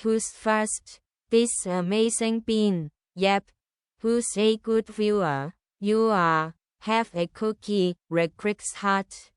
Who's first? This amazing bean. Yep. Who's a good viewer? You are. Have a cookie, Re-Crix heart.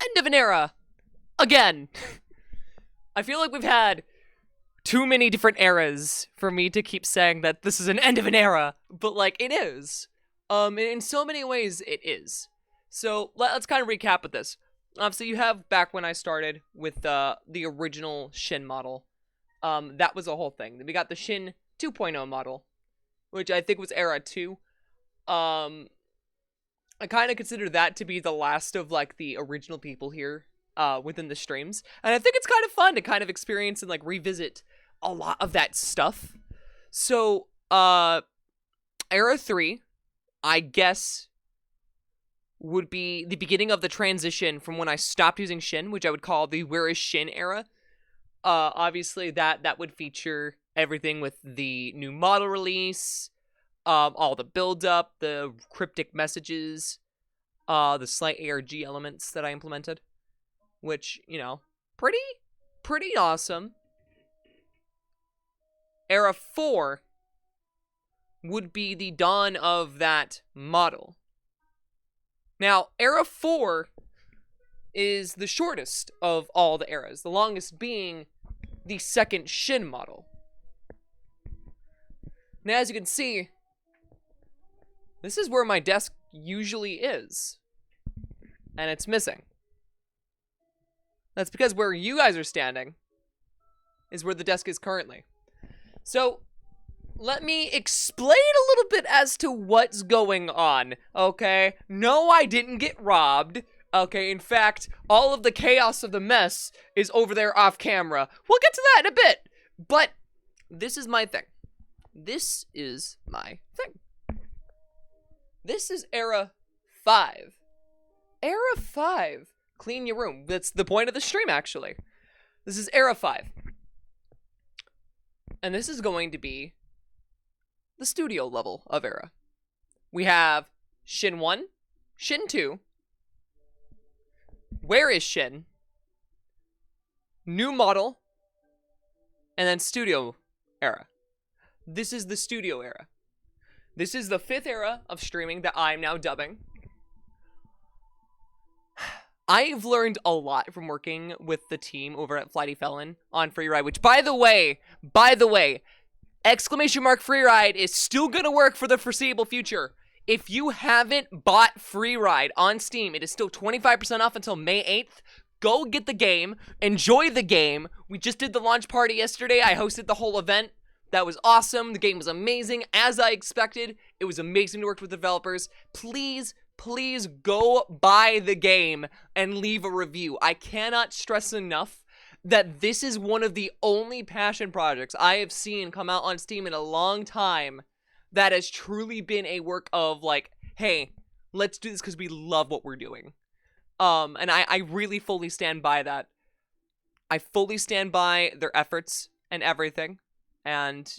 End of an era. Again. I feel like we've had too many different eras for me to keep saying that this is an end of an era, but like it is. In so many ways it is. So let's kind of recap with this. So you have back when I started with the original Shin model. That was a whole thing. Then we got the Shin 2.0 model, which I think was era 2. Um I kind of consider that to be the last of like the original people here within the streams. And I think it's kind of fun to kind of experience and like revisit a lot of that stuff. So Era 3, I guess, would be the beginning of the transition from when I stopped using Shin, which I would call the Where is Shin era. Obviously, that would feature everything with the new model release, all the build-up, the cryptic messages, the slight ARG elements that I implemented, which, pretty awesome. Era 4 would be the dawn of that model. Now, Era 4 is the shortest of all the eras, the longest being the second Shin model. Now, as you can see, this is where my desk usually is, and it's missing. That's because where you guys are standing is where the desk is currently. So, let me explain a little bit as to what's going on, okay? No, I didn't get robbed, okay? In fact, all of the chaos of the mess is over there off camera. We'll get to that in a bit, but this is my thing. This is Era 5. Era 5. Clean your room. That's the point of the stream, actually. This is Era 5. And this is going to be the studio level of Era. We have Shin 1, Shin 2, Where is Shin, New Model, and then Studio Era. This is the Studio Era. This is the 5th era of streaming that I'm now dubbing. I've learned a lot from working with the team over at Flighty Felon on Freeride, which, by the way, !Freeride is still gonna work for the foreseeable future. If you haven't bought Freeride on Steam, it is still 25% off until May 8th. Go get the game. Enjoy the game. We just did the launch party yesterday. I hosted the whole event. That was awesome. The game was amazing, as I expected. It was amazing to work with developers. Please go buy the game and leave a review. I cannot stress enough that this is one of the only passion projects I have seen come out on Steam in a long time that has truly been a work of, like, hey, let's do this because we love what we're doing. And I really fully stand by that. I fully stand by their efforts and everything. And,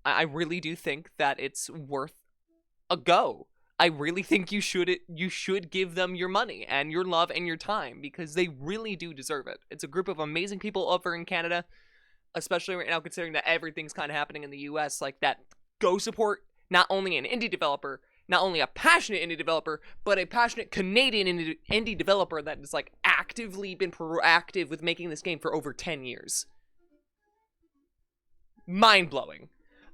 I really do think that it's worth a go. I really think you should give them your money and your love and your time because they really do deserve it. It's a group of amazing people over in Canada, especially right now considering that everything's kind of happening in the US, like that. Go support not only an indie developer, not only a passionate indie developer, but a passionate Canadian indie developer that has like actively been proactive with making this game for over 10 years. Mind-blowing.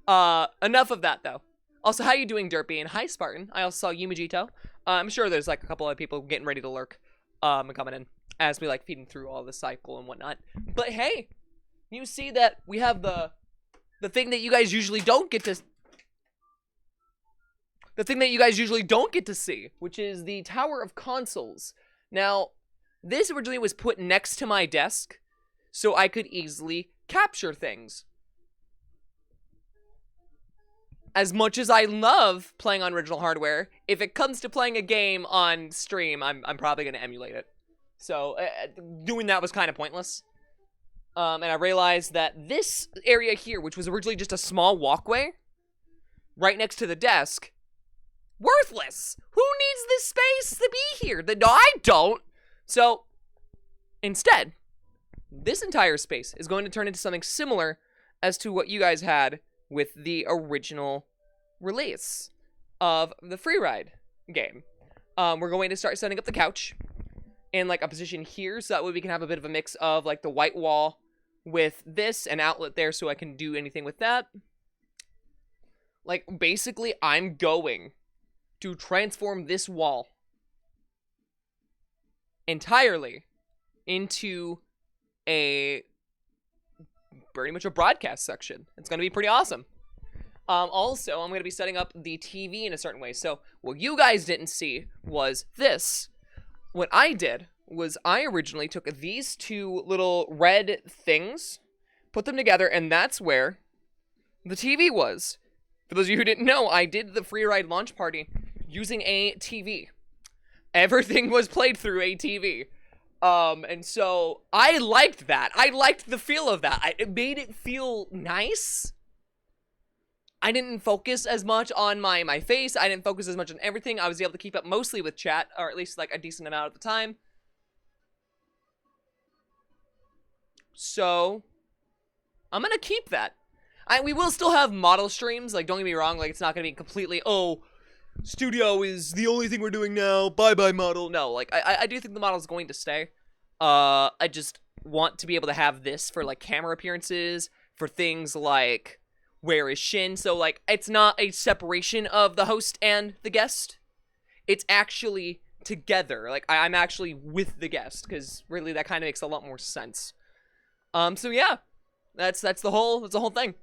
Enough of that though. Also, how you doing, Derpy? And hi, Spartan. I also saw Yumijito. I'm sure there's like a couple of people getting ready to lurk, and coming in as we like feeding through all the cycle and whatnot. But hey, you see that we have the thing that you guys usually don't get to. The thing that you guys usually don't get to see, which is the Tower of Consoles. Now, this originally was put next to my desk, so I could easily capture things. As much as I love playing on original hardware, if it comes to playing a game on stream, I'm probably going to emulate it. So, doing that was kind of pointless. And I realized that this area here, which was originally just a small walkway, right next to the desk, worthless! Who needs this space to be here? No, I don't! So, instead, this entire space is going to turn into something similar as to what you guys had with the original release of the Freeride game. We're going to start setting up the couch in like a position here, so that way we can have a bit of a mix of like the white wall with this, an outlet there so I can do anything with that. Like, basically, I'm going to transform this wall entirely into a pretty much a broadcast section. It's going to be pretty awesome. Also, I'm going to be setting up the TV in a certain way. So, what you guys didn't see was this. What I did was I originally took these two little red things, put them together, and that's where the TV was. For those of you who didn't know, I did the Freeride launch party using a TV. Everything was played through a TV. And so I liked that. I liked the feel of that. It made it feel nice. I didn't focus as much on my face. I didn't focus as much on everything. I was able to keep up mostly with chat, or at least like a decent amount at the time. So I'm gonna keep that. We will still have model streams. Like, don't get me wrong. Like, it's not gonna be completely, oh, studio is the only thing we're doing now. Bye-bye model. No, like, I do think the model is going to stay. I just want to be able to have this for, like, camera appearances, for things like Where is Shin? So, like, it's not a separation of the host and the guest. It's actually together. Like, I'm actually with the guest, because really that kind of makes a lot more sense. So yeah, that's the whole thing.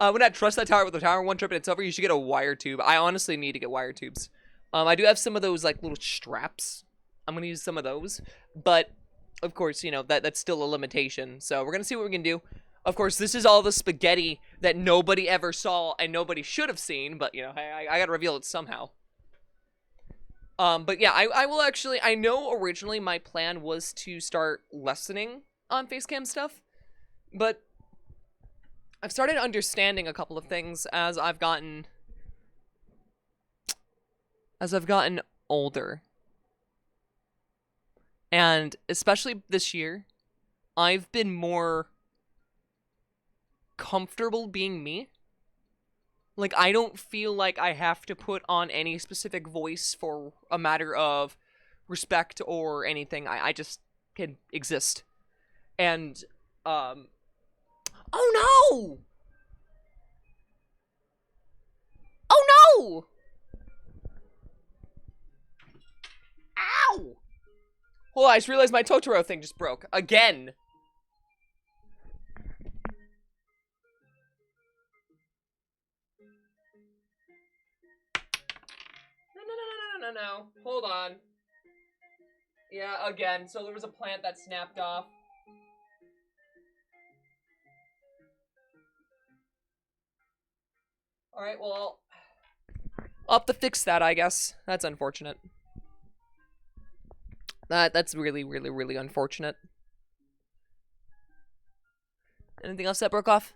Would not trust that tower with the tower one trip and it's over. You should get a wire tube. I honestly need to get wire tubes. I do have some of those like little straps. I'm gonna use some of those, but of course, you know, that's still a limitation. So we're gonna see what we can do. Of course, this is all the spaghetti that nobody ever saw and nobody should have seen, but you know, I gotta reveal it somehow. But yeah, I will actually, I know originally my plan was to start lessening on facecam stuff, but I've started understanding a couple of things as I've gotten older. And especially this year, I've been more comfortable being me. Like, I don't feel like I have to put on any specific voice for a matter of respect or anything. I just can exist. And, oh no! Oh no! Ow! Hold on, I just realized my Totoro thing just broke. Again. No. Hold on. Yeah, again. So there was a plant that snapped off. Alright, well, I'll have to fix that, I guess. That's unfortunate. That's really, really, really unfortunate. Anything else that broke off?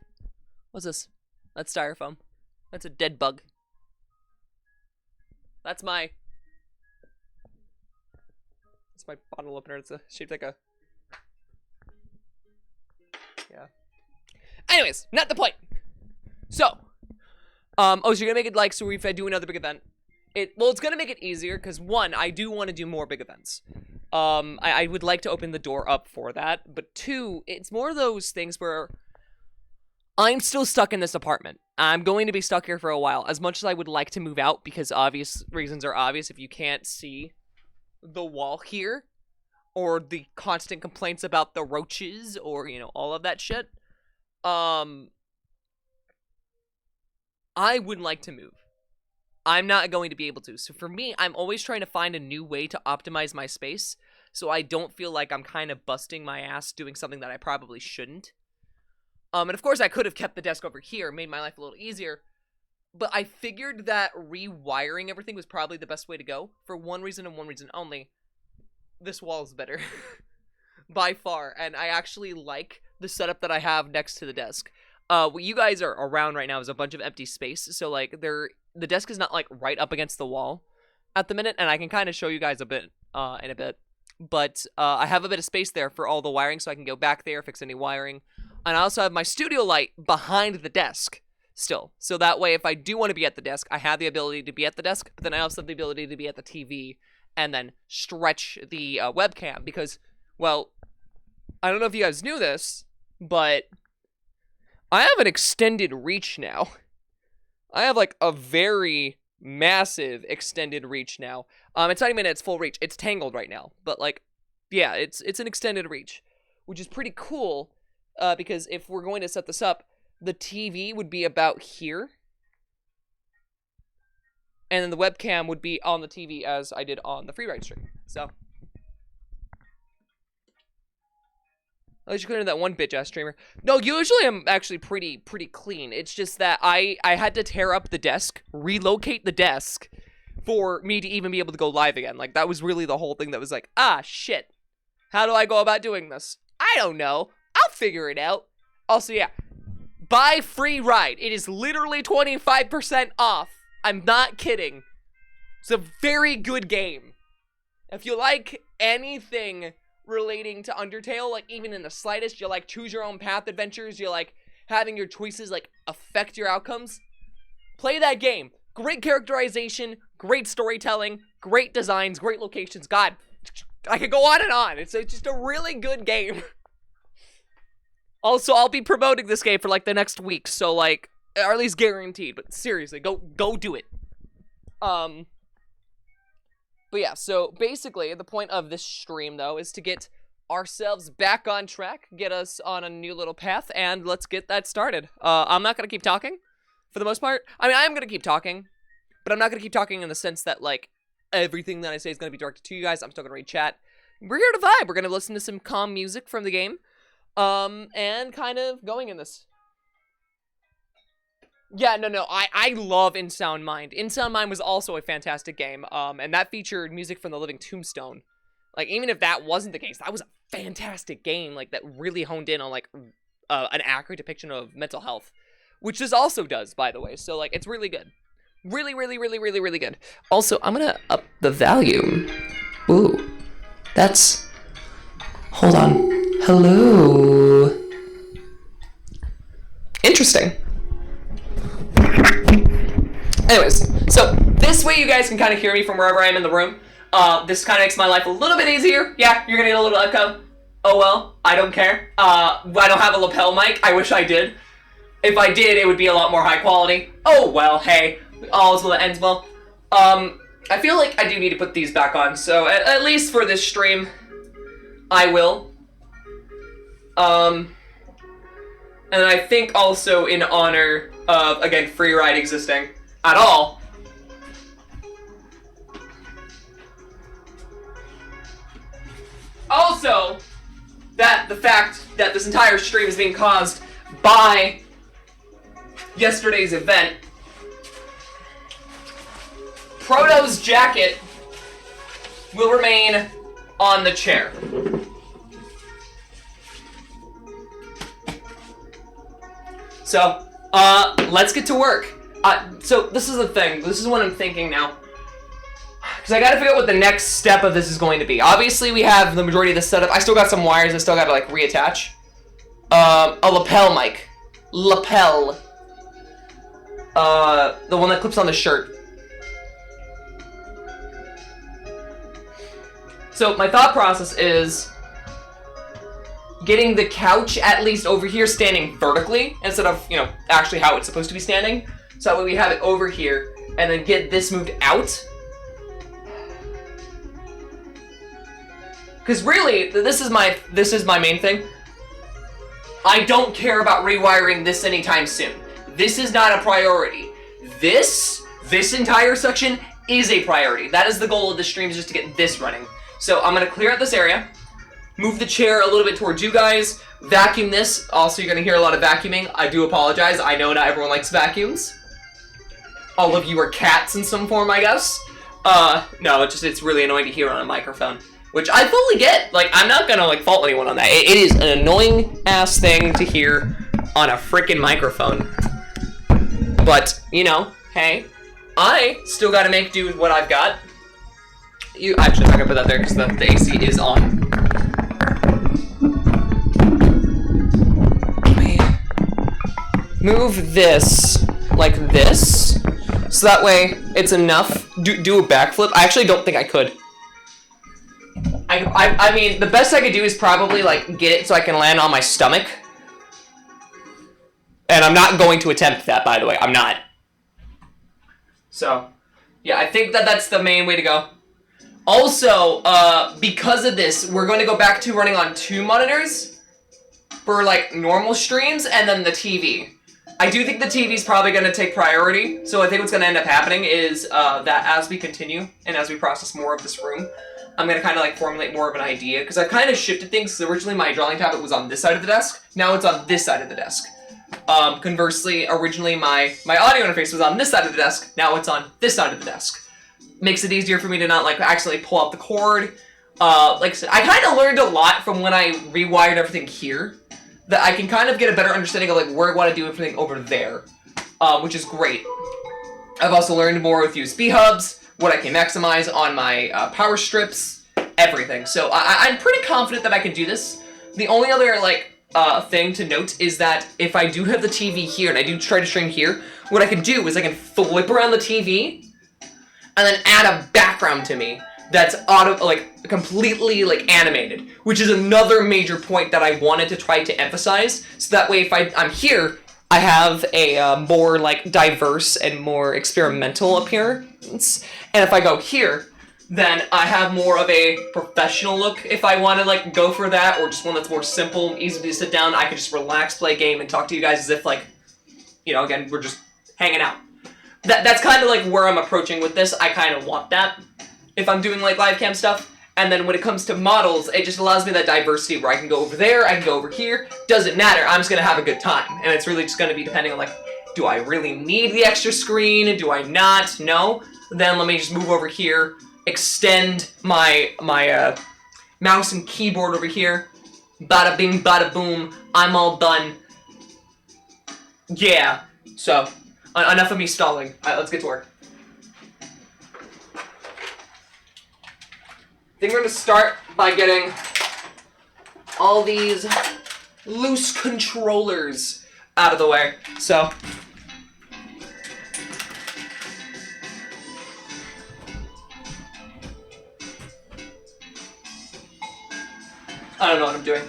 What's this? That's styrofoam. That's a dead bug. That's my bottle opener. It's shaped like a... Yeah. Anyways, not the point. So, oh, so you're gonna make it like, so if I do another big event, well, it's gonna make it easier, because one, I do want to do more big events. I would like to open the door up for that, but two, it's more of those things where I'm still stuck in this apartment. I'm going to be stuck here for a while, as much as I would like to move out, because obvious reasons are obvious. If you can't see the wall here, or the constant complaints about the roaches, or, you know, all of that shit, I would like to move. I'm not going to be able to. So for me, I'm always trying to find a new way to optimize my space, so I don't feel like I'm kind of busting my ass doing something that I probably shouldn't. And of course I could have kept the desk over here, made my life a little easier, but I figured that rewiring everything was probably the best way to go, for one reason and one reason only. This wall is better. By far, and I actually like the setup that I have next to the desk. What you guys are around right now is a bunch of empty space, so like the desk is not like right up against the wall at the minute, and I can kind of show you guys a bit in a bit. But I have a bit of space there for all the wiring, so I can go back there, fix any wiring. And I also have my studio light behind the desk still. So that way, if I do want to be at the desk, I have the ability to be at the desk, but then I also have the ability to be at the TV and then stretch the webcam because, well, I don't know if you guys knew this, but I have an extended reach now. I have like a very massive extended reach now. It's not even at its full reach. It's tangled right now, but like, yeah, it's an extended reach, which is pretty cool. Because if we're going to set this up, the TV would be about here, and then the webcam would be on the TV as I did on the Freeride stream. So At least you couldn't that one bitch-ass streamer. No, usually I'm actually pretty clean. It's just that I had to tear up the desk, relocate the desk, for me to even be able to go live again. Like, that was really the whole thing that was like, ah, shit. How do I go about doing this? I don't know. I'll figure it out. Also, yeah. Buy Freeride. It is literally 25% off. I'm not kidding. It's a very good game. If you like anything relating to Undertale, like even in the slightest, you like choose your own path adventures, you like having your choices like affect your outcomes, play that game. Great characterization, great storytelling, great designs, great locations. God, I could go on and on. It's just a really good game. Also, I'll be promoting this game for like the next week, so like, or at least guaranteed, but seriously, go do it. But yeah, so basically, the point of this stream, though, is to get ourselves back on track, get us on a new little path, and let's get that started. I'm not gonna keep talking, for the most part. I mean, I am gonna keep talking, but I'm not gonna keep talking in the sense that, like, everything that I say is gonna be directed to you guys. I'm still gonna read chat. We're here to vibe. We're gonna listen to some calm music from the game, and kind of going in this. Yeah, no, I love In Sound Mind. In Sound Mind was also a fantastic game, and that featured music from The Living Tombstone. Like, even if that wasn't the case, that was a fantastic game, like, that really honed in on, like, an accurate depiction of mental health. Which this also does, by the way, so, like, it's really good. Really, really, really, really, really good. Also, I'm gonna up the volume. Ooh, that's... Hold on. Hello. Interesting. Anyways, so this way you guys can kind of hear me from wherever I am in the room. This kind of makes my life a little bit easier. Yeah, you're gonna get a little echo. Oh well, I don't care. I don't have a lapel mic. I wish I did. If I did, it would be a lot more high quality. Oh well, hey, all's well that ends well. I feel like I do need to put these back on, so at least for this stream, I will. And I think also in honor of, again, Freeride existing at all. Also, that the fact that this entire stream is being caused by yesterday's event. Proto's jacket will remain on the chair. So, let's get to work. So this is the thing. This is what I'm thinking now. Because I gotta figure out what the next step of this is going to be. Obviously, we have the majority of the setup. I still got some wires I still gotta, like, reattach. A lapel mic. Lapel. The one that clips on the shirt. So, my thought process is getting the couch at least over here standing vertically instead of, you know, actually how it's supposed to be standing. So that way we have it over here and then get this moved out. Because really, this is my main thing. I don't care about rewiring this anytime soon. This is not a priority. This entire section is a priority. That is the goal of the stream, is just to get this running. So I'm gonna clear out this area. Move the chair a little bit towards you guys. Vacuum this. Also, you're gonna hear a lot of vacuuming. I do apologize. I know not everyone likes vacuums. All of you are cats in some form, I guess. No, it's really annoying to hear on a microphone. Which I fully get. Like, I'm not gonna, like, fault anyone on that. It is an annoying-ass thing to hear on a frickin' microphone. But, you know, hey, I still gotta make do with what I've got. Actually, I'm not gonna put that there because the AC is on. Move this like this, so that way it's enough. Do a backflip. I actually don't think I could. I mean, the best I could do is probably, like, get it so I can land on my stomach. And I'm not going to attempt that, by the way. I'm not. So, yeah, I think that's the main way to go. Also, because of this, we're going to go back to running on 2 monitors for, like, normal streams, and then the TV. I do think the TV is probably going to take priority, so I think what's going to end up happening is that as we continue, and as we process more of this room, I'm going to kind of like formulate more of an idea, because I kind of shifted things, because originally my drawing tablet was on this side of the desk, now it's on this side of the desk. Conversely, originally my audio interface was on this side of the desk, now it's on this side of the desk. Makes it easier for me to not like accidentally pull out the cord. Like I said, I kind of learned a lot from when I rewired everything here, that I can kind of get a better understanding of like where I want to do everything over there, which is great. I've also learned more with USB hubs, what I can maximize on my power strips, everything. So I'm pretty confident that I can do this. The only other like thing to note is that if I do have the TV here and I do try to stream here, what I can do is I can flip around the TV and then add a background to me that's completely like animated, which is another major point that I wanted to try to emphasize. So that way, if I'm here, I have a more like diverse and more experimental appearance, and if I go here, then I have more of a professional look. If I want to like go for that, or just one that's more simple, easy to sit down, I can just relax, play a game, and talk to you guys as if like, you know, again, we're just hanging out. That's kind of like where I'm approaching with this. I kind of want that if I'm doing like live cam stuff. And then when it comes to models, it just allows me that diversity where I can go over there, I can go over here. Doesn't matter, I'm just gonna have a good time. And it's really just gonna be depending on like, do I really need the extra screen? Do I not? No? Then let me just move over here, extend my mouse and keyboard over here. Bada bing, bada boom, I'm all done. Yeah, so enough of me stalling. Alright, let's get to work. I think we're going to start by getting all these loose controllers out of the way. So, I don't know what I'm doing.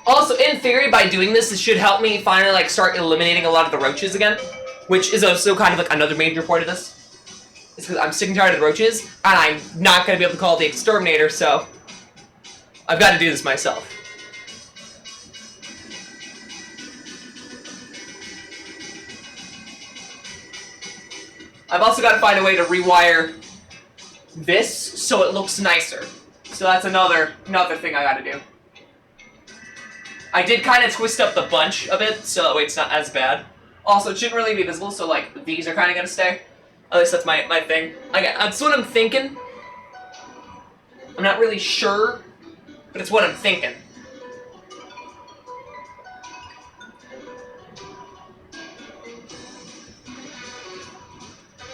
Also, in theory, by doing this, it should help me finally like start eliminating a lot of the roaches again, which is also kind of like another major point of this. It's because I'm sick and tired of the roaches, and I'm not going to be able to call the exterminator, so I've got to do this myself. I've also got to find a way to rewire this so it looks nicer. So that's another thing I got to do. I did kind of twist up the bunch a bit, so that way it's not as bad. Also, it shouldn't really be visible, so like these are kind of gonna stay. At least that's my thing. That's what I'm thinking. I'm not really sure, but it's what I'm thinking.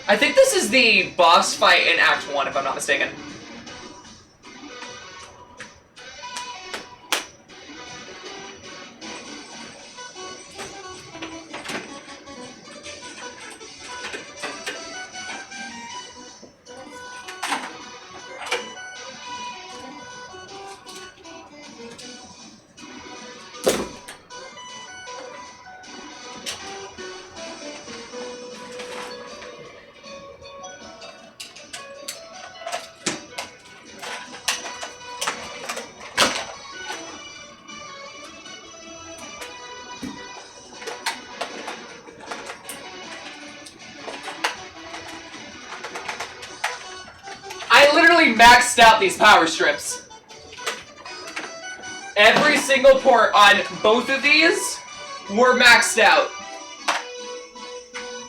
I think this is the boss fight in Act 1, if I'm not mistaken. I literally maxed out these power strips. Every single port on both of these were maxed out.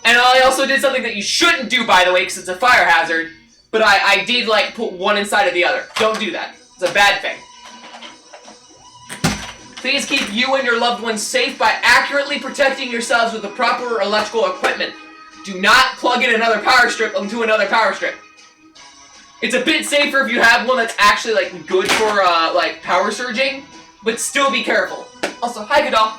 And I also did something that you shouldn't do, by the way, because it's a fire hazard. But I did, like, put one inside of the other. Don't do that. It's a bad thing. Please keep you and your loved ones safe by accurately protecting yourselves with the proper electrical equipment. Do not plug in another power strip into another power strip. It's a bit safer if you have one that's actually, like, good for, like, power surging, but still be careful. Also, hi, Godal.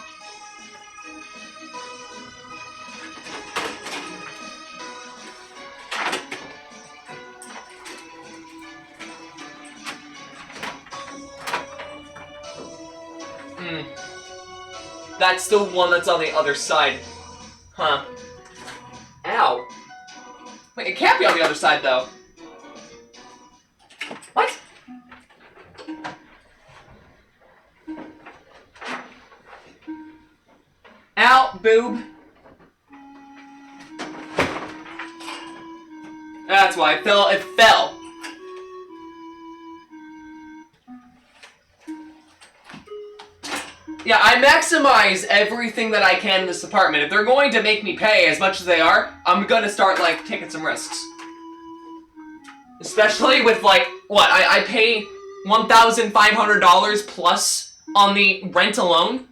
That's the one that's on the other side. Huh. Ow. Wait, it can't be on the other side, though. What? Ow, boob. That's why it fell. It fell. Yeah, I maximize everything that I can in this apartment. If they're going to make me pay as much as they are, I'm gonna start, like, taking some risks. Especially with, like, what? I pay $1,500 plus on the rent alone.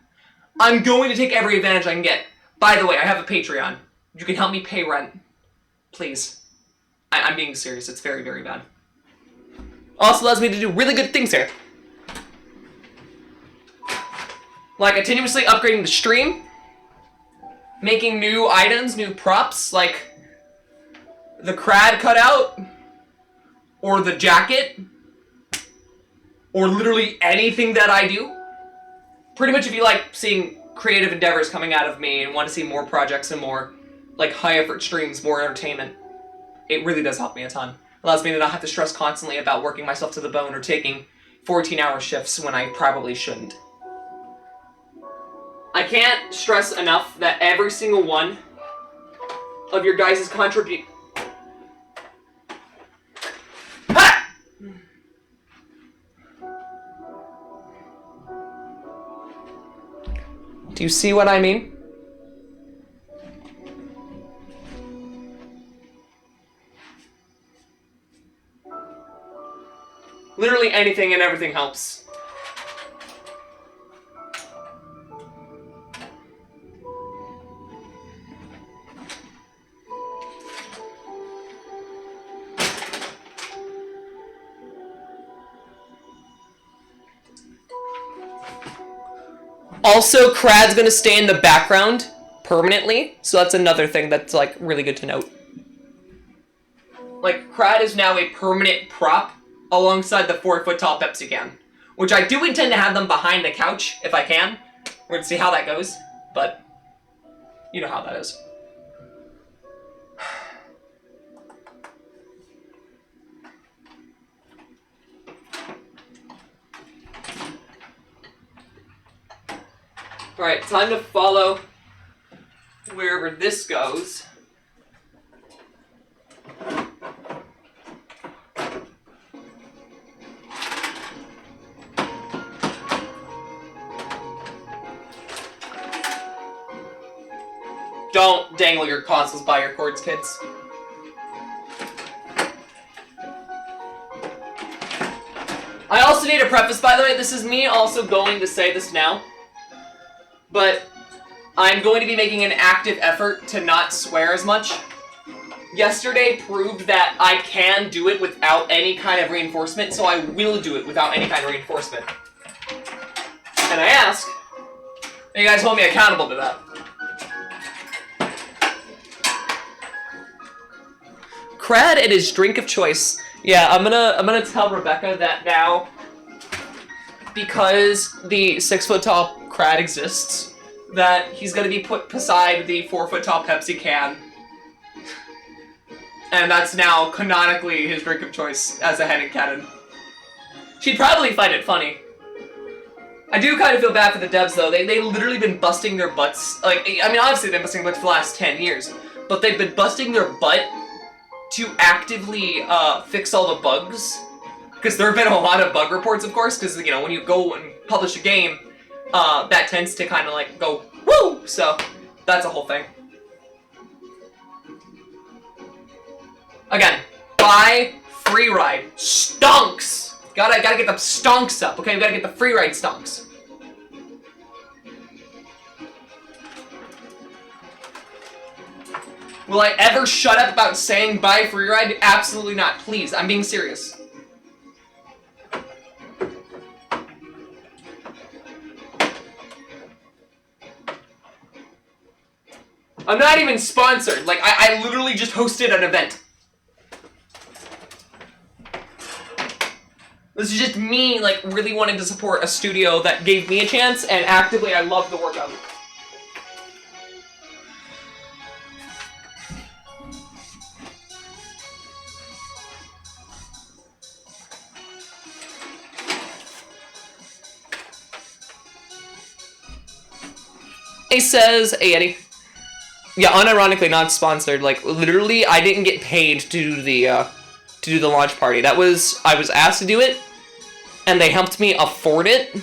I'm going to take every advantage I can get. By the way, I have a Patreon. You can help me pay rent. Please. I'm being serious. It's very, very bad. Also allows me to do really good things here. Like continuously upgrading the stream, making new items, new props, like the crad cutout, or the jacket, or literally anything that I do. Pretty much if you like seeing creative endeavors coming out of me and want to see more projects and more like high effort streams, more entertainment, it really does help me a ton. It allows me to not have to stress constantly about working myself to the bone or taking 14-hour shifts when I probably shouldn't. I can't stress enough that every single one of your guys' contribute. Ha! Do you see what I mean? Literally anything and everything helps. Also, Crad's gonna stay in the background permanently, so that's another thing that's, like, really good to note. Like, Crad is now a permanent prop alongside the 4-foot-tall Pepsi can, which I do intend to have them behind the couch, if I can. We're gonna see how that goes, but you know how that is. Alright, time to follow wherever this goes. Don't dangle your consoles by your cords, kids. I also need a preface, by the way, this is me also going to say this now. But I'm going to be making an active effort to not swear as much. Yesterday proved that I can do it without any kind of reinforcement, so I will do it without any kind of reinforcement. And I ask, and you guys hold me accountable to that. Crad and his drink of choice. Yeah, I'm gonna tell Rebecca that now, because the 6-foot-tall Crad exists, that he's gonna be put beside the 4-foot-tall Pepsi can. And that's now canonically his drink of choice as a headcanon. She'd probably find it funny. I do kind of feel bad for the devs though. They literally been busting their butts. Like, I mean, obviously they've been busting their butts for the last 10 years, but they've been busting their butt to actively fix all the bugs. Because there have been a lot of bug reports, of course, because, you know, when you go and publish a game, that tends to kind of, like, go, woo! So, that's a whole thing. Again, buy Freeride. Stonks! Gotta get the stonks up, okay? We gotta get the Freeride stonks. Will I ever shut up about saying buy Freeride? Absolutely not. Please, I'm being serious. I'm not even sponsored. Like, I literally just hosted an event. This is just me, like, really wanting to support a studio that gave me a chance, and actively I love the work of it. It says, hey Eddie. Yeah, unironically not sponsored. Like literally, I didn't get paid to do the launch party. I was asked to do it, and they helped me afford it.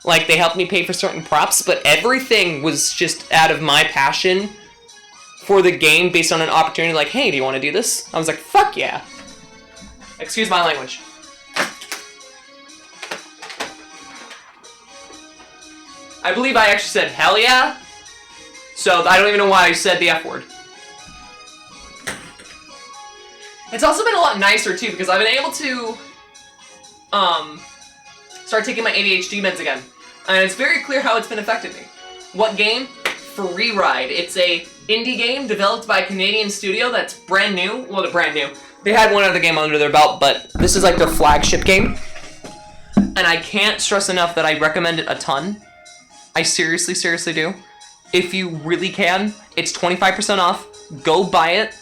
Like they helped me pay for certain props, but everything was just out of my passion for the game based on an opportunity. Like, hey, do you want to do this? I was like, fuck yeah. Excuse my language. I believe I actually said hell yeah. So I don't even know why I said the F word. It's also been a lot nicer too because I've been able to start taking my ADHD meds again. And it's very clear how it's been affecting me. What game? Freeride. It's a indie game developed by a Canadian studio that's brand new. Well, they're brand new. They had one other game under their belt, but this is like their flagship game. And I can't stress enough that I recommend it a ton. I seriously, seriously do. If you really can, it's 25% off. Go buy it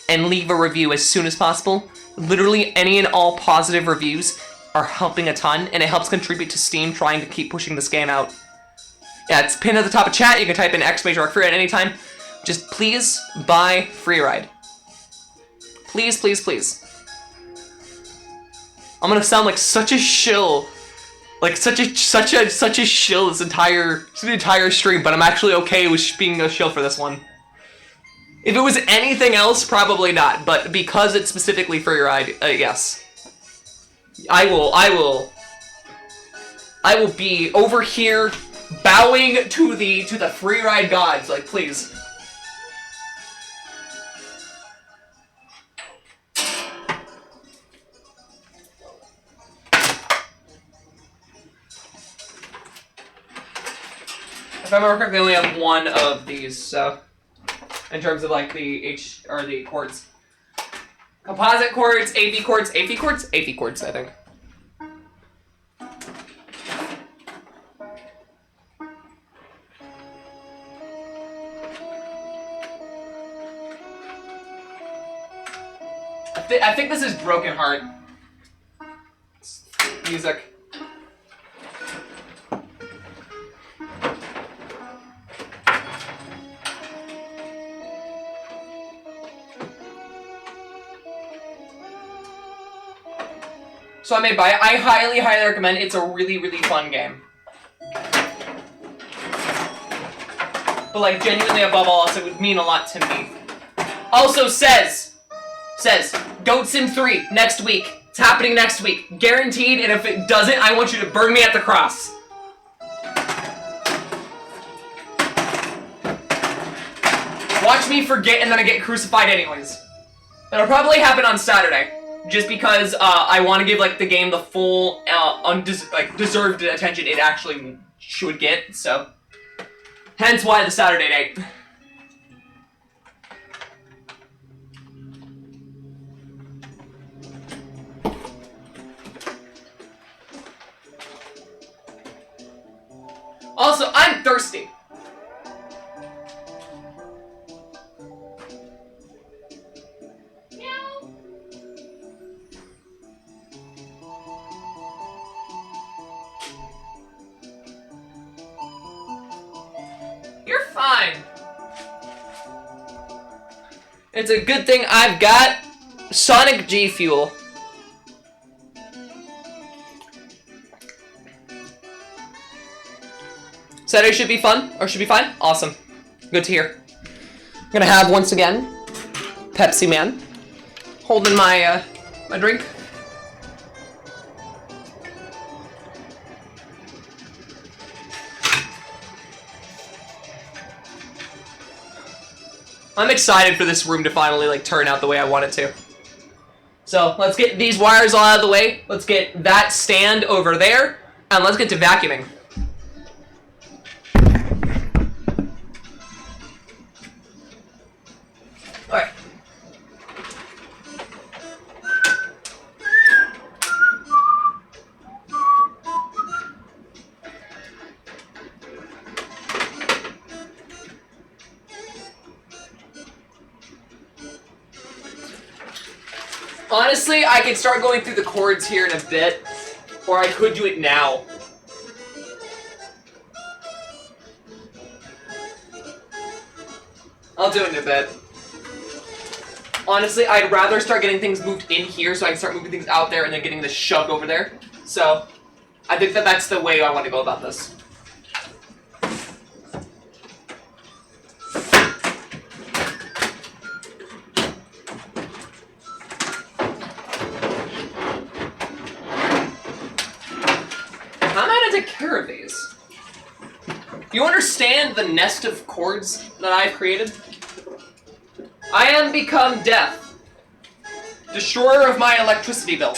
and leave a review as soon as possible. Literally any and all positive reviews are helping a ton, and it helps contribute to Steam trying to keep pushing this game out. Yeah, it's pinned at the top of chat. You can type in !Free at any time. Just please buy Freeride. Please, please, please. I'm gonna sound like such a shill. Like such a shill this entire stream, but I'm actually okay with being a shill for this one. If it was anything else, probably not. But because it's specifically Freeride, yes. I will be over here bowing to the Freeride gods, like please. If I remember correctly, I only have one of these, so in terms of like the chords. Composite chords, AP chords, AP chords, AP chords, I think. I think this is Broken Heart. It's music. So I may buy it. I highly, highly recommend it. It's a really, really fun game. But like genuinely above all else, it would mean a lot to me. Also says, Goat Sim 3 next week. It's happening next week. Guaranteed, and if it doesn't, I want you to burn me at the cross. Watch me forget and then I get crucified anyways. It'll probably happen on Saturday. Just because I want to give like the game the full, deserved attention it actually should get, so. Hence why the Saturday date. Also, I'm thirsty. You're fine. It's a good thing I've got Sonic G Fuel. Saturday should be fun, or should be fine? Awesome. Good to hear. I'm gonna have, once again, Pepsi Man. Holding my, my drink. I'm excited for this room to finally, like, turn out the way I want it to. So, let's get these wires all out of the way. Let's get that stand over there. And let's get to vacuuming. Alright. Honestly, I could start going through the chords here in a bit, or I could do it now. I'll do it in a bit. Honestly, I'd rather start getting things moved in here so I can start moving things out there and then getting this shoved over there. So, I think that that's the way I want to go about this. How am I going to take care of these? You understand the nest of cords that I've created? I am become death, destroyer of my electricity bill.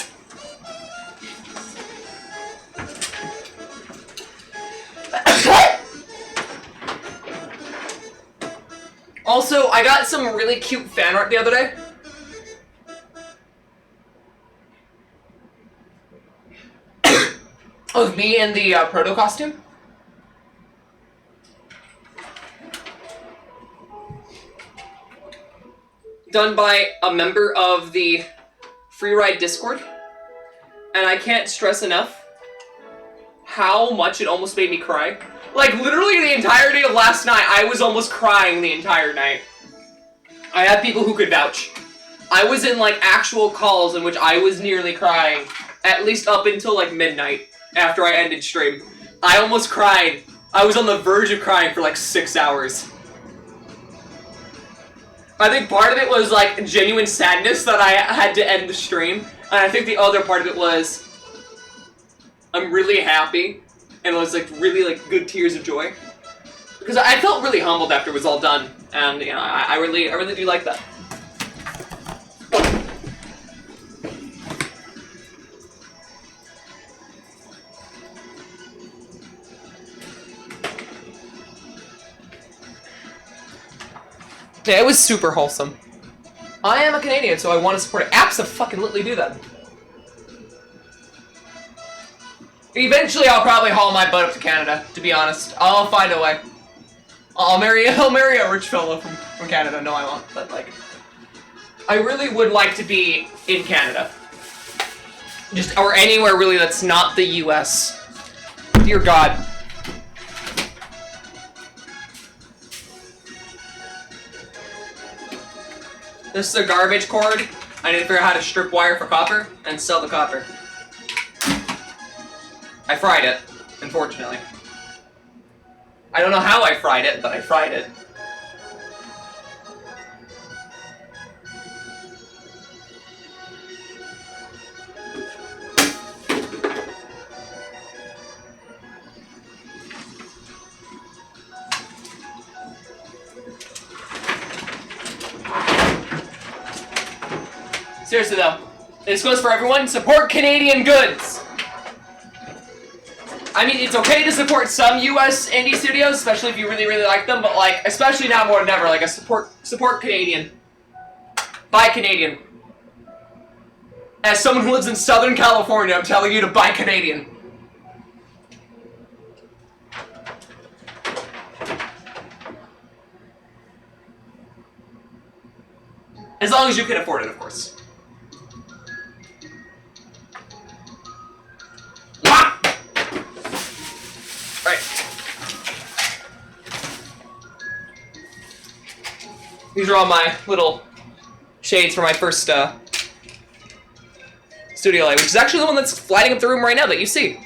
Also, I got some really cute fan art the other day. Of me in the proto costume. Done by a member of the Freeride Discord. And I can't stress enough how much it almost made me cry. Like, literally the entirety of last night, I was almost crying the entire night. I have people who could vouch. I was in, like, actual calls in which I was nearly crying, at least up until, like, midnight, after I ended stream. I almost cried. I was on the verge of crying for, like, 6 hours. I think part of it was, like, genuine sadness that I had to end the stream, and I think the other part of it was I'm really happy. And it was, like, really, like, good tears of joy. Because I felt really humbled after it was all done. And, you know, I really do like that. Yeah, it was super wholesome. I am a Canadian, so I want to support it. Abso-fucking-lutely do that. Eventually, I'll probably haul my butt up to Canada, to be honest. I'll find a way. I'll marry a rich fellow from Canada. No, I won't, but, like, I really would like to be in Canada. Just, or anywhere, really, that's not the US. Dear God. This is a garbage cord. I need to figure out how to strip wire for copper and sell the copper. I fried it, unfortunately. I don't know how I fried it, but I fried it. Seriously though, this goes for everyone. Support Canadian goods! I mean, it's okay to support some US indie studios, especially if you really, really like them, but, like, especially now more than ever, like, support Canadian. Buy Canadian. As someone who lives in Southern California, I'm telling you to buy Canadian. As long as you can afford it, of course. These are all my little shades for my first studio light, which is actually the one that's lighting up the room right now that you see.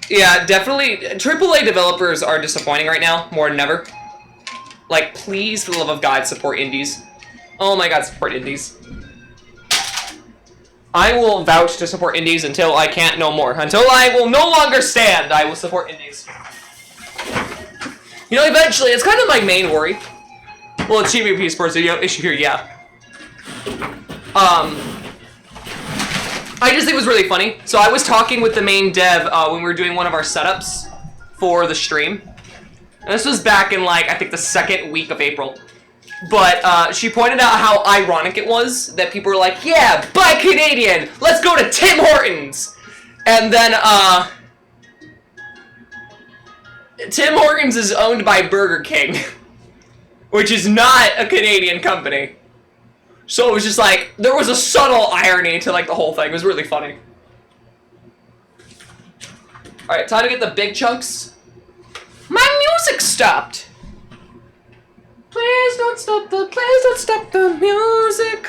Yeah, definitely. AAA developers are disappointing right now, more than ever. Like, please, for the love of God, support indies. Oh my God, support indies. I will vouch to support indies until I can't no more. Until I will no longer stand, I will support indies. You know, eventually, it's kind of my main worry. Well, it's GBP Sports Video issue here, yeah. I just think it was really funny. So I was talking with the main dev when we were doing one of our setups for the stream. And this was back in, like, I think the second week of April. But she pointed out how ironic it was that people were like, yeah, buy Canadian! Let's go to Tim Hortons! And then, Tim Hortons is owned by Burger King, which is not a Canadian company. So it was just like, there was a subtle irony to, like, the whole thing. It was really funny. Alright, time to get the big chunks. My music stopped! don't stop the, please don't stop the music.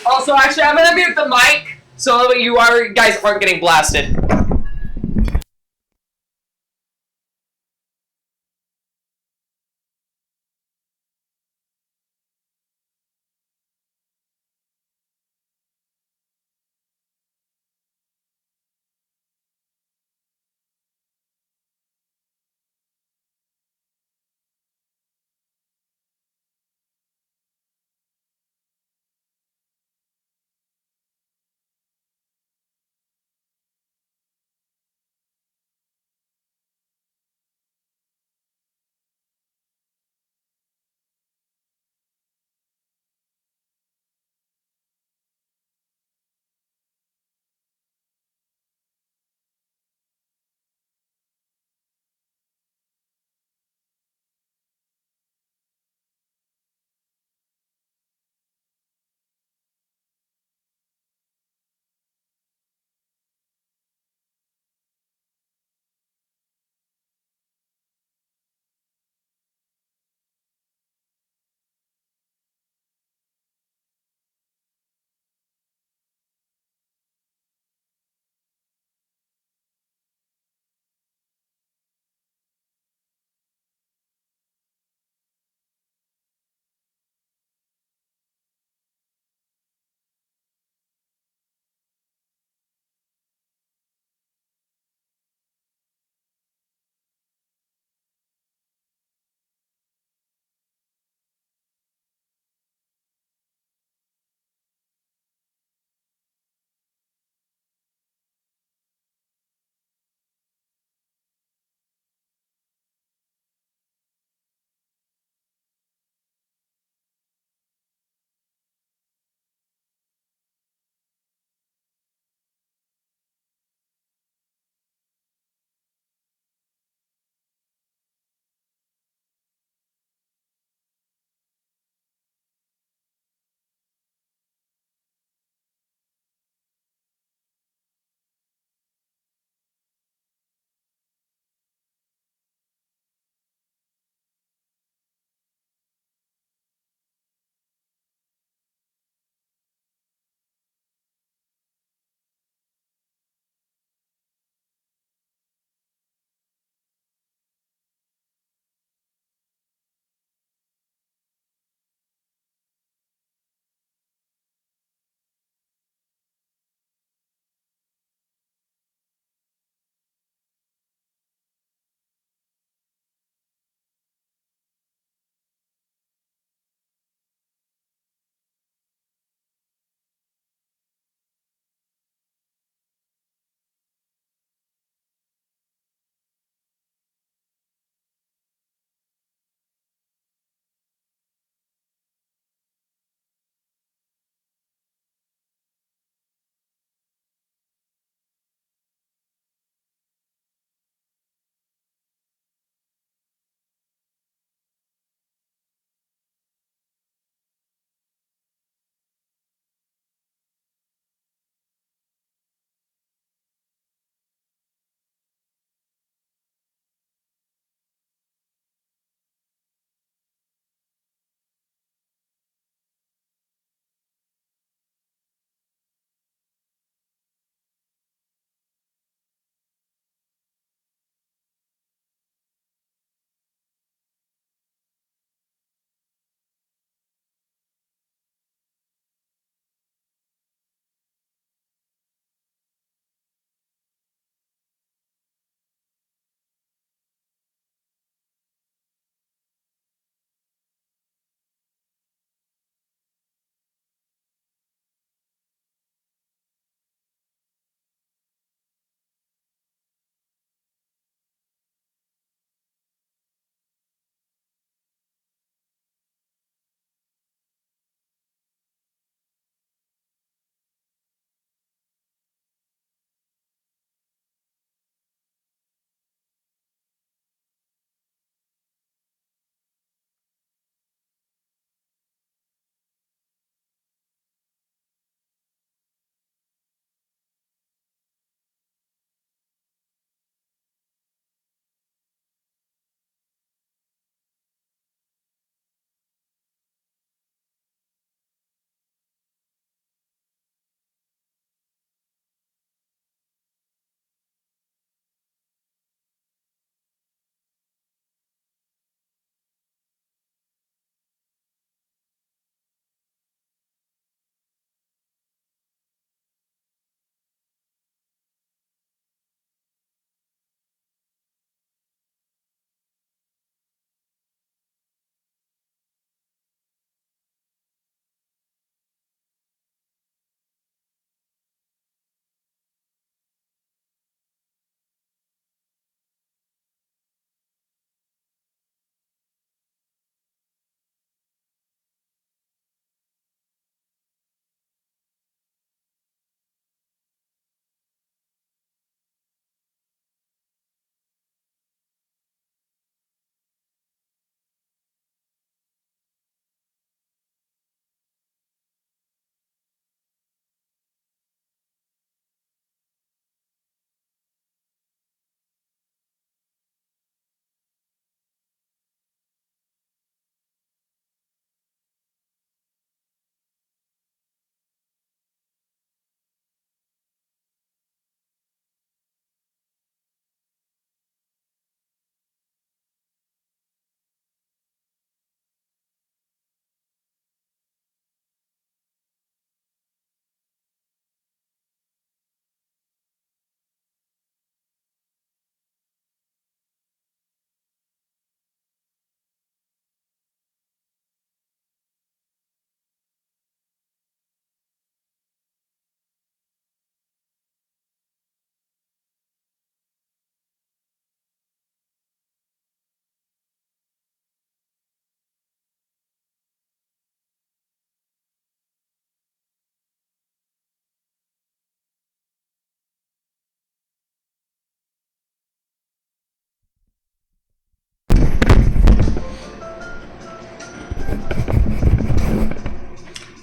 Also, actually, I'm gonna mute the mic so that you guys aren't getting blasted.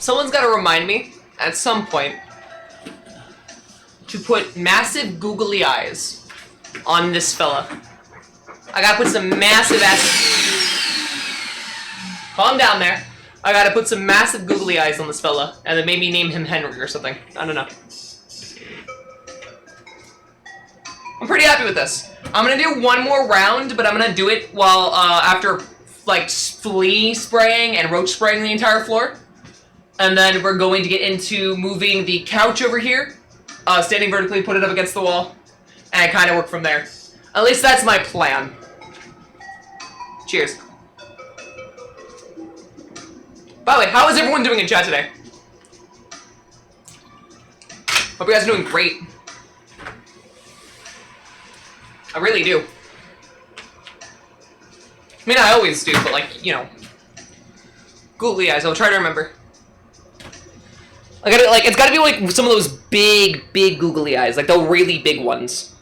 someone's got to remind me at some point to put massive googly eyes on this fella. I gotta put some massive ass. Calm down there. I gotta put some massive googly eyes on this fella, and then maybe name him Henry or something. I don't know. I'm pretty happy with this. I'm gonna do one more round, but I'm gonna do it while after like flea spraying and roach spraying the entire floor, and then we're going to get into moving the couch over here, standing vertically, put it up against the wall, and kind of work from there. At least that's my plan. Cheers. By the way, how is everyone doing in chat today? Hope you guys are doing great. I really do. I mean, I always do, but like, you know. Googly eyes, I'll try to remember. I gotta, like, it's gotta be like some of those big googly eyes, like the really big ones.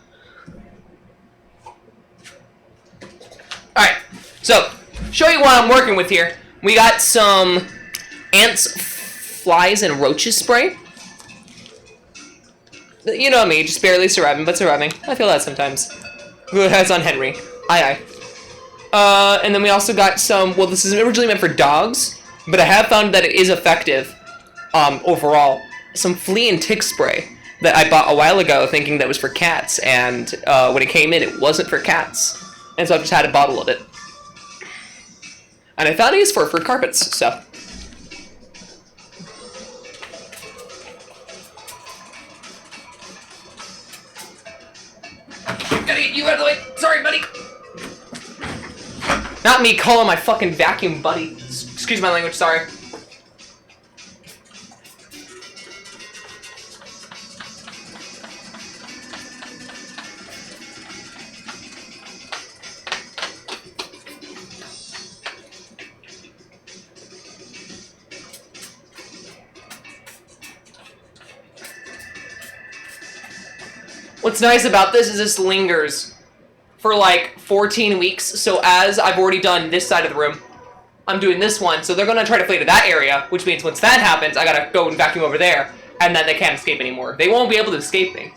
Alright, so, show you what I'm working with here. We got some ants, flies, and roaches spray. You know me, just barely surviving, but surviving. I feel that sometimes. Good heads on Henry. Aye, aye. And then we also got some, well, this is originally meant for dogs, but I have found that it is effective, overall. Some flea and tick spray that I bought a while ago thinking that was for cats, and when it came in, it wasn't for cats. And so I've just had a bottle of it. And I found a use for carpets, so. Gotta get you out of the way. Sorry, buddy. Not me calling my fucking vacuum buddy. Excuse my language, sorry. What's nice about this is this lingers for like 14 weeks, so as I've already done this side of the room, I'm doing this one, so they're gonna try to flee to that area, which means once that happens, I gotta go and vacuum over there, and then they can't escape anymore. They won't be able to escape me.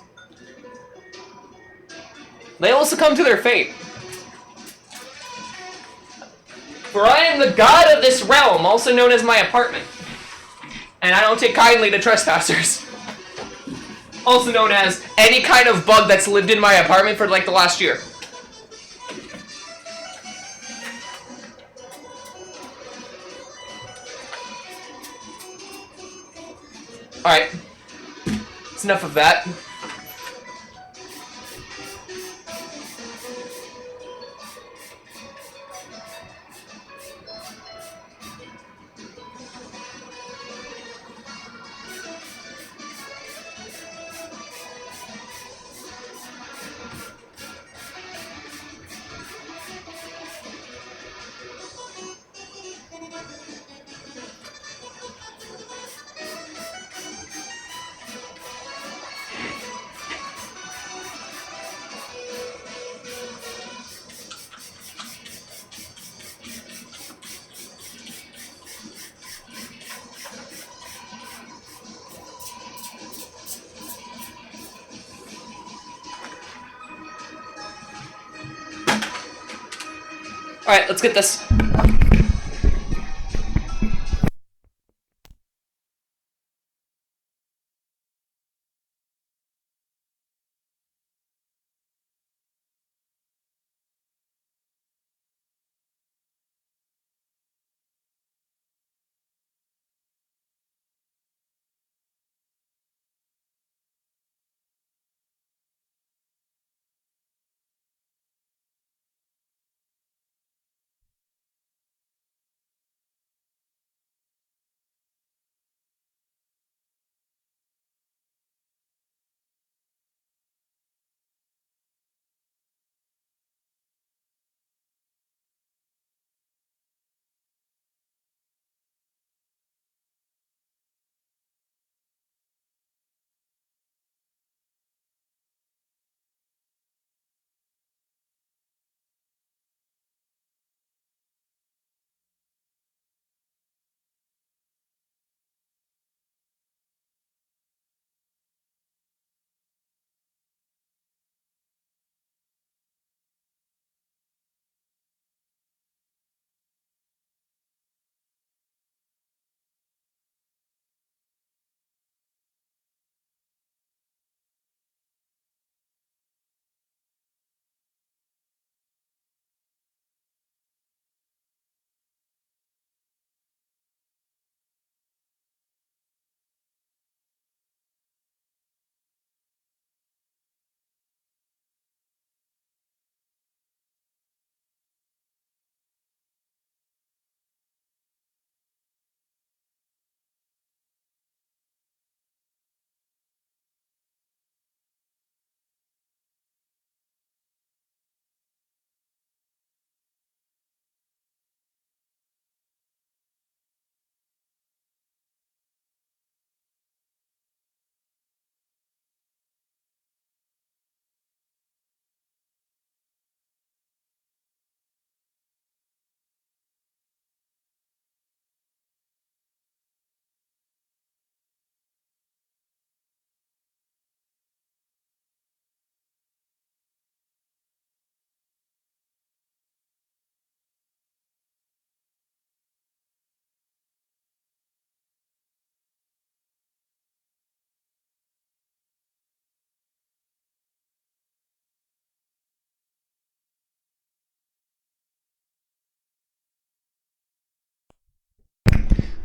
They will succumb to their fate. For I am the god of this realm, also known as my apartment. And I don't take kindly to trespassers. Also known as any kind of bug that's lived in my apartment for like the last year. Alright. That's enough of that. Alright, let's get this.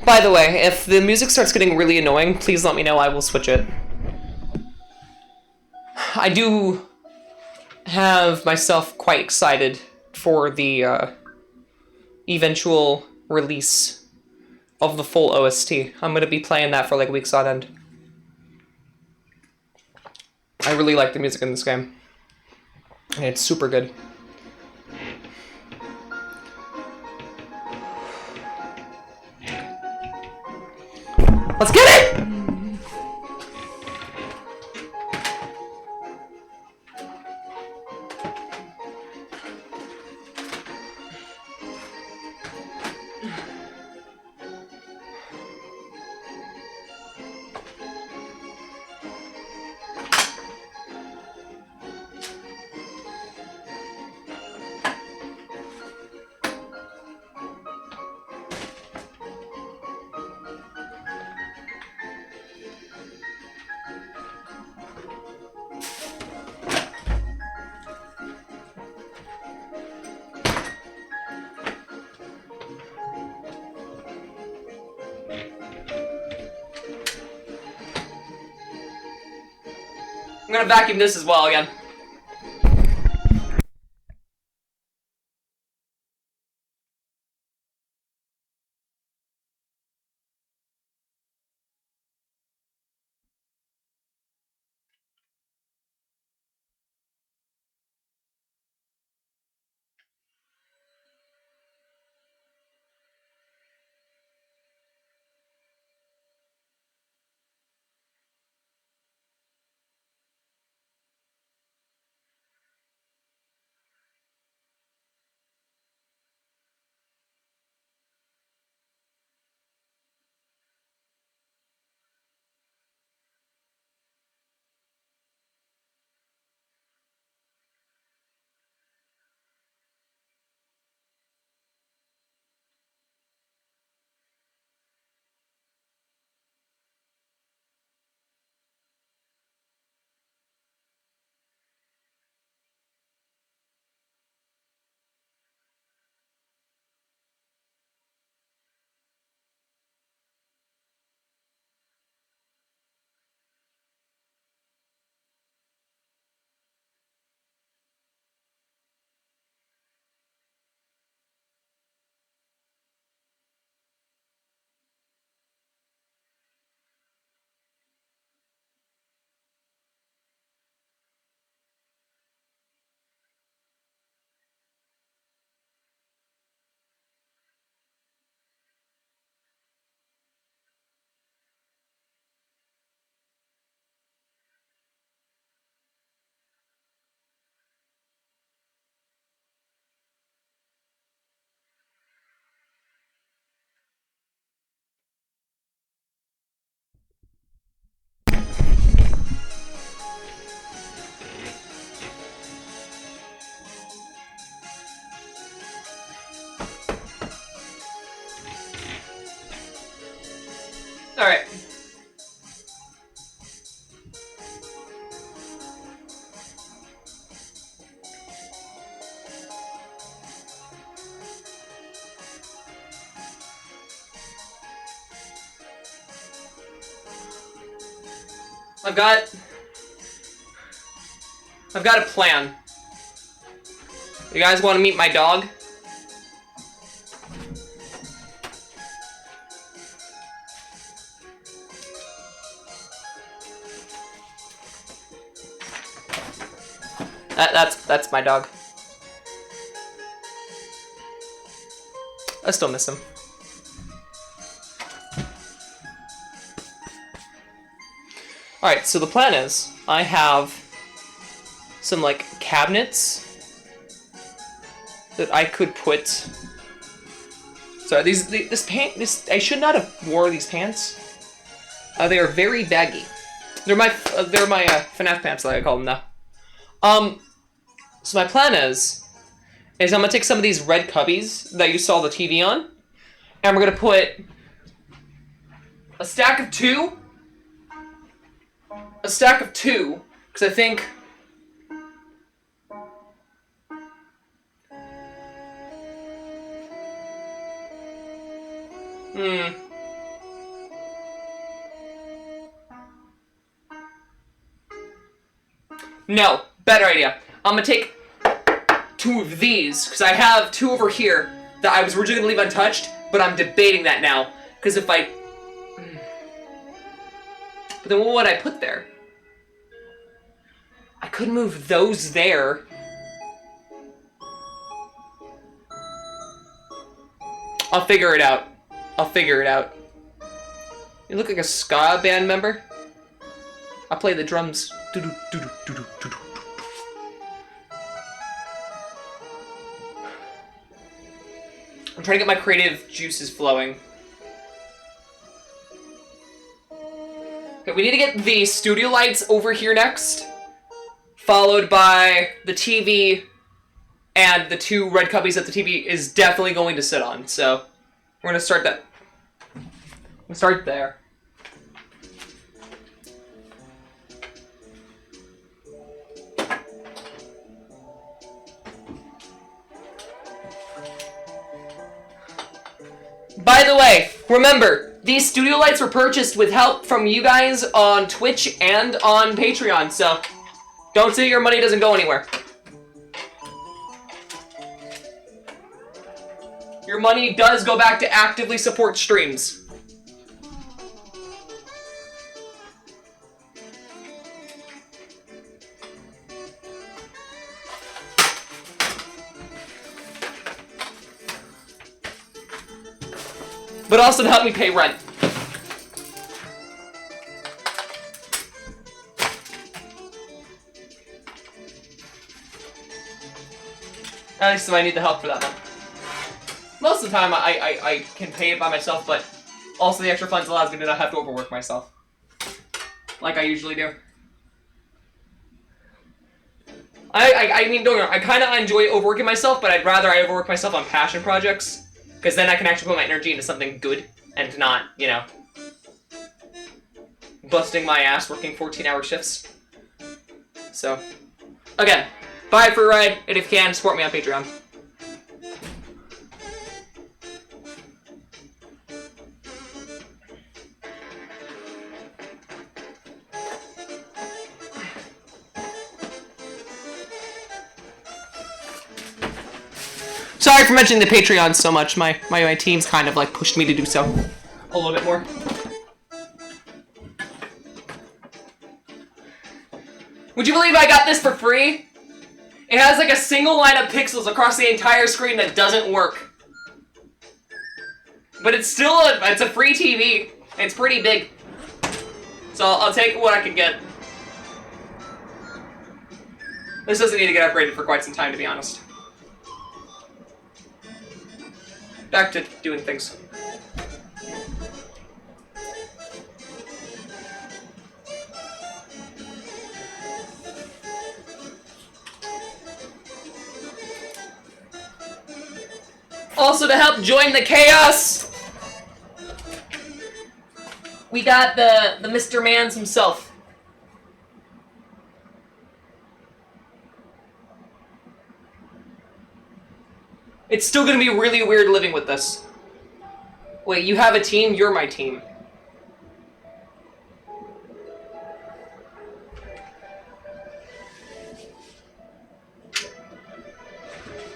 By the way, if the music starts getting really annoying, please let me know. I will switch it. I do have myself quite excited for the eventual release of the full OST. I'm going to be playing that for like weeks on end. I really like the music in this game. And it's super good. Let's get it! I'm gonna vacuum this as well again. Alright. I've got a plan. You guys want to meet my dog? That's my dog. I still miss him. Alright, so the plan is, I have some, like, cabinets that I could put... Sorry, I should not have wore these pants. They are very baggy. They're my FNAF pants, like I call them now. So my plan is I'm gonna take some of these red cubbies that you saw the TV on, and we're gonna put a stack of two, because I think No, better idea. I'm gonna take 2 of these, because I have 2 over here that I was originally gonna leave untouched, but I'm debating that now. Because if I... But then what would I put there? I could move those there. I'll figure it out. I'll figure it out. You look like a ska band member. I play the drums. I'm trying to get my creative juices flowing. Okay, we need to get the studio lights over here next, followed by the TV and the 2 red cubbies that the TV is definitely going to sit on. So we're gonna start that. We'll start there. By the way, remember, these studio lights were purchased with help from you guys on Twitch and on Patreon, so don't say your money doesn't go anywhere. Your money does go back to actively support streams. But also to help me pay rent. At least if I need the help for that one. Most of the time I can pay it by myself, but also the extra funds allows me to not have to overwork myself. Like I usually do. I mean, don't get me wrong, I kind of enjoy overworking myself, but I'd rather I overwork myself on passion projects. Because then I can actually put my energy into something good and not, you know, busting my ass working 14-hour shifts. So, again, buy Freeride, and if you can, support me on Patreon. Sorry for mentioning the Patreon so much. My team's kind of like pushed me to do so a little bit more. Would you believe I got this for free? It has like a single line of pixels across the entire screen that doesn't work. But it's still it's a free TV. It's pretty big. So I'll take what I can get. This doesn't need to get upgraded for quite some time, to be honest. Back to doing things. Also, to help join the chaos, we got the Mr. Mans himself. It's still gonna be really weird living with this. Wait, you have a team? You're my team.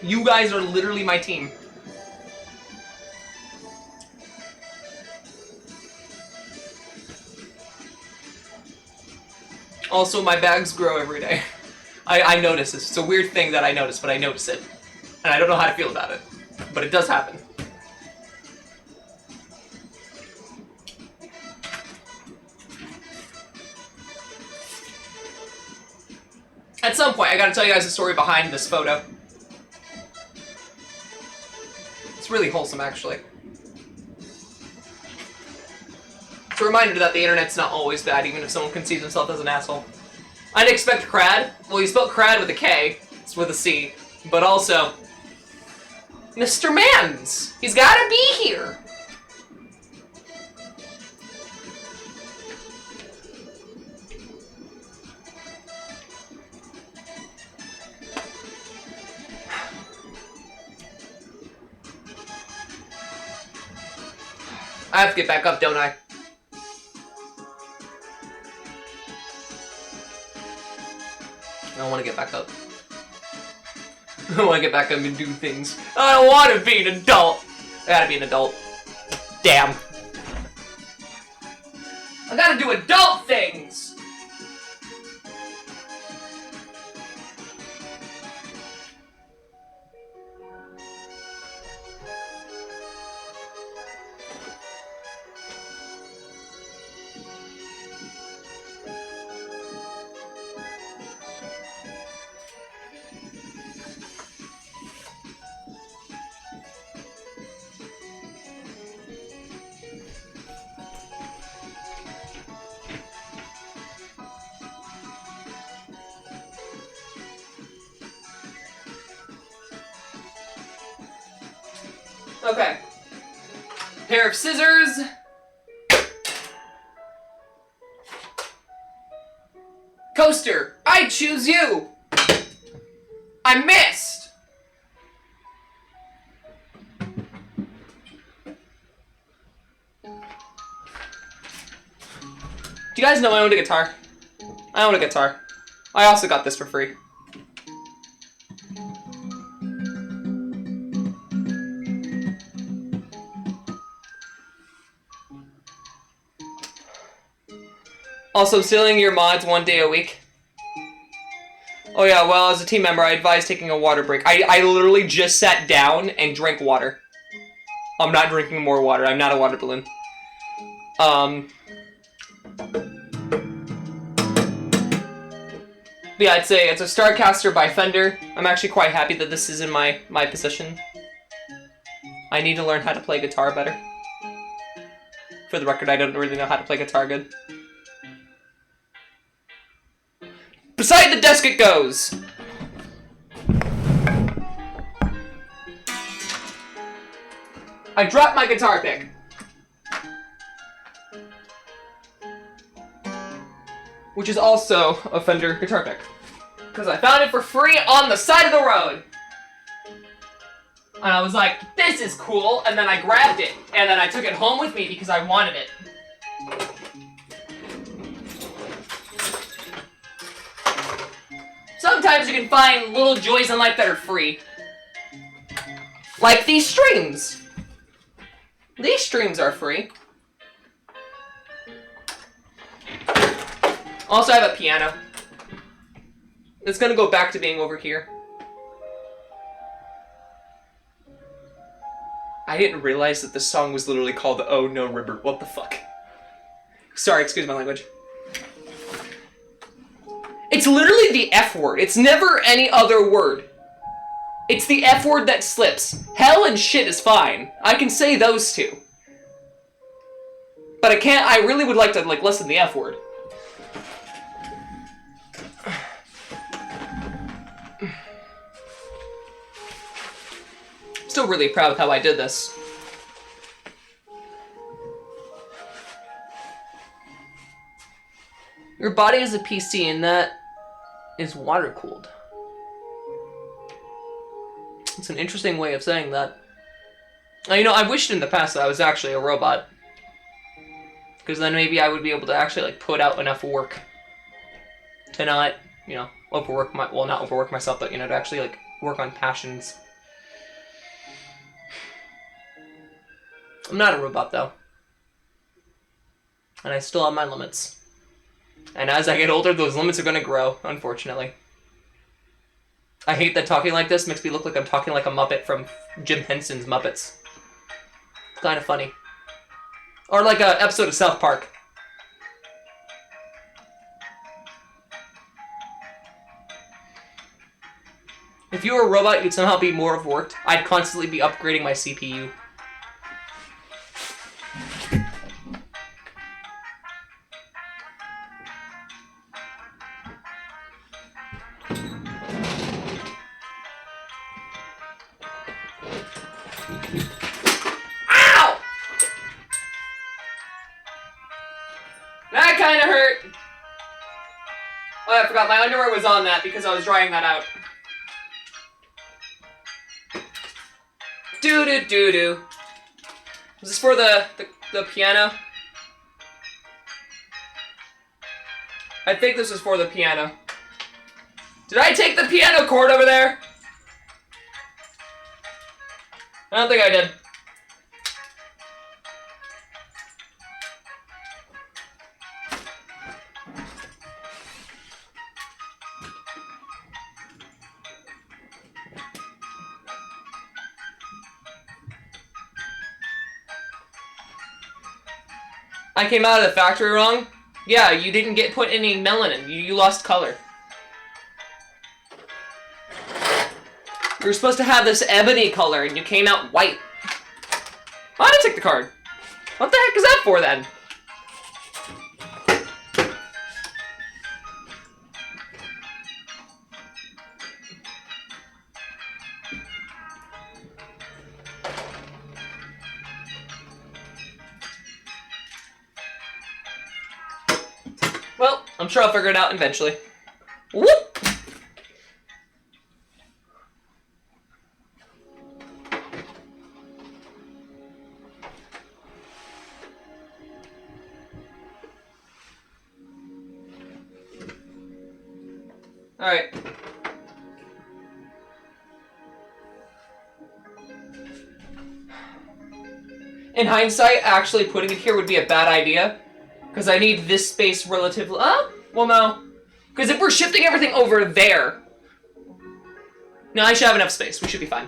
You guys are literally my team. Also, my bags grow every day. I notice this. It's a weird thing that I notice, but I notice it. And I don't know how to feel about it. But it does happen. At some point, I gotta tell you guys the story behind this photo. It's really wholesome, actually. It's a reminder that the internet's not always bad, even if someone conceives himself as an asshole. I didn't expect crad. Well, you spelled crad with a K. It's with a C. But also, Mr. Mans! He's gotta be here! I have to get back up, don't I? don't want to get back up. I don't want to get back up and do things. I don't want to be an adult. I gotta be an adult. Damn. I gotta do adult things! Okay. Pair of scissors. Coaster, I choose you! I missed! Do you guys know I owned a guitar? I own a guitar. I also got this for free. Also, stealing your mods 1 day a week. Oh yeah, well, as a team member, I advise taking a water break. I literally just sat down and drank water. I'm not drinking more water. I'm not a water balloon. But yeah, it's a Starcaster by Fender. I'm actually quite happy that this is in my possession. I need to learn how to play guitar better. For the record, I don't really know how to play guitar good. Beside the desk it goes! I dropped my guitar pick. Which is also a Fender guitar pick. Because I found it for free on the side of the road. And I was like, this is cool, and then I grabbed it. And then I took it home with me because I wanted it. Sometimes you can find little joys in life that are free. Like these streams. These streams are free. Also, I have a piano. It's gonna go back to being over here. I didn't realize that this song was literally called Oh No River. What the fuck? Sorry, excuse my language. It's literally the F word. It's never any other word. It's the F word that slips. Hell and shit is fine. I can say those two. But I really would like to, lessen the F word. Still really proud of how I did this. Your body is a PC and that is water cooled. It's an interesting way of saying that. You know, I wished in the past that I was actually a robot. Because then maybe I would be able to actually, put out enough work to not, overwork not overwork myself, but, to actually, work on passions. I'm not a robot, though. And I still have my limits. And as I get older, those limits are gonna grow, unfortunately. I hate that talking like this makes me look like I'm talking like a Muppet from Jim Henson's Muppets. It's kind of funny. Or like an episode of South Park. If you were a robot, you'd somehow be more overworked. I'd constantly be upgrading my CPU. Ow! That kind of hurt. Oh, I forgot my underwear was on that because I was drying that out. Doo-doo-doo-doo. Is this for the piano? I think this is for the piano. Did I take the piano chord over there? I don't think I did. I came out of the factory wrong? Yeah, you didn't get put any melanin. You lost color. You were supposed to have this ebony color, and you came out white. I didn't take the card. What the heck is that for, then? Well, I'm sure I'll figure it out eventually. Whoop! Alright. In hindsight, actually putting it here would be a bad idea. Because I need this space relatively... well, no. Because if we're shifting everything over there... No, I should have enough space. We should be fine.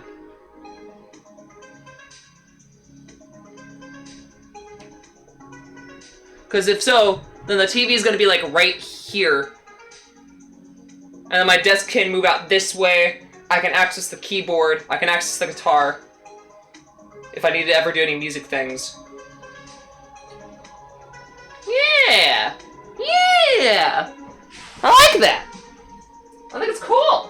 Because if so, then the TV is going to be, like, right here. And then my desk can move out this way. I can access the keyboard. I can access the guitar. If I need to ever do any music things. Yeah! Yeah! I like that! I think it's cool!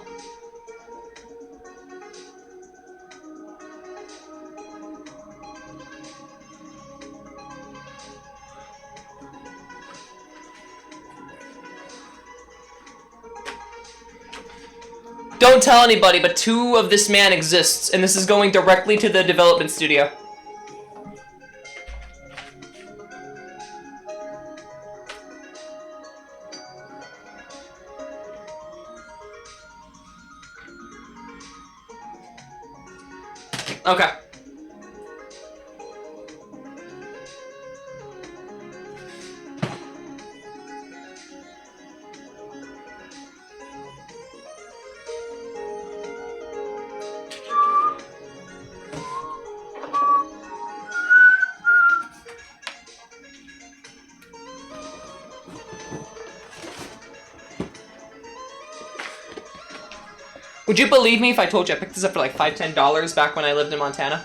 Don't tell anybody, but 2 of this man exists, and this is going directly to the development studio. Okay. Would you believe me if I told you I picked this up for like $5–10 back when I lived in Montana?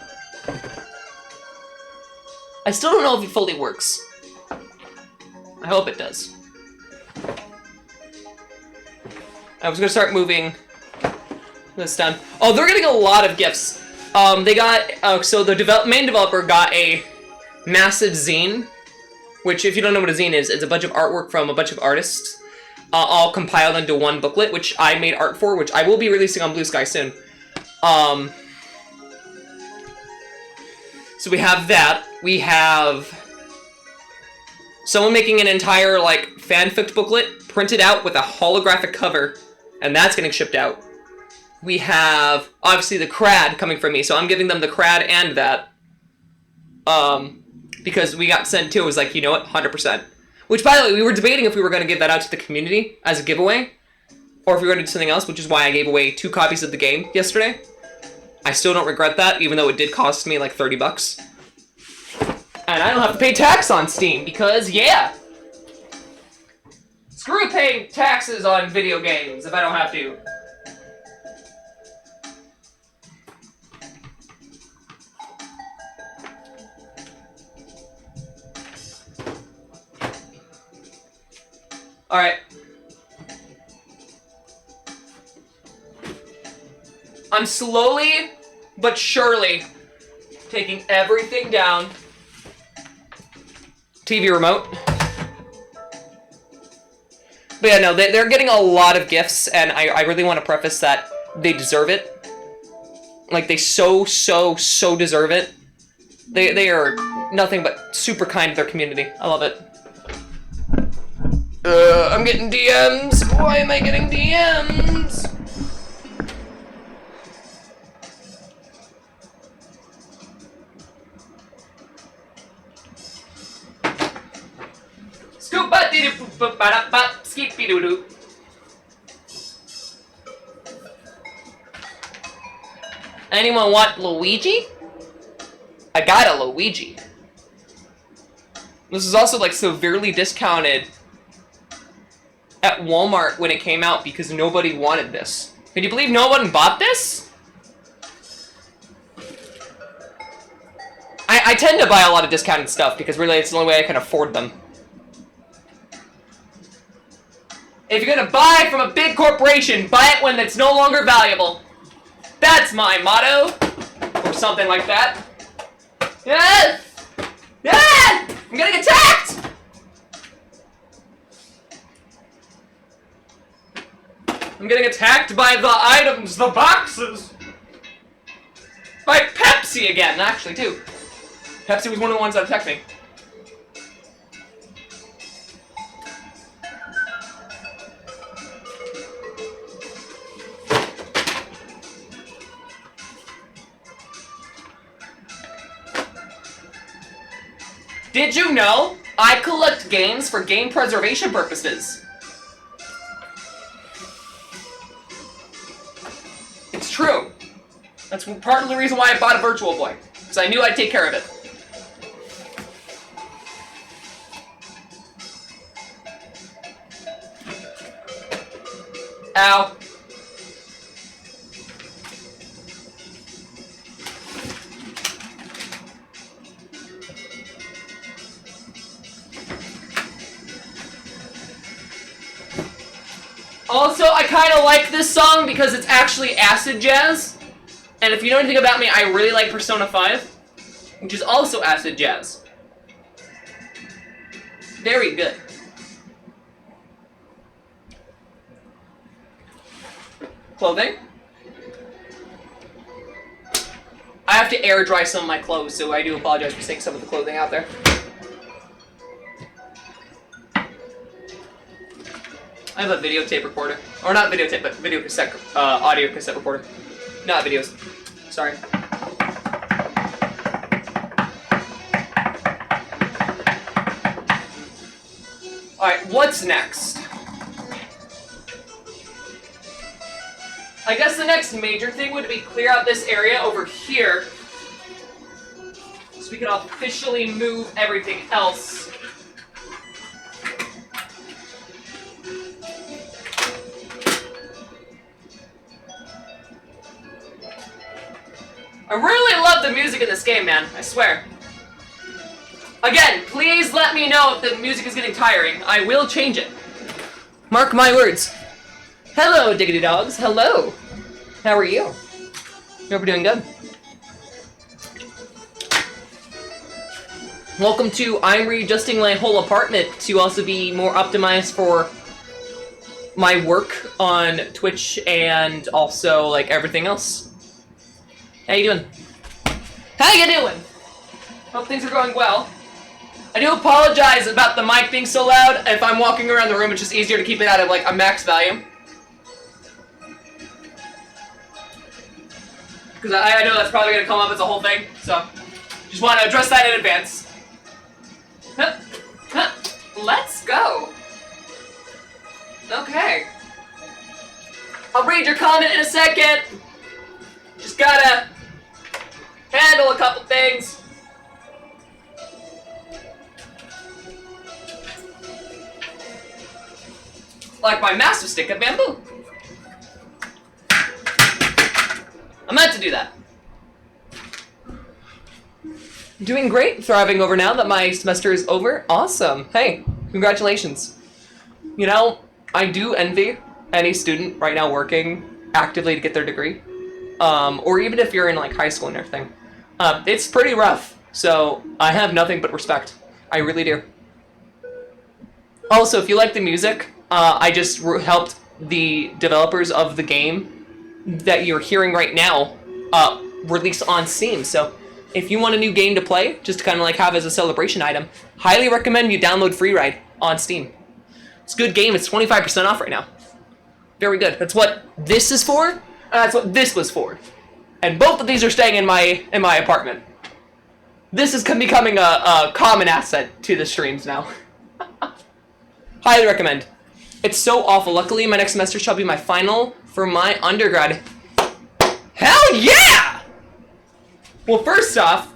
I still don't know if it fully works. I hope it does. I was gonna start moving this down. Oh, they're getting a lot of gifts. They got, so the main developer got a massive zine, which if you don't know what a zine is, it's a bunch of artwork from a bunch of artists. All compiled into one booklet, which I made art for, which I will be releasing on Blue Sky soon. So we have that. We have someone making an entire, like, fanfic booklet printed out with a holographic cover, and that's getting shipped out. We have, obviously, the crad coming from me, so I'm giving them the crad and that. Because we got sent to, it was like, you know what, 100%. Which, by the way, we were debating if we were going to give that out to the community as a giveaway, or if we were going to do something else, which is why I gave away 2 copies of the game yesterday. I still don't regret that, even though it did cost me like $30. And I don't have to pay tax on Steam, because, yeah! Screw paying taxes on video games if I don't have to. Alright. I'm slowly, but surely, taking everything down. TV remote. But yeah, no, they're getting a lot of gifts, and I really want to preface that they deserve it. Like, they so deserve it. They are nothing but super kind to their community. I love it. I'm getting DMs. Why am I getting DMs? Scoop ba dee doo ba da ba skippy doo doo. Anyone want Luigi? I got a Luigi. This is also like severely discounted at Walmart when it came out because nobody wanted this. Can you believe no one bought this? I tend to buy a lot of discounted stuff because really it's the only way I can afford them. If you're gonna buy from a big corporation, buy it when it's no longer valuable. That's my motto. Or something like that. Yes! Yes! I'm getting attacked! I'm getting attacked by the items, the boxes! By Pepsi again, actually, too. Pepsi was one of the ones that attacked me. Did you know I collect games for game preservation purposes? It's true. That's part of the reason why I bought a Virtual Boy, because I knew I'd take care of it. Ow. Also, I kind of like this song because it's actually acid jazz. And if you know anything about me, I really like Persona 5, which is also acid jazz. Very good. Clothing. I have to air dry some of my clothes, so I do apologize for seeing some of the clothing out there. I have a videotape recorder. Or not videotape, but video cassette, audio cassette recorder. Not videos. Sorry. Alright, what's next? I guess the next major thing would be clear out this area over here, so we can officially move everything else. I really love the music in this game, man. I swear. Again, please let me know if the music is getting tiring. I will change it. Mark my words. Hello, diggity dogs. Hello. How are you? Hope you're doing good. Welcome to I'm readjusting my whole apartment to also be more optimized for my work on Twitch and also like everything else. How you doing? How you doing? Hope things are going well. I do apologize about the mic being so loud. If I'm walking around the room, it's just easier to keep it at like a max volume. Because I know that's probably going to come up as a whole thing, so just want to address that in advance. Let's go. Okay. I'll read your comment in a second. Just gotta handle a couple things. Like my massive stick of bamboo. I meant to do that. Doing great, thriving over now that my semester is over. Awesome. Hey, congratulations. You know, I do envy any student right now working actively to get their degree. Or even if you're in like high school and everything. It's pretty rough, so I have nothing but respect. I really do. Also, if you like the music, I just helped the developers of the game that you're hearing right now release on Steam. So if you want a new game to play, just to kind of like have as a celebration item, highly recommend you download Freeride on Steam. It's a good game. It's 25% off right now. Very good. That's what this is for, and that's what this was for. And both of these are staying in my apartment. This is becoming a common asset to the streams now. Highly recommend. It's so awful. Luckily, my next semester shall be my final for my undergrad. Hell yeah! Well, first off,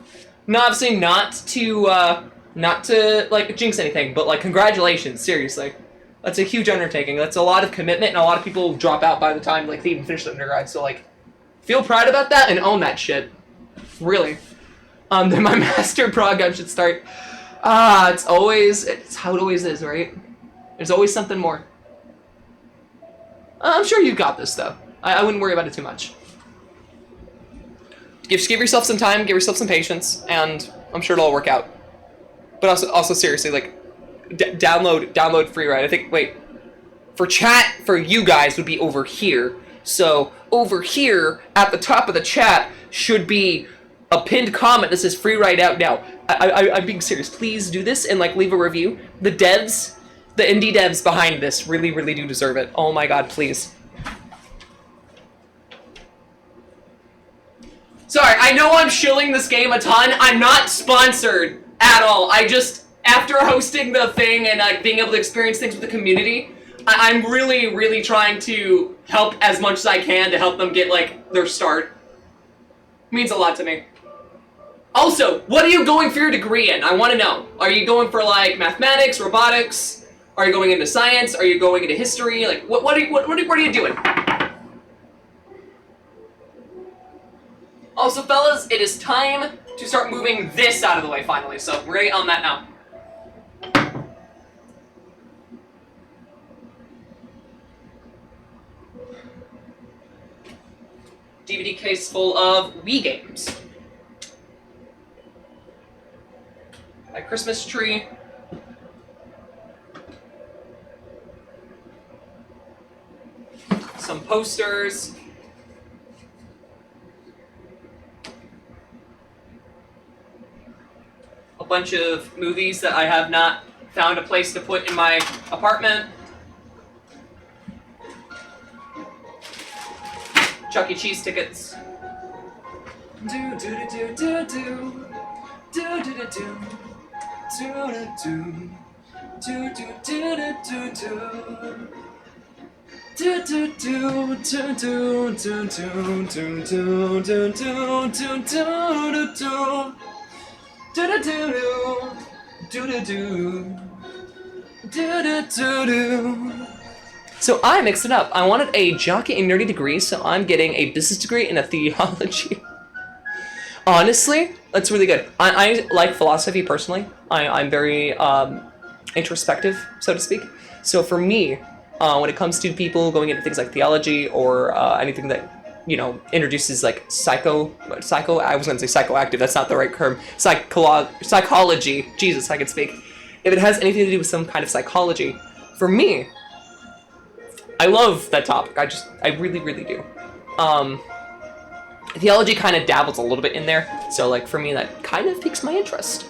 obviously not to like jinx anything, but like congratulations, seriously. That's a huge undertaking. That's a lot of commitment, and a lot of people drop out by the time like they even finish the undergrad. So like, feel proud about that and own that shit. Really. Then my master program should start. It's how it always is, right? There's always something more. I'm sure you got this though. I wouldn't worry about it too much. Just give yourself some time, give yourself some patience, and I'm sure it'll all work out. But also seriously, like, download Freeride. I think, wait, for chat for you guys would be over here. So over here at the top of the chat should be a pinned comment that says Freeride out now. I'm being serious. Please do this and like leave a review. The devs, the indie devs behind this really, really do deserve it. Oh my god, please. Sorry, I know I'm shilling this game a ton. I'm not sponsored at all. I just, after hosting the thing and like being able to experience things with the community, I'm really, really trying to help as much as I can to help them get like their start. It means a lot to me. Also, what are you going for your degree in? I want to know. Are you going for like mathematics, robotics? Are you going into science? Are you going into history? Like, what are you doing? Also, fellas, it is time to start moving this out of the way finally. So we're gonna get on that now. DVD case full of Wii games. My Christmas tree. Some posters. A bunch of movies that I have not found a place to put in my apartment. Chuck E. Cheese tickets. Do do do do do do do do do. Do do do do do do. Do do do do do do do do do do do do do do. Do-do-do-do, do-do-do, do-do-do-do. So I mixed it up. I wanted a jockey and nerdy degree, so I'm getting a business degree and a theology. Honestly, that's really good. I like philosophy personally. I'm very introspective, so to speak. So for me, when it comes to people going into things like theology or anything that, you know, introduces like psycho, I was gonna say psychoactive, that's not the right term, psychology, Jesus, I can speak. If it has anything to do with some kind of psychology, for me, I love that topic, I really, really do. Theology kind of dabbles a little bit in there, so like for me that kind of piques my interest.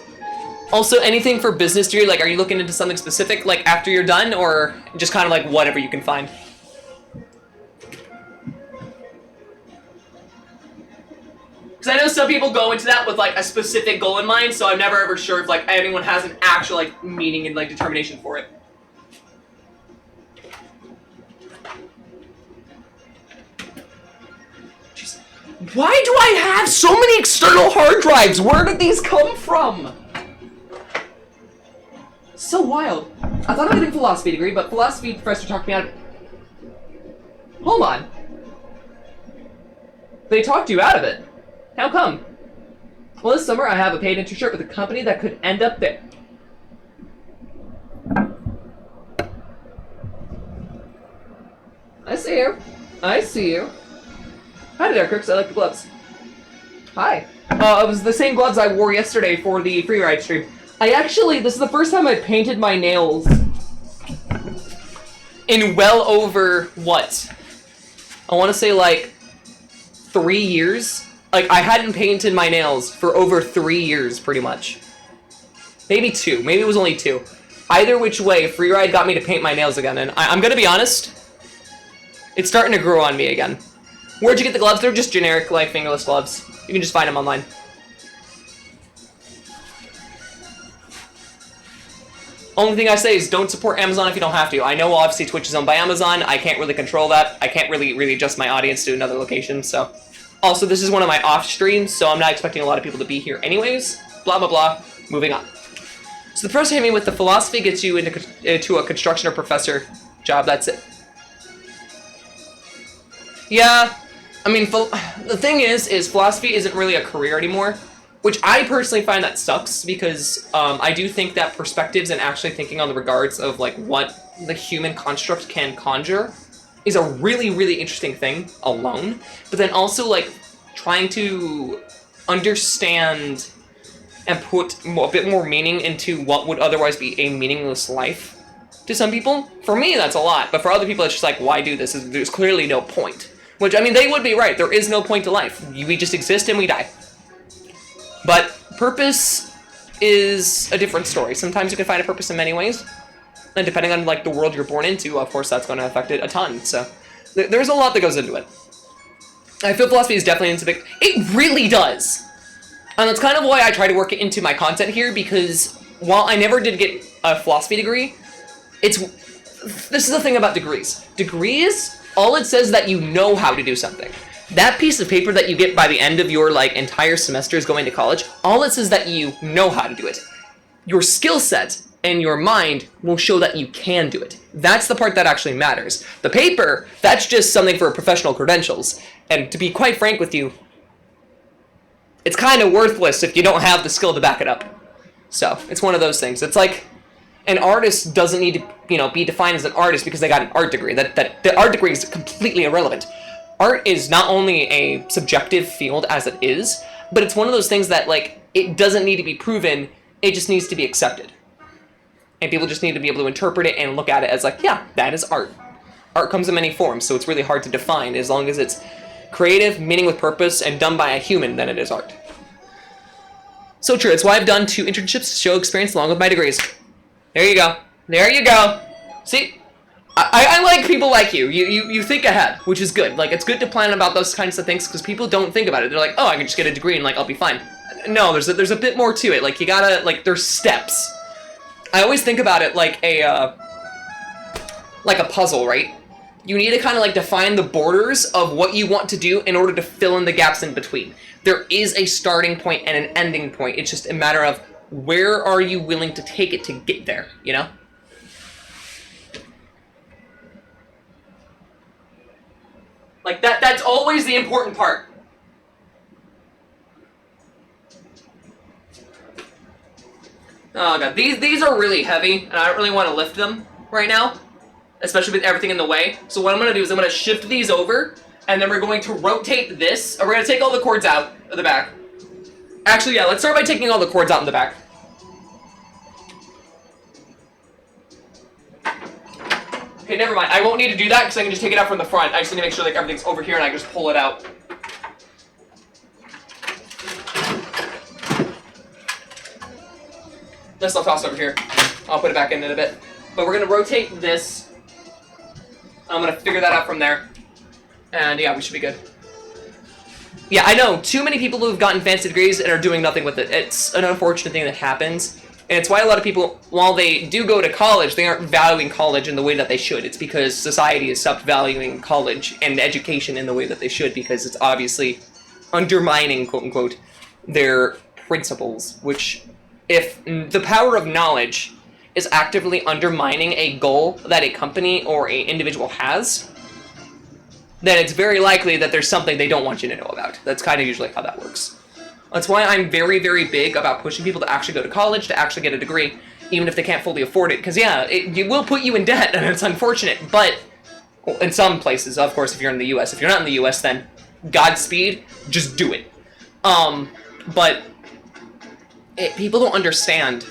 Also, anything for business degree, like are you looking into something specific like after you're done, or just kind of like whatever you can find? Because I know some people go into that with like a specific goal in mind, so I'm never ever sure if like anyone has an actual like meaning and like determination for it. Jeez. Why do I have so many external hard drives? Where did these come from? So wild. I thought I was getting a philosophy degree, but philosophy professor talked me out of it. Hold on. They talked you out of it. How come? Well, this summer I have a paid internship with a company that could end up there. I see you. I see you. Hi there, Crix. I like the gloves. Hi. It was the same gloves I wore yesterday for the Freeride stream. This is the first time I painted my nails in well over, what? I want to say like 3 years. Like, I hadn't painted my nails for over 3 years, pretty much. Maybe 2. Maybe it was only 2. Either which way, Freeride got me to paint my nails again, and I'm gonna be honest, it's starting to grow on me again. Where'd you get the gloves? They're just generic, like, fingerless gloves. You can just find them online. Only thing I say is don't support Amazon if you don't have to. I know obviously Twitch is owned by Amazon. I can't really control that. I can't really adjust my audience to another location, so. Also, this is one of my off streams, so I'm not expecting a lot of people to be here anyways. Blah, blah, blah. Moving on. So the professor hit me with the philosophy gets you into a construction or professor job. That's it. Yeah, I mean, the thing is philosophy isn't really a career anymore, which I personally find that sucks because I do think that perspectives and actually thinking on the regards of like what the human construct can conjure is a really, really interesting thing alone. But then also like trying to understand and put a bit more meaning into what would otherwise be a meaningless life to some people. For me, that's a lot, but for other people, it's just like, why do this? There's clearly no point. Which, I mean, they would be right. There is no point to life. We just exist and we die. But purpose is a different story. Sometimes you can find a purpose in many ways. And depending on, like, the world you're born into, of course, that's going to affect it a ton. So there's a lot that goes into it. I feel philosophy is definitely into big... It really does! And that's kind of why I try to work it into my content here, because while I never did get a philosophy degree, this is the thing about degrees. Degrees, all it says is that you know how to do something. That piece of paper that you get by the end of your, like, entire semesters going to college, all it says is that you know how to do it. Your skill set and your mind will show that you can do it. That's the part that actually matters. The paper, that's just something for professional credentials. And to be quite frank with you, it's kind of worthless if you don't have the skill to back it up. So, it's one of those things. It's like, an artist doesn't need to, you know, be defined as an artist because they got an art degree. The art degree is completely irrelevant. Art is not only a subjective field as it is, but it's one of those things that, like, it doesn't need to be proven, it just needs to be accepted. And people just need to be able to interpret it and look at it as like, yeah, that is art. Art comes in many forms, so it's really hard to define. As long as it's creative, meaning with purpose, and done by a human, then it is art. So true, it's why I've done 2 internships to show experience along with my degrees. There you go. There you go. See? I like people like you. You think ahead, which is good. Like, it's good to plan about those kinds of things, because people don't think about it. They're like, oh, I can just get a degree and, like, I'll be fine. No, there's a bit more to it. Like, you gotta, like, there's steps. I always think about it like a puzzle, right? You need to kind of, like, define the borders of what you want to do in order to fill in the gaps in between. There is a starting point and an ending point. It's just a matter of where are you willing to take it to get there, you know? Like, that's always the important part. Oh god, these are really heavy, and I don't really want to lift them right now, especially with everything in the way. So what I'm going to do is I'm going to shift these over, and then we're going to rotate this, or we're going to take all the cords out of the back. Actually, yeah, let's start by taking all the cords out in the back. Okay, never mind. I won't need to do that because I can just take it out from the front. I just need to make sure like everything's over here and I can just pull it out. This I'll toss over here. I'll put it back in a bit. But we're going to rotate this. I'm going to figure that out from there. And yeah, we should be good. Yeah, I know. Too many people who have gotten fancy degrees and are doing nothing with it. It's an unfortunate thing that happens. And it's why a lot of people, while they do go to college, they aren't valuing college in the way that they should. It's because society has stopped valuing college and education in the way that they should, because it's obviously undermining, quote-unquote, their principles, which, if the power of knowledge is actively undermining a goal that a company or an individual has, then it's very likely that there's something they don't want you to know about. That's kind of usually how that works. That's why I'm very, very big about pushing people to actually go to college, to actually get a degree, even if they can't fully afford it. Because, yeah, it will put you in debt, and it's unfortunate. But, well, in some places, of course, if you're in the U.S. If you're not in the U.S., then Godspeed, just do it. But people don't understand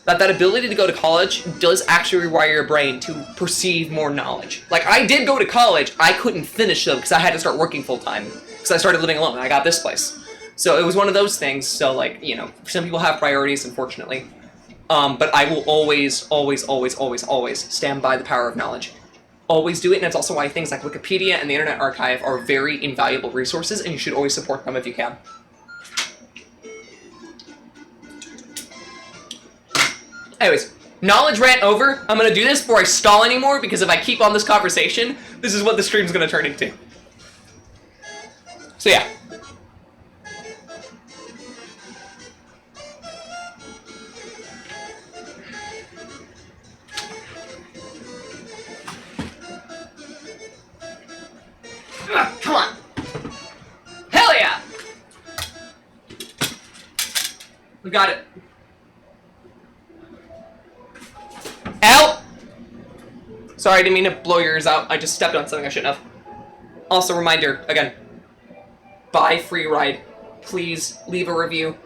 that ability to go to college does actually rewire your brain to perceive more knowledge. Like, I did go to college, I couldn't finish though, because I had to start working full-time, because I started living alone, and I got this place. So it was one of those things, so, like, you know, some people have priorities, unfortunately. But I will always, always, always, always, always stand by the power of knowledge. Always do it, and it's also why things like Wikipedia and the Internet Archive are very invaluable resources, and you should always support them if you can. Anyways, knowledge rant over. I'm gonna do this before I stall anymore, because if I keep on this conversation, this is what the stream's gonna turn into. So yeah. Come on. Hell yeah! We got it. Out! Sorry, I didn't mean to blow yours out. I just stepped on something I shouldn't have. Also, reminder, again, buy Freeride. Please leave a review.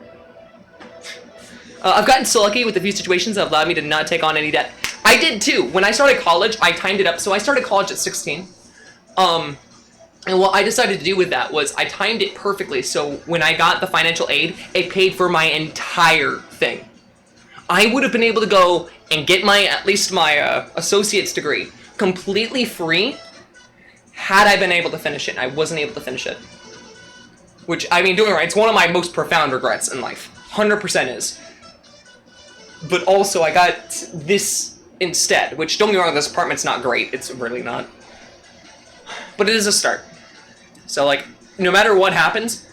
I've gotten so lucky with a few situations that have allowed me to not take on any debt. I did too. When I started college, I timed it up. So I started college at 16. And what I decided to do with that was I timed it perfectly, so when I got the financial aid, it paid for my entire thing. I would have been able to go and get at least my associate's degree completely free had I been able to finish it, and I wasn't able to finish it. Which, I mean, doing right, it's one of my most profound regrets in life. 100% is. But also, I got this instead, which, don't get me wrong, this apartment's not great. It's really not. But it is a start. So, like, no matter what happens,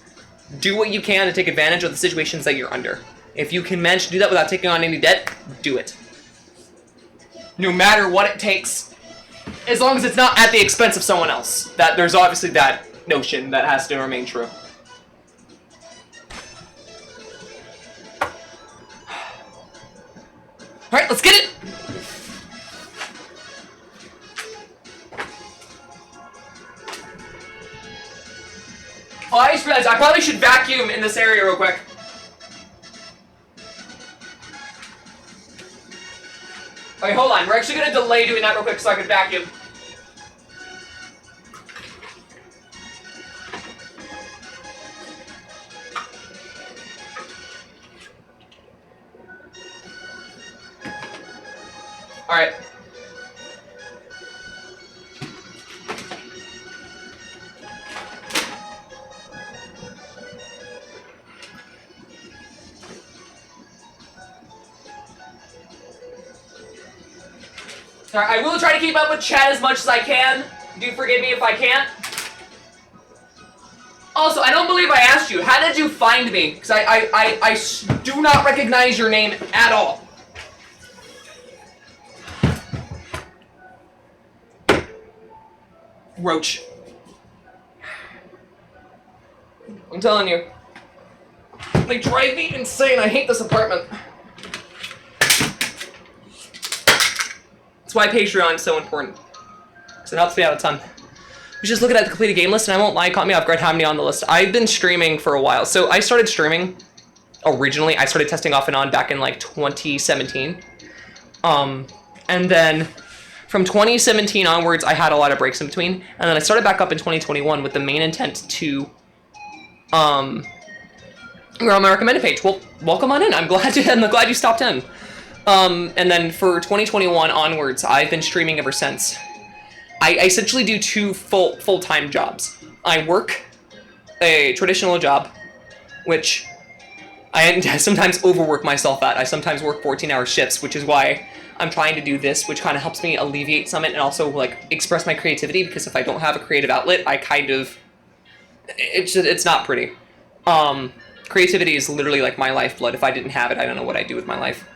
do what you can to take advantage of the situations that you're under. If you can manage to do that without taking on any debt, do it. No matter what it takes. As long as it's not at the expense of someone else. There's obviously that notion that has to remain true. Alright, let's get it! Oh, I just realized I probably should vacuum in this area real quick. Okay, hold on. We're actually going to delay doing that real quick so I can vacuum. Alright. Sorry, I will try to keep up with chat as much as I can. Do forgive me if I can't. Also, I don't believe I asked you, how did you find me? Because I do not recognize your name at all. Roach. I'm telling you. They drive me insane. I hate this apartment. That's why Patreon is so important. Because it helps me out a ton. We just looking at the completed game list, and I won't lie, it caught me off guard how many on the list. I've been streaming for a while. So I started streaming, originally, I started testing off and on back in like 2017. And then from 2017 onwards, I had a lot of breaks in between. And then I started back up in 2021 with the main intent to we're on my recommended page. Well, welcome on in. I'm glad you stopped in. And then for 2021 onwards, I've been streaming ever since. I essentially do two full-time jobs. I work a traditional job, which I sometimes overwork myself at. I sometimes work 14-hour shifts, which is why I'm trying to do this, which kind of helps me alleviate some of it and also like express my creativity, because if I don't have a creative outlet, I kind of... It's not pretty. Creativity is literally like my lifeblood. If I didn't have it, I don't know what I'd do with my life.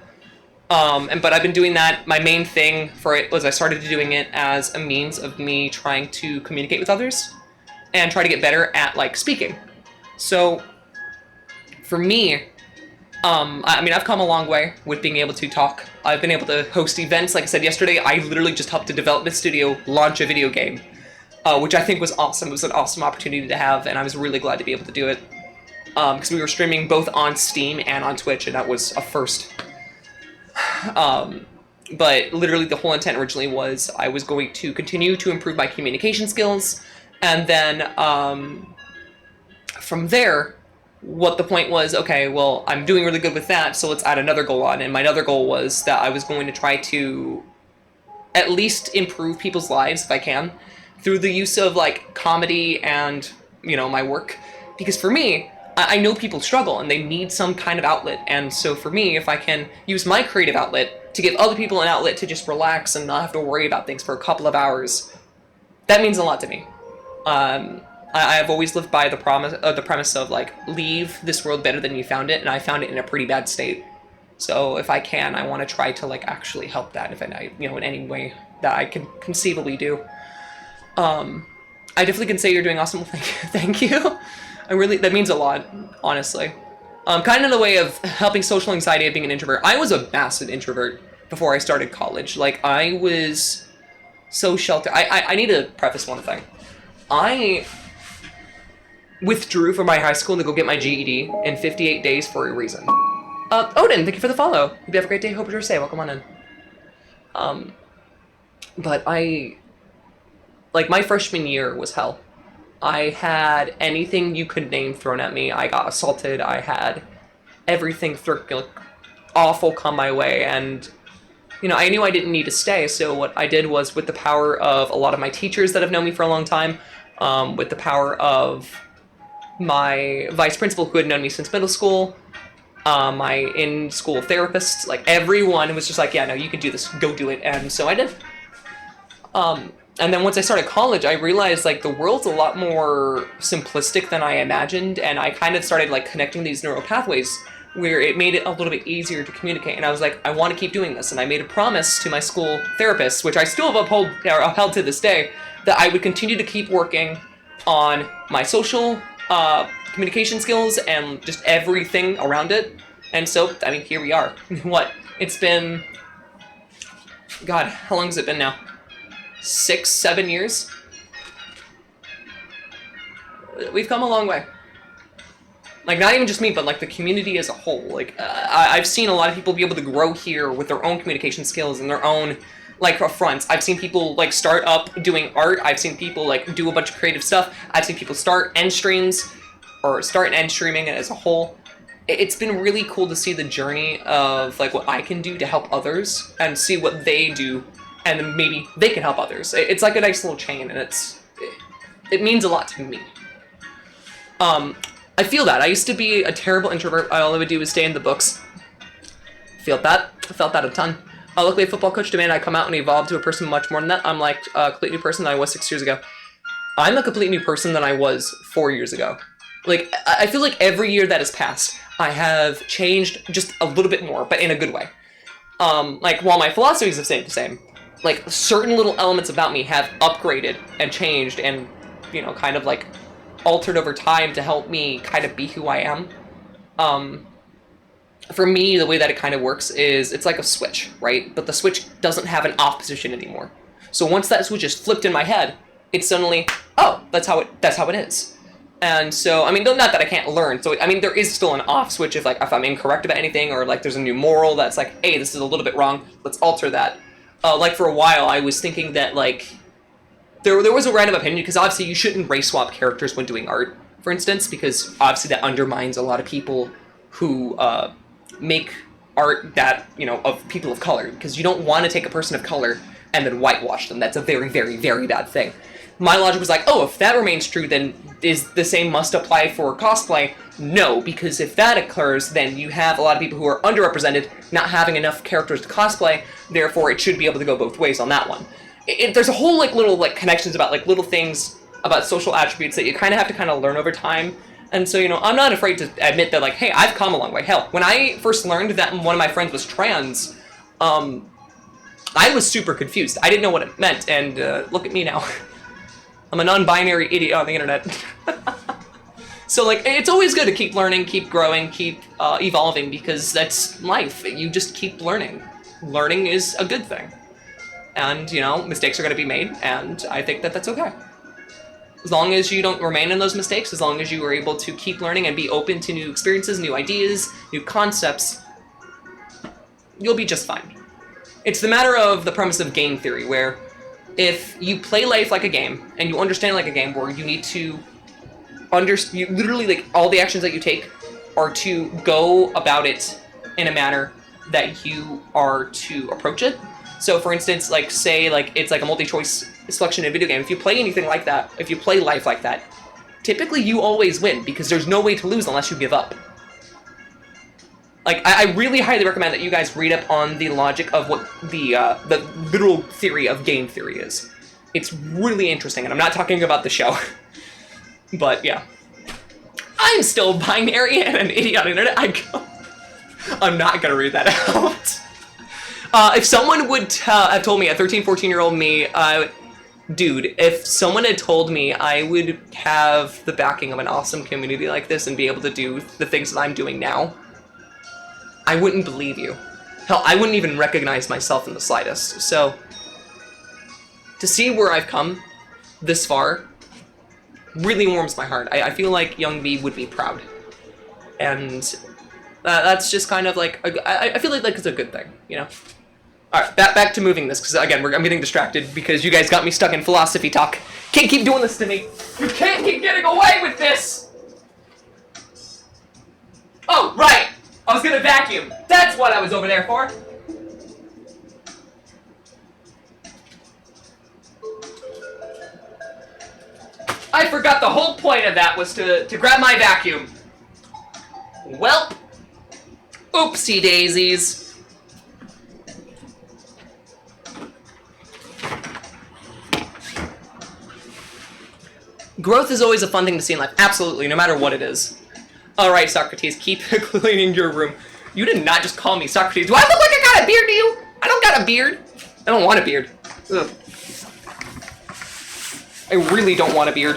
But I've been doing that. My main thing for it was I started doing it as a means of me trying to communicate with others and try to get better at, like, speaking. So, for me, I mean, I've come a long way with being able to talk. I've been able to host events. Like I said yesterday, I literally just helped a development studio launch a video game, which I think was awesome. It was an awesome opportunity to have, and I was really glad to be able to do it. Because we were streaming both on Steam and on Twitch, and that was a first. But literally the whole intent originally was I was going to continue to improve my communication skills, and then from there what the point was, okay, well, I'm doing really good with that, so let's add another goal on. And my other goal was that I was going to try to at least improve people's lives if I can through the use of like comedy and, you know, my work. Because for me, I know people struggle and they need some kind of outlet. And so for me, if I can use my creative outlet to give other people an outlet to just relax and not have to worry about things for a couple of hours, that means a lot to me. I've always lived by the premise of like, leave this world better than you found it, and I found it in a pretty bad state. So if I can, I want to try to like actually help that if I, you know, in any way that I can conceivably do. I definitely can say you're doing awesome. Thank you. That means a lot, honestly. Kind of the way of helping social anxiety of being an introvert. I was a massive introvert before I started college. Like, I was so sheltered. I need to preface one thing. I withdrew from my high school to go get my GED in 58 days for a reason. Odin, thank you for the follow. Hope you have a great day. Hope you're safe. Welcome on in. But like, my freshman year was hell. I had anything you could name thrown at me. I got assaulted. I had everything awful come my way. And, you know, I knew I didn't need to stay. So what I did was, with the power of a lot of my teachers that have known me for a long time, with the power of my vice principal who had known me since middle school, my in-school therapists, like everyone was just like, yeah, no, you can do this, go do it. And so I did. And then once I started college, I realized like the world's a lot more simplistic than I imagined. And I kind of started like connecting these neural pathways where it made it a little bit easier to communicate. And I was like, I want to keep doing this. And I made a promise to my school therapist, which I still have upheld to this day, that I would continue to keep working on my social communication skills and just everything around it. And so, I mean, here we are. It's been, God, how long has it been now? 6, 7 years? We've come a long way. Like, not even just me, but like the community as a whole. Like, I've seen a lot of people be able to grow here with their own communication skills and their own like fronts. I've seen people like start up doing art. I've seen people like do a bunch of creative stuff. I've seen people start and end streaming as a whole. It's been really cool to see the journey of like what I can do to help others and see what they do, and then maybe they can help others. It's like a nice little chain, and it means a lot to me. I feel that. I used to be a terrible introvert. All I would do was stay in the books. I felt that a ton. Luckily, a football coach demanded I come out and evolve to a person much more than that. I'm like a complete new person than I was 6 years ago. I'm a complete new person than I was 4 years ago. Like, I feel like every year that has passed, I have changed just a little bit more, but in a good way. Like, while my philosophies have stayed the same, like, certain little elements about me have upgraded and changed and, you know, kind of, like, altered over time to help me kind of be who I am. For me, the way that it kind of works is it's like a switch, right? But the switch doesn't have an off position anymore. So once that switch is flipped in my head, it's suddenly, oh, that's how it is. And so, I mean, not that I can't learn. So, I mean, there is still an off switch if I'm incorrect about anything, or like there's a new moral that's like, hey, this is a little bit wrong. Let's alter that. Like for a while, I was thinking that like there was a random opinion, because obviously you shouldn't race swap characters when doing art, for instance, because obviously that undermines a lot of people who make art that, you know, of people of color, because you don't want to take a person of color and then whitewash them. That's a very, very, very bad thing. My logic was like, oh, if that remains true, then is the same must apply for cosplay? No, because if that occurs, then you have a lot of people who are underrepresented, not having enough characters to cosplay, therefore it should be able to go both ways on that one. There's a whole like little like connections about like little things about social attributes that you kind of have to kind of learn over time. And so, you know, I'm not afraid to admit that, like, hey, I've come a long way. Hell, when I first learned that one of my friends was trans, I was super confused. I didn't know what it meant, and look at me now. I'm a non-binary idiot on the internet. So, like, it's always good to keep learning, keep growing, keep evolving, because that's life. You just keep learning. Learning is a good thing. And, you know, mistakes are going to be made, and I think that that's okay. As long as you don't remain in those mistakes, as long as you are able to keep learning and be open to new experiences, new ideas, new concepts, you'll be just fine. It's the matter of the premise of game theory, where if you play life like a game, and you understand like a game where you need to you literally, like, all the actions that you take are to go about it in a manner that you are to approach it. So, for instance, like, say, like, it's like a multi-choice selection in a video game. If you play anything like that, if you play life like that, typically you always win, because there's no way to lose unless you give up. Like, I really highly recommend that you guys read up on the logic of what the literal theory of game theory is. It's really interesting, and I'm not talking about the show. But, yeah. I'm still binary and an idiot on the internet. I'm not gonna read that out. If someone would have told me, a 13, 14-year-old me, dude, if someone had told me I would have the backing of an awesome community like this and be able to do the things that I'm doing now, I wouldn't believe you. Hell, I wouldn't even recognize myself in the slightest. So, to see where I've come this far really warms my heart. I feel like young V would be proud. And that's just kind of like, I feel like it's a good thing, you know? Alright, back to moving this, because again, I'm getting distracted because you guys got me stuck in philosophy talk. Can't keep doing this to me. You can't keep getting away with this! Oh, right! I was gonna vacuum. That's what I was over there for. I forgot the whole point of that was to grab my vacuum. Welp. Oopsie daisies. Growth is always a fun thing to see in life. Absolutely, no matter what it is. Alright, Socrates, keep cleaning your room. You did not just call me Socrates. Do I look like I got a beard to you? I don't got a beard. I don't want a beard. Ugh. I really don't want a beard.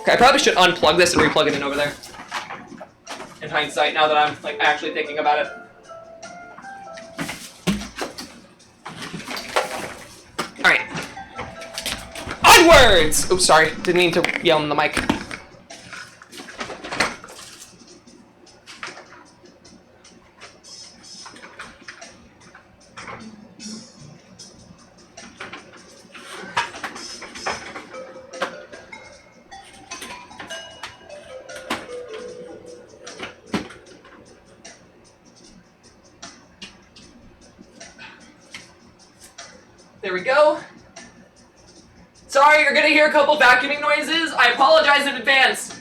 Okay, I probably should unplug this and replug it in over there. In hindsight, now that I'm like actually thinking about it. Alright. Onwards! Oh, sorry. Didn't mean to yell in the mic. There we go. Sorry, you're gonna hear a couple vacuuming noises. I apologize in advance.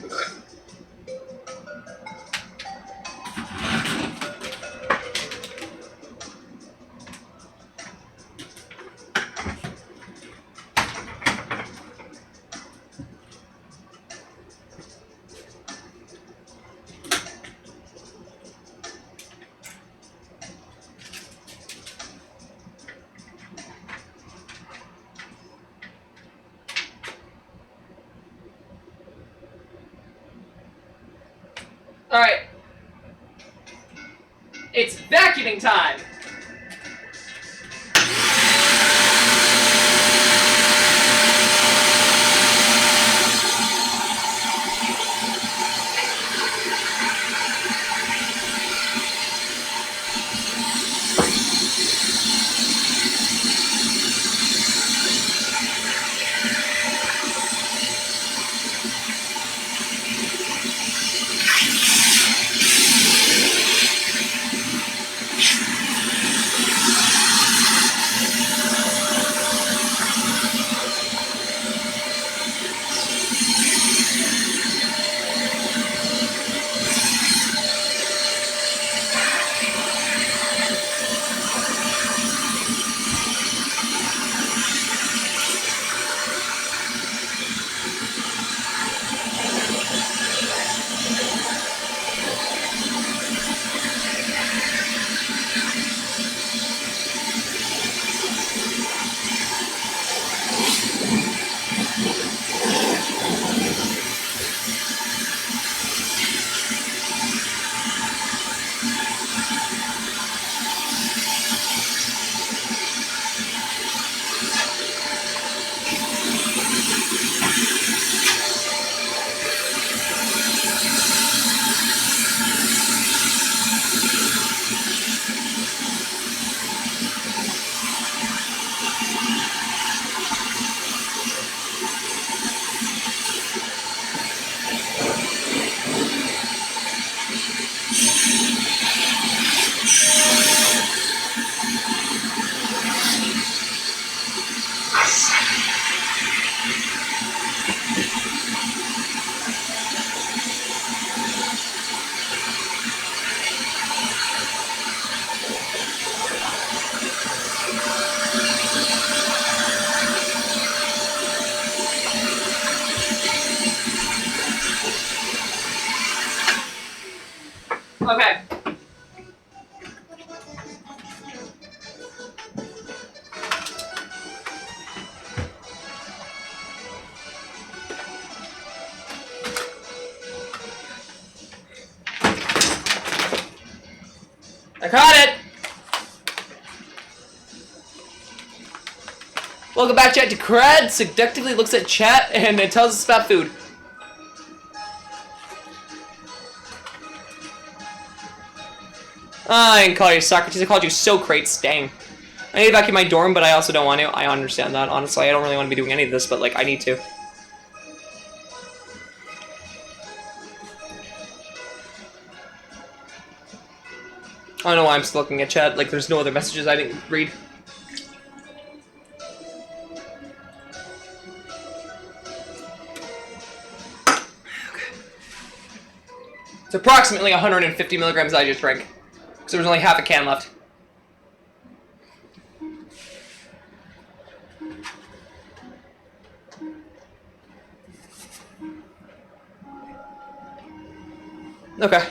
Alright. It's vacuuming time! Okay. I caught it! Welcome back, chat, to Crad. Seductively looks at chat and it tells us about food. I didn't call you Socrates, I called you Socrates, dang. I need to vacuum my dorm, but I also don't want to. I understand that, honestly. I don't really want to be doing any of this, but, like, I need to. I don't know why I'm still looking at chat. Like, there's no other messages I didn't read. It's approximately 150 milligrams I just drank. Because there was only half a can left. Okay.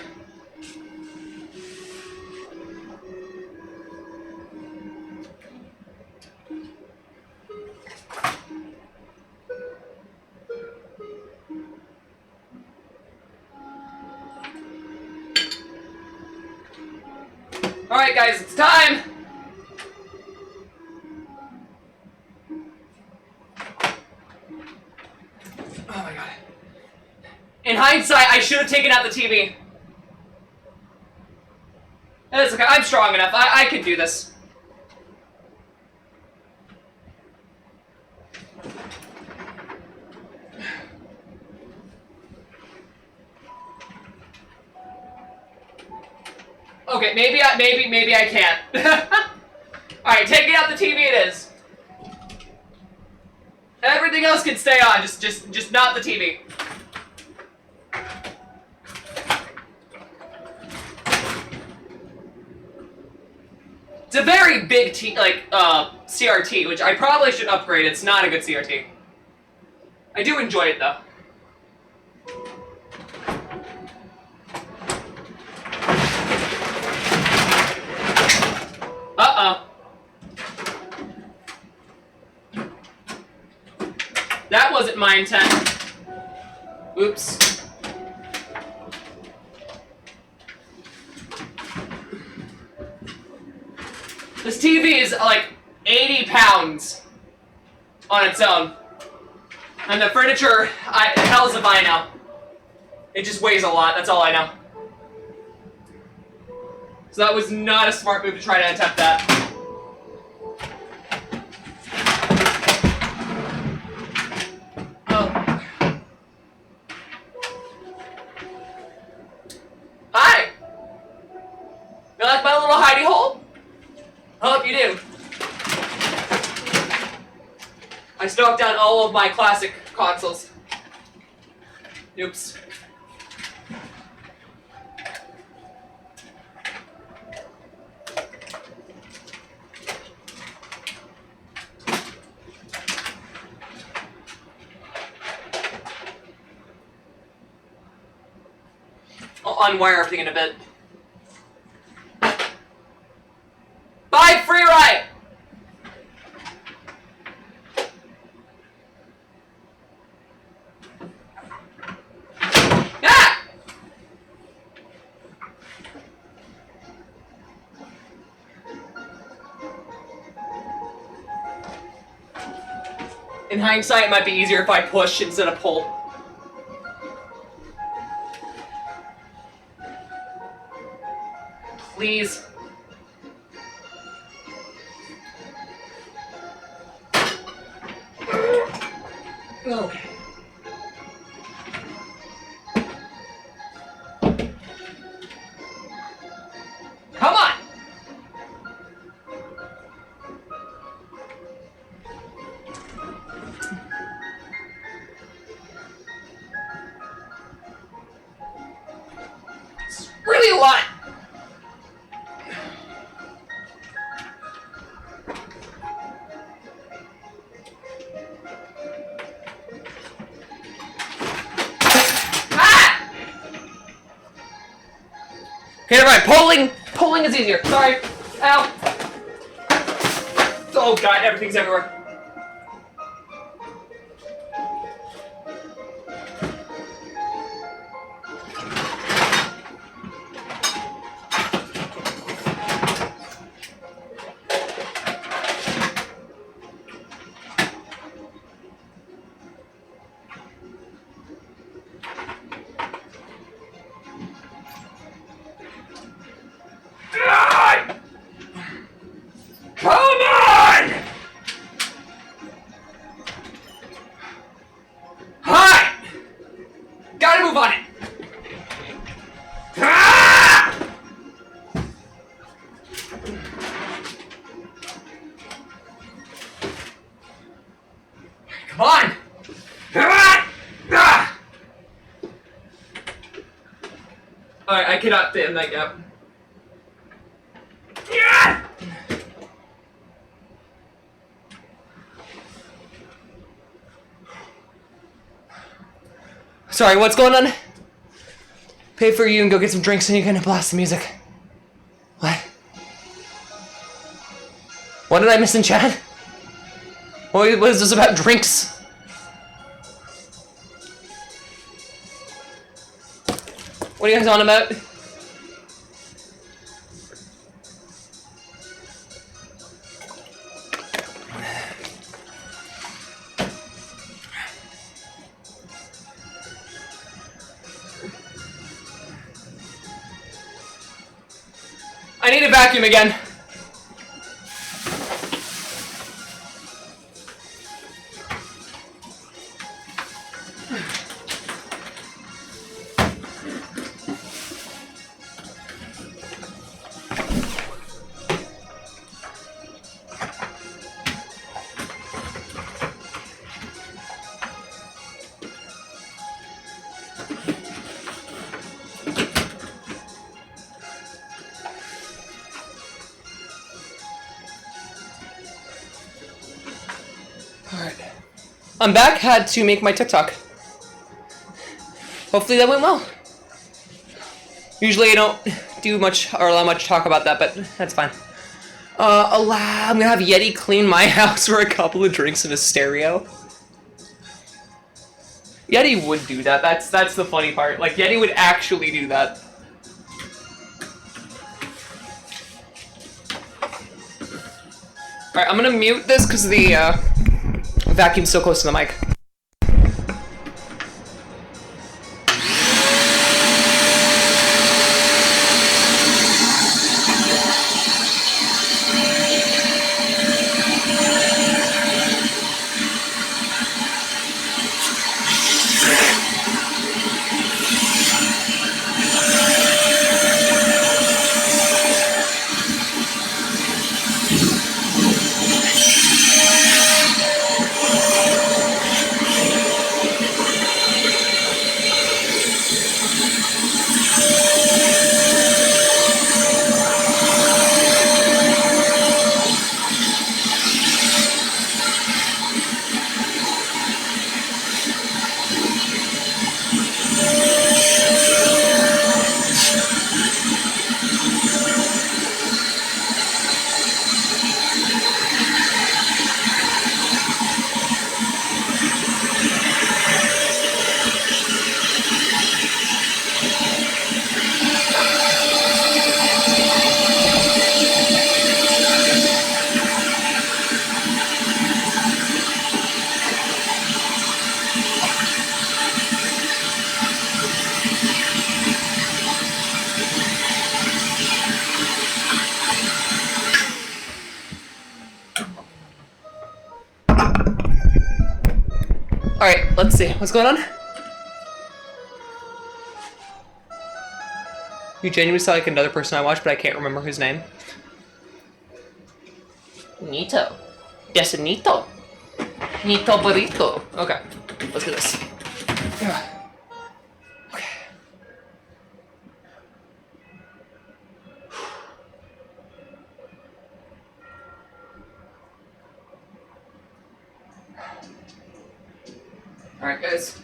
Alright guys, it's time! Oh my god. In hindsight, I should have taken out the TV. That's okay, I'm strong enough. I can do this. Okay, maybe I can't. Alright, taking out the TV it is. Everything else can stay on, just not the TV. It's a very big CRT, which I probably should upgrade. It's not a good CRT. I do enjoy it though. Uh-oh. That wasn't my intent. Oops. This TV is like 80 pounds on its own. And the furniture, hell's if I know. It just weighs a lot, that's all I know. So that was not a smart move to try to attempt that. Oh. Hi! You like my little hidey hole? I hope you do. I stocked down all of my classic consoles. Oops. I'll unwire everything in a bit. Bye, Freeride! Ah! In hindsight, it might be easier if I push instead of pull. Please. Okay. Come on! It's really a lot! Okay, never mind. Pulling is easier. Sorry. Ow. Oh god, everything's everywhere. Come on! Hi! Gotta move on it. Ah! Come on! Ah! Ah! Alright, I cannot fit in that gap. Yeah! Sorry, what's going on? Pay for you and go get some drinks and you're gonna blast the music. What? What did I miss in chat? What is this about drinks? What are you guys on about? I need a vacuum again. Alright. I'm back, had to make my TikTok. Hopefully that went well. Usually I don't do much or allow much talk about that, but that's fine. I'm gonna have Yeti clean my house for a couple of drinks and a stereo. Yeti would do that. That's the funny part. Like, Yeti would actually do that. Alright, I'm gonna mute this because the vacuum's so close to the mic. Alright, let's see. What's going on? You genuinely sound like another person I watched, but I can't remember his name. Nito. Yes, Nito. Nito burrito. Okay, let's do this. Okay. Alright, guys.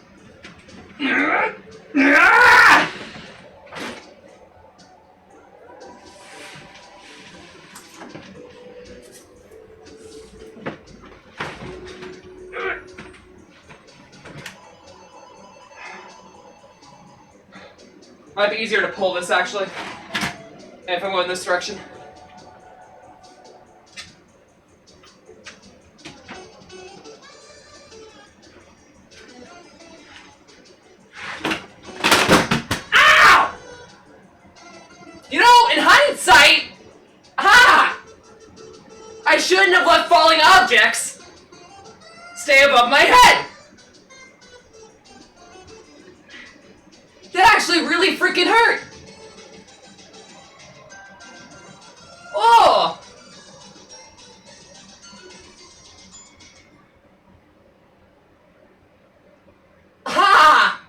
Might be easier to pull this, actually. If I'm going this direction. Ow! You know, in hindsight, I shouldn't have let falling objects stay above my head. That actually really freaking hurt. Oh! Ha!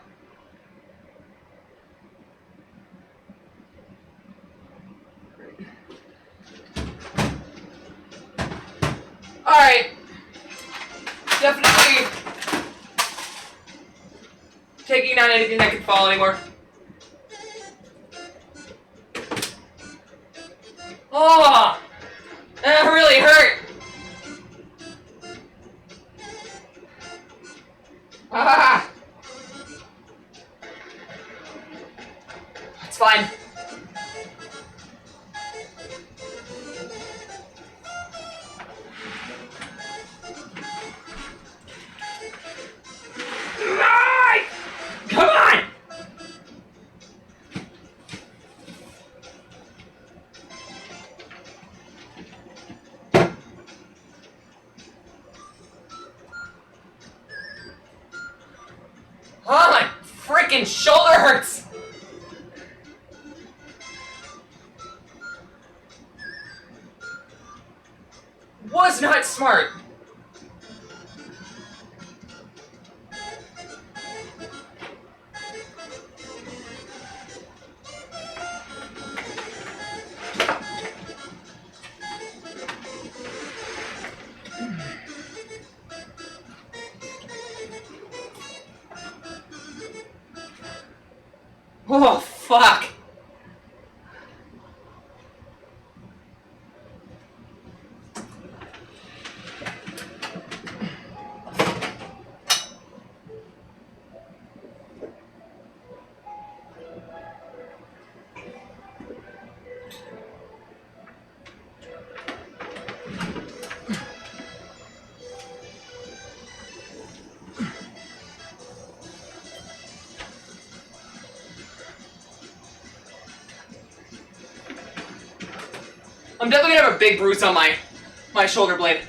Alright. Definitely taking out anything that can fall anymore. Oh! That really hurt! Ah! It's fine. Come on! Oh, my freaking shoulder hurts! Was not smart. Oh, fuck. I'm definitely gonna have a big bruise on my shoulder blade.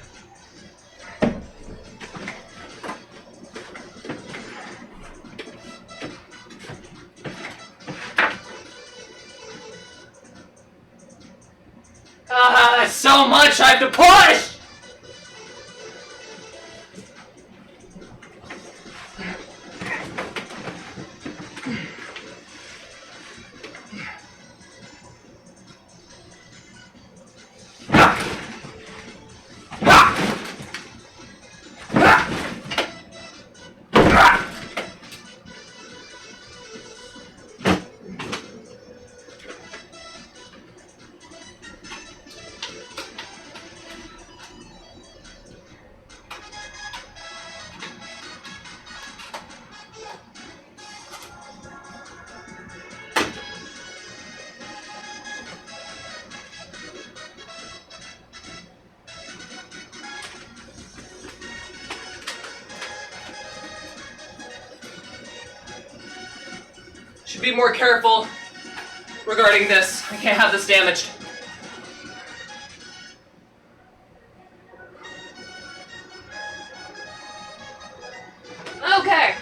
So much I have to push! Should be more careful regarding this. I can't have this damaged. Okay.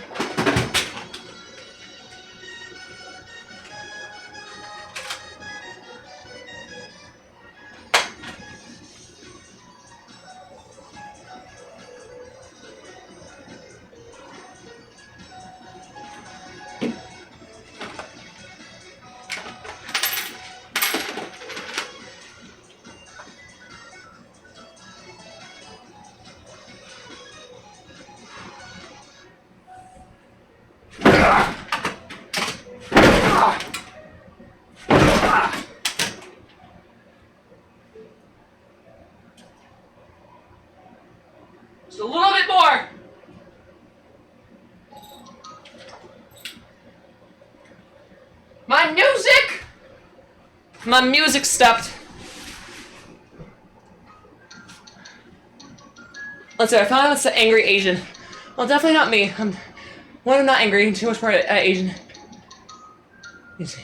Just a little bit more. My My music stopped. Let's see, I found out it's the angry Asian. Well, definitely not me. I'm not angry, too much more Asian. Let's see.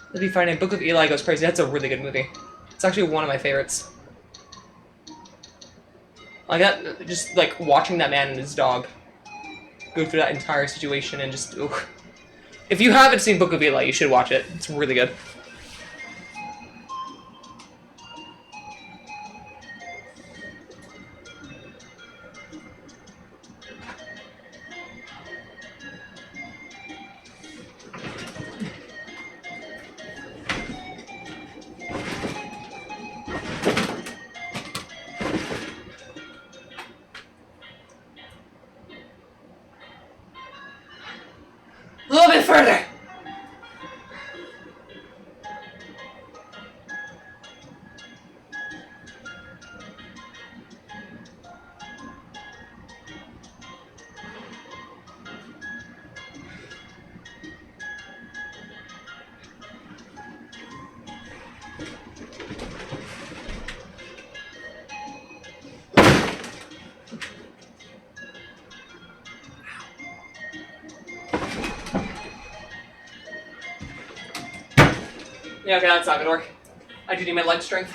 That'd be fine. Book of Eli goes crazy. That's a really good movie. It's actually one of my favorites. Like that, just like watching that man and his dog go through that entire situation and just, ooh. If you haven't seen Book of Eli, you should watch it. It's really good. A little bit further. Yeah, okay, that's not gonna work. I do need my leg strength.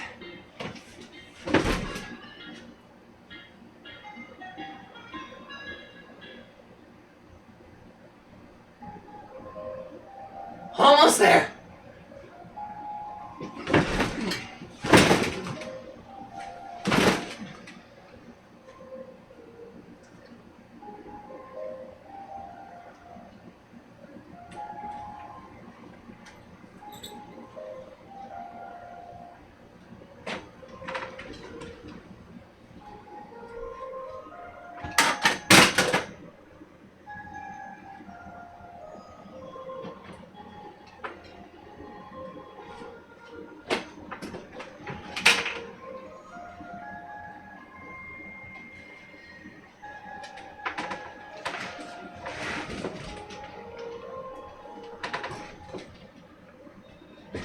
Almost there.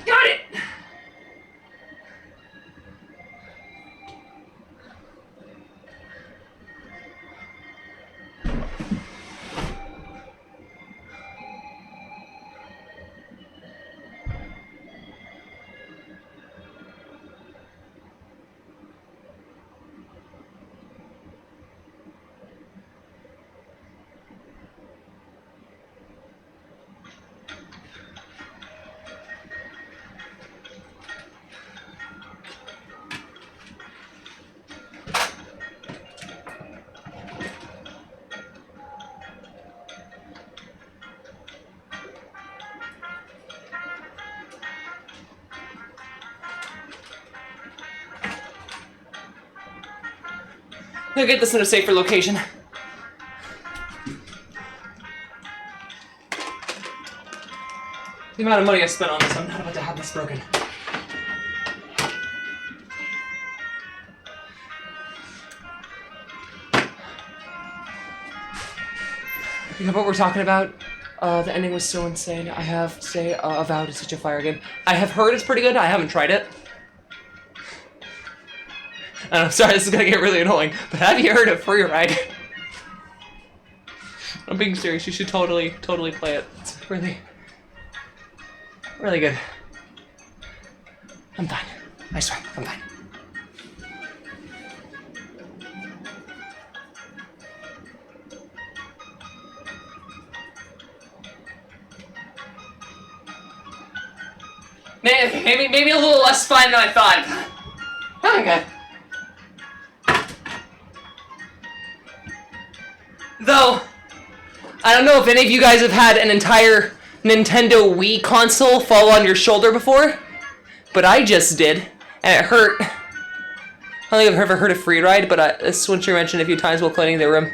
Got it! I'm gonna get this in a safer location. The amount of money I spent on this, I'm not about to have this broken. You know what we're talking about? The ending was so insane. I have to say, Avowed is such a fire game. I have heard it's pretty good. I haven't tried it. And I'm sorry, this is gonna get really annoying, but have you heard of Freeride? I'm being serious. You should totally play it. It's really good. I'm fine. I swear, I'm fine. Maybe a little less fine than I thought. Okay. Though, I don't know if any of you guys have had an entire Nintendo Wii console fall on your shoulder before, but I just did, and it hurt. I don't think I've ever heard of Freeride, but this one she mentioned a few times while cleaning the room.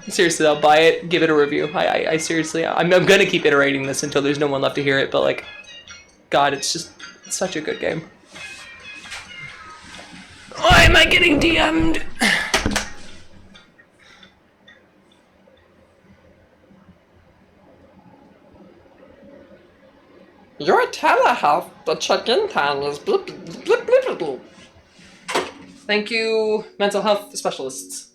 Seriously, I'll buy it, give it a review. I seriously, I'm gonna keep iterating this until there's no one left to hear it, but like, God, it's such a good game. Why am I getting DM'd? Your telehealth, the check-in time is blip blip blip blip. Thank you, mental health specialists.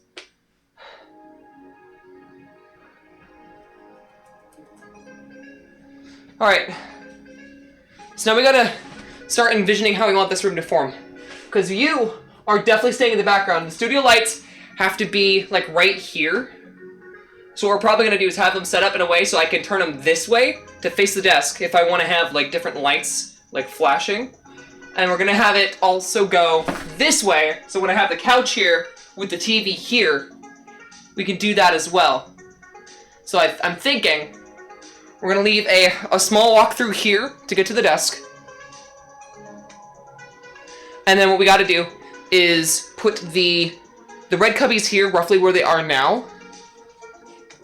Alright. So now we gotta start envisioning how we want this room to form. Because you are definitely staying in the background. The studio lights have to be, like, right here. So what we're probably gonna do is have them set up in a way so I can turn them this way to face the desk if I want to have, like, different lights, like, flashing. And we're gonna have it also go this way, so when I have the couch here with the TV here, we can do that as well. So I'm thinking we're gonna leave a small walk through here to get to the desk. And then what we gotta do is put the red cubbies here roughly where they are now.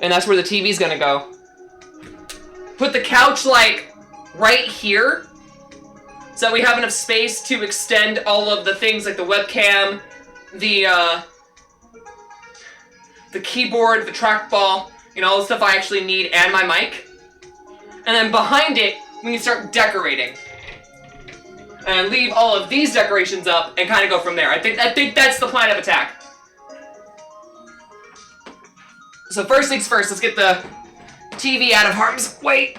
And that's where the TV's gonna go. Put the couch, like, right here, so that we have enough space to extend all of the things like the webcam, the keyboard, the trackball, you know, all the stuff I actually need, and my mic. And then behind it, we can start decorating. And leave all of these decorations up and kind of go from there. I think that's the plan of attack. So first things first, let's get the TV out of harm's way.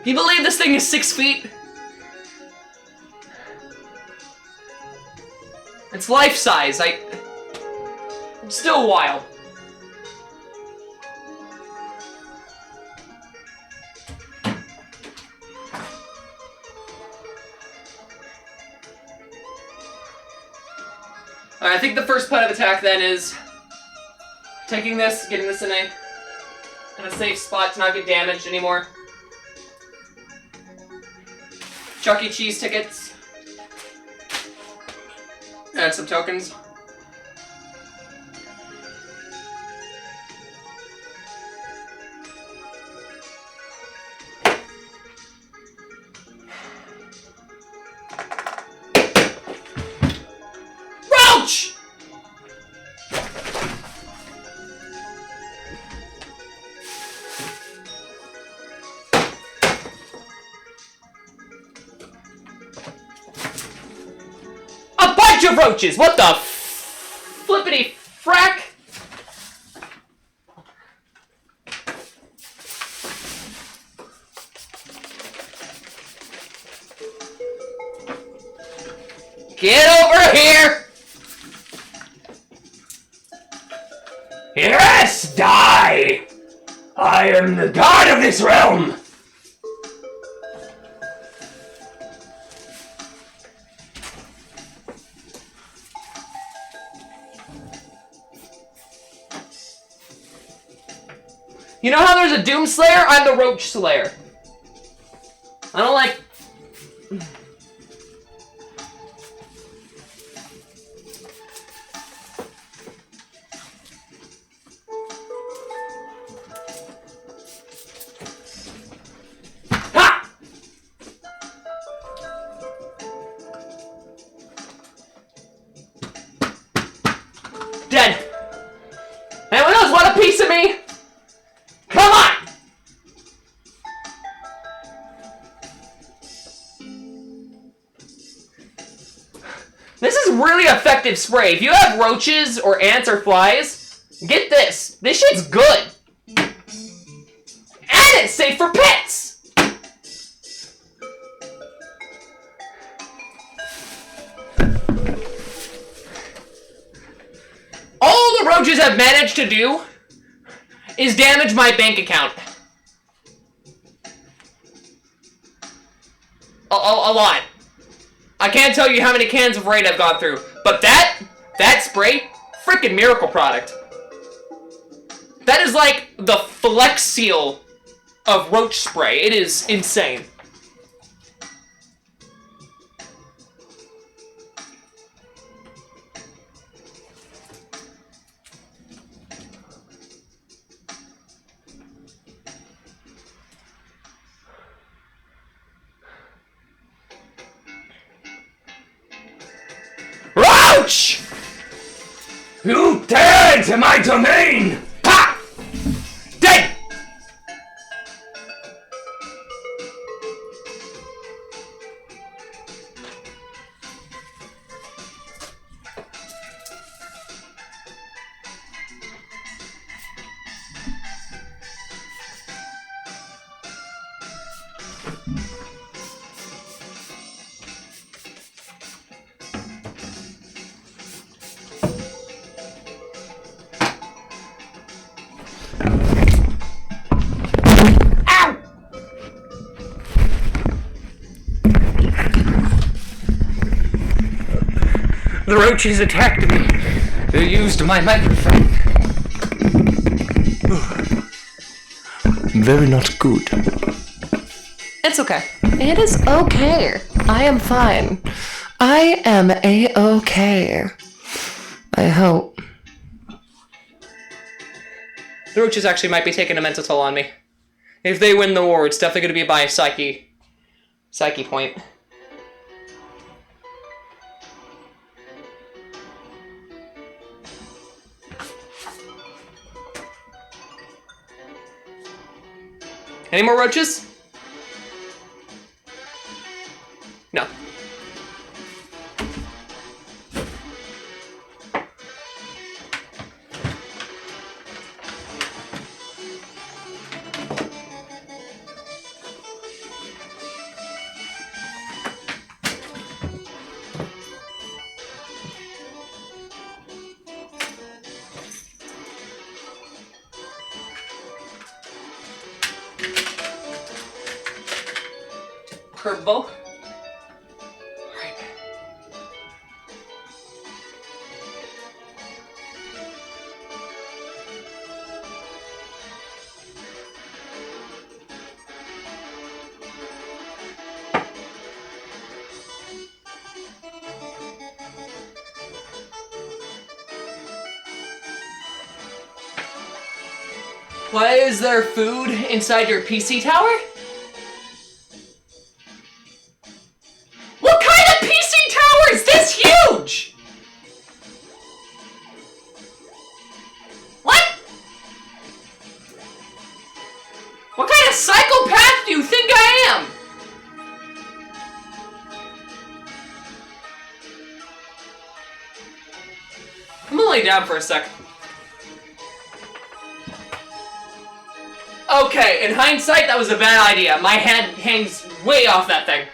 Can you believe this thing is 6 feet? It's life size. I'm still wild. Alright, I think the first plan of attack then is taking this, getting this in a safe spot to not get damaged anymore. Chuck E. Cheese tickets. And some tokens. Roach! A bunch of roaches! What the flippity frack? Get over here! Yes, die! I am the god of this realm! You know how there's a Doom Slayer? I'm the Roach Slayer. I don't like... Ha! Dead. Anyone else want a piece of me? Come on! This is really effective spray. If you have roaches or ants or flies, get this. This shit's good. And it's safe for pets! All the roaches have managed to do is damage my bank account. A lot. I can't tell you how many cans of Raid I've gone through, but that spray, freaking miracle product. That is like the Flex Seal of roach spray. It is insane. Roach! You dare into my domain! Ha! Dead! Ow! The roaches attacked me. They used my microphone. Very not good. It's okay. It is okay. I am fine. I am a-okay. I hope. The roaches actually might be taking a mental toll on me. If they win the war, it's definitely going to be by a psyche point. Any more roaches? No. Curveball. Alright. Why is there food inside your PC tower? What kind of PC tower is this huge? What? What kind of psychopath do you think I am? I'm gonna lay down for a sec. Okay, in hindsight, that was a bad idea. My head hangs way off that thing.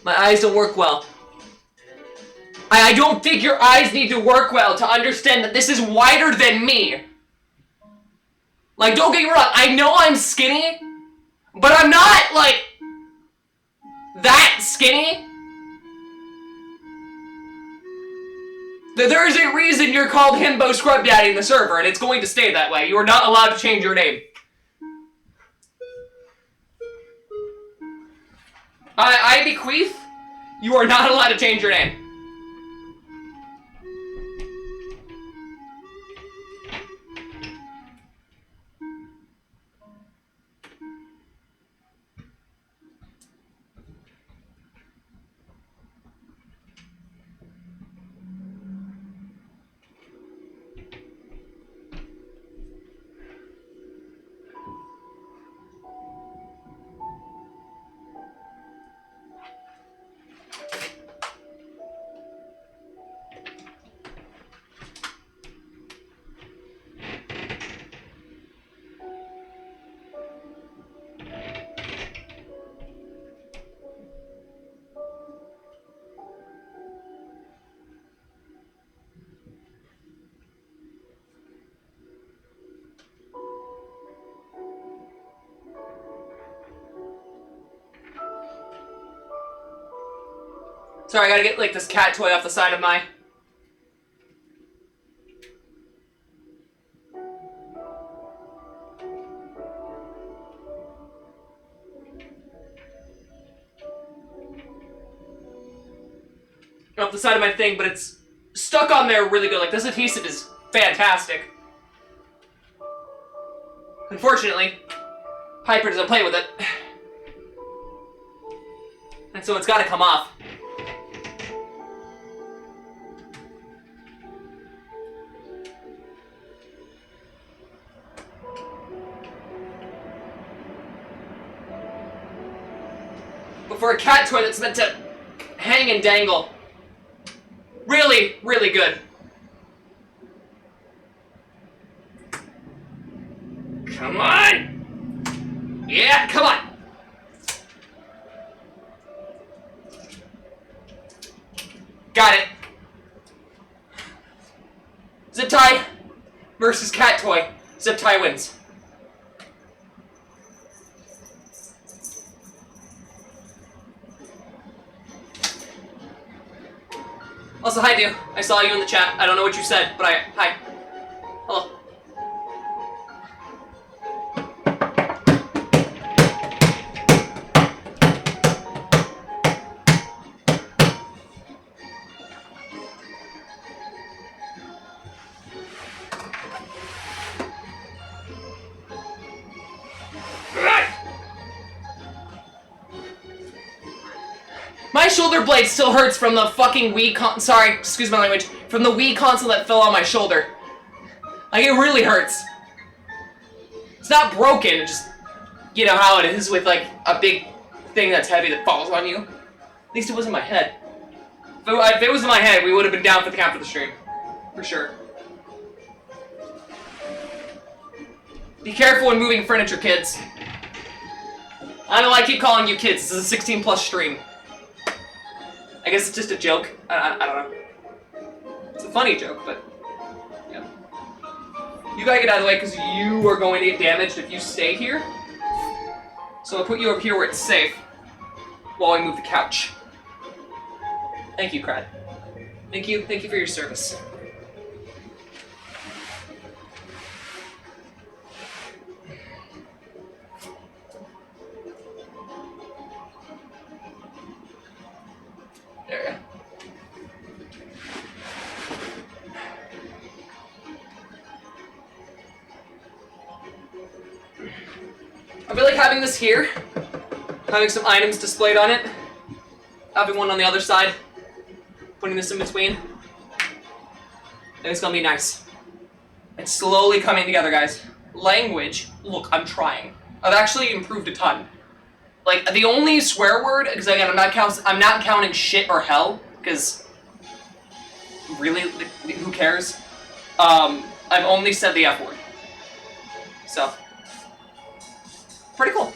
My eyes don't work well. I don't think your eyes need to work well to understand that this is wider than me. Like, don't get me wrong, I know I'm skinny, but I'm not, like, that skinny. There is a reason you're called Himbo Scrub Daddy in the server, and it's going to stay that way. You are not allowed to change your name. I bequeath, you are not allowed to change your name. Sorry, I gotta get, like, this cat toy off the side of my... off the side of my thing, but it's stuck on there really good. Like, this adhesive is fantastic. Unfortunately, Piper doesn't play with it. And so it's gotta come off. But for a cat toy that's meant to hang and dangle, really, really good. Come on! Yeah, come on. Got it. Zip tie versus cat toy. Zip tie wins. Also, hi, dude. I saw you in the chat. I don't know what you said, but hi. Hello. My shoulder blade still hurts from the fucking Wii sorry, excuse my language. From the Wii console that fell on my shoulder. Like, it really hurts. It's not broken, it just... You know how it is with, like, a big thing that's heavy that falls on you. At least it wasn't my head. If it was in my head, we would have been down for the count for the stream. For sure. Be careful when moving furniture, kids. I don't know why I keep calling you kids. This is a 16+ stream. I guess it's just a joke. I don't know. It's a funny joke, but... Yeah. You gotta get out of the way because you are going to get damaged if you stay here. So I'll put you over here where it's safe while I move the couch. Thank you, Crad. Thank you for your service. There we go. I feel like having this here, having some items displayed on it, having one on the other side, putting this in between, I think it's gonna be nice. It's slowly coming together, guys. Language, look, I'm trying. I've actually improved a ton. Like, the only swear word, because again, I'm not counting shit or hell, because really, who cares? I've only said the F word. So, pretty cool.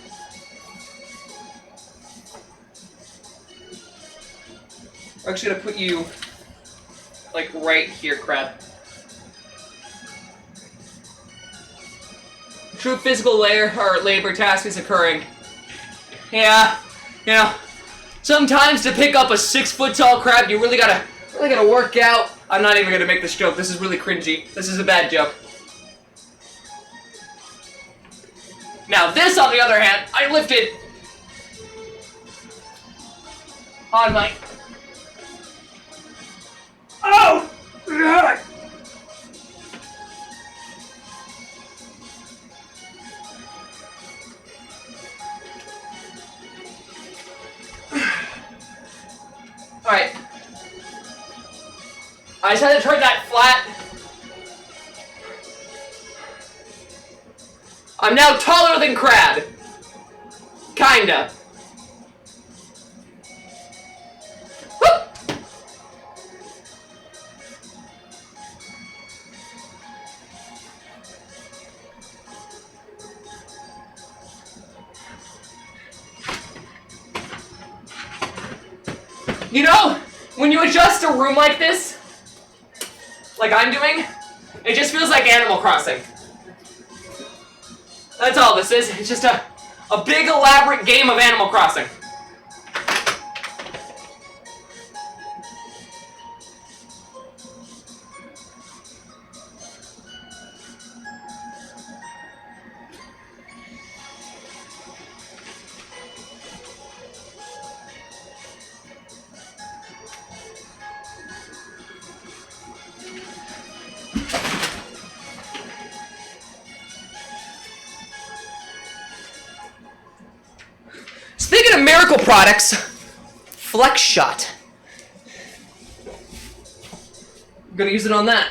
We're actually gonna put you, like, right here, Crab. True physical labor task is occurring. Yeah, you know, sometimes to pick up a 6-foot-tall crab, you really gotta work out. I'm not even gonna make this joke. This is really cringy. This is a bad joke. Now this, on the other hand, I lifted on my... Oh! Alright. I just had to turn that flat. I'm now taller than Crab. Kinda. Whoop. You know, when you adjust a room like this, like I'm doing, it just feels like Animal Crossing. That's all this is. It's just a big elaborate game of Animal Crossing. Speaking of miracle products, Flex Shot. I'm gonna use it on that.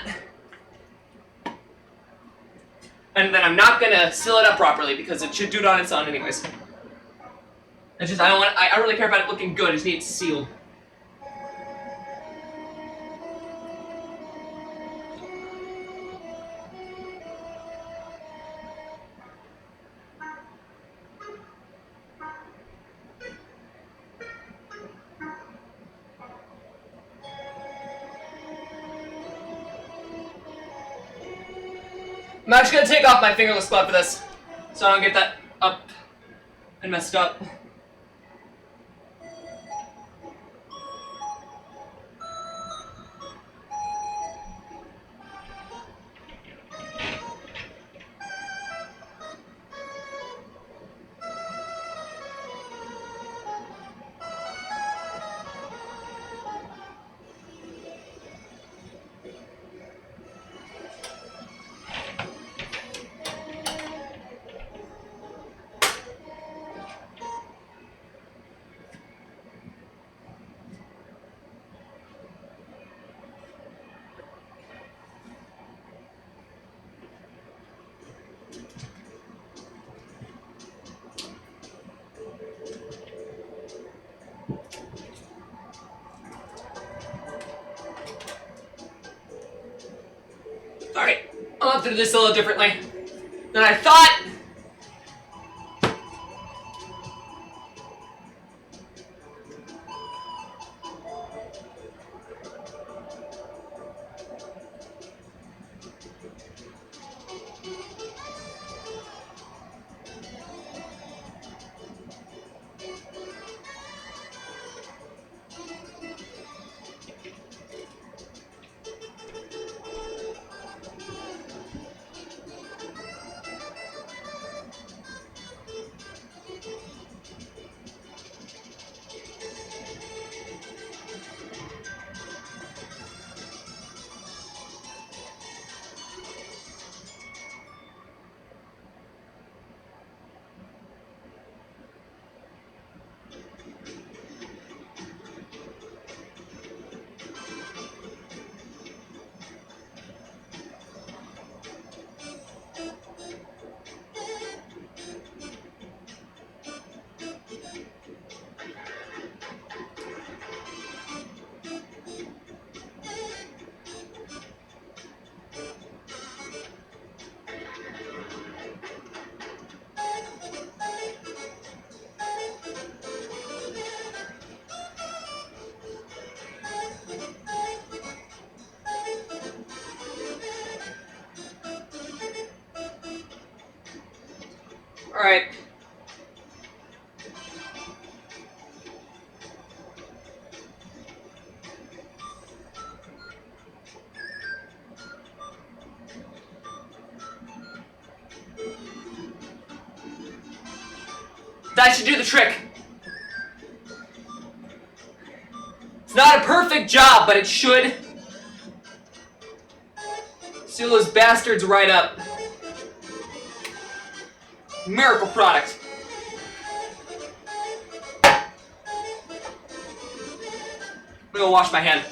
And then I'm not gonna seal it up properly because it should do it on its own anyways. It's just, I don't really care about it looking good, I just need it sealed. I'm actually gonna take off my fingerless glove for this, so I don't get that up and messed up. Alright, I'll have to do this a little differently than I thought. Alright. That should do the trick. It's not a perfect job, but it should seal those bastards right up. Miracle product. I'm gonna go wash my hand.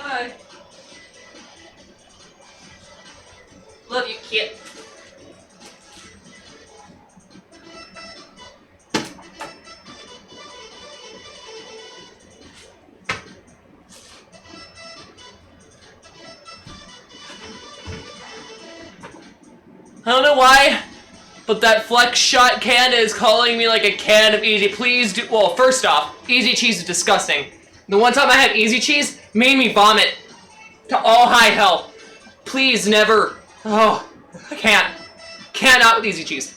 Hi. Love you, kid. I don't know why, but that flex shot can is calling me like a can of easy. Please do. Well, first off, easy cheese is disgusting. The one time I had easy cheese, made me vomit to all high hell. Please never. Oh, I can't. Cannot with easy cheese.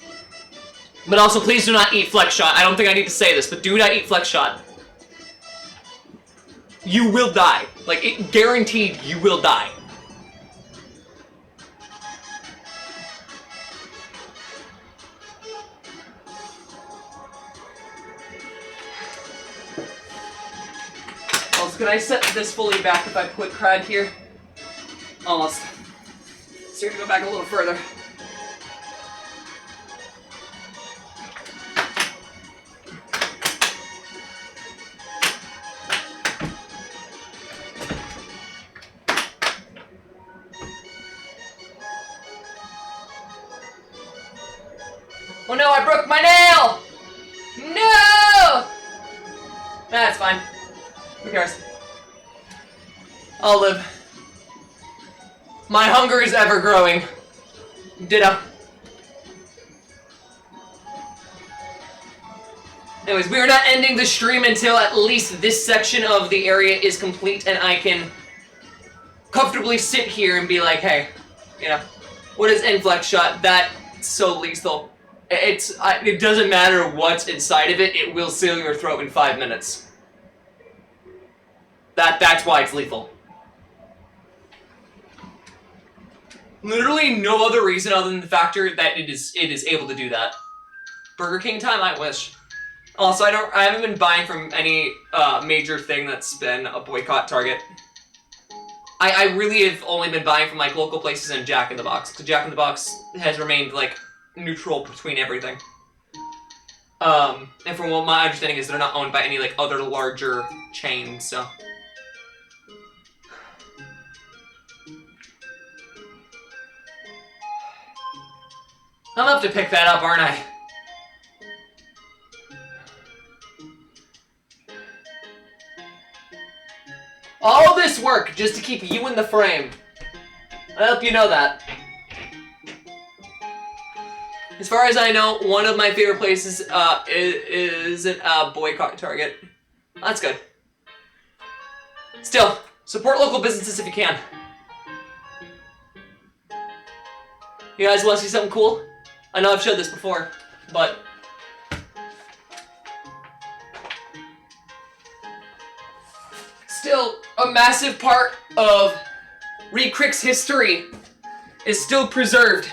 But also, please do not eat flex shot. I don't think I need to say this, but do not eat flex shot. You will die. Like, it guaranteed you will die. Also, can I set this fully back if I put crud here? Almost. So you're gonna go back a little further. Oh no, I broke my nail! No! That's fine. Who cares? I'll live. My hunger is ever growing. Ditto. Anyways, we are not ending the stream until at least this section of the area is complete and I can comfortably sit here and be like, hey, you know, what is inflex shot? That's so lethal. It doesn't matter what's inside of it, it will seal your throat in 5 minutes. That's why it's lethal. Literally no other reason other than the factor that it is able to do that. Burger King time, I wish. Also, I haven't been buying from any major thing that's been a boycott target. I really have only been buying from like local places and Jack in the Box, because Jack in the Box has remained like neutral between everything. And from what my understanding is, they're not owned by any like other larger chains, so. I'm gonna have to pick that up, aren't I? All this work just to keep you in the frame. I hope you know that. As far as I know, one of my favorite places is a boycott target. That's good. Still, support local businesses if you can. You guys want to see something cool? I know I've showed this before, but still, a massive part of Re-Crix history is still preserved,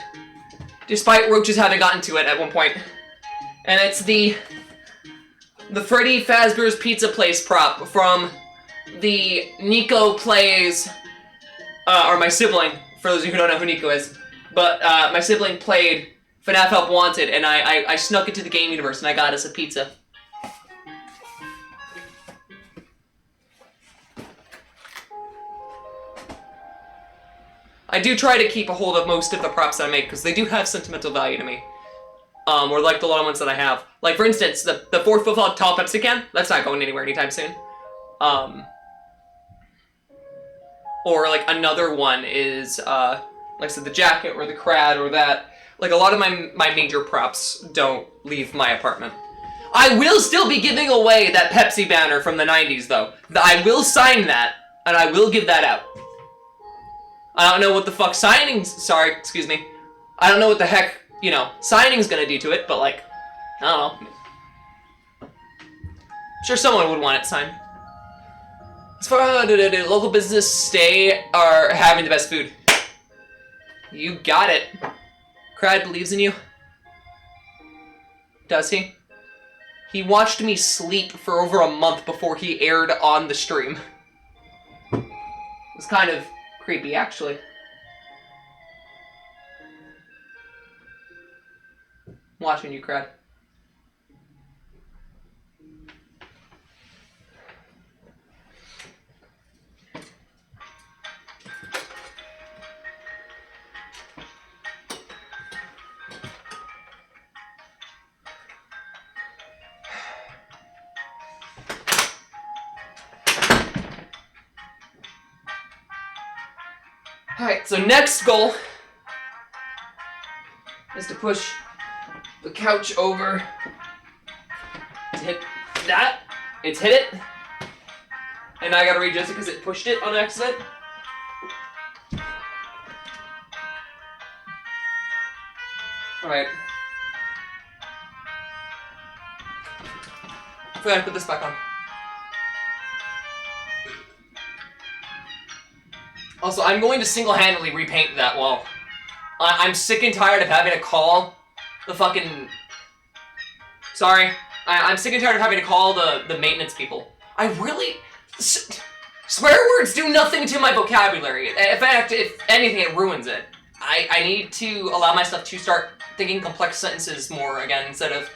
despite roaches having gotten to it at one point. And it's the Freddy Fazbear's Pizza Place prop from the Nico Plays, or my sibling, for those of you who don't know who Nico is. But my sibling played FNAF Help Wanted, and I snuck into the game universe, and I got us a pizza. I do try to keep a hold of most of the props that I make, because they do have sentimental value to me. Or like the lot of ones that I have. Like, for instance, the 4-foot tall Pepsi can, that's not going anywhere anytime soon. Or, like, another one is, like I said, the jacket, or the crad, or that. Like, a lot of my major props don't leave my apartment. I will still be giving away that Pepsi banner from the 90s, though. I will sign that, and I will give that out. I don't know what the fuck excuse me. I don't know what the heck, you know, signing's gonna do to it, but like, I don't know. I'm sure someone would want it signed. As far as local business are having the best food. You got it. Crad believes in you. Does he? He watched me sleep for over a month before he aired on the stream. It was kind of creepy, actually. Watching you, Crad. Alright, so next goal is to push the couch over to hit that. It's hit it. And I gotta readjust it because it pushed it on accident. Alright. I forgot to put this back on. Also, I'm going to single-handedly repaint that wall. I'm sick and tired of having to call the fucking... Sorry. I'm sick and tired of having to call the maintenance people. I really... Swear words do nothing to my vocabulary. In fact, if anything, it ruins it. I need to allow myself to start thinking complex sentences more again, instead of,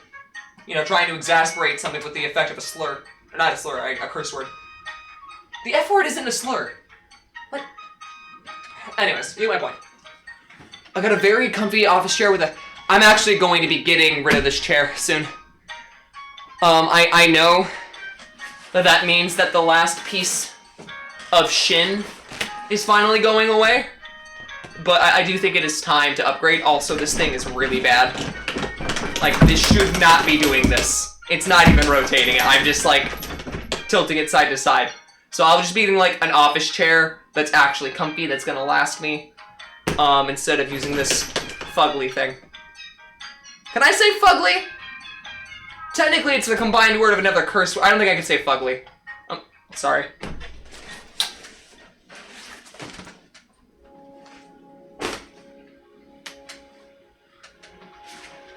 you know, trying to exasperate something with the effect of a slur. Not a slur, a curse word. The F word isn't a slur. What? Anyways, you get my point. I got a very comfy office chair with a I'm actually going to be getting rid of this chair soon. I know that means that the last piece of shin is finally going away, but I do think it is time to upgrade. Also, this thing is really bad. Like, this should not be doing this. It's not even rotating it. I'm just, like, tilting it side to side. So I'll just be using, like, an office chair that's actually comfy, that's gonna last me, instead of using this fugly thing. Can I say fugly? Technically, it's the combined word of another curse word. I don't think I can say fugly. Sorry.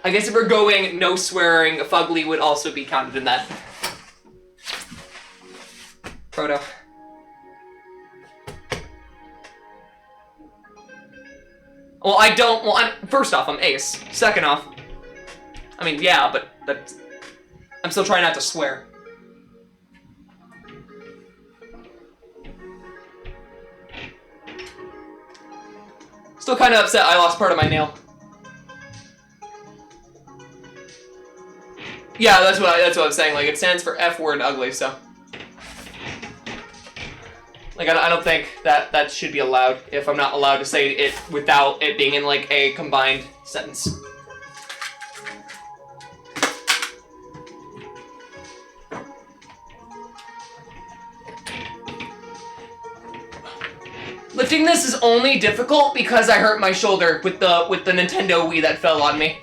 I guess if we're going no swearing, fugly would also be counted in that. Proto. Well, I don't, well, first off, I'm ace. Second off, I mean, yeah, but that's, I'm still trying not to swear. Still kind of upset I lost part of my nail. Yeah, that's what I was saying. Like, it stands for F word ugly, so. Like, I don't think that should be allowed if I'm not allowed to say it without it being in, like, a combined sentence. Lifting this is only difficult because I hurt my shoulder with the Nintendo Wii that fell on me.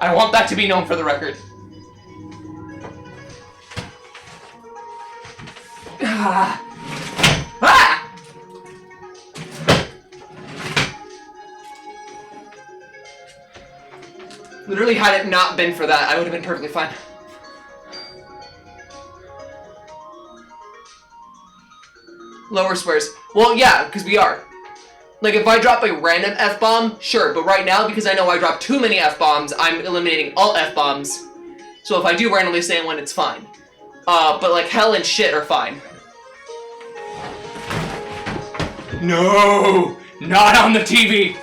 I want that to be known for the record. Ah! Literally, had it not been for that, I would have been perfectly fine. Lower swears. Well, yeah, because we are. Like, if I drop a random F-bomb, sure, but right now, because I know I dropped too many F-bombs, I'm eliminating all F-bombs. So if I do randomly say one, it's fine. But like, hell and shit are fine. No! Not on the TV!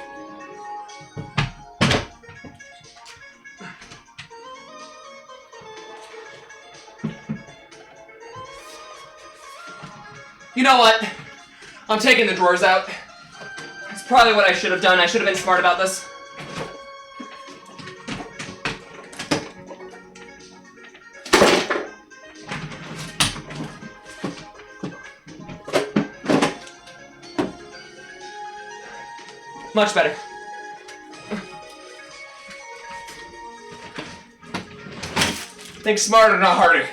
You know what? I'm taking the drawers out. It's probably what I should have done. I should have been smart about this. Much better. Think smarter, not harder.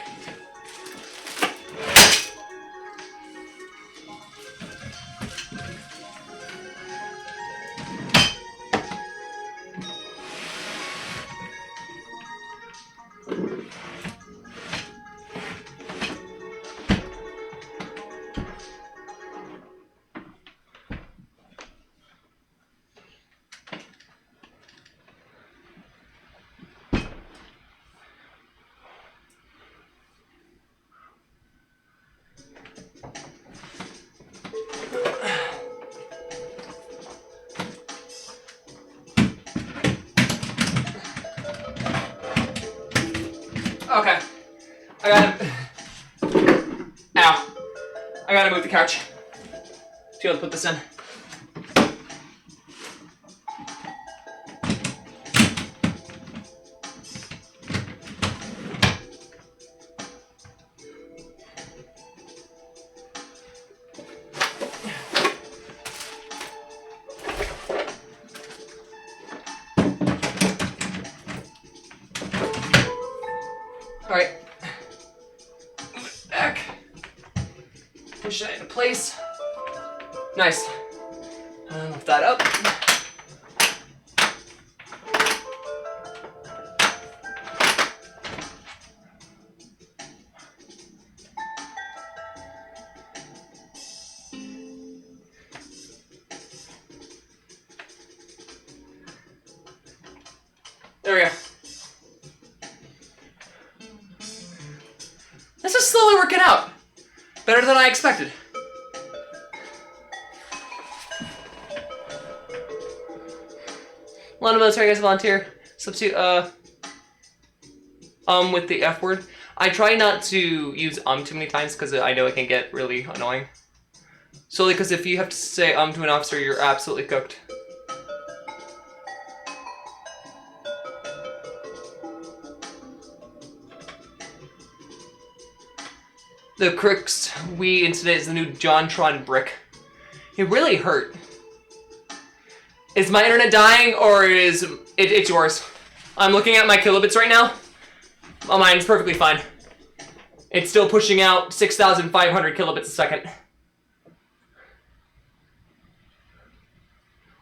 Okay. I gotta... Ow. I gotta move the couch to be able to put this in. Alright. Move it back. Push that into place. Nice. Lift that up. There we go. This is slowly working out. Better than I expected. A lot of military guys volunteer. Substitute, with the F word. I try not to use too many times because I know it can get really annoying. Solely because if you have to say to an officer, you're absolutely cooked. The Crix we incident is the new JonTron brick. It really hurt. Is my internet dying or is it's yours? I'm looking at my kilobits right now. Oh, mine's perfectly fine. It's still pushing out 6,500 kilobits a second.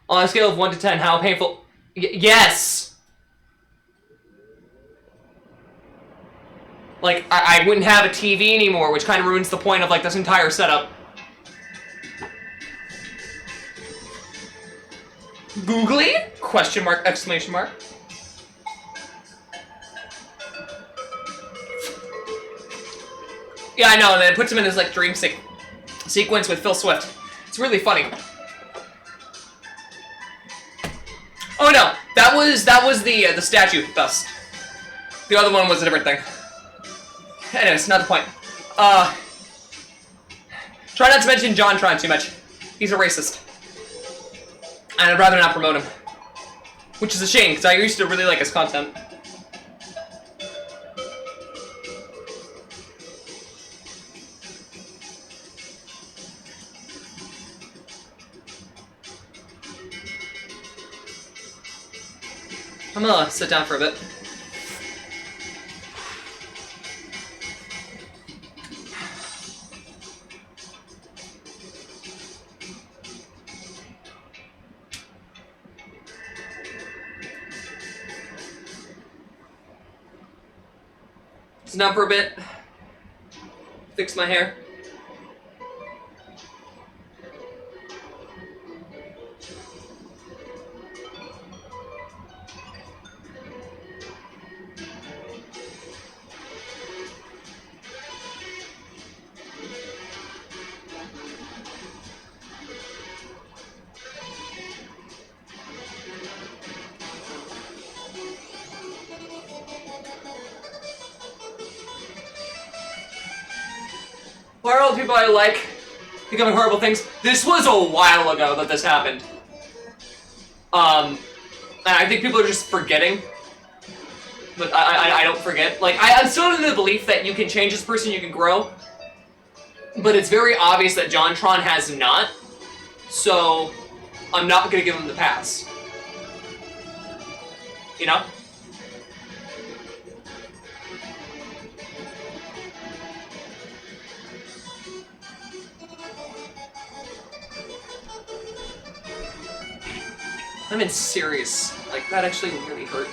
On a scale of 1 to 10, how painful? Yes! Like, I wouldn't have a TV anymore, which kind of ruins the point of, like, this entire setup. Googly? Question mark, exclamation mark. Yeah, I know, and then it puts him in his, like, dream sequence with Phil Swift. It's really funny. Oh no, that was the statue bust. The other one was a different thing. Anyways, not the point. Try not to mention JonTron too much. He's a racist. And I'd rather not promote him. Which is a shame, because I used to really like his content. I'm gonna sit down for a bit. Sit down for a bit. Fix my hair. Why are all the people I like becoming horrible things? This was a while ago that this happened. And I think people are just forgetting. But I don't forget. Like, I'm still in the belief that you can change this person, you can grow. But it's very obvious that JonTron has not. So, I'm not gonna give him the pass. You know? I'm in serious. Like, that actually really hurt.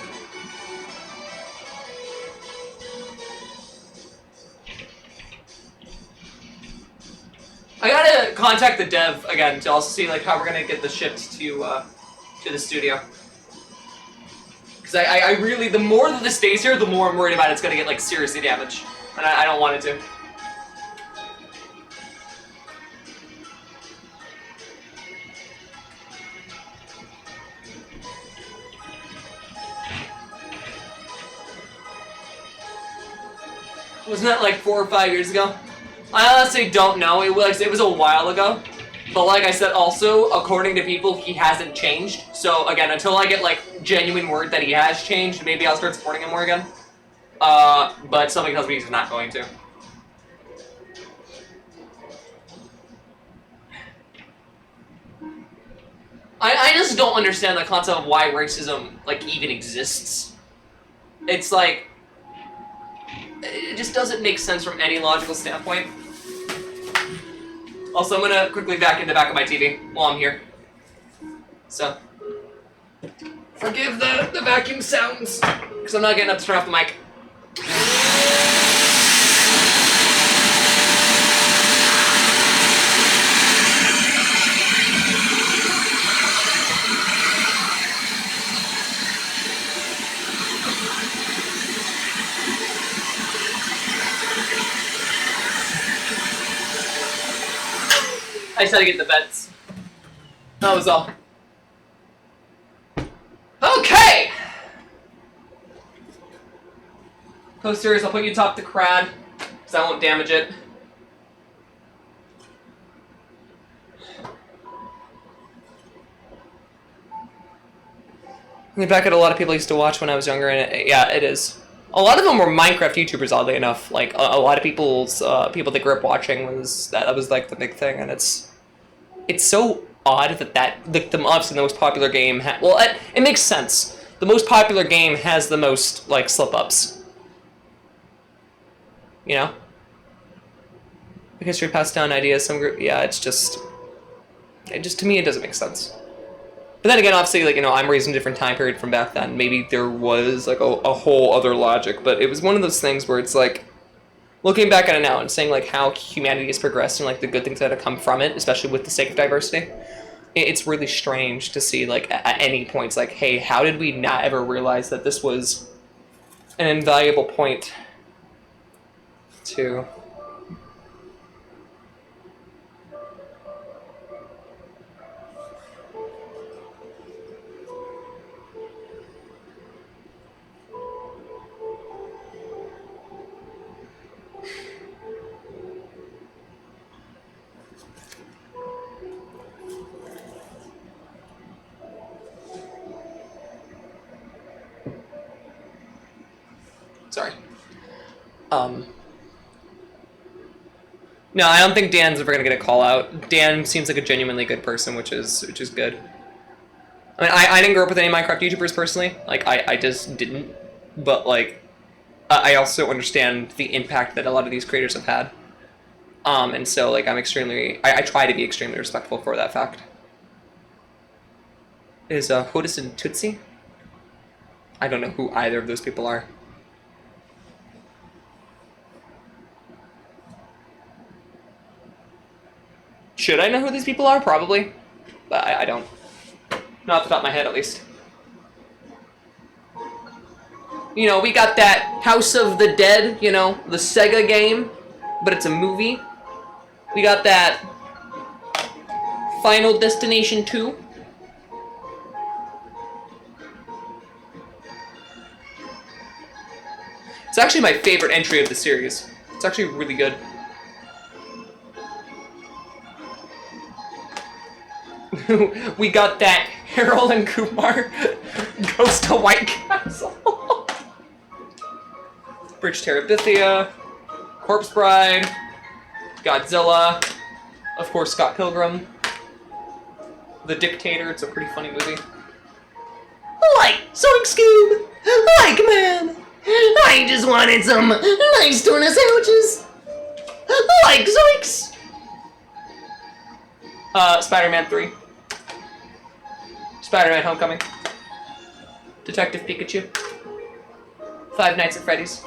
I gotta contact the dev again to also see like how we're gonna get this shipped to the studio. Because I really, the more that this stays here, the more I'm worried about it's gonna get like seriously damaged, and I don't want it to. Wasn't that like 4 or 5 years ago? I honestly don't know. It was a while ago. But like I said, also, according to people, he hasn't changed. So again, until I get like genuine word that he has changed, maybe I'll start supporting him more again. But something tells me he's not going to. I just don't understand the concept of why racism like even exists. It's like, it just doesn't make sense from any logical standpoint. Also, I'm gonna quickly vacuum the back of my TV while I'm here. So, forgive the vacuum sounds, because I'm not getting up to turn off the mic. I just had to get the beds. That was all. Okay! Posters, I'll put you atop the crad, because I won't damage it. Looking back at a lot of people I used to watch when I was younger, and yeah, it is. A lot of them were Minecraft YouTubers, oddly enough. Like, a lot of people's, people that grew up watching that was, like, the big thing, and it's so odd that like, obviously the most popular game, well, it makes sense. The most popular game has the most, like, slip-ups. You know? The history passed down ideas, some group, yeah, to me, it doesn't make sense. But then again, obviously, like, you know, I'm raised in a different time period from back then. Maybe there was, like, a whole other logic, but it was one of those things where it's, like, looking back at it now and saying, like, how humanity has progressed and, like, the good things that have come from it, especially with the sake of diversity, it's really strange to see, like, at any points, like, hey, how did we not ever realize that this was an invaluable point to... Sorry. No, I don't think Dan's ever gonna get a call out. Dan seems like a genuinely good person, which is good. I mean, I didn't grow up with any Minecraft YouTubers personally. Like, I just didn't. But, like, I also understand the impact that a lot of these creators have had. And so, like, I try to be extremely respectful for that fact. Is, Hodis and Tootsie? I don't know who either of those people are. Should I know who these people are? Probably. But I don't. Not off the top of my head, at least. You know, we got that House of the Dead, you know, the Sega game, but it's a movie. We got that Final Destination 2. It's actually my favorite entry of the series. It's actually really good. We got that Harold and Kumar Goes to White Castle. Bridge Terabithia, Corpse Bride, Godzilla, of course Scott Pilgrim, The Dictator, it's a pretty funny movie. Like Sonic Scoob, like man, I just wanted some nice tuna sandwiches. Like Zoinks. Spider-Man 3. Spider-Man Homecoming. Detective Pikachu. Five Nights at Freddy's.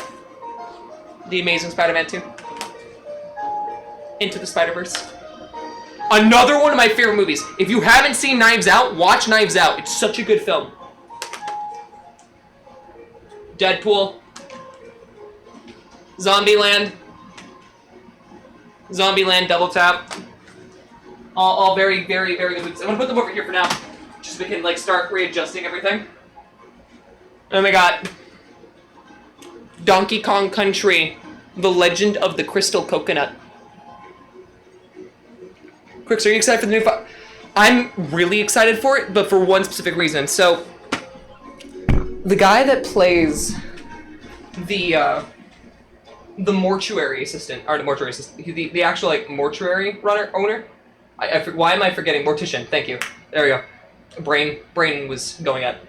The Amazing Spider-Man 2. Into the Spider-Verse. Another one of my favorite movies. If you haven't seen Knives Out, watch Knives Out. It's such a good film. Deadpool. Zombieland. Zombieland Double Tap. All very, very, very good movies. I'm gonna put them over here for now. Just so we can, like, start readjusting everything. And then we got Donkey Kong Country, The Legend of the Crystal Coconut. Crix, are you excited for the new I'm really excited for it, but for one specific reason. So, the guy that plays the mortuary assistant, or the mortuary assistant, the actual, like, mortuary owner? Why am I forgetting? Mortician, thank you. There we go. Brain was going at.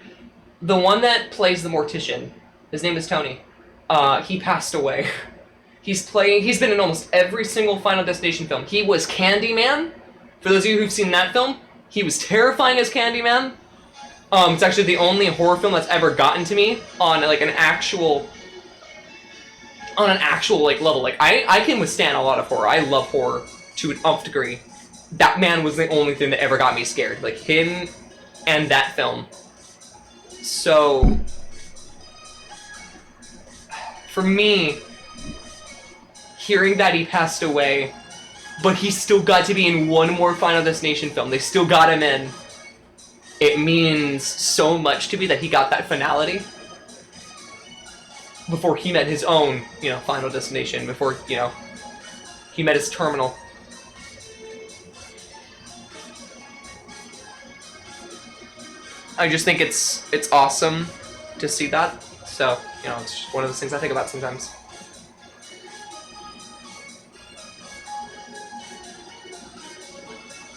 The one that plays the mortician, his name is Tony. He passed away. He's been in almost every single Final Destination film. He was Candyman. For those of you who've seen that film, he was terrifying as Candyman. It's actually the only horror film that's ever gotten to me on, like, an actual like level. Like, I can withstand a lot of horror. I love horror to an nth degree. That man was the only thing that ever got me scared. Like, him and that film. So, for me, hearing that he passed away, but he still got to be in one more Final Destination film. They still got him in. it means so much to me that he got that finality before he met his own, you know, final destination, before, you know, he met his terminal. I just think it's awesome to see that. So, you know, it's just one of those things I think about sometimes.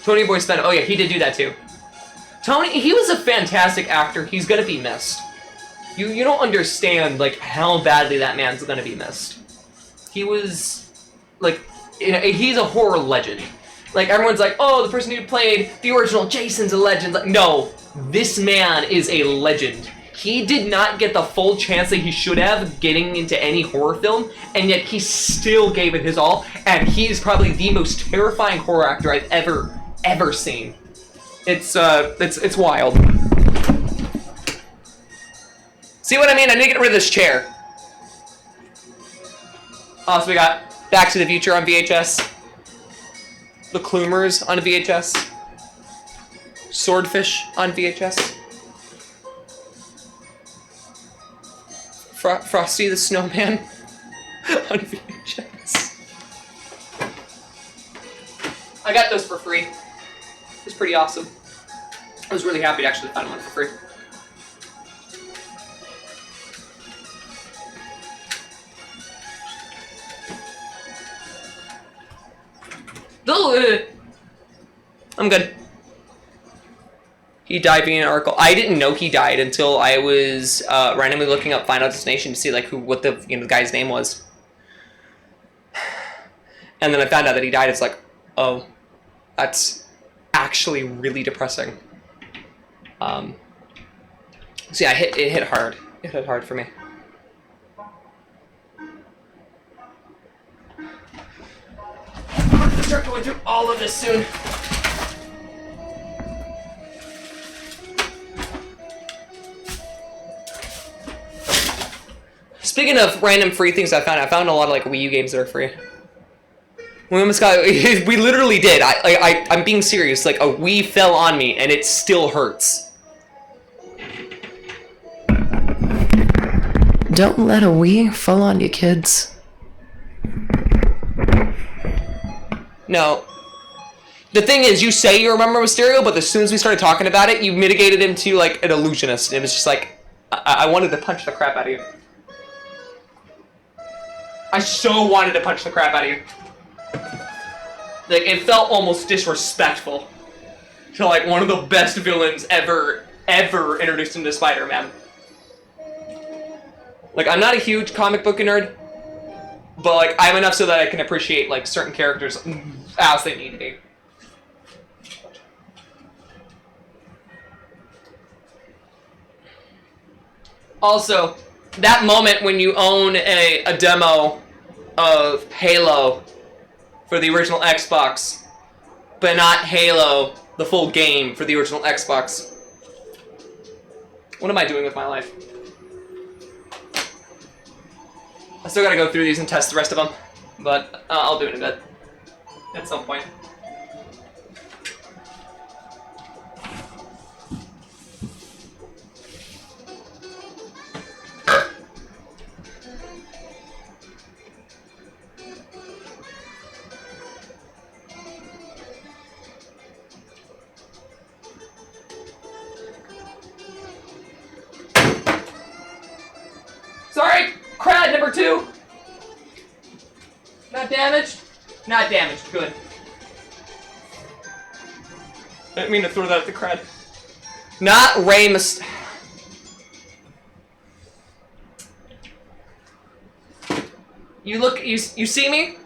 Tony Boy Spen, oh yeah, he did do that too. Tony, he was a fantastic actor. He's gonna be missed. You don't understand, like, how badly that man's gonna be missed. He was, like, you know, he's a horror legend. Like, everyone's like, oh, the person who played the original Jason's a legend. Like, no, this man is a legend. He did not get the full chance that he should have getting into any horror film, and yet he still gave it his all, and he is probably the most terrifying horror actor I've ever seen. It's wild. See what I mean? I need to get rid of this chair. Oh, so we got Back to the Future on VHS. The Klumers on VHS. Swordfish on VHS. Frosty the Snowman on VHS. I got those for free. It was pretty awesome. I was really happy to actually find one for free. I'm good. He died being an Oracle. I didn't know he died until I was randomly looking up Final Destination to see like what the the guy's name was, and then I found out that he died. It's like, oh, that's actually really depressing. So yeah, it hit hard. It hit hard for me. I'm gonna start going through all of this soon. Speaking of random free things I found a lot of like Wii U games that are free. We almost got, we literally did. I'm being serious. Like a Wii fell on me and it still hurts. Don't let a Wii fall on you, kids. No. The thing is, you say you remember Mysterio, but as soon as we started talking about it, you mitigated him to like an illusionist. And it was just like, I wanted to punch the crap out of you. I so wanted to punch the crap out of you. Like, it felt almost disrespectful to, like, one of the best villains ever introduced into Spider-Man. Like, I'm not a huge comic book nerd, but, like, I'm enough so that I can appreciate, like, certain characters as they need to be. Also, that moment when you own a demo of Halo for the original Xbox, but not Halo, the full game for the original Xbox. What am I doing with my life? I still gotta go through these and test the rest of them, but I'll do it in a bit. At some point. Sorry, crowd number 2. Not damaged? Not damaged, good. I didn't mean to throw that at the crowd. Not Ray Mysterio. You look, you see me?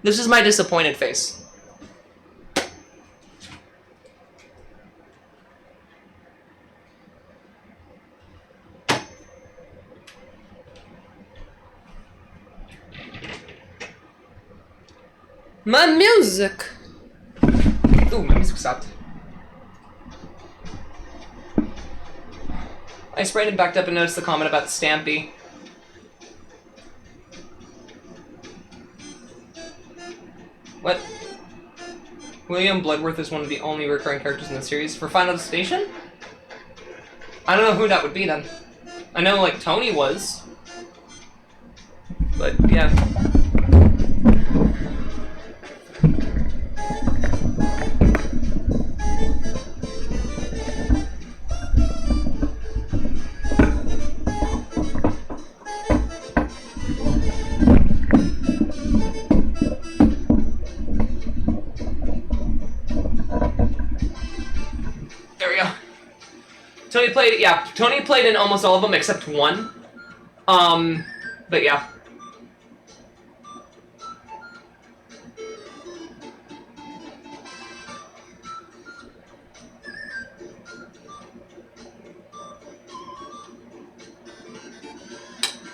This is my disappointed face. My music! Ooh, my music stopped. I sprayed and backed up and noticed the comment about Stampy. What? William Bloodworth is one of the only recurring characters in the series. For Final Destination? I don't know who that would be then. I know, like, Tony was. But, yeah. There we go. Tony played, yeah, Tony played in almost all of them except one. But yeah.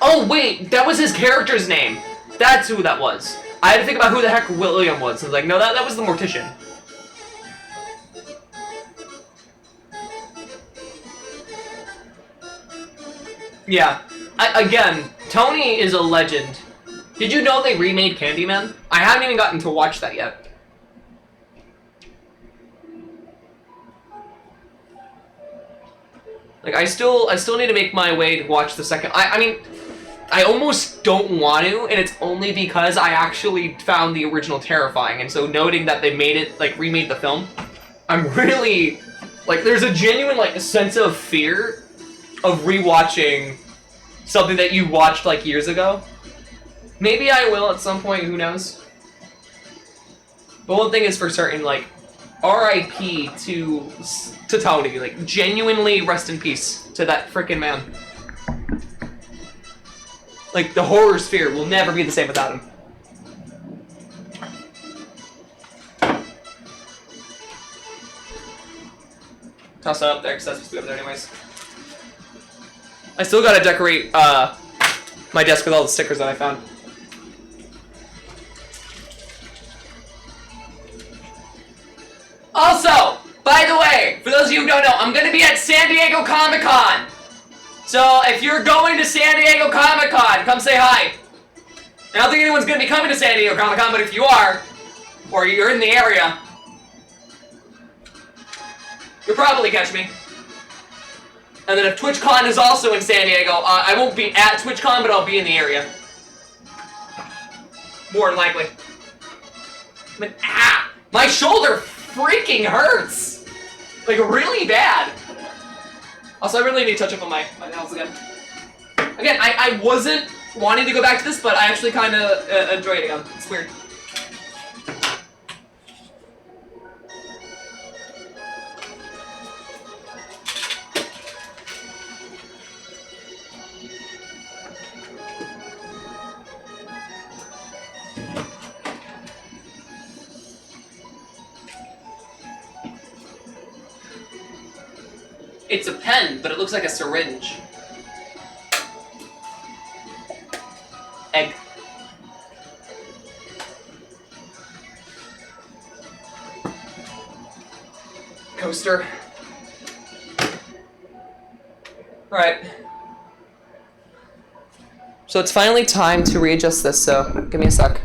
Oh wait, that was his character's name. That's who that was. I had to think about who the heck William was. I was like, no, that was the Mortician. Yeah. Again, Tony is a legend. Did you know they remade Candyman? I haven't even gotten to watch that yet. Like, I still need to make my way to watch the second. I mean, I almost don't want to, and it's only because I actually found the original terrifying, and so noting that they made it, like, remade the film, I'm really, like, there's a genuine, like, sense of fear of rewatching something that you watched, like, years ago. Maybe I will at some point, who knows? But one thing is for certain, like, R.I.P. to Tony, like, genuinely rest in peace to that frickin' man. Like, the horror sphere will never be the same without him. Toss that up there, because that's supposed to be up there anyways. I still gotta decorate, my desk with all the stickers that I found. Also, by the way, for those of you who don't know, I'm gonna be at San Diego Comic-Con! So, if you're going to San Diego Comic-Con, come say hi. I don't think anyone's gonna be coming to San Diego Comic-Con, but if you are, or you're in the area, you'll probably catch me. And then if TwitchCon is also in San Diego, I won't be at TwitchCon, but I'll be in the area. More than likely. I mean, my shoulder freaking hurts! Like, really bad. Also, I really need to touch up on my nails again. Again, I wasn't wanting to go back to this, but I actually kind of enjoy it again. It's weird. It's a pen, but it looks like a syringe. Egg. Coaster. Right. So it's finally time to readjust this, so give me a sec.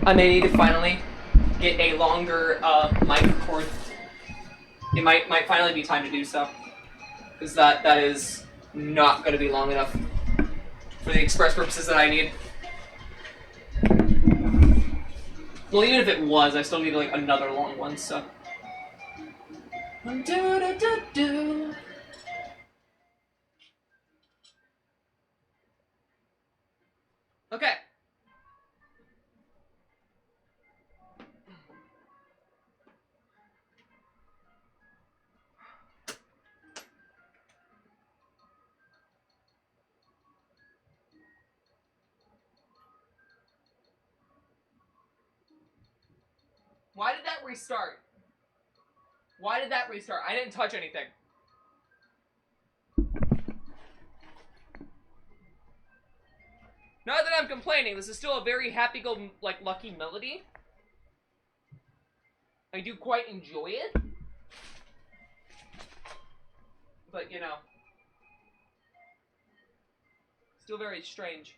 I may need to finally get a longer mic cord. It might finally be time to do so, because that is not going to be long enough for the express purposes that I need. Well, even if it was, I still need like another long one. So. Okay. Why did that restart? Why did that restart? I didn't touch anything. Not that I'm complaining, this is still a very happy-go-lucky melody. I do quite enjoy it. But, you know, still very strange.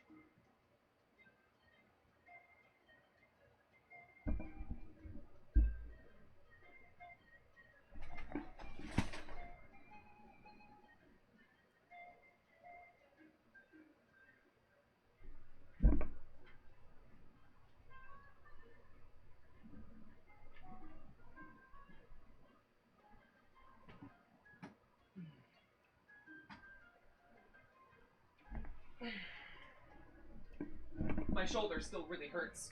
My shoulder still really hurts.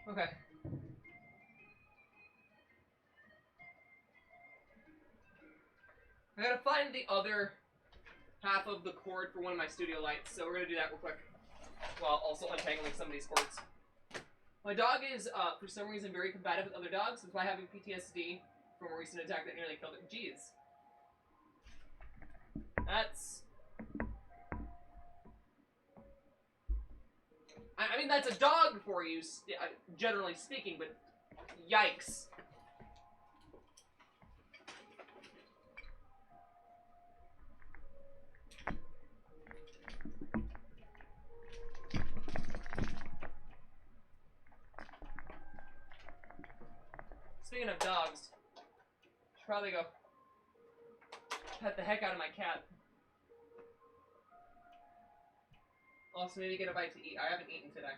Okay. I gotta find the other half of the cord for one of my studio lights, so we're gonna do that real quick. While also untangling some of these cords. My dog is, for some reason, very combative with other dogs, despite having PTSD from a recent attack that nearly killed it. Jeez. That's... I mean, that's a dog for you, generally speaking, but yikes. Speaking of dogs, should probably go pet the heck out of my cat. Also, maybe get a bite to eat. I haven't eaten today.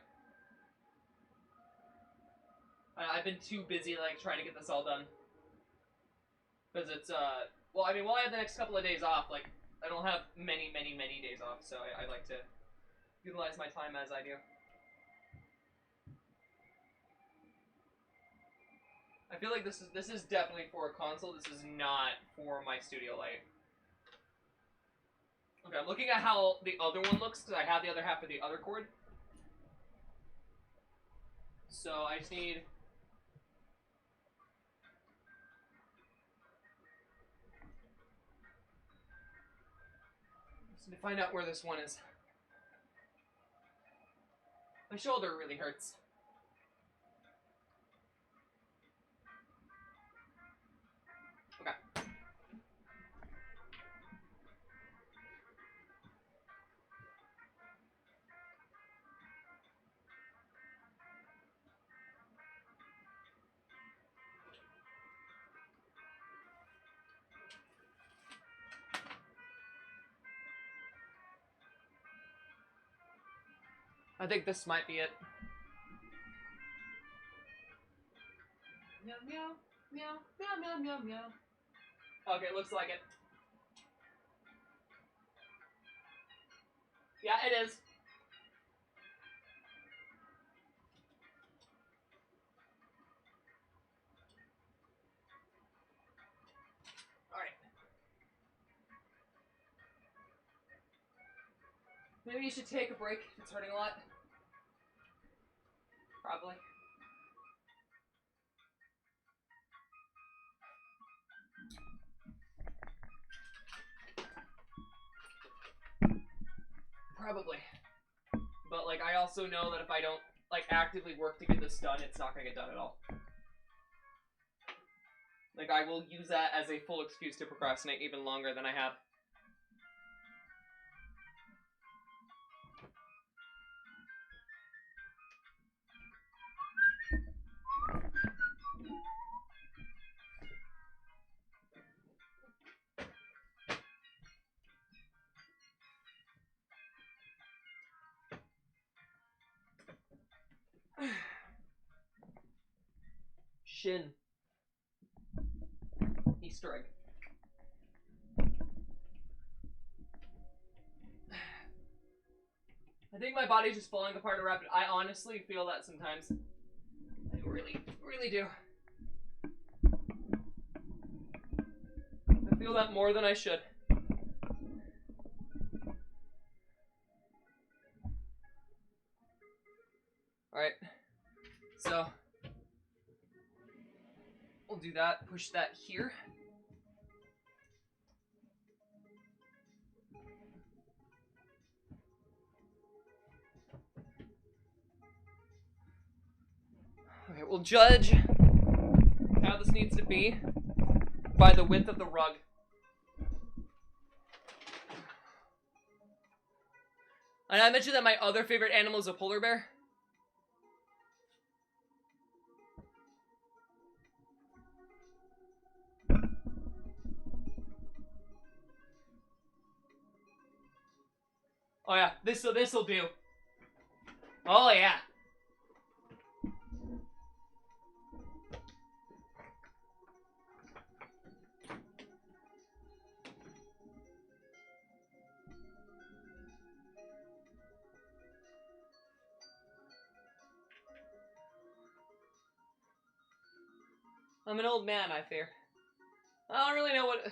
I've been too busy, like, trying to get this all done. Because it's, well, I mean, while I have the next couple of days off, like, I don't have many days off, so I like to utilize my time as I do. I feel like this is definitely for a console. This is not for my studio light. Okay, I'm looking at how the other one looks because I have the other half of the other cord. So I just need... to find out where this one is. My shoulder really hurts. Okay. I think this might be it. Meow, meow, meow, meow, meow, meow, meow. Okay, looks like it. Yeah, it is. Alright. Maybe you should take a break if it's hurting a lot. Probably. Probably. But, like, I also know that if I don't, like, actively work to get this done, it's not gonna get done at all. Like, I will use that as a full excuse to procrastinate even longer than I have. Shin. Easter egg. I think my body's just falling apart I honestly feel that sometimes. I really, really do. feel that more than I should. Alright. So, we'll do that. Push that here. Okay, we'll judge how this needs to be by the width of the rug. And I mentioned that my other favorite animal is a polar bear. Oh yeah, this'll do. Oh yeah. I'm an old man, I fear. I don't really know what...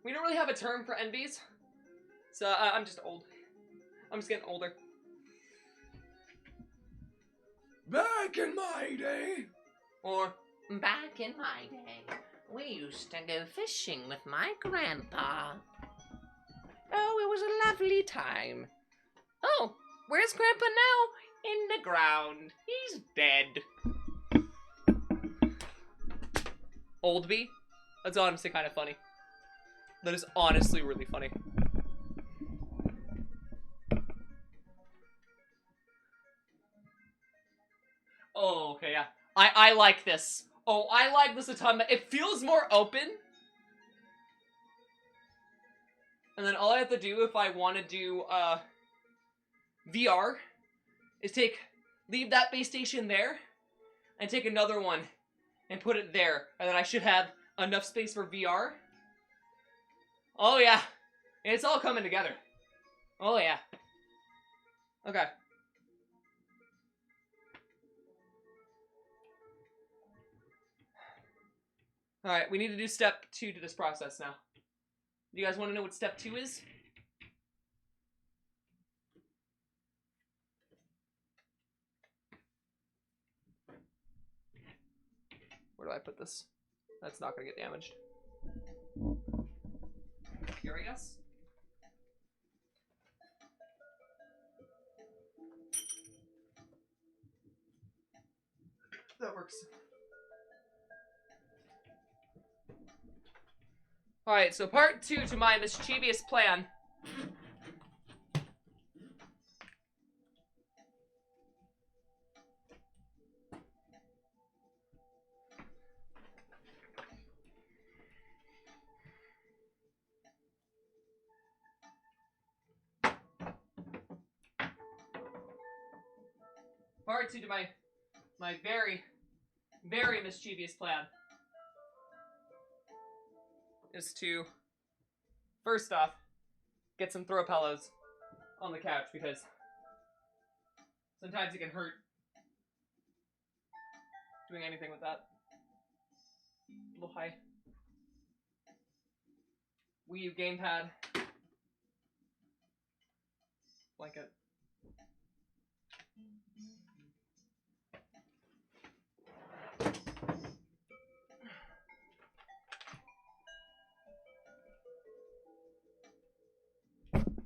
We don't really have a term for envies. So I'm just old. I'm just getting older. Back in my day. Or... Back in my day, we used to go fishing with my grandpa. Oh, it was a lovely time. Oh, where's Grandpa now? In the ground. He's dead. Oldby? That's honestly kind of funny. That is honestly really funny. Oh, okay, yeah. I like this. Oh, I like this a ton. It feels more open. And then all I have to do if I want to do VR is leave that base station there and take another one and put it there. And then I should have enough space for VR. Oh yeah. It's all coming together. Oh yeah. Okay. Alright, we need to do step 2 to this process now. Do you guys want to know what step 2 is? Where do I put this? That's not going to get damaged. Here, I guess? That works. Alright, so part 2 to my mischievous plan. Part 2 to my very, very mischievous plan is to, first off, get some throw pillows on the couch because sometimes it can hurt doing anything with that. A little high. Wii U gamepad. Blanket.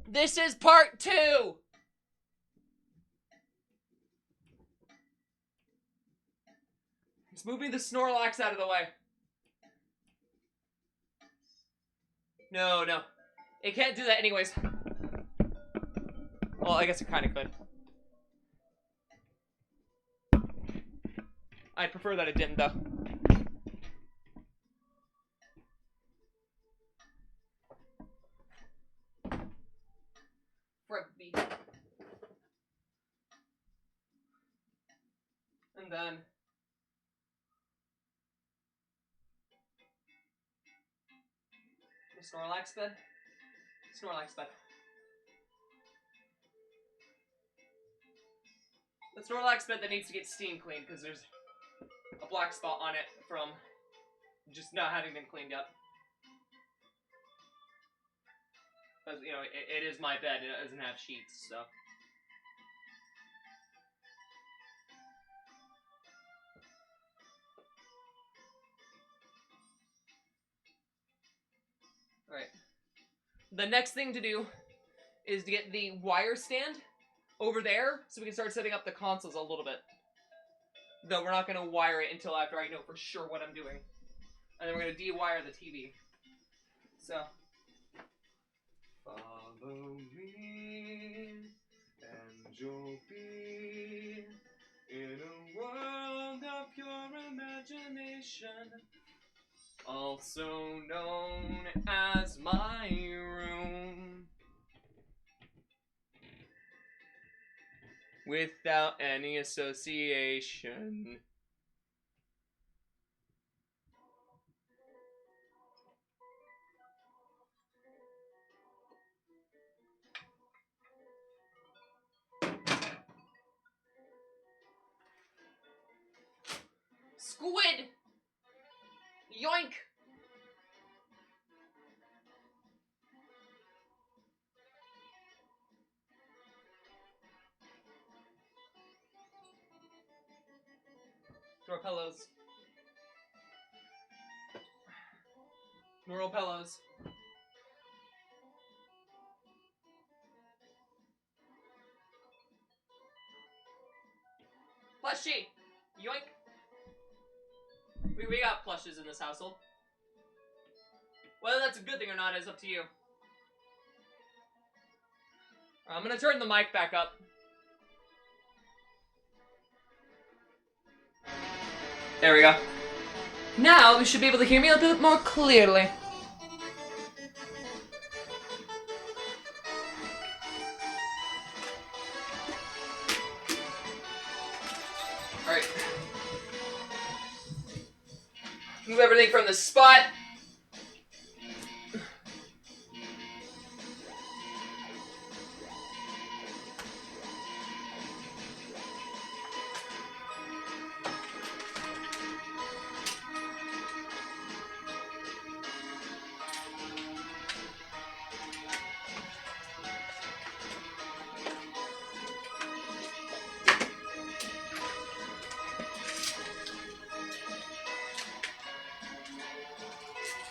This is part 2! It's moving the Snorlax out of the way. No. It can't do that anyways. Well, I guess it kind of could. I'd prefer that it didn't, though. And then the Snorlax bed. Snorlax bed. The Snorlax bed that needs to get steam cleaned because there's a black spot on it from just not having been cleaned up. Because, you know, it is my bed and it doesn't have sheets, so. Alright. The next thing to do is to get the wire stand over there so we can start setting up the consoles a little bit. Though we're not going to wire it until after I know for sure what I'm doing. And then we're going to de-wire the TV. So. Follow me, and you'll be in a world of pure imagination, also known as my room. Without any association. Squid! Yoink! Throw pillows. Neural pillows. Plushie! Yoink! We got plushes in this household. Whether that's a good thing or not is up to you. I'm gonna turn the mic back up. There we go. Now you should be able to hear me a bit more clearly. Alright. Move everything from the spot.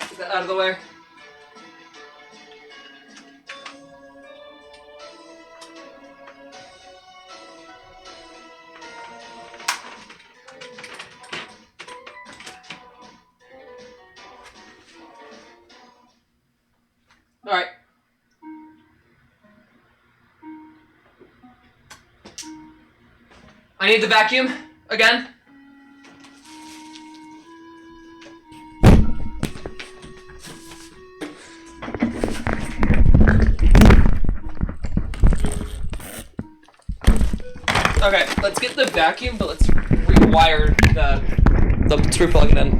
Get that out of the way. Alright. I need the vacuum again. Okay, let's get the vacuum, but let's rewire the screw plug in.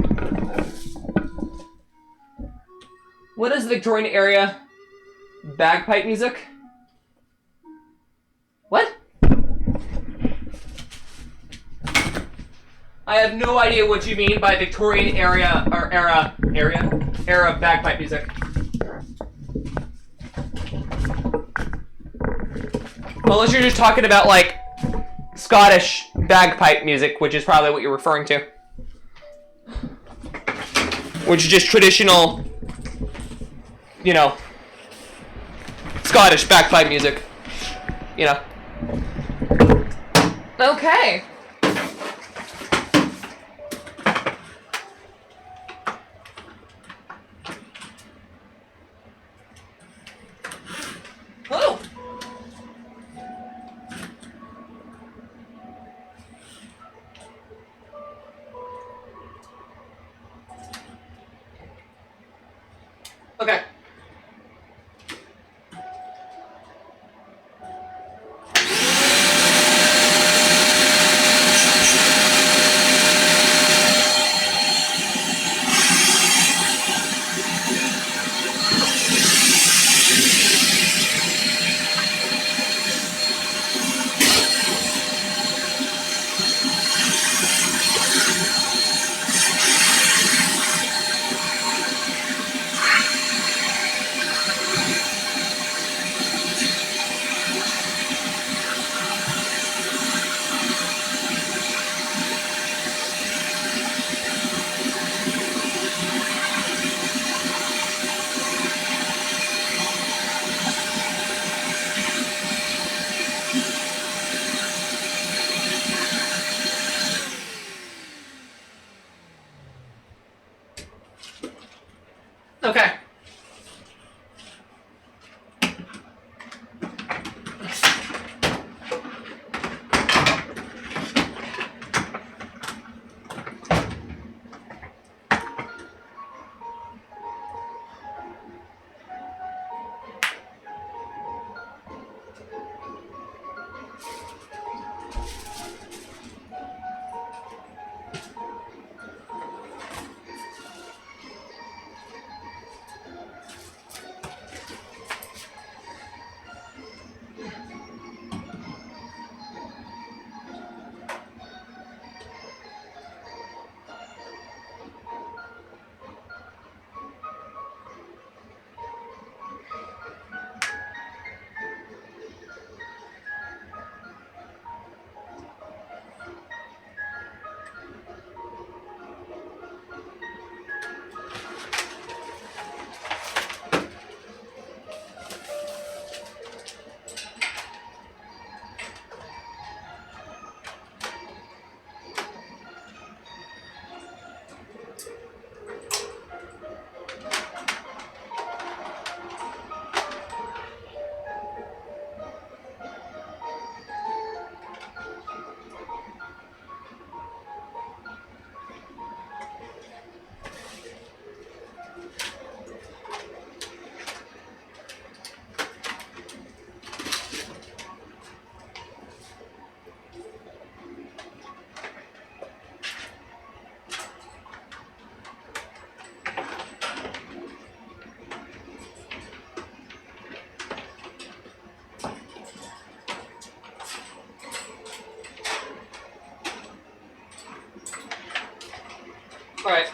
What is Victorian era bagpipe music? What? I have no idea what you mean by Victorian era or era bagpipe music. Unless you're just talking about like Scottish bagpipe music, which is probably what you're referring to. Which is just traditional, you know, Scottish bagpipe music. You know. Okay. Oh. Okay. Okay. All right.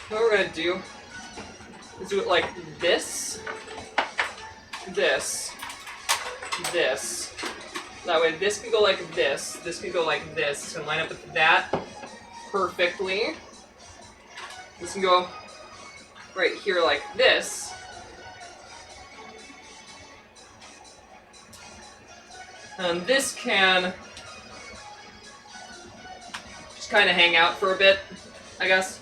What we're gonna do is do it like this, this, this. That way this can go like this can go like this. It's gonna line up with that perfectly. This can go right here like this. And this can just kind of hang out for a bit, I guess.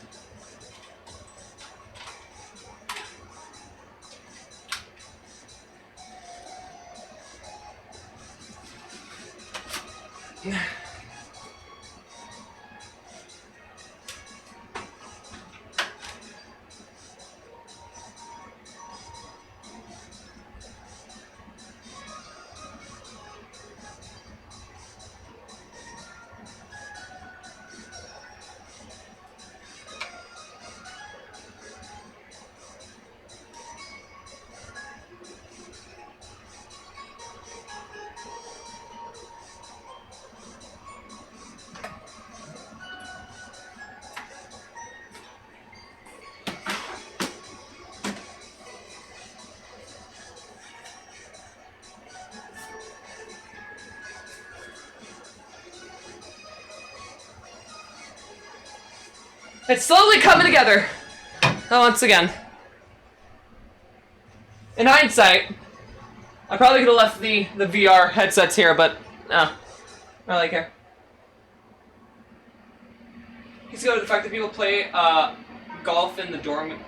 It's slowly coming together. Once again. In hindsight, I probably could have left the VR headsets here, but no. I don't really care. He's got the fact that people play golf in the dorm.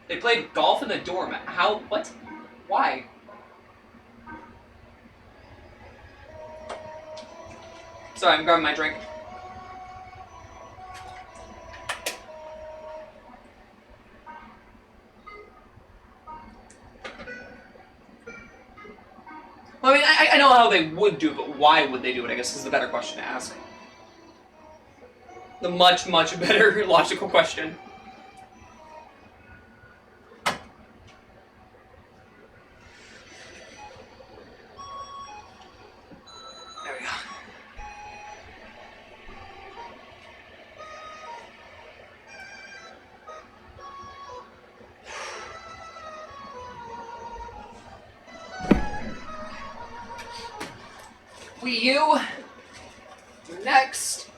They play golf in the dorm. How? What? Why? Sorry, I'm grabbing my drink. Well, I mean, I know how they would do it, but why would they do it, I guess is the better question to ask. The much, much better logical question. There we go. Wii U. Next.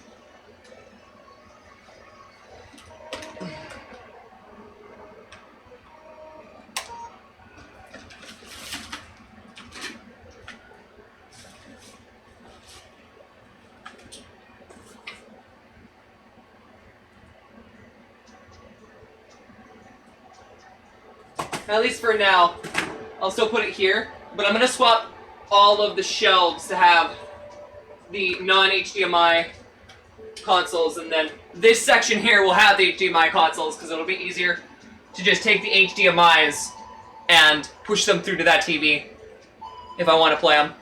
At least for now, I'll still put it here, but I'm gonna swap all of the shelves to have the non-HDMI consoles, and then this section here will have the HDMI consoles because it'll be easier to just take the HDMIs and push them through to that TV if I want to play them.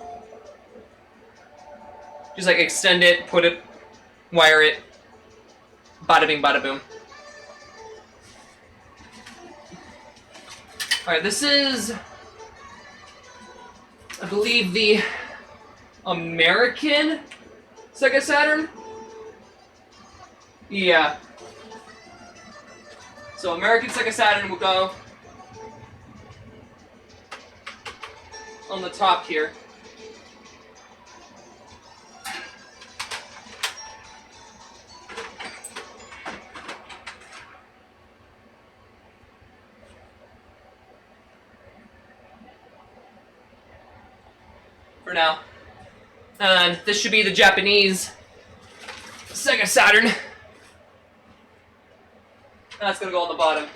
Just like extend it, put it, wire it, bada bing, bada boom. Alright, this is, I believe, the American Sega Saturn? Yeah. So American Sega Saturn will go on the top here. For now. And this should be the Japanese Sega Saturn. That's gonna go on the bottom.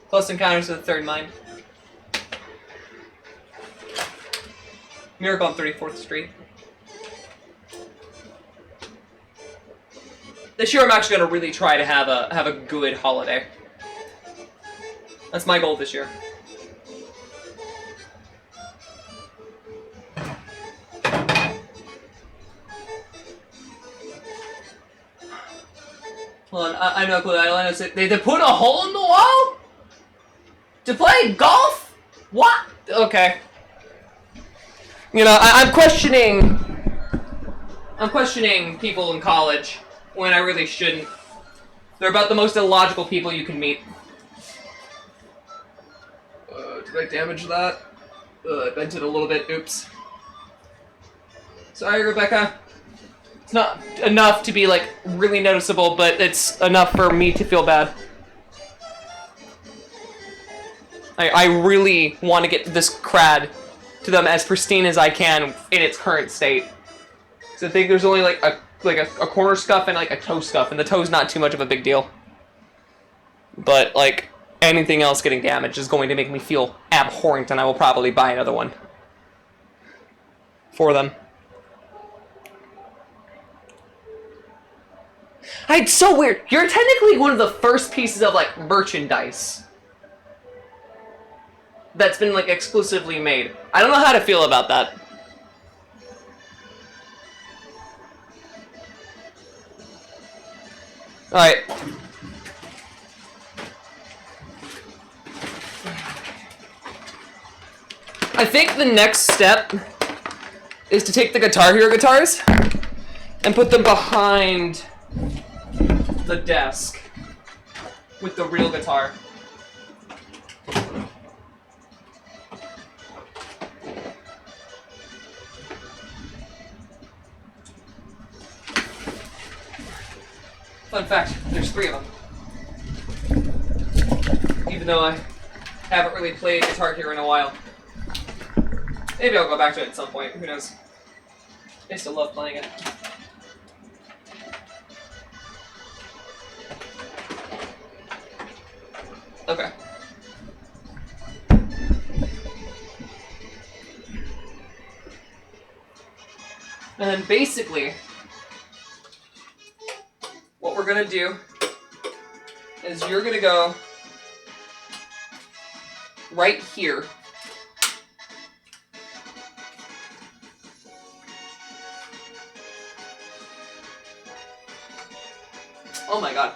Close Encounters of the Third Mind. Miracle on 34th Street. This year I'm actually gonna really try to have a good holiday. That's my goal this year. Hold on, I know, I know. They put a hole in the wall to play golf. What? Okay. You know, I'm questioning people in college when I really shouldn't. They're about the most illogical people you can meet. Did I damage that? I bent it a little bit. Oops. Sorry, Rebecca. It's not enough to be, like, really noticeable, but it's enough for me to feel bad. I really want to get this crad to them as pristine as I can in its current state. So I think there's only, like a corner scuff and, like, a toe scuff, and the toe's not too much of a big deal. But, like, anything else getting damaged is going to make me feel abhorrent, and I will probably buy another one for them. It's so weird. You're technically one of the first pieces of, like, merchandise that's been, like, exclusively made. I don't know how to feel about that. Alright. I think the next step is to take the Guitar Hero guitars and put them behind the desk with the real guitar. Fun fact, there's 3 of them. Even though I haven't really played Guitar Hero in a while. Maybe I'll go back to it at some point, who knows. I still love playing it. Okay. And then basically, what we're gonna do is you're gonna go right here. Oh my god.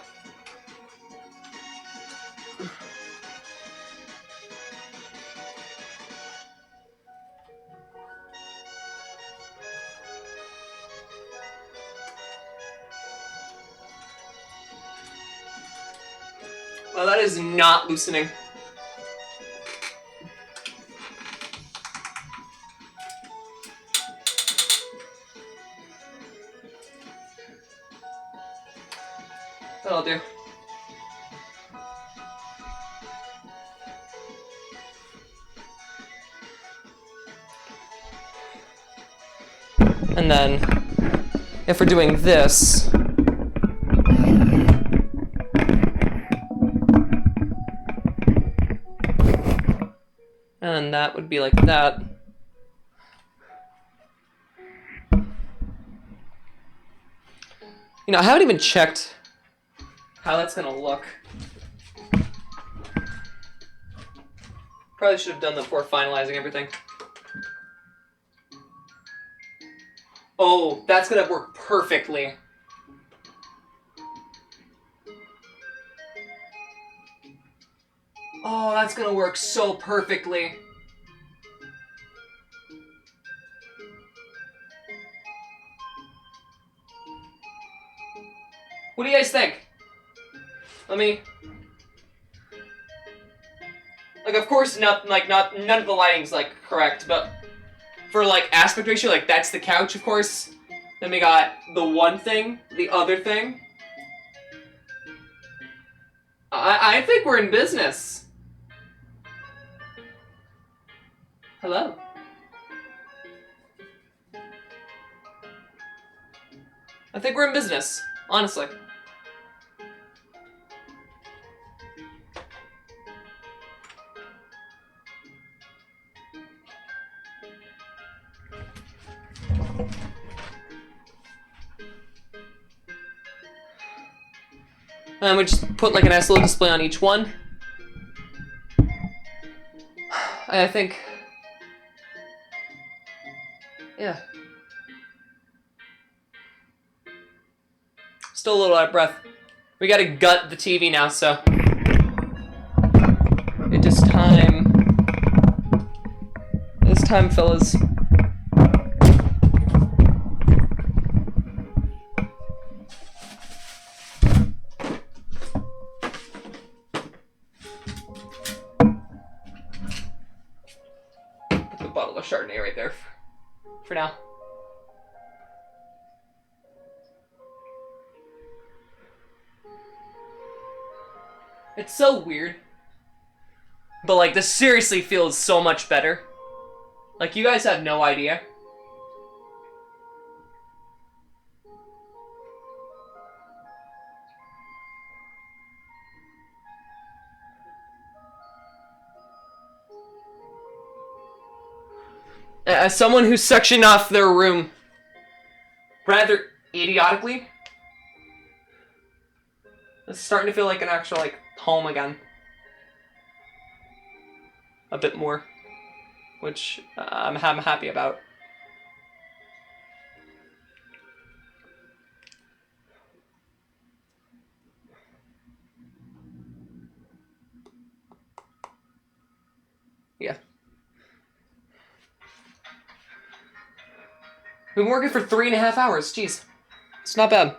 Well, that is not loosening. That'll do. And then, if we're doing this, and that would be like that. You know, I haven't even checked how that's gonna look. Probably should have done that before finalizing everything. Oh, that's gonna work perfectly. Oh, that's gonna work so perfectly. What do you guys think? Let me... Like, of course, none of the lighting's, like, correct, but for, like, aspect ratio, like, that's the couch, of course. Then we got the one thing, the other thing. I think we're in business. Hello? I think we're in business, honestly. And we just put like an nice little display on each one. I think... Yeah. Still a little out of breath. We gotta gut the TV now, so... It is time... It's time, fellas. Put the bottle of Chardonnay right there for now. It's so weird. But like, this seriously feels so much better. Like, you guys have no idea. As someone who sectioned off their room rather idiotically, it's starting to feel like an actual, like, home again. A bit more. Which I'm happy about. Yeah. Been working for 3.5 hours. Jeez. It's not bad.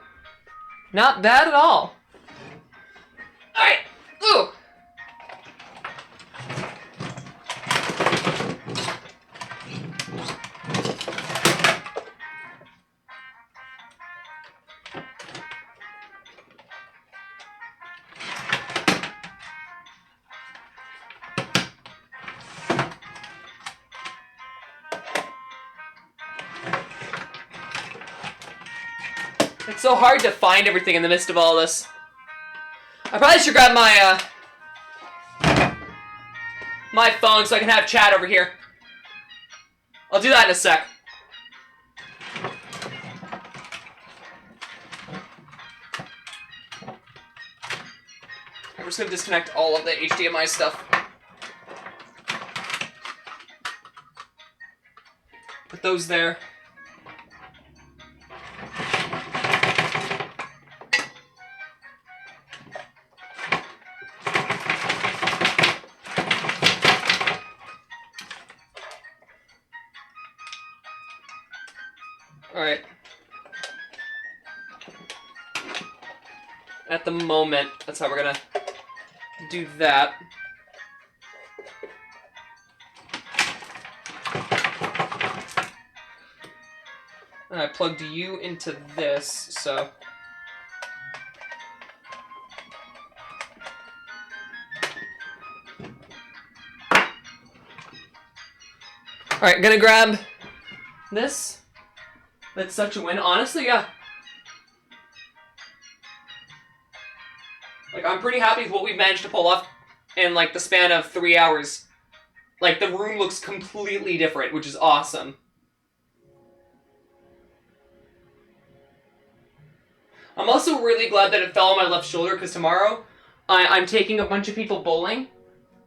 Not bad at all. Alright. Ooh. It's so hard to find everything in the midst of all this. I probably should grab my, my phone so I can have chat over here. I'll do that in a sec. we're just gonna disconnect all of the HDMI stuff. Put those there. Alright. At the moment, that's how we're gonna do that. And I plugged you into this, so... Alright, gonna grab this. That's such a win. Honestly, yeah. Like, I'm pretty happy with what we've managed to pull off in, like, the span of 3 hours. Like, the room looks completely different, which is awesome. I'm also really glad that it fell on my left shoulder, because tomorrow I'm taking a bunch of people bowling,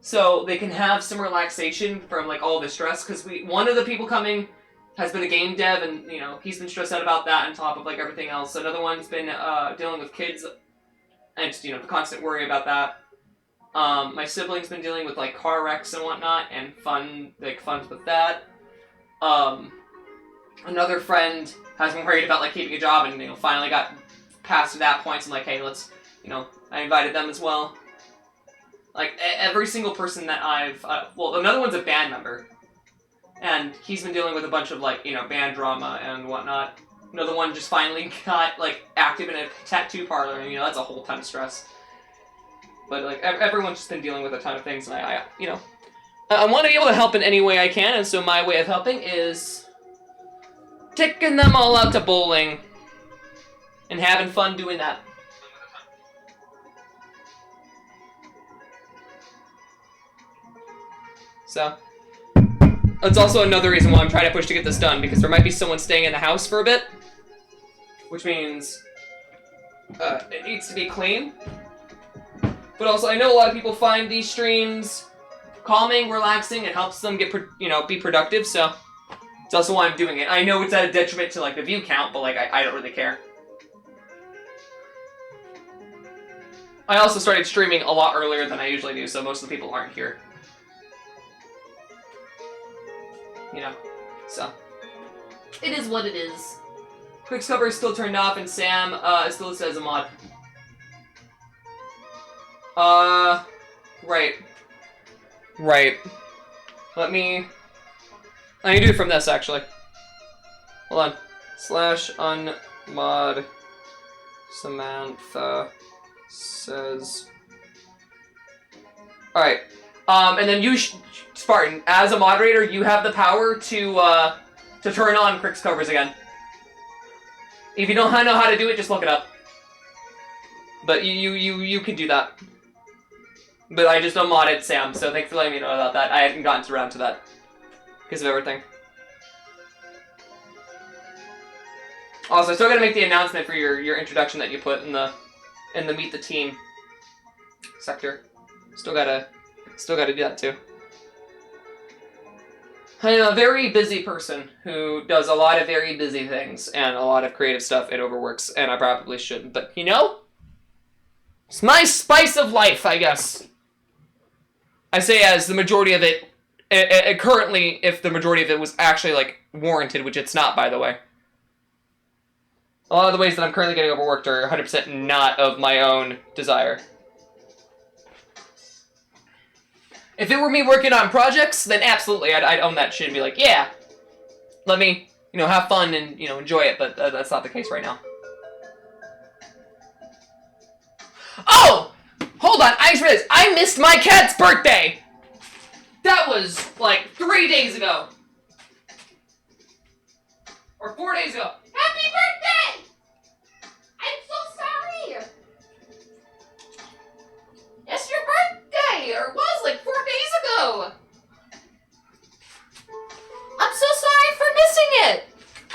so they can have some relaxation from, like, all the stress, because one of the people coming has been a game dev, and, you know, he's been stressed out about that on top of, like, everything else. Another one's been dealing with kids, and just, you know, the constant worry about that. My sibling's been dealing with, like, car wrecks and whatnot, and fun with that. Another friend has been worried about, like, keeping a job, and, you know, finally got past that point, so I'm like, hey, let's, you know, I invited them as well. Like, every single person that I've, well, another one's a band member. And he's been dealing with a bunch of, like, you know, band drama and whatnot. Another one just finally got, like, active in a tattoo parlor, and, you know, that's a whole ton of stress. But, like, everyone's just been dealing with a ton of things, and I you know, I want to be able to help in any way I can, and so my way of helping is taking them all out to bowling and having fun doing that. So... that's also another reason why I'm trying to push to get this done, because there might be someone staying in the house for a bit, which means it needs to be clean. But also, I know a lot of people find these streams calming, relaxing, it helps them get, be productive, so it's also why I'm doing it. I know it's at a detriment to, like, the view count, but, like, I don't really care. I also started streaming a lot earlier than I usually do, so most of the people aren't here. You know, so it is what it is. Quick's cover is still turned off, and Sam is still listed as a mod. Right. I need to do it from this, actually. Hold on. /unmod Samantha says. Alright. And then you Spartan, as a moderator, you have the power to turn on Crix covers again. If you don't know how to do it, just look it up. But you can do that. But I just unmodded Sam, so thanks for letting me know about that. I hadn't gotten around to that because of everything. Also, I still gotta make the announcement for your introduction that you put in the Meet the Team sector. Still gotta do that too. I am a very busy person who does a lot of very busy things and a lot of creative stuff. It overworks, and I probably shouldn't. But, you know, it's my spice of life, I guess. I say as the majority of it, currently, if the majority of it was actually, like, warranted, which it's not, by the way. A lot of the ways that I'm currently getting overworked are 100% not of my own desire. If it were me working on projects, then absolutely, I'd own that shit and be like, yeah, let me, have fun and, enjoy it, but that's not the case right now. Oh! Hold on, I just realized, I missed my cat's birthday! That was, like, 3 days ago. Or 4 days ago. Happy birthday! I'm so sorry! It's your birthday! Or it was, like, 4 days ago! I'm so sorry for missing it!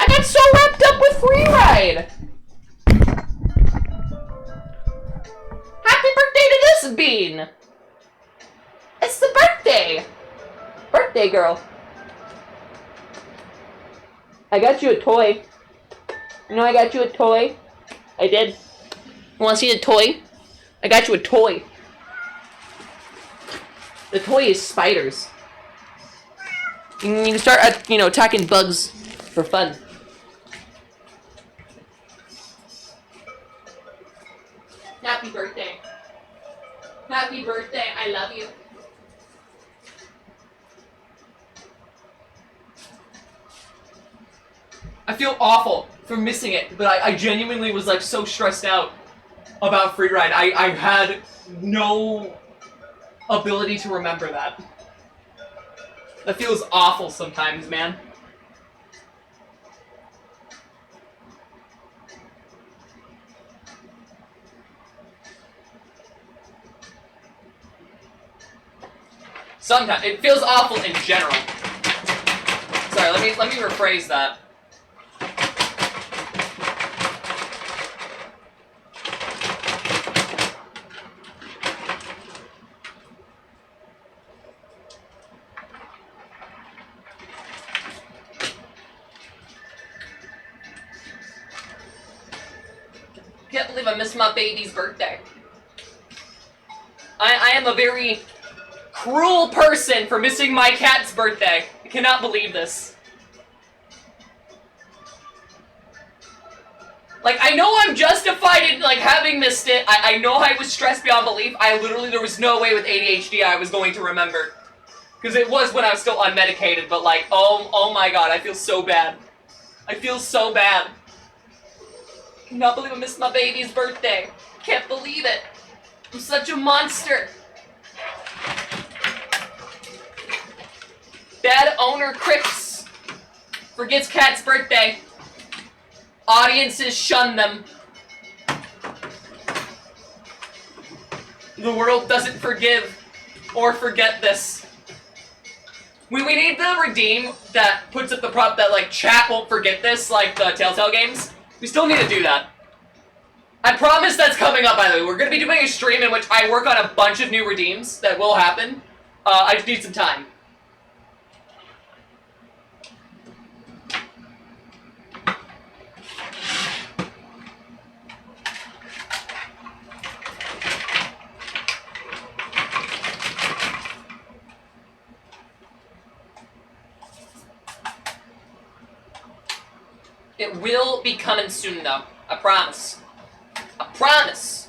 I got so wrapped up with Freeride! Happy birthday to this bee! birthday girl. I got you a toy. You know I got you a toy? I did. You wanna see a toy? I got you a toy. The toy is spiders. You can start, attacking bugs for fun. Happy birthday. Happy birthday. I love you. I feel awful for missing it, but I genuinely was like so stressed out about Freeride. I had no ability to remember that. That feels awful sometimes, man. Sometimes it feels awful in general. Sorry, let me rephrase that. Can't believe I missed my baby's birthday. I am a very cruel person for missing my cat's birthday. I cannot believe this. Like, I know I'm justified in, like, having missed it. I know I was stressed beyond belief. There was no way with ADHD I was going to remember. Because it was when I was still unmedicated, but, like, oh my god, I feel so bad. I feel so bad. Cannot believe I missed my baby's birthday. Can't believe it. I'm such a monster. Bad owner Crix forgets cat's birthday. Audiences shun them. The world doesn't forgive or forget this. We need the redeem that puts up the prop that, like, chat won't forget this, like the Telltale games. We still need to do that. I promise that's coming up, by the way. We're going to be doing a stream in which I work on a bunch of new redeems that will happen. I just need some time. It will be coming soon, though. I promise. I promise.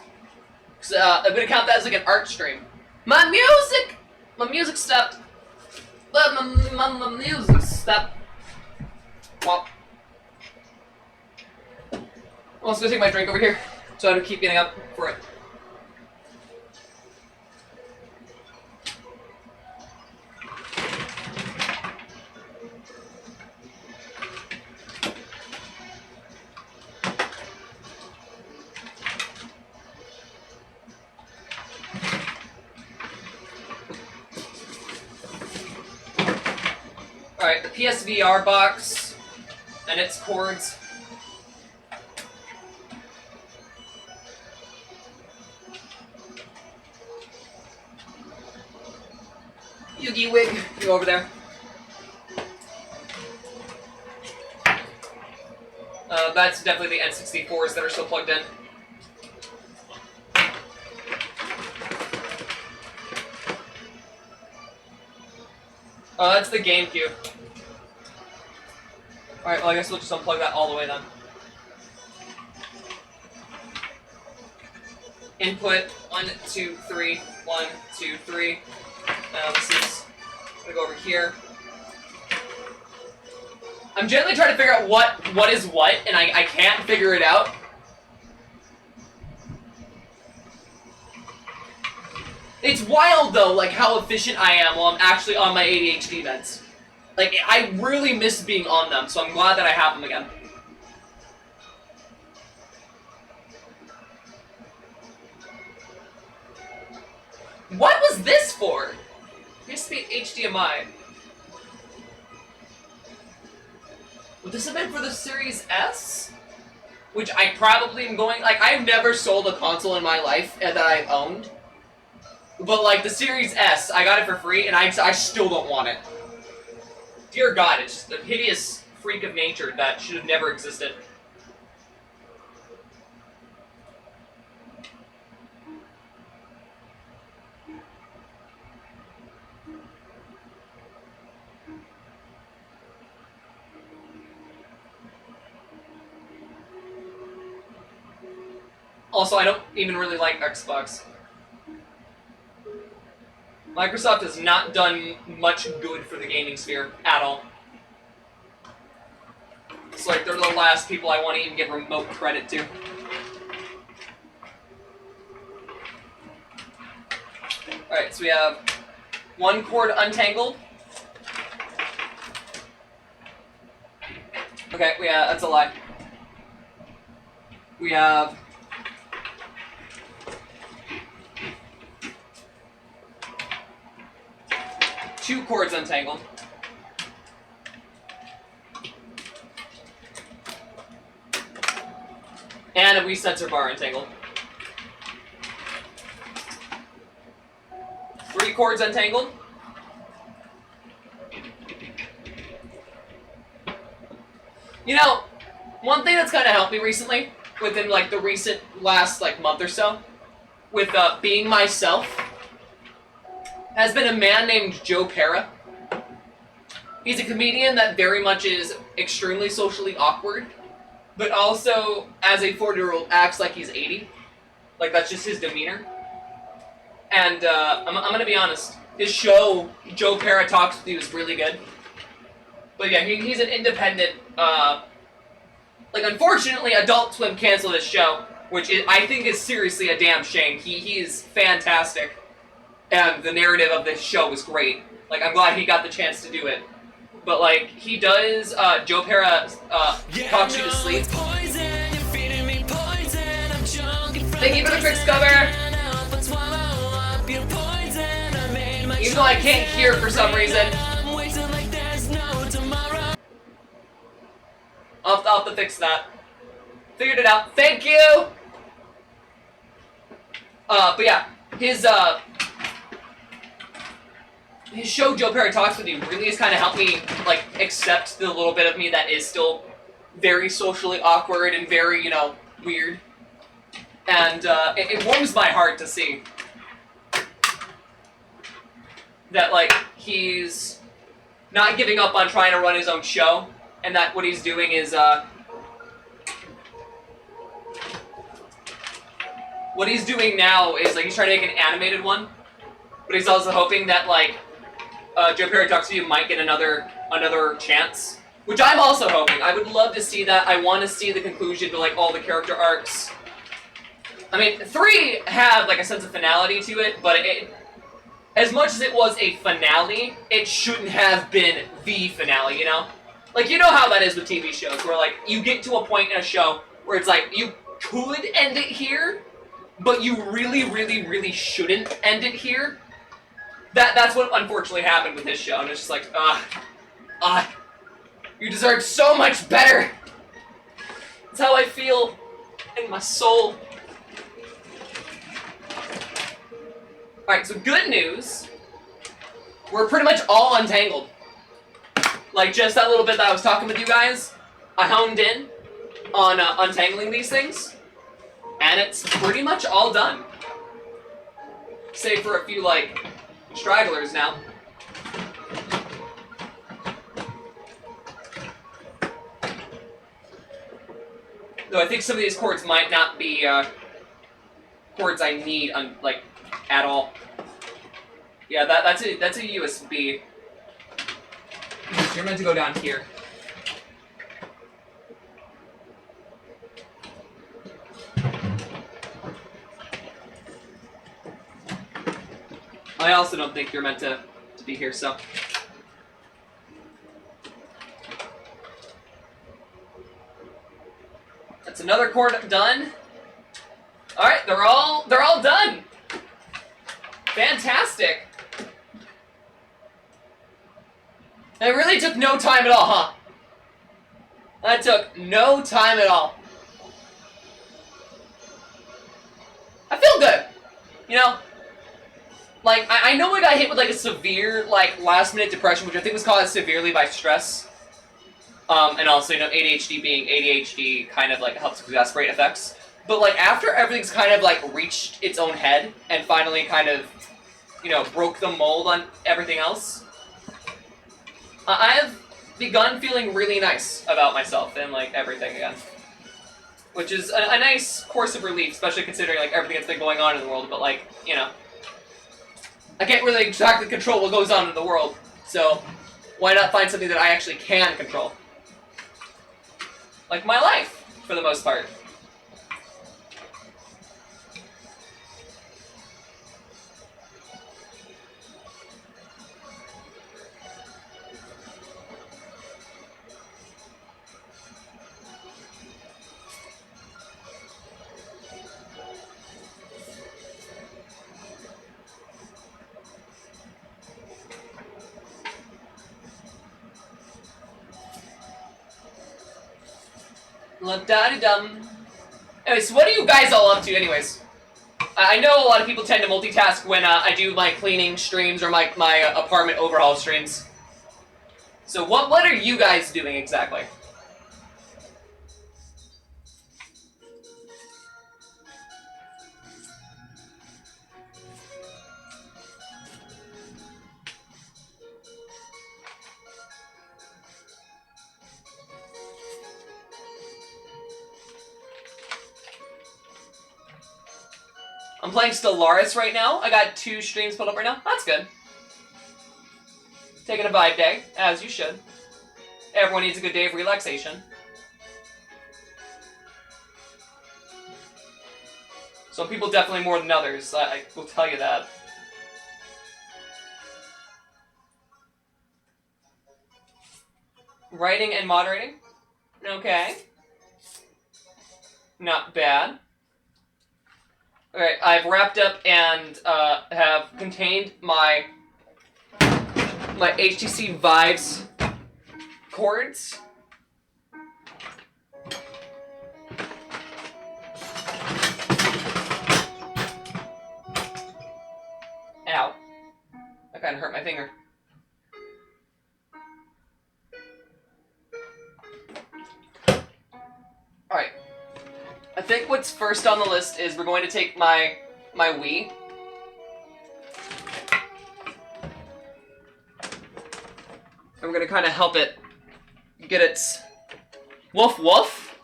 I'm gonna count that as like an art stream. My music stopped. My music stopped. Well, I'm also gonna take my drink over here, so I don't keep getting up for it. Alright, the PSVR box and its cords. Yugi Wig, you over there. That's definitely the N64s that are still plugged in. Oh, that's the GameCube. Alright, well I guess we'll just unplug that all the way then. Input, 1, 2, 3, 1, 2, 3. This is gonna go over here. I'm generally trying to figure out what is what, and I can't figure it out. It's wild, though, like, how efficient I am while I'm actually on my ADHD meds. Like, I really miss being on them, so I'm glad that I have them again. What was this for? It used to be HDMI. Would this have been for the Series S? Which I probably am going... Like, I've never sold a console in my life that I've owned. But, like, the Series S, I got it for free, and I still don't want it. Dear God, it's just a hideous freak of nature that should have never existed. Also, I don't even really like Xbox. Microsoft has not done much good for the gaming sphere at all. It's like they're the last people I want to even give remote credit to. Alright, so we have one cord untangled. Okay, that's a lie. We have two cords untangled. And a Wii sensor bar untangled. 3 cords untangled. You know, one thing that's kind of helped me recently, within like the recent last like month or so, with being myself, has been a man named Joe Pera. He's a comedian that very much is extremely socially awkward, but also, as a 40-year-old, acts like he's 80. Like, that's just his demeanor. And I'm gonna be honest, his show, Joe Pera Talks With You, is really good. But yeah, he's an independent, like, unfortunately, Adult Swim canceled his show, which I think is seriously a damn shame. He is fantastic. And the narrative of this show was great. Like, I'm glad he got the chance to do it. But, like, he does, Joe Pera, talks you to sleep. Thank you for the Crix cover! Even though I can't hear for some reason. I'll have to fix that. Figured it out. Thank you! But yeah, his show, Joe Pera Talks With You, really has kind of helped me, like, accept the little bit of me that is still very socially awkward and very, you know, weird. And, it warms my heart to see that, like, he's not giving up on trying to run his own show, and that what he's doing is, what he's doing now is, like, he's trying to make an animated one, but he's also hoping that, like, Joe Pera Talks To You might get another chance, which I'm also hoping. I would love to see that. I want to see the conclusion to, like, all the character arcs. I mean, 3 had, like, a sense of finality to it, but as much as it was a finale, it shouldn't have been the finale, you know? Like, you know how that is with TV shows, where, like, you get to a point in a show where it's like, you could end it here, but you really, really, really shouldn't end it here. That's what unfortunately happened with his show, and it's just like, you deserve so much better! That's how I feel in my soul. Alright, so good news. We're pretty much all untangled. Like, just that little bit that I was talking with you guys, I honed in on untangling these things, and it's pretty much all done. Save for a few, like, stragglers now. Though I think some of these cords might not be cords I need, like, at all. Yeah, that's a USB. You're meant to go down here. I also don't think you're meant to be here, so. That's another cord done. Alright, they're all done! Fantastic! It really took no time at all, huh? That took no time at all. I feel good. You know, Like, I know I got hit with, like, a severe, like, last-minute depression, which I think was caused severely by stress. And also, you know, ADHD being ADHD kind of, like, helps exacerbate effects. But, like, after everything's kind of, like, reached its own head and finally kind of, you know, broke the mold on everything else, I have begun feeling really nice about myself and, like, everything again. Which is a nice course of relief, especially considering, like, everything that's been going on in the world, but, like, you know, I can't really exactly control what goes on in the world, so why not find something that I actually can control? Like my life, for the most part. La-da-di-dum. Anyways, what are you guys all up to anyways? I know a lot of people tend to multitask when I do my cleaning streams or my apartment overhaul streams. So what are you guys doing exactly? I'm playing Stellaris right now. I got 2 streams put up right now. That's good. Taking a vibe day, as you should. Everyone needs a good day of relaxation. Some people definitely more than others, I will tell you that. Writing and moderating? Okay. Not bad. Alright, I've wrapped up and have contained my HTC Vives cords. Ow. That kind of hurt my finger. Alright. I think what's first on the list is we're going to take my Wii. And we're going to kind of help it get its woof woof.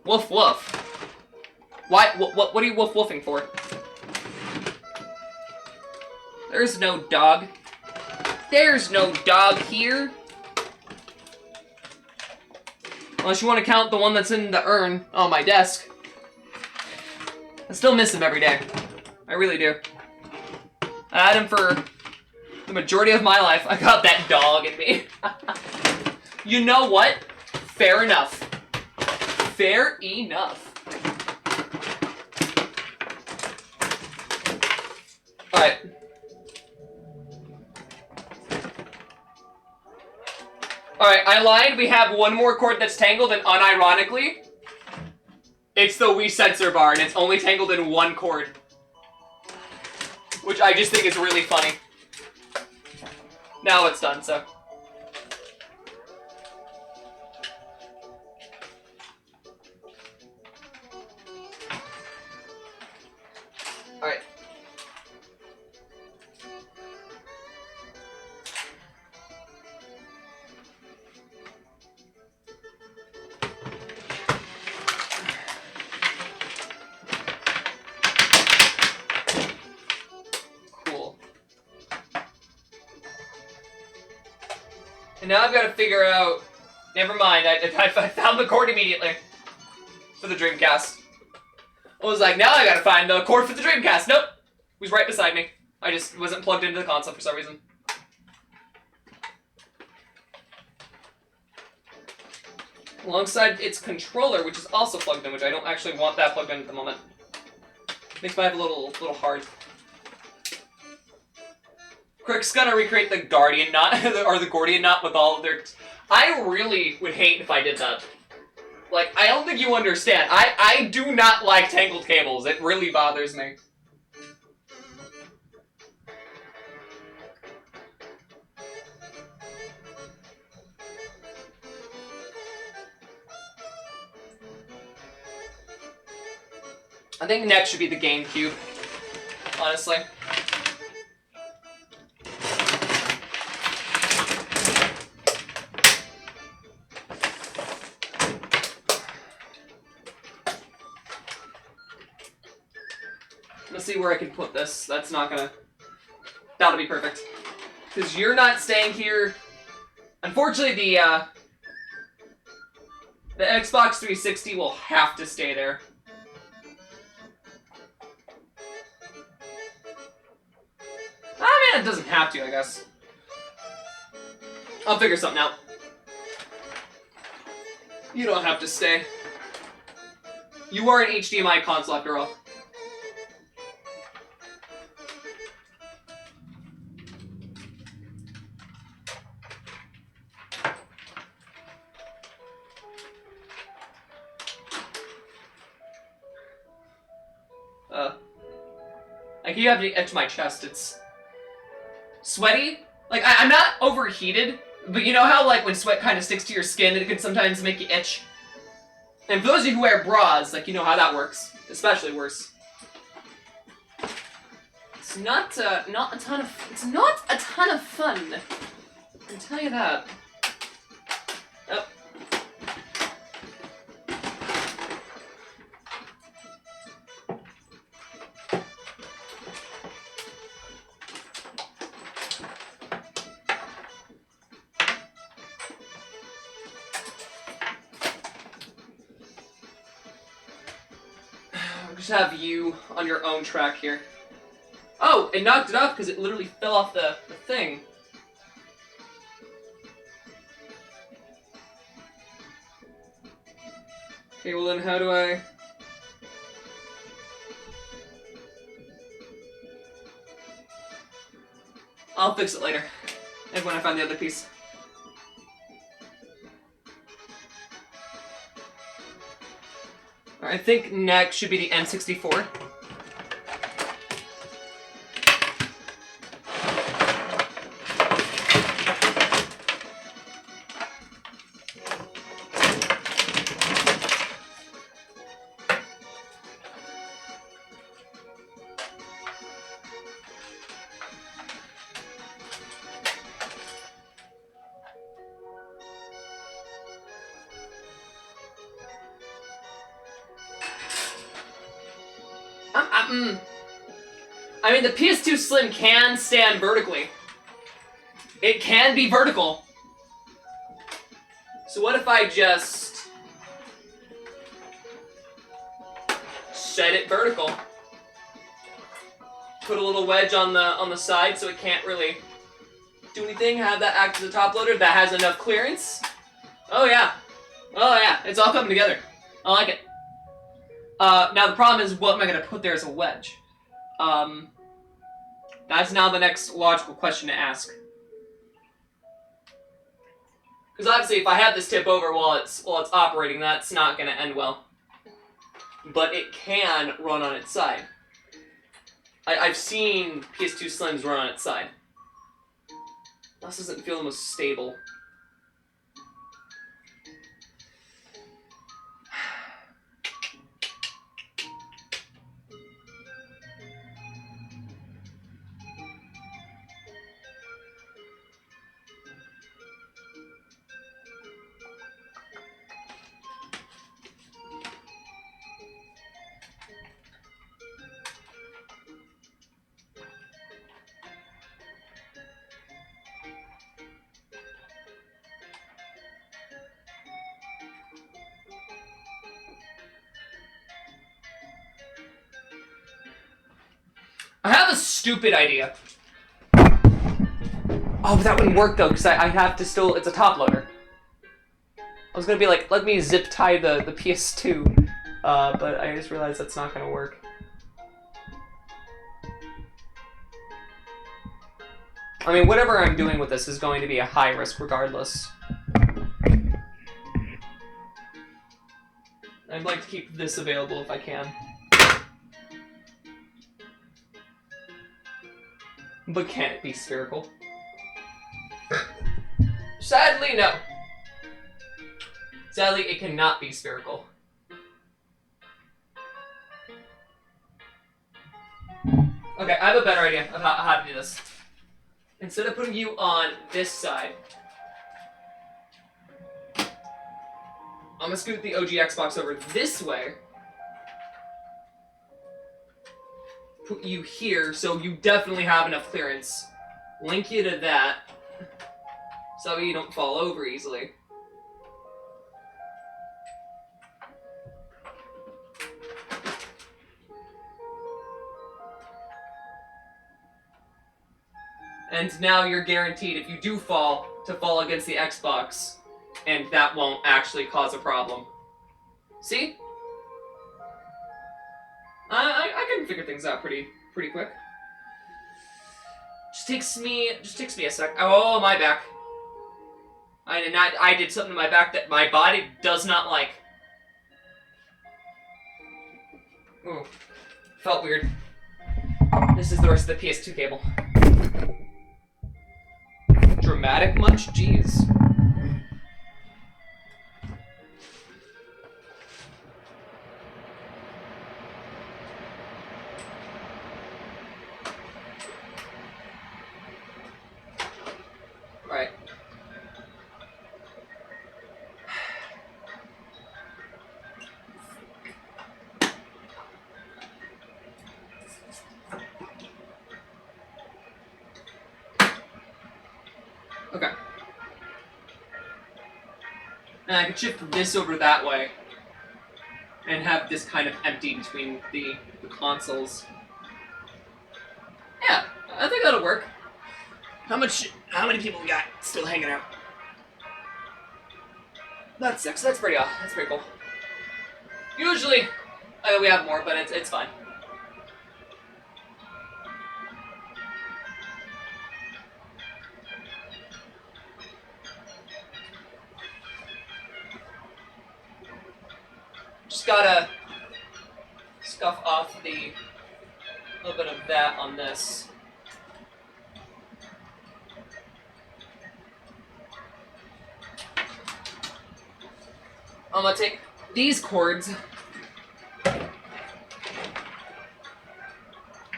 Woof woof. Why? What are you woof woofing for? There's no dog. There's no dog here. Unless you want to count the one that's in the urn on my desk. I still miss him every day. I really do. I had him for the majority of my life. I got that dog in me. You know what? Fair enough. Fair enough. Alright. Alright, I lied. We have one more cord that's tangled, and unironically, it's the Wii sensor bar, and it's only tangled in one cord. Which I just think is really funny. Now it's done, so. Alright. And now I've got to figure out... Never mind, I found the cord immediately. For the Dreamcast. I was like, now I gotta find the cord for the Dreamcast. Nope! It was right beside me. I just wasn't plugged into the console for some reason. Alongside its controller, which is also plugged in, which I don't actually want that plugged in at the moment. Makes my life a little hard. Crick's gonna recreate the Guardian knot, or the Gordian knot with all of their... I really would hate if I did that. Like, I don't think you understand. I do not like tangled cables. It really bothers me. I think next should be the GameCube, honestly. Let's see where I can put this. That's not gonna... That'll be perfect. Because you're not staying here. Unfortunately, the Xbox 360 will have to stay there. Ah, man, it doesn't have to, I guess. I'll figure something out. You don't have to stay. You are an HDMI console after all. I keep having to etch my chest. It's sweaty. Like, I'm not overheated, but you know how, like, when sweat kind of sticks to your skin, it can sometimes make you itch? And for those of you who wear bras, like, you know how that works. Especially worse. It's not a ton of fun. I can tell you that. Oh. Just have you on your own track here. Oh, it knocked it off because it literally fell off the thing. Okay, well then how do I... I'll fix it later. And when I find the other piece. I think next should be the N64. I mean, the PS2 Slim can stand vertically. It can be vertical. So what if I just set it vertical? Put a little wedge on the side so it can't really do anything. Have that act as a top loader that has enough clearance. Oh yeah, it's all coming together. I like it. Now the problem is, what am I going to put there as a wedge? That's now the next logical question to ask. Because obviously, if I have this tip over while it's operating, that's not going to end well. But it can run on its side. I've seen PS2 Slims run on its side. This doesn't feel the most stable. I have a stupid idea. Oh, but that wouldn't work though, because I have to still, it's a top loader. I was gonna be like, let me zip tie the PS2, but I just realized that's not gonna work. I mean, whatever I'm doing with this is going to be a high risk regardless. I'd like to keep this available if I can. But can it be spherical? Sadly, no. Sadly, it cannot be spherical. Okay, I have a better idea of how to do this. Instead of putting you on this side, I'm gonna scoot the OG Xbox over this way. Put you here, so you definitely have enough clearance. Link you to that, so you don't fall over easily. And now you're guaranteed, if you do fall, to fall against the Xbox, and that won't actually cause a problem. See? I can figure things out pretty quick. Just takes me a sec. Oh, my back. I did something to my back that my body does not like. Ooh, felt weird. This is the rest of the PS2 cable. Dramatic much? Jeez. Right. Okay. And I can shift this over that way and have this kind of empty between the consoles. Yeah, I think that'll work. How many people we got still hanging out? That's 6. That's pretty cool. Usually, we have more, but it's fine. Just gotta scuff off a little bit of that on this. I'm gonna take these cords. I'm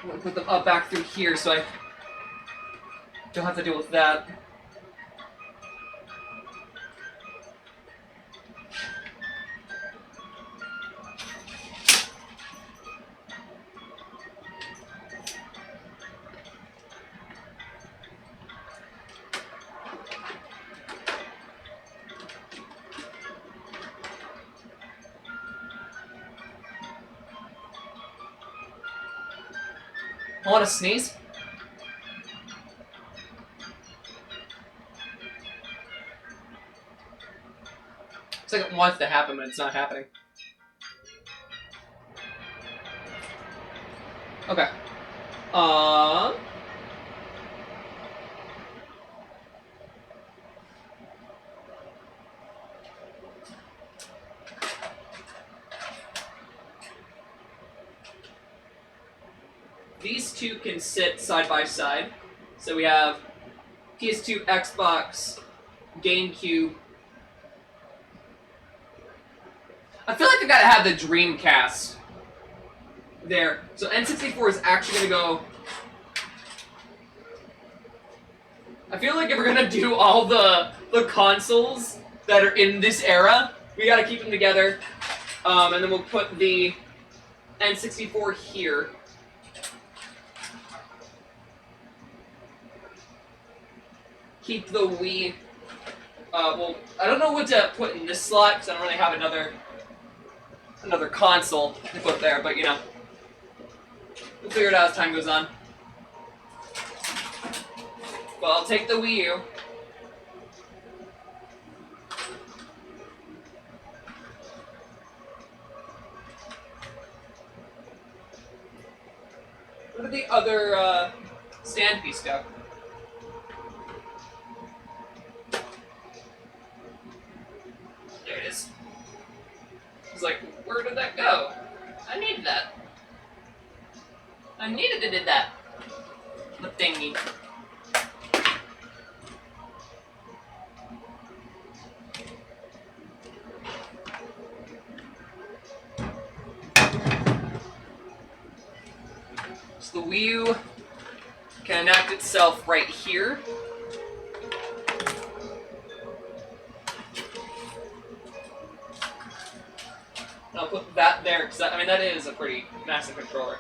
gonna put them up back through here so I don't have to deal with that. I want to sneeze. It's like it wants to happen, but it's not happening. Okay. These two can sit side by side. So we have PS2, Xbox, GameCube. I feel like I gotta have the Dreamcast there. So N64 is actually gonna go. I feel like if we're gonna do all the consoles that are in this era, we gotta keep them together. And then we'll put the N64 here. Keep the Wii. Well, I don't know what to put in this slot because I don't really have another console to put there, but you know, we'll figure it out as time goes on. Well, I'll take the Wii U. Where did the other stand piece go? There it is. It's like, where did that go? I needed that. I needed to did that. The thingy. So the Wii U can enact itself right here. I'll put that there, because I mean, that is a pretty massive controller.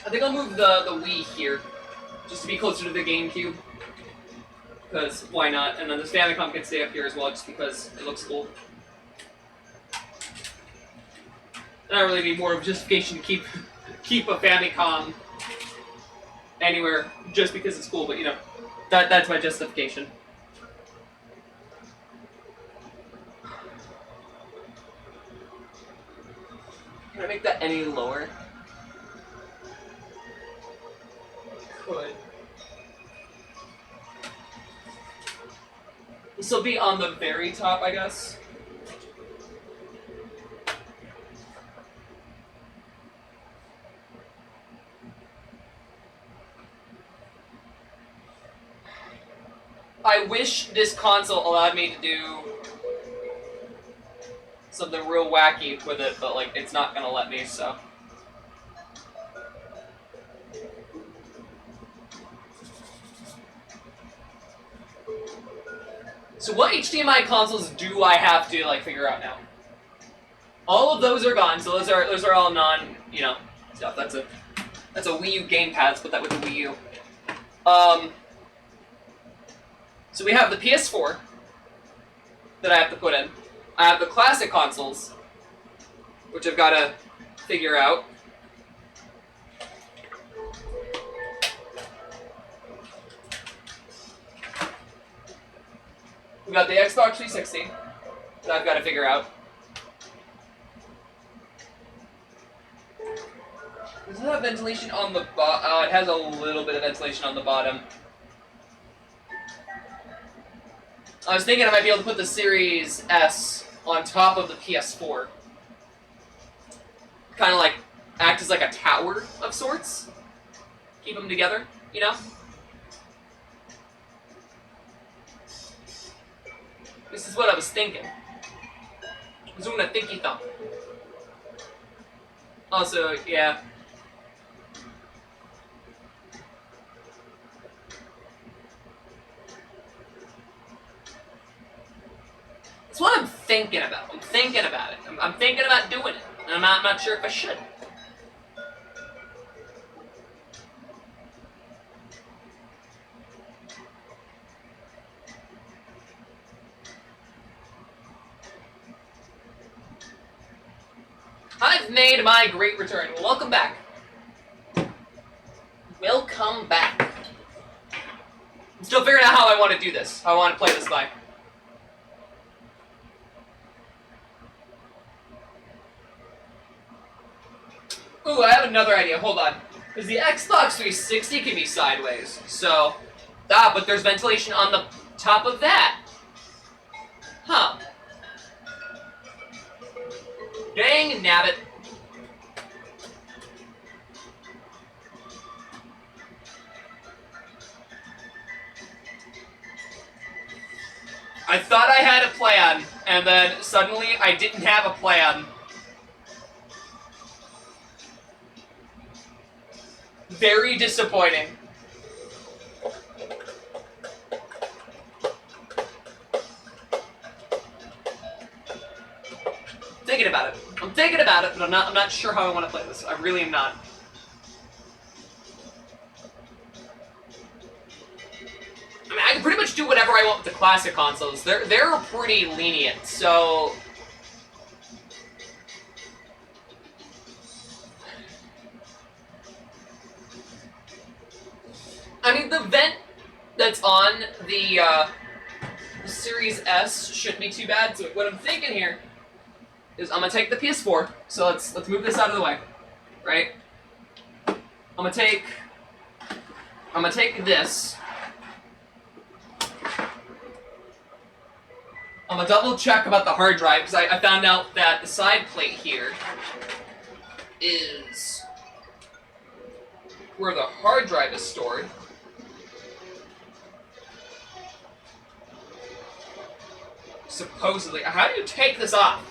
I think I'll move the Wii here, just to be closer to the GameCube. Because why not? And then the Famicom can stay up here as well, just because it looks cool. And I really need more of justification to keep a Famicom anywhere, just because it's cool. But you know, that's my justification. Can I make that any lower? Could. This will be on the very top, I guess. I wish this console allowed me to do something real wacky with it, but like it's not gonna let me, so. So what HDMI consoles do I have to like figure out now? All of those are gone, so those are all non, you know, stuff. That's a Wii U gamepad. Let's put that with the Wii U. So we have the PS4 that I have to put in. I have the classic consoles, which I've got to figure out. We got the Xbox 360 that I've got to figure out. Does it have ventilation on the bottom? It has a little bit of ventilation on the bottom. I was thinking I might be able to put the Series S on top of the PS4. Kind of like act as like a tower of sorts. Keep them together, you know? This is what I was thinking. I was doing a thinky thump. Also, yeah. That's what I'm thinking about. I'm thinking about it. I'm thinking about doing it. And I'm not sure if I should. I've made my great return. Welcome back. Welcome back. I'm still figuring out how I want to do this. How I want to play this by. Ooh, I have another idea. Hold on. Because the Xbox 360 can be sideways. So, but there's ventilation on the top of that. Huh. Dang nabbit. I thought I had a plan, and then suddenly I didn't have a plan. Very disappointing. Thinking about it. I'm thinking about it, but I'm not sure how I want to play this. I really am not. I mean, I can pretty much do whatever I want with the classic consoles. They're pretty lenient, so I mean, the vent that's on the Series S shouldn't be too bad. So what I'm thinking here is I'm gonna take the PS4. So let's move this out of the way, right? I'm gonna take I'm gonna take this. I'm gonna double check about the hard drive because I found out that the side plate here is where the hard drive is stored. Supposedly. How do you take this off?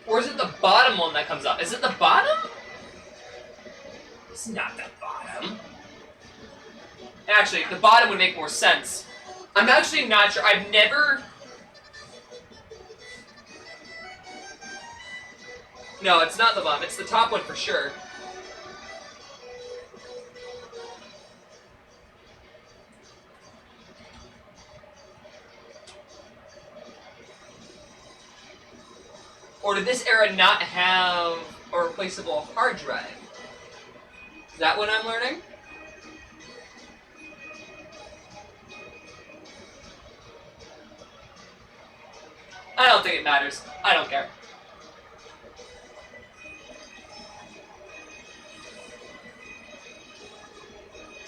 Or is it the bottom one that comes up? Is it the bottom? It's not the bottom. Actually, the bottom would make more sense. I'm actually not sure. I've never... No, it's not the bottom. It's the top one for sure. Or did this era not have a replaceable hard drive? Is that what I'm learning? I don't think it matters. I don't care.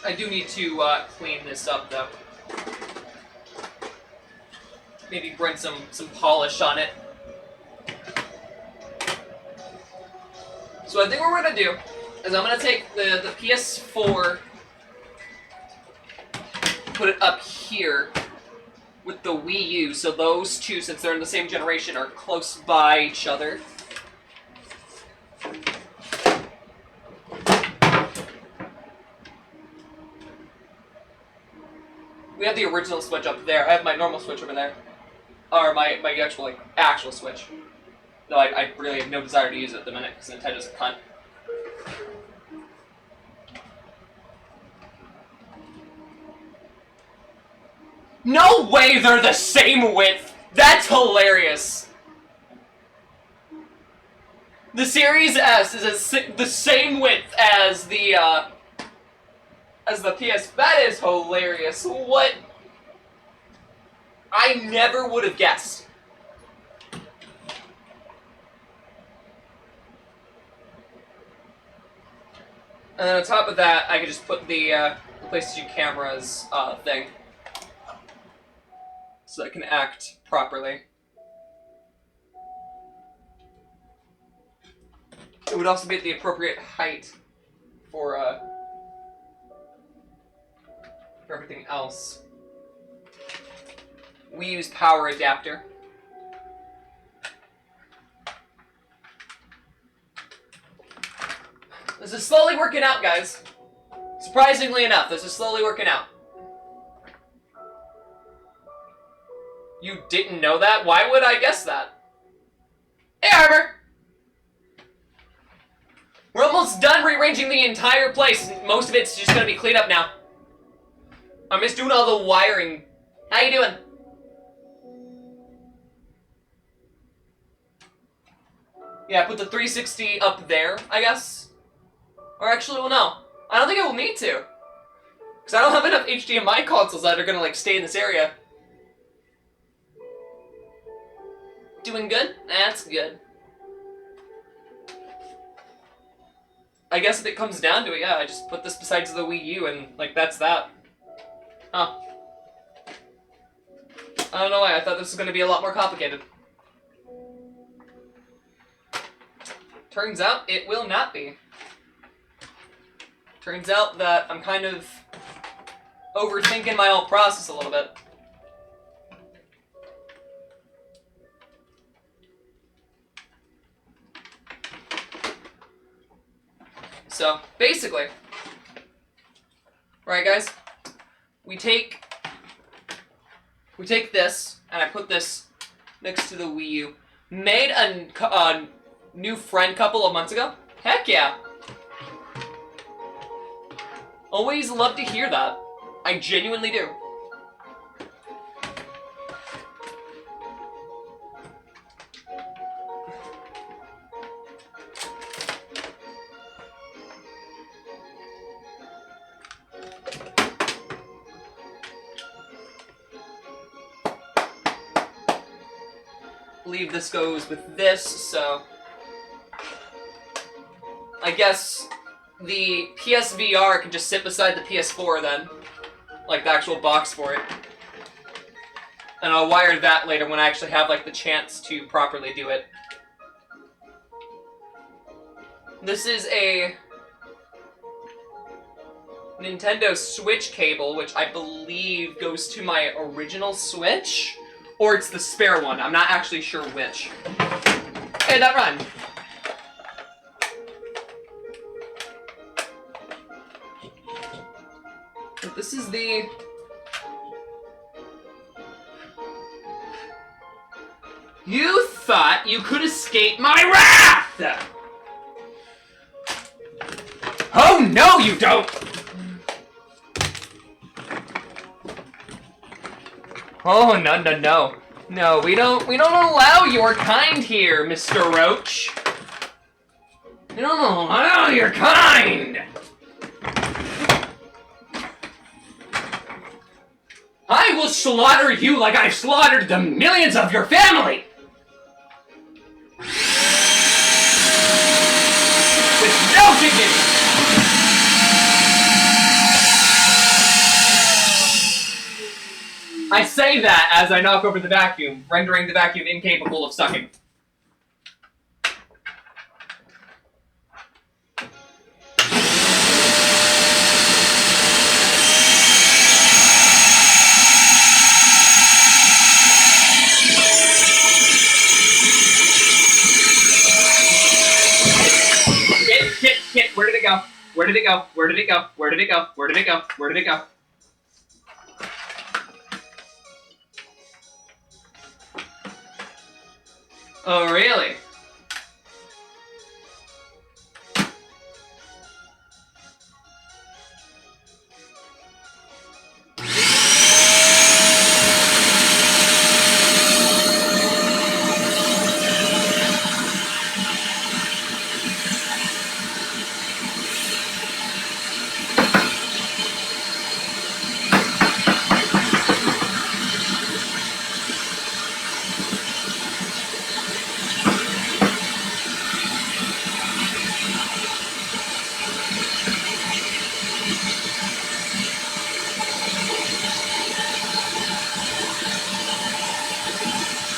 I do need to clean this up though. Maybe bring some polish on it. So I think what we're gonna do is I'm gonna take the PS4, put it up here with the Wii U, so those two, since they're in the same generation, are close by each other. We have the original Switch up there. I have my normal Switch over there. Or my actual Switch. Though I really have no desire to use it at the minute, because Nintendo's a cunt. No way they're the same width! That's hilarious! The Series S is the same width as the PS. That is hilarious. What? I never would have guessed. And then on top of that, I could just put the PlayStation camera's thing. So I can act properly. It would also be at the appropriate height for everything else. We use power adapter. This is slowly working out, guys. Surprisingly enough, this is slowly working out. You didn't know that? Why would I guess that? Hey, Armor! We're almost done rearranging the entire place. Most of it's just gonna be cleaned up now. I'm just doing all the wiring. How you doing? Yeah, put the 360 up there, I guess. Or actually, well, no. I don't think I will need to. Because I don't have enough HDMI consoles that are gonna, like, stay in this area. Doing good? That's good. I guess if it comes down to it, yeah, I just put this besides the Wii U and, like, that's that. Huh. I don't know why, I thought this was gonna be a lot more complicated. Turns out, it will not be. Turns out that I'm kind of overthinking my whole process a little bit. So, basically, right guys, we take this, and I put this next to the Wii U. Made a new friend couple of months ago. Heck yeah! Always love to hear that. I genuinely do. I believe this goes with this, so I guess the PSVR can just sit beside the PS4 then, like the actual box for it. And I'll wire that later when I actually have like the chance to properly do it. This is a Nintendo Switch cable, which I believe goes to my original Switch, or it's the spare one. I'm not actually sure which. Hey, that rhymed. But this is the... You thought you could escape my wrath! Oh, no, you don't! Oh, no, no, no. No, we don't allow your kind here, Mr. Roach. We don't allow your kind! I will slaughter you like I've slaughtered the millions of your family! With no dignity! I say that as I knock over the vacuum, rendering the vacuum incapable of sucking. Kit, where did it go? Where did it go? Where did it go? Where did it go? Where did it go? Where did it go? Oh, really?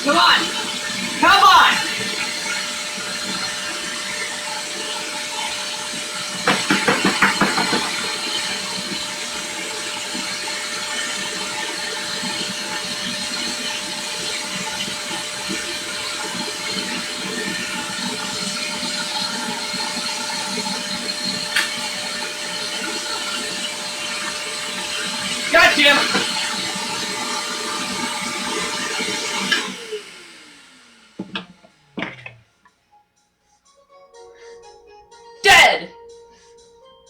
Come on! Come on! Gotcha! Dead!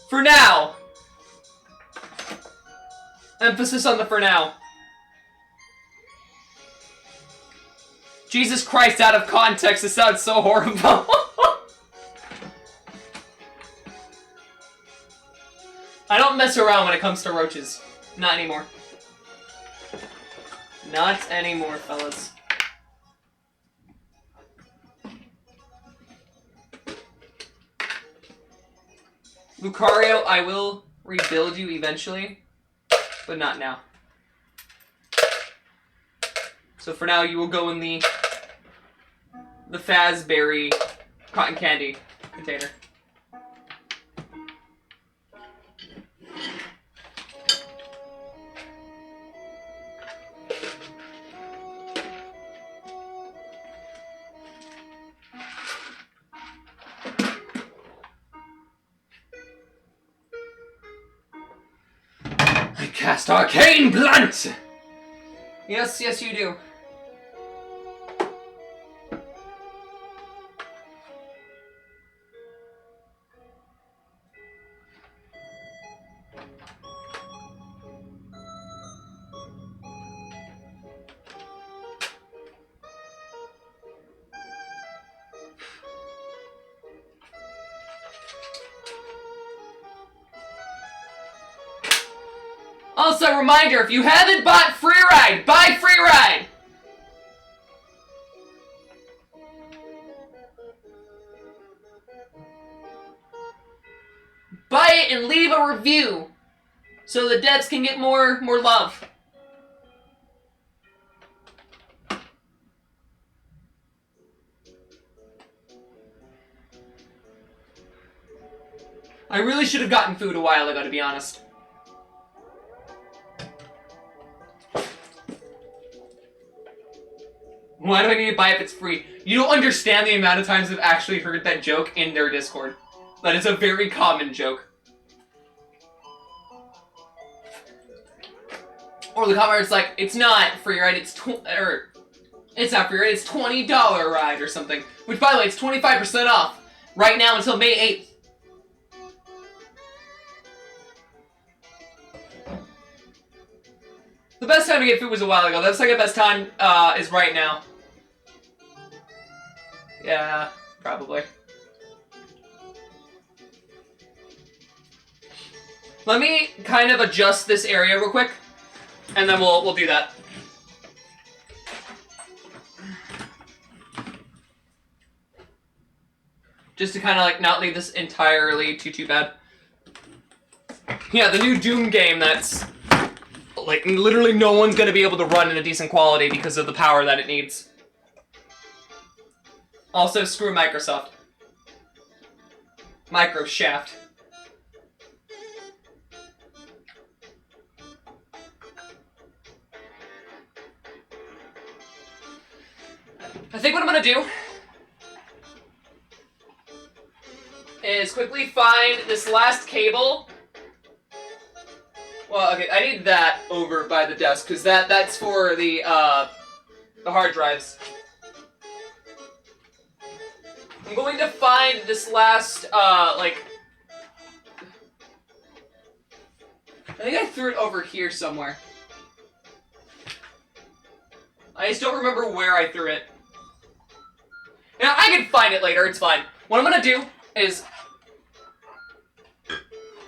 For now. Emphasis on the for now. Jesus Christ, out of context, this sounds so horrible. I don't mess around when it comes to roaches. Not anymore. Not anymore, fellas. Lucario, I will rebuild you eventually, but not now. So for now, you will go in the Fazberry cotton candy container. I cast Arcane Blunt! Yes, yes you do. Also, reminder, if you haven't bought Freeride, buy Freeride! Buy it and leave a review so the devs can get more love. I really should have gotten food a while ago, to be honest. Why do I need to buy it if it's free? You don't understand the amount of times I've actually heard that joke in their Discord. That is a very common joke. Or the comment where it's like, it's not free ride, it's it's not free ride, it's $20 ride or something. Which, by the way, it's 25% off right now until May 8th. The best time to get food was a while ago. The second best time is right now. Yeah, probably. Let me kind of adjust this area real quick, and then we'll do that. Just to kind of like not leave this entirely too bad. Yeah, the new Doom game that's like literally no one's gonna be able to run in a decent quality because of the power that it needs. Also, screw Microsoft. Microshaft. I think what I'm gonna do is quickly find this last cable. Well, okay, I need that over by the desk, because that's for the hard drives. I'm going to find this last, like... I think I threw it over here somewhere. I just don't remember where I threw it. Now, I can find it later, it's fine. What I'm gonna do is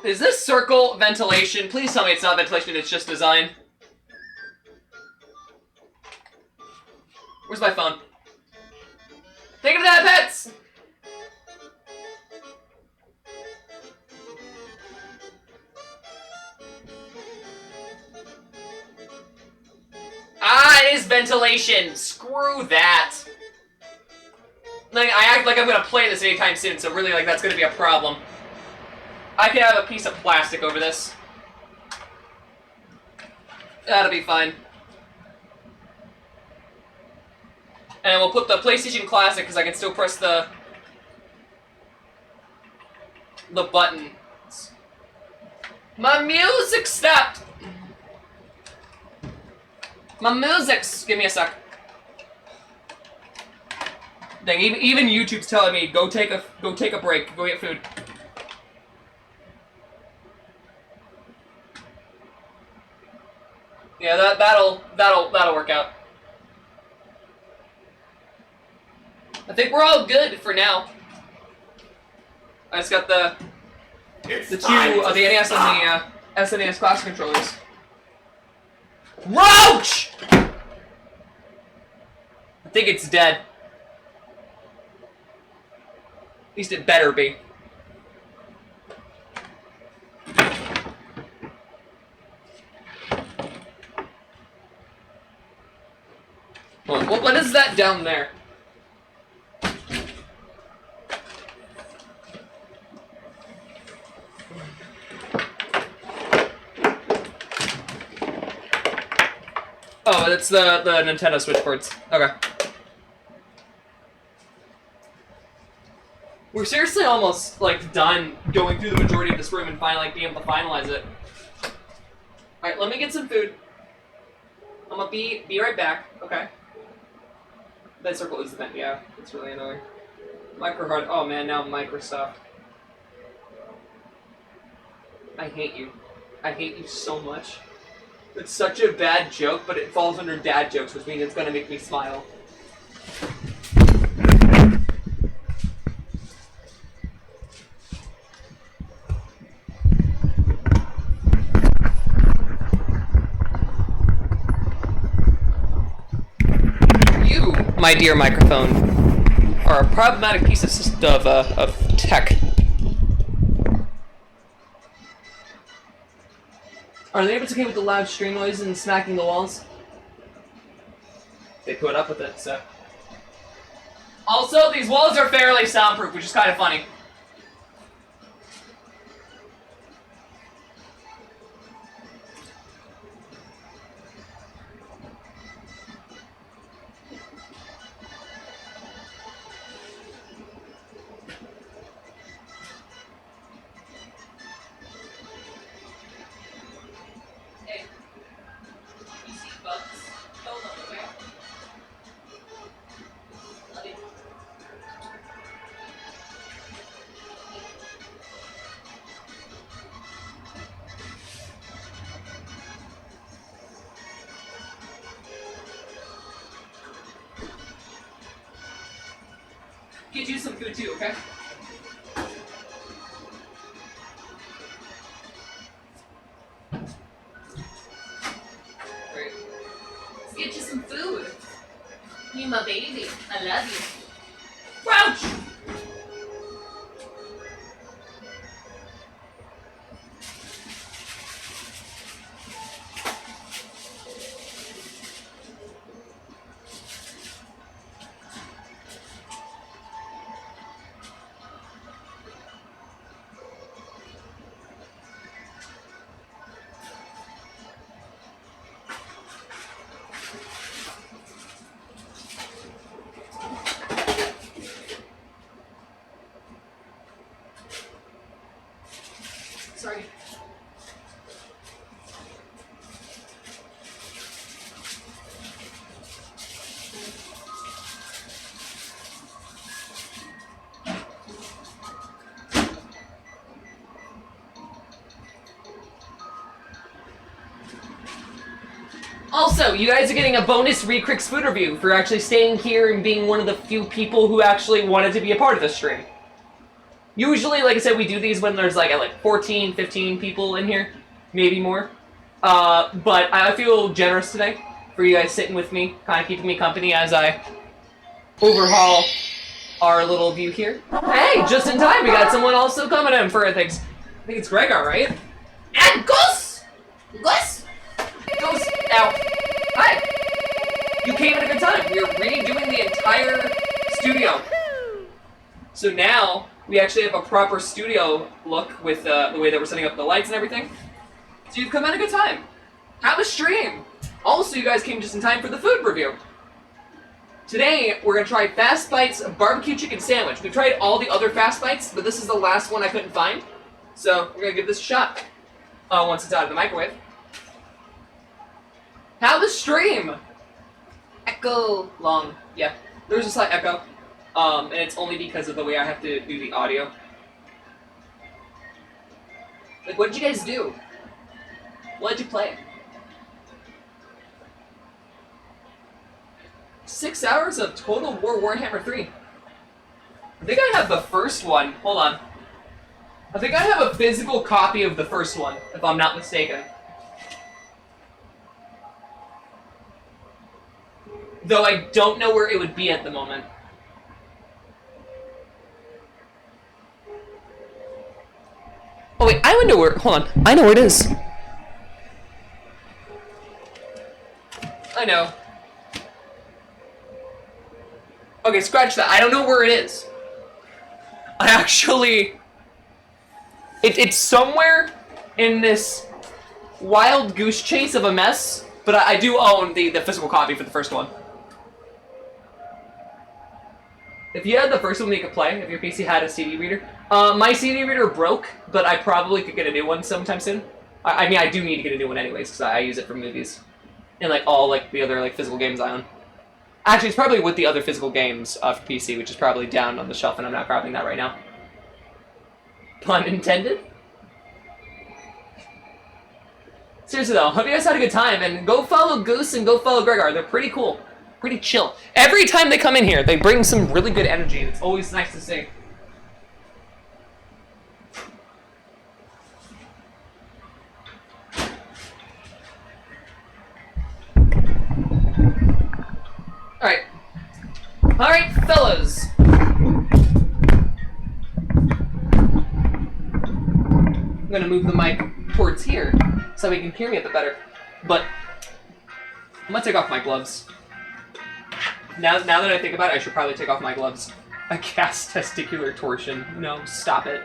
this circle ventilation? Please tell me it's not ventilation, it's just design. Where's my phone? Think of that, pets! Ah, it is ventilation! Screw that! Like, I act like I'm gonna play this anytime soon, so really, like, that's gonna be a problem. I can have a piece of plastic over this. That'll be fine. And we'll put the PlayStation Classic, because I can still press the buttons. My music stopped! My music's... Give me a sec. Dang, even YouTube's telling me, go take a break, go get food. Yeah, that'll work out. I think we're all good for now. I just got the two of the NES and the SNES Classic controllers. Roach! I think it's dead. At least it better be. What is that down there? Oh, it's the Nintendo switchboards. Okay. We're seriously almost, like, done going through the majority of this room and finally, like, being able to finalize it. Alright, let me get some food. I'm gonna be right back, okay? That circle is the vent, yeah. It's really annoying. Microhard, oh man, now Microsoft. I hate you. I hate you so much. It's such a bad joke, but it falls under dad jokes, which means it's gonna make me smile. my dear microphone, are a problematic piece of tech. Are they able to keep with the loud stream noise and smacking the walls? They put up with it, so. Also, these walls are fairly soundproof, which is kind of funny. Hey, you see bugs? Hold on, okay? Love you. Get you some food too, okay? Great. Let's get you some food. You my baby. I love you. Crouch! Sorry. Also, you guys are getting a bonus Re-Crix food review for actually staying here and being one of the few people who actually wanted to be a part of this stream. Usually, like I said, we do these when there's like 14, 15 people in here, maybe more. But I feel generous today for you guys sitting with me, kind of keeping me company as I overhaul our little view here. Hey, just in time, we got someone also coming in for things. I think it's Gregor, right? And Gus! Gus! Goes out. Hi. You came at a good time. We're redoing the entire studio. So now we actually have a proper studio look with the way that we're setting up the lights and everything. So you've come at a good time. Have a stream. Also, you guys came just in time for the food review. Today, we're gonna try Fast Bites barbecue chicken sandwich. We've tried all the other Fast Bites, but this is the last one I couldn't find. So we're gonna give this a shot once it's out of the microwave. How the stream? Echo long. Yeah, there's a slight echo. And it's only because of the way I have to do the audio. Like, what did you guys do? What did you play? 6 hours of Total War Warhammer 3. I think I have the first one. Hold on. I think I have a physical copy of the first one, if I'm not mistaken. Though I don't know where it would be at the moment. Oh wait, I know where, hold on. I know where it is. I know. Okay, scratch that. I don't know where it is. I actually... It's somewhere in this wild goose chase of a mess, but I do own the physical copy for the first one. If you had the first one, you could play, if your PC had a CD reader. My CD reader broke, but I probably could get a new one sometime soon. I mean, I do need to get a new one anyways, because I use it for movies. And, like, all, like, the other, like, physical games I own. Actually, it's probably with the other physical games for PC, which is probably down on the shelf, and I'm not grabbing that right now. Pun intended? Seriously, though, hope you guys had a good time, and go follow Goose and go follow Gregor. They're pretty cool. Pretty chill. Every time they come in here, they bring some really good energy, and it's always nice to see. Alright. gonna move the mic towards here so we can hear me a bit better. But I'm gonna take off my gloves. Now that I think about it, I should probably take off my gloves. A cast testicular torsion. No, stop it.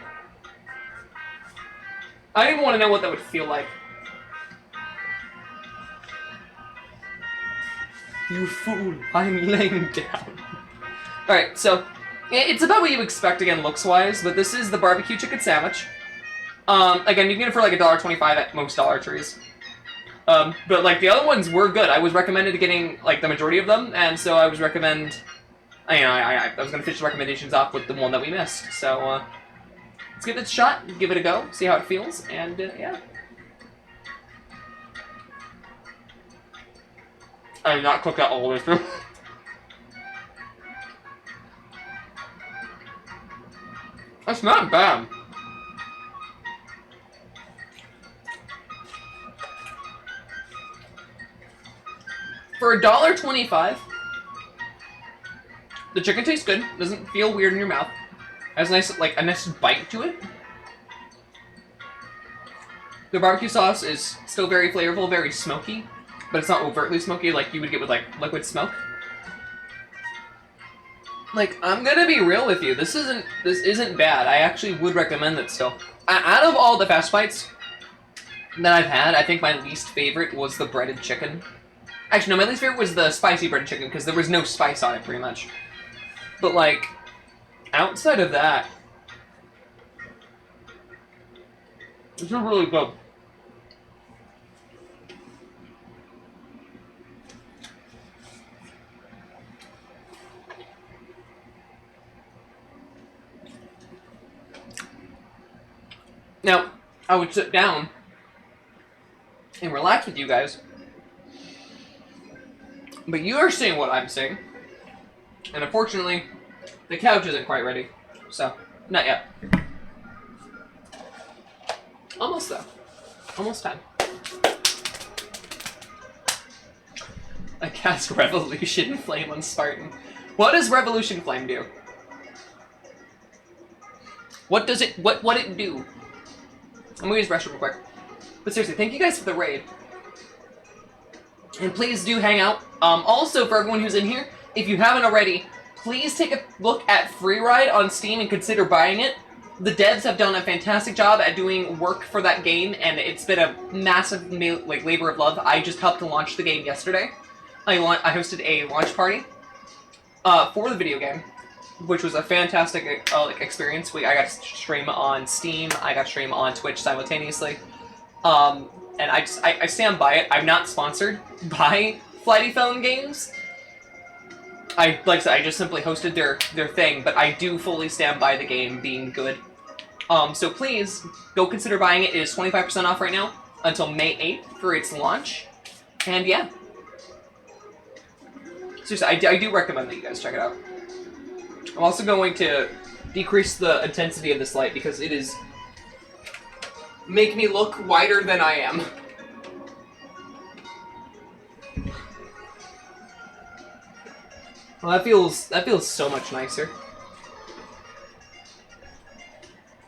I don't even want to know what that would feel like. You fool, I'm laying down. Alright, so, it's about what you expect, again, looks-wise, but this is the barbecue chicken sandwich. Again, you can get it for like $1.25 at most Dollar Trees. But like, the other ones were good. I was recommended getting, like, the majority of them, and so I was I was gonna finish the recommendations off with the one that we missed, so, let's give it a shot, give it a go, see how it feels, and, yeah. I did not cook that all the way through. That's not bad. For $1.25, the chicken tastes good. Doesn't feel weird in your mouth. Has a nice bite to it. The barbecue sauce is still very flavorful, very smoky, but it's not overtly smoky like you would get with like liquid smoke. Like, I'm gonna be real with you. This isn't bad. I actually would recommend it still. Out of all the fast fights that I've had, I think my least favorite was the breaded chicken. Actually, no, my least favorite was the spicy breaded chicken because there was no spice on it, pretty much. But like, outside of that, this is really good. Now, I would sit down and relax with you guys, but you are seeing what I'm seeing, and unfortunately, the couch isn't quite ready, so, not yet. Almost though. Almost time. I cast Revolution Flame on Spartan. What does Revolution Flame do? What does it, what it do? I'm gonna use the restroom real quick. But seriously, thank you guys for the raid. And please do hang out. Also, for everyone who's in here, if you haven't already, please take a look at Freeride on Steam and consider buying it. The devs have done a fantastic job at doing work for that game, and it's been a massive labor of love. I just helped to launch the game yesterday. I hosted a launch party for the video game, which was a fantastic experience. I got to stream on Steam, I got to stream on Twitch simultaneously, and I stand by it. I'm not sponsored by Flighty Phone Games. Like I said, I just simply hosted their thing, but I do fully stand by the game being good. So please, go consider buying it. It is 25% off right now, until May 8th for its launch, and yeah. Seriously, I do recommend that you guys check it out. I'm also going to decrease the intensity of this light because it is make me look wider than I am. Well, that feels so much nicer.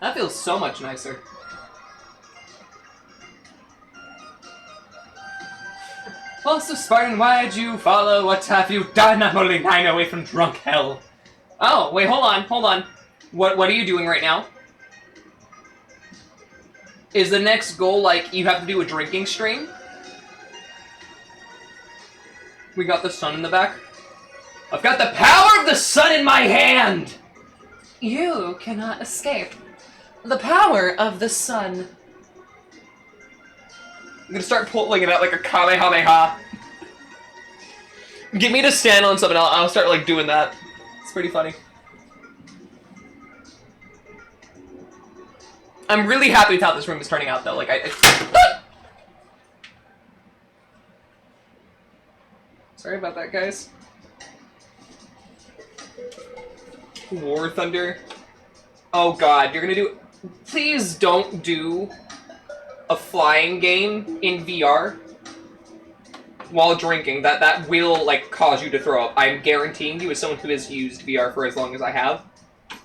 That feels so much nicer. Also, Spartan, why'd you follow? What have you done? I'm only 9 away from drunk hell. Oh, wait, hold on. What are you doing right now? Is the next goal, like, you have to do a drinking stream? We got the sun in the back. I've got the power of the sun in my hand! You cannot escape the power of the sun. I'm gonna start pulling it out like a Kamehameha. Get me to stand on something, I'll start, like, doing that. It's pretty funny. I'm really happy with how this room is turning out, though. Like, Sorry about that, guys. War Thunder. Oh god, you're gonna do... Please don't do a flying game in VR while drinking. That will, like, cause you to throw up. I'm guaranteeing you, as someone who has used VR for as long as I have,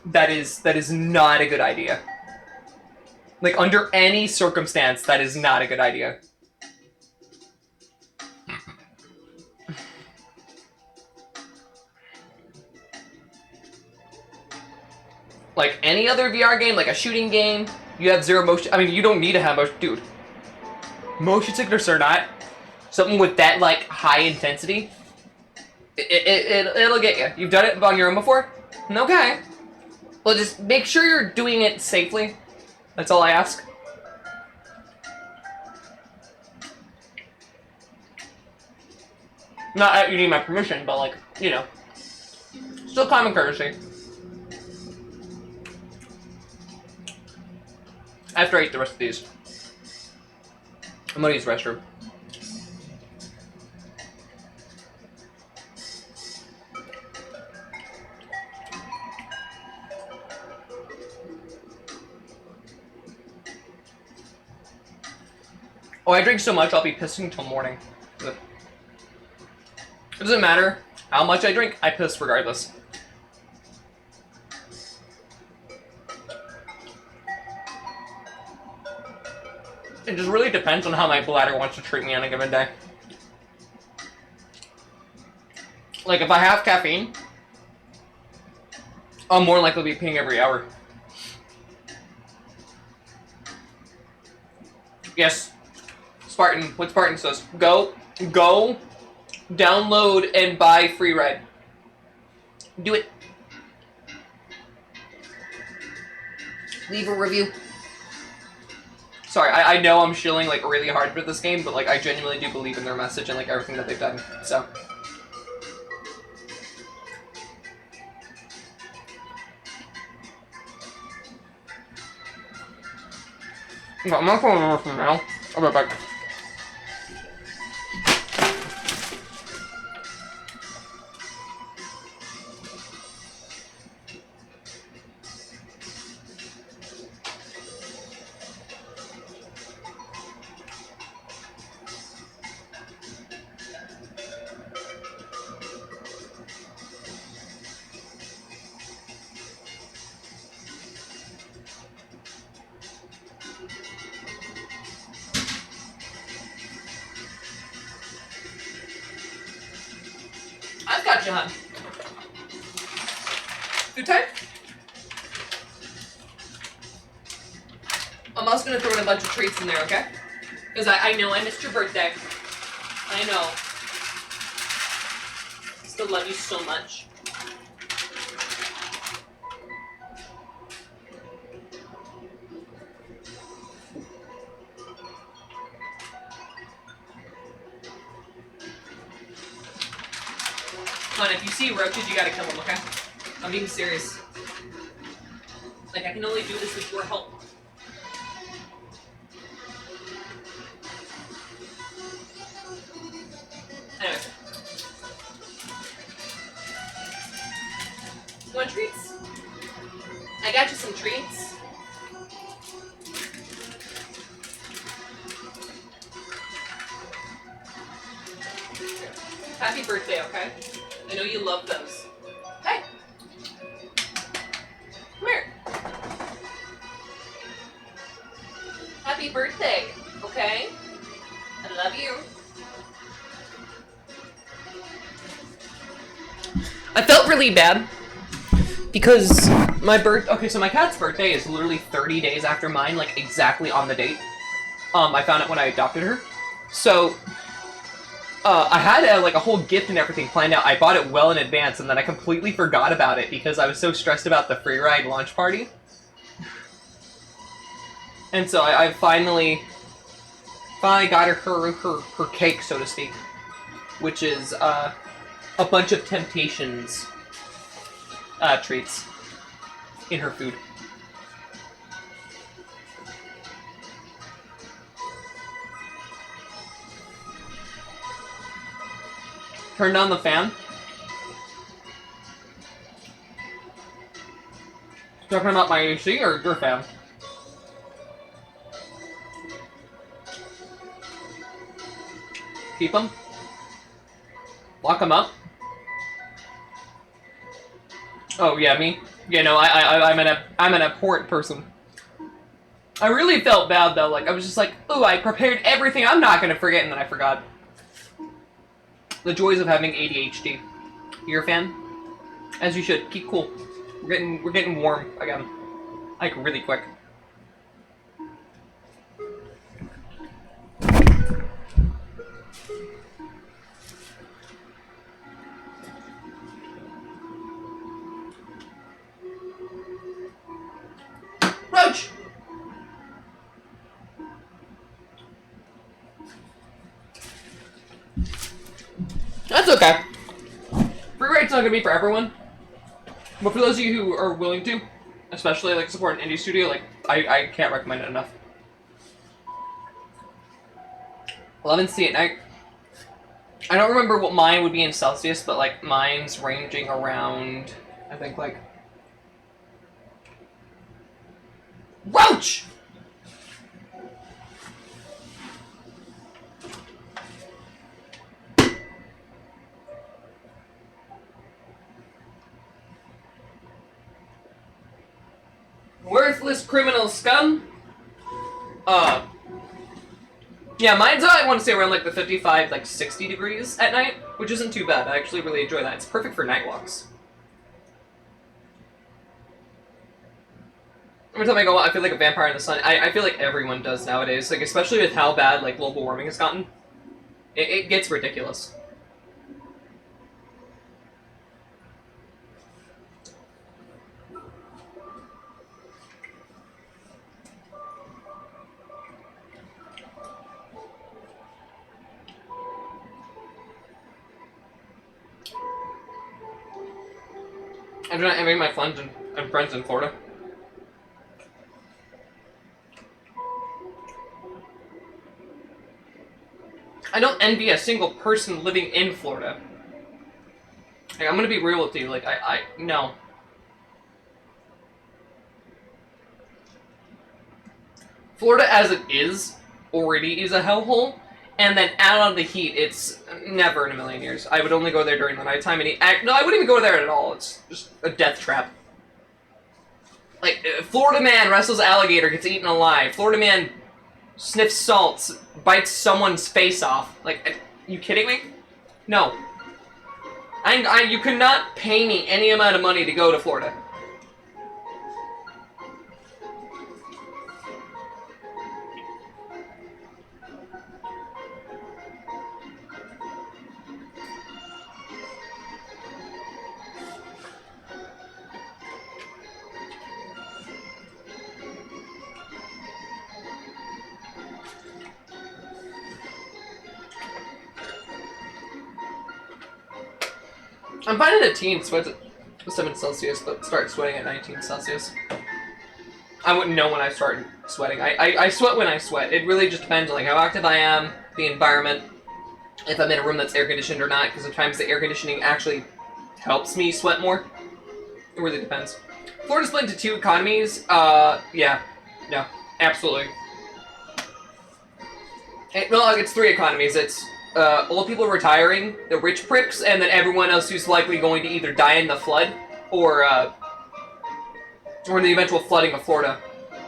that is not a good idea. Like, under any circumstance, that is not a good idea. Like, any other VR game, like a shooting game, you have zero motion. I mean, you don't need to have motion. Dude, motion sickness or not, something with that, like, high intensity, it'll get you. You've done it on your own before? Okay. Well, just make sure you're doing it safely. That's all I ask. Not that you need my permission, but, like, you know, still common courtesy. After I eat the rest of these, I'm gonna use the restroom. Oh, I drink so much, I'll be pissing till morning. It doesn't matter how much I drink, I piss regardless. It just really depends on how my bladder wants to treat me on a given day. Like, if I have caffeine, I'm more likely to be peeing every hour. Yes. Spartan, what Spartan says. Go, download and buy Freeride. Do it. Leave a review. Sorry, I know I'm shilling, like, really hard for this game, but, like, I genuinely do believe in their message and, like, everything that they've done, so. No, I'm not going to listen now. I'll be back. I've got you, hon. Food time? I'm also gonna throw in a bunch of treats in there, okay? Because I know I missed your birthday. I know. I still love you so much. Come on, if you see roaches, you gotta kill them, okay? I'm being serious. Like, I can only do this with your help. Anyway. You want treats? I got you some treats. Happy birthday, okay? I know you love those. Hey! Come here. Happy birthday, okay? I love you. I felt really bad because okay, so my cat's birthday is literally 30 days after mine, like exactly on the date. I found it when I adopted her. So, I had like a whole gift and everything planned out. I bought it well in advance, and then I completely forgot about it because I was so stressed about the Freeride launch party. And so I finally got her cake, so to speak, which is a bunch of Temptations treats in her food. Turned on the fan. Talking about my AC or your fan? Keep them. Lock them up. Oh yeah, me. Yeah, no, I'm an abhorrent person. I really felt bad though. Like I was just like, oh, I prepared everything. I'm not gonna forget, and then I forgot. The joys of having ADHD. You're a fan? As you should. Keep cool. We're getting warm again. Like really quick. Roach! That's okay. Freeride's not gonna be for everyone. But for those of you who are willing to, especially like support an indie studio, like I can't recommend it enough. 11C at night. I don't remember what mine would be in Celsius, but like mine's ranging around, I think like Roach! Worthless criminal scum? Yeah, mine's I want to say around like the 55, like 60 degrees at night, which isn't too bad. I actually really enjoy that. It's perfect for night walks. Every time I go out, I feel like a vampire in the sun. I feel like everyone does nowadays, like especially with how bad like global warming has gotten. It gets ridiculous. I do not envy my friends in Florida. I don't envy a single person living in Florida. Like, I'm gonna be real with you, like, no. Florida as it is, already is a hellhole, and then add on the heat, it's never in a million years. I would only go there during the nighttime and no, I wouldn't even go there at all. It's just a death trap. Like, Florida man wrestles alligator, gets eaten alive. Florida man sniffs salts, bites someone's face off. Like, are you kidding me? No. You could not pay me any amount of money to go to Florida. I'm fine at a teen, sweats at 7 Celsius, but start sweating at 19 Celsius. I wouldn't know when I start sweating. I sweat when I sweat. It really just depends on like how active I am, the environment, if I'm in a room that's air conditioned or not, because sometimes the air conditioning actually helps me sweat more. It really depends. Florida's split into 2 economies. Yeah. No. Absolutely. Well, it's 3 economies. It's old people retiring, the Re-Crix, and then everyone else who's likely going to either die in the flood, or in the eventual flooding of Florida.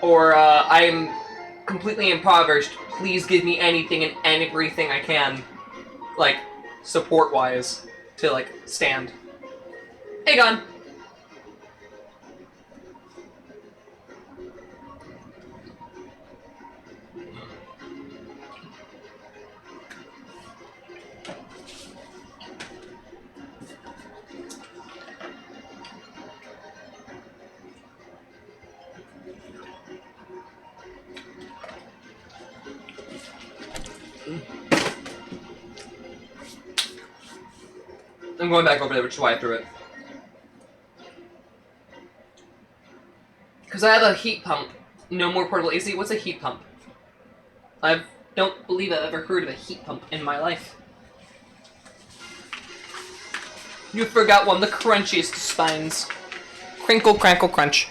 Or, I'm completely impoverished, please give me anything and everything I can, like, support-wise, to, like, stand. Hey, Gon! I'm going back over there, which is why I threw it. Because I have a heat pump. No more portable AC. What's a heat pump? I don't believe I've ever heard of a heat pump in my life. You forgot one, the crunchiest spines. Crinkle, crankle, crunch.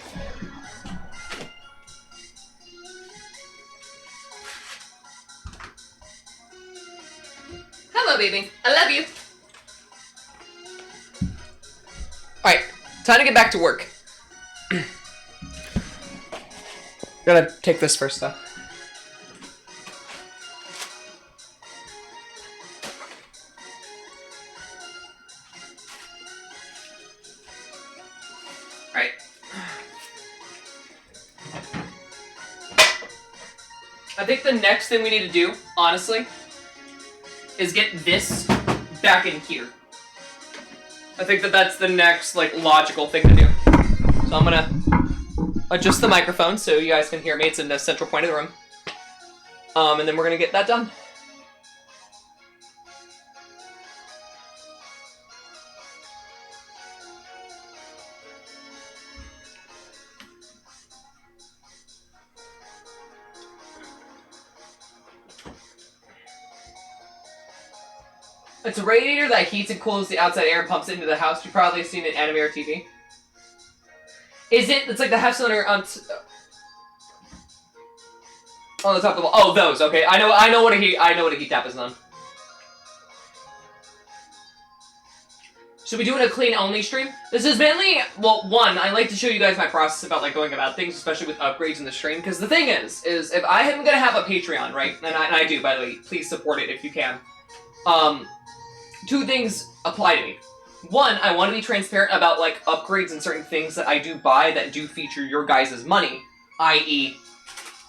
Hello, baby. I love you. Alright, time to get back to work. Gotta take this first, though. Alright. I think the next thing we need to do, honestly, is get this back in here. I think that that's the next, like, logical thing to do. So I'm gonna adjust the microphone so you guys can hear me. It's in the central point of the room. And then we're gonna get that done. It's a radiator that heats and cools the outside air and pumps it into the house. You've probably seen it in anime or TV. Is it? It's like the half cylinder on the top of the wall. Oh, those. Okay, I know what a heat tap is on. Should we do it a clean only stream? This is mainly, well, one, I like to show you guys my process about like going about things, especially with upgrades in the stream. Because the thing is if I am gonna have a Patreon, right? And I do, by the way. Please support it if you can. Two things apply to me. One, I want to be transparent about, like, upgrades and certain things that I do buy that do feature your guys' money, i.e.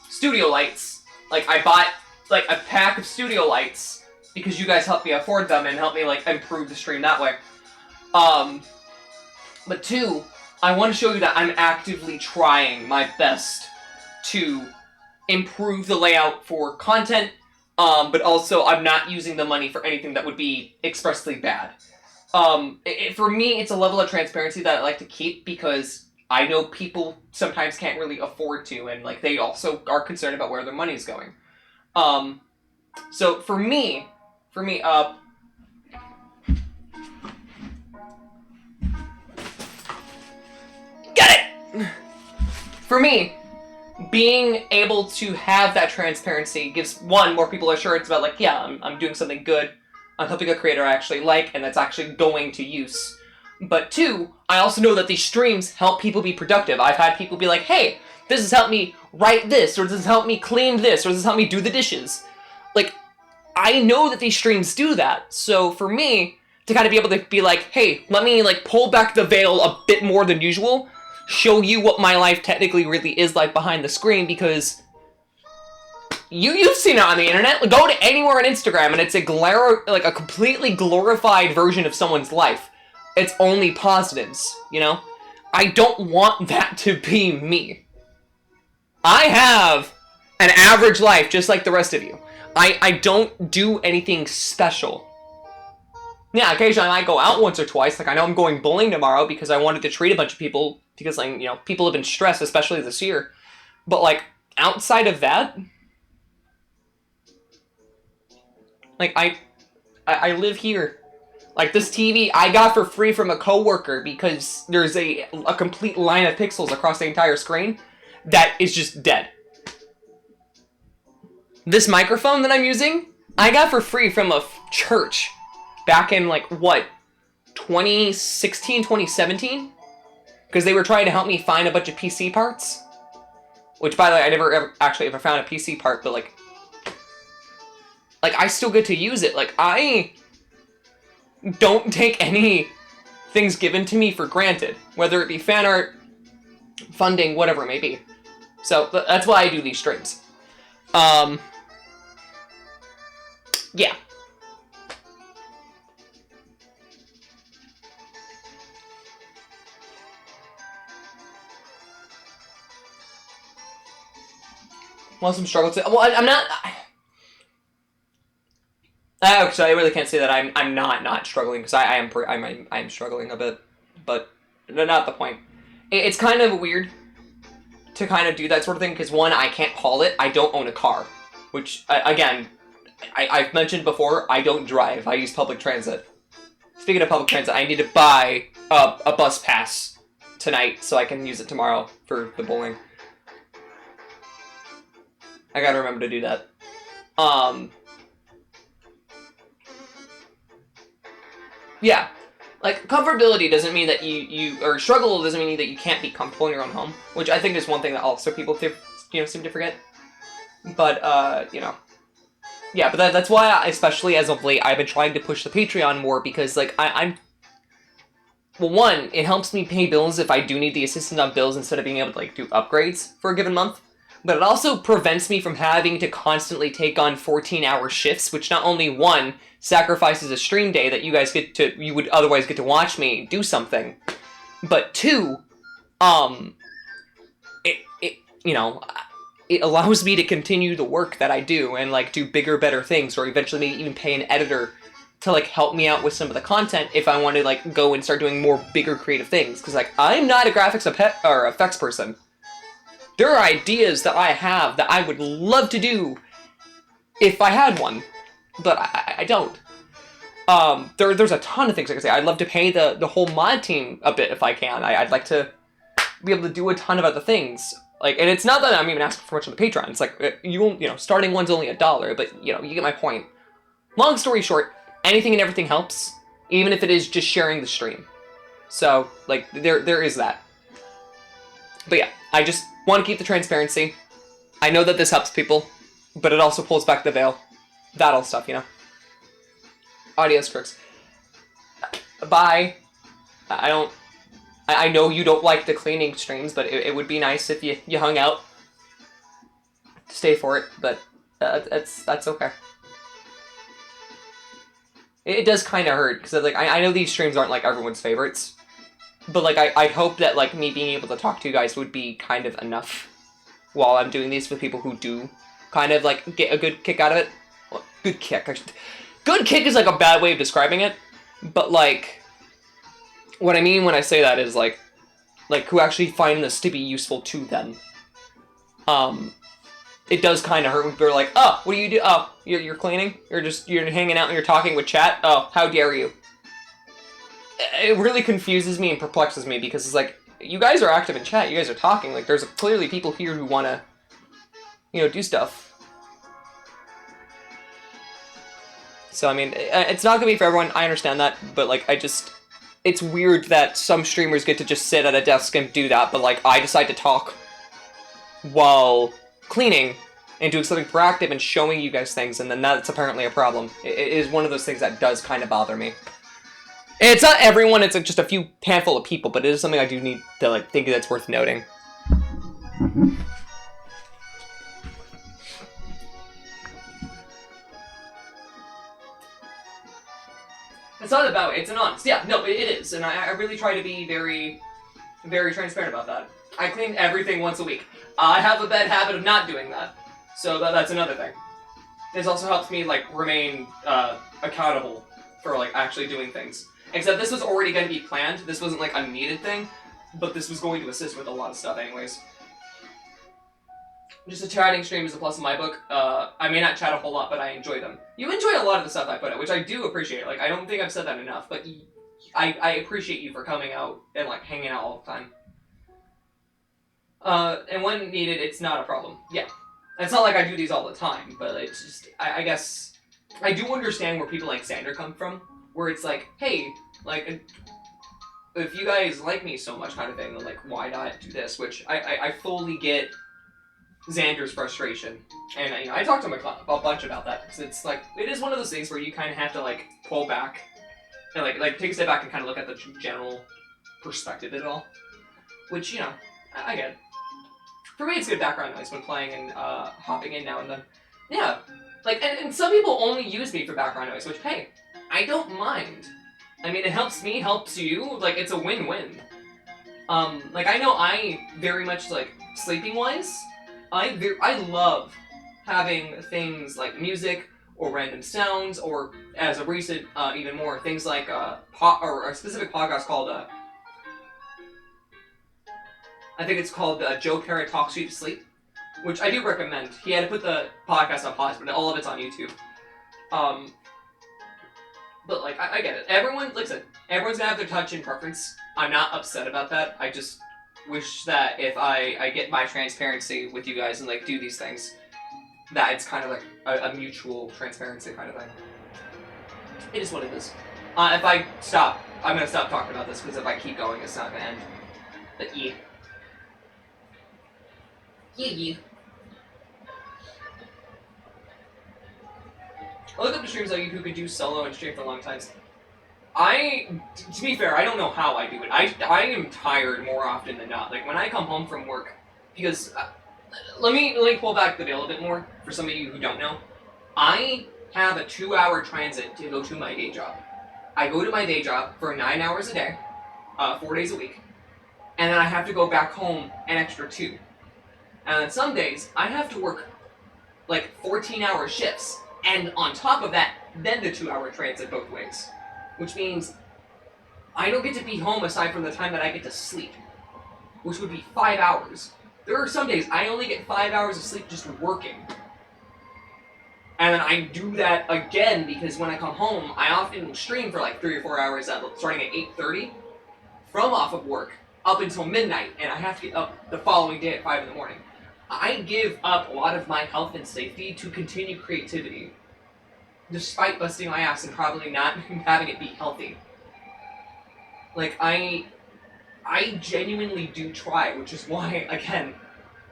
studio lights. Like, I bought, like, a pack of studio lights because you guys helped me afford them and helped me, like, improve the stream that way. But two, I want to show you that I'm actively trying my best to improve the layout for content, but also I'm not using the money for anything that would be expressly bad. For me, it's a level of transparency that I like to keep because I know people sometimes can't really afford to, and like they also are concerned about where their money's going. So for me, get it! For me, being able to have that transparency gives, one, more people assurance about, like, yeah, I'm doing something good, I'm helping a creator I actually like, and that's actually going to use. But two, I also know that these streams help people be productive. I've had people be like, hey, this has helped me write this, or this has helped me clean this, or this has helped me do the dishes. Like, I know that these streams do that, so for me, to kind of be able to be like, hey, let me, like, pull back the veil a bit more than usual, show you what my life technically really is like behind the screen, because you've seen it on the internet. Go to anywhere on Instagram and it's a completely glorified version of someone's life. It's only positives, you know? I don't want that to be me. I have an average life just like the rest of you. I don't do anything special. Yeah, occasionally I might go out once or twice. Like, I know I'm going bowling tomorrow because I wanted to treat a bunch of people because, like, you know, people have been stressed, especially this year. But, like, outside of that, like, I live here. Like, this TV I got for free from a coworker because there's a complete line of pixels across the entire screen that is just dead. This microphone that I'm using, I got for free from a church back in, like, what, 2016, 2017? Because they were trying to help me find a bunch of PC parts. Which, by the way, I never ever found a PC part, but, like, I still get to use it. Like, I don't take any things given to me for granted. Whether it be fan art, funding, whatever it may be. So, that's why I do these streams. Yeah. Want some struggle to... Well, I'm not... Actually, I really can't say that I'm not struggling, because I'm struggling a bit, but not the point. It's kind of weird to kind of do that sort of thing, because one, I can't haul it, I don't own a car, which, again, I've mentioned before, I don't drive, I use public transit. Speaking of public transit, I need to buy a bus pass tonight, so I can use it tomorrow for the bowling. I gotta remember to do that. Yeah. Like, comfortability doesn't mean that or struggle doesn't mean that you can't be comfortable in your own home, which I think is one thing that also people seem to forget. But, yeah, but that's why, especially as of late, I've been trying to push the Patreon more, because, like, I'm... Well, one, it helps me pay bills if I do need the assistance on bills instead of being able to, like, do upgrades for a given month. But it also prevents me from having to constantly take on 14-hour shifts, which not only, one, sacrifices a stream day that you would otherwise get to watch me do something, but two, it allows me to continue the work that I do and, like, do bigger, better things, or eventually maybe even pay an editor to, like, help me out with some of the content if I want to, like, go and start doing more bigger creative things. Because, like, I'm not a graphics or effects person. There are ideas that I have that I would love to do if I had one, but I don't. There's a ton of things I can say. I'd love to pay the whole mod team a bit if I can. I'd like to be able to do a ton of other things. Like, and it's not that I'm even asking for much on the Patreon. It's like, starting one's only $1, but, you get my point. Long story short, anything and everything helps, even if it is just sharing the stream. So, like, there is that. But yeah, I just want to keep the transparency. I know that this helps people, but it also pulls back the veil. That all stuff, Adios, Crix. Bye. I know you don't like the cleaning streams, but it would be nice if you hung out. Stay for it, but that's okay. It does kind of hurt, because, like, I know these streams aren't, like, everyone's favorites. But, like, I hope that, like, me being able to talk to you guys would be kind of enough while I'm doing these with people who do kind of, like, get a good kick out of it. Well, good kick. Good kick is, like, a bad way of describing it. But, like, what I mean when I say that is, like, who actually find this to be useful to them. It does kind of hurt when people are like, oh, what do you do? Oh, you're cleaning? You're hanging out and you're talking with chat? Oh, how dare you? It really confuses me and perplexes me, because it's like, you guys are active in chat, you guys are talking, like, there's clearly people here who want to, do stuff. So, I mean, it's not gonna be for everyone, I understand that, but, like, it's weird that some streamers get to just sit at a desk and do that, but, like, I decide to talk while cleaning and doing something proactive and showing you guys things, and then that's apparently a problem. It is one of those things that does kind of bother me. It's not everyone, it's just a few handful of people, but it is something I do need to, like, think that's worth noting. It's not about it, it's an honest. Yeah, no, it is, and I really try to be very, very transparent about that. I clean everything once a week. I have a bad habit of not doing that, so that's another thing. This also helps me, like, remain accountable for, like, actually doing things. Except this was already going to be planned. This wasn't, like, a needed thing, but this was going to assist with a lot of stuff anyways. Just a chatting stream is a plus in my book. I may not chat a whole lot, but I enjoy them. You enjoy a lot of the stuff I put out, which I do appreciate. Like, I don't think I've said that enough, but I appreciate you for coming out and, like, hanging out all the time. And when needed, it's not a problem. Yeah. It's not like I do these all the time, but it's just, I guess, I do understand where people like Xander come from. Where it's like, hey, like, if you guys like me so much kind of thing, then, like, why not do this? Which I fully get Xander's frustration. And, I talked to him a bunch about that. Because it's, like, it is one of those things where you kind of have to, like, pull back. And, like take a step back and kind of look at the general perspective of it all. Which, I get it. For me, it's good background noise when playing and hopping in now and then. Yeah. Like, and some people only use me for background noise, which, hey, I don't mind. I mean, it helps me, helps you. Like, it's a win-win. Like, I know I very much, like, sleeping-wise, I love having things like music or random sounds, or as a recent, even more, things like or a specific podcast called, I think it's called Joe Parrot Talks You to Sleep, which I do recommend. He had to put the podcast on pause, but all of it's on YouTube. But, like, I get it. Everyone's gonna have their touch and preference. I'm not upset about that. I just wish that if I get my transparency with you guys and, like, do these things, that it's kind of like a mutual transparency kind of thing. It is what it is. If I stop, I'm gonna stop talking about this, because if I keep going, it's not gonna end. But yeah. Yeah. I look up to streamers like you who could do solo and stream for long times. To be fair, I don't know how I do it. I am tired more often than not. Like, when I come home from work, because, let me pull back the veil a bit more, for some of you who don't know. I have a 2-hour transit to go to my day job. I go to my day job for 9 hours a day, 4 days a week, and then I have to go back home an extra 2. And then some days, I have to work, like, 14-hour shifts, and on top of that, then the 2-hour transit both ways. Which means I don't get to be home aside from the time that I get to sleep, which would be 5 hours. There are some days I only get 5 hours of sleep just working. And then I do that again because when I come home, I often stream for like 3 or 4 hours starting at 8:30 from off of work up until midnight, and I have to get up the following day at 5 in the morning. I give up a lot of my health and safety to continue creativity, despite busting my ass and probably not having it be healthy. Like, I genuinely do try, which is why, again,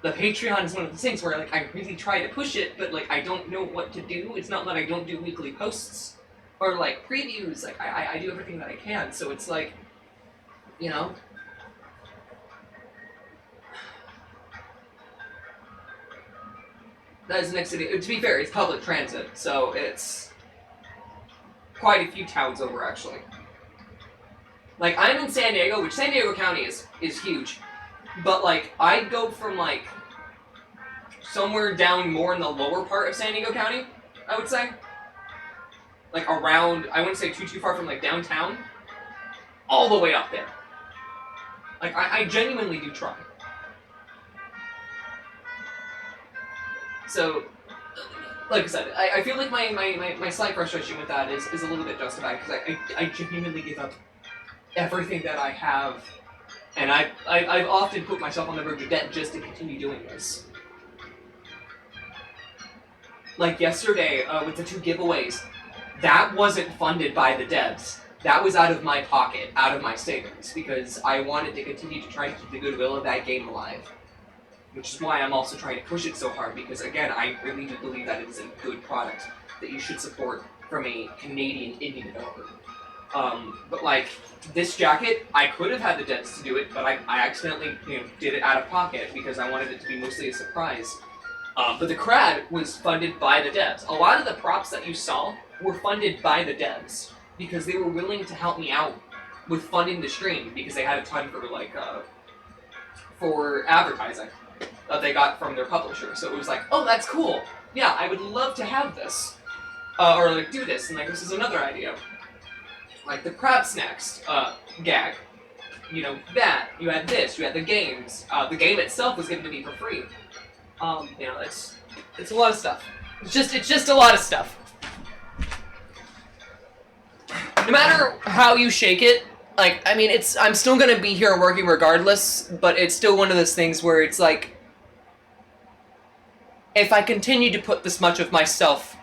the Patreon is one of those things where, like, I really try to push it, but, like, I don't know what to do. It's not that I don't do weekly posts or, like, previews. Like, I do everything that I can, so it's like, you know? That is the next city. To be fair, it's public transit, so it's quite a few towns over, actually. Like, I'm in San Diego, which San Diego County is huge, but, like, I go from, like, somewhere down more in the lower part of San Diego County, I would say. Like, around, I wouldn't say too far from, like, downtown, all the way up there. Like, I genuinely do try. So, like I said, I feel like my slight frustration with that is a little bit justified, because I genuinely give up everything that I have, and I've often put myself on the verge of debt just to continue doing this. Like yesterday, with the 2 giveaways, that wasn't funded by the devs. That was out of my pocket, out of my savings, because I wanted to continue to try to keep the goodwill of that game alive. Which is why I'm also trying to push it so hard, because again, I really do believe that it is a good product that you should support from a Canadian indie developer. But like, this jacket, I could have had the devs to do it, but I accidentally, did it out of pocket because I wanted it to be mostly a surprise. But the crad was funded by the devs. A lot of the props that you saw were funded by the devs, because they were willing to help me out with funding the stream, because they had a ton for, like, for advertising that they got from their publisher. So it was like, oh, that's cool. Yeah, I would love to have this. Or, like, do this, and, like, this is another idea. Like, the crab snacks, gag. You know, that. You had this. You had the games. The game itself was given to me for free. It's a lot of stuff. It's just a lot of stuff. No matter how you shake it, like, I mean, I'm still gonna be here working regardless, but it's still one of those things where it's like, if I continue to put this much of myself,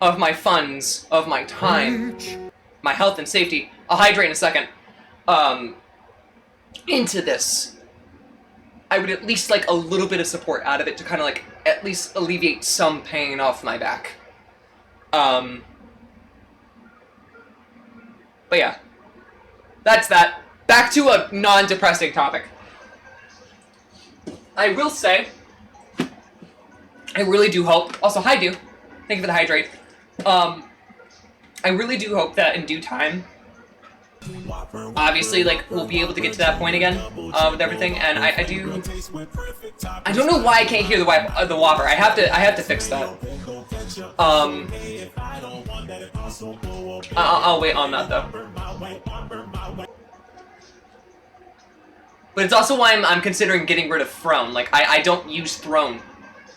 of my funds, of my time, my health and safety, I'll hydrate in a second, into this, I would at least like a little bit of support out of it to kind of like, at least alleviate some pain off my back. But yeah. That's that. Back to a non-depressing topic. I will say, I really do hope, also hi Do, thank you for the hydrate. I really do hope that in due time, obviously, like, we'll be able to get to that point again, with everything, and I don't know why I can't hear the Whopper. I have to fix that. I'll wait on that, though. But it's also why I'm considering getting rid of Throne. Like, I don't use Throne.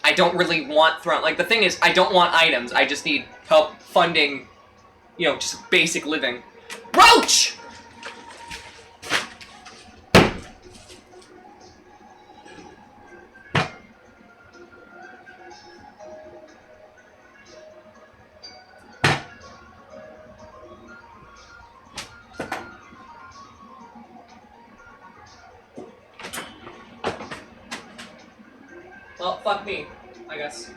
I don't really want Throne. Like, the thing is, I don't want items. I just need help funding, just basic living. Roach! Well, fuck me, I guess.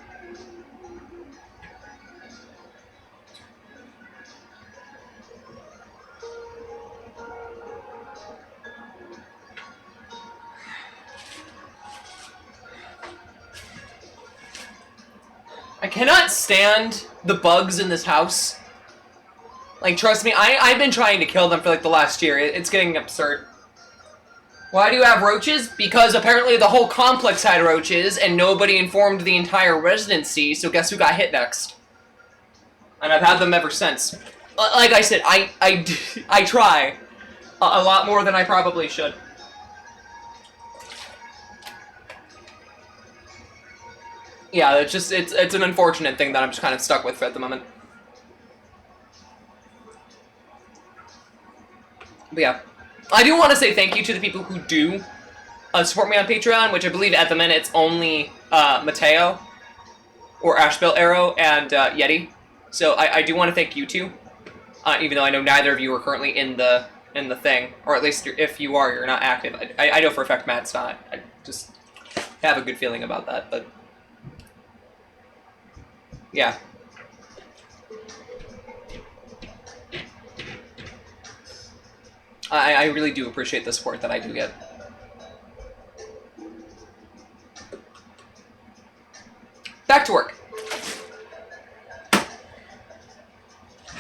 cannot stand the bugs in this house. Like, trust me, I've been trying to kill them for, like, the last year. It's getting absurd. Why do you have roaches? Because apparently the whole complex had roaches, and nobody informed the entire residency, so guess who got hit next? And I've had them ever since. Like I said, I try a lot more than I probably should. Yeah, it's an unfortunate thing that I'm just kind of stuck with at the moment. But yeah. I do want to say thank you to the people who do support me on Patreon, which I believe at the minute it's only Mateo, or Ashbel Arrow, and Yeti. So I do want to thank you two, even though I know neither of you are currently in the thing, or at least if you are, you're not active. I know for a fact Matt's not. I just have a good feeling about that, but yeah. I really do appreciate the support that I do get. Back to work.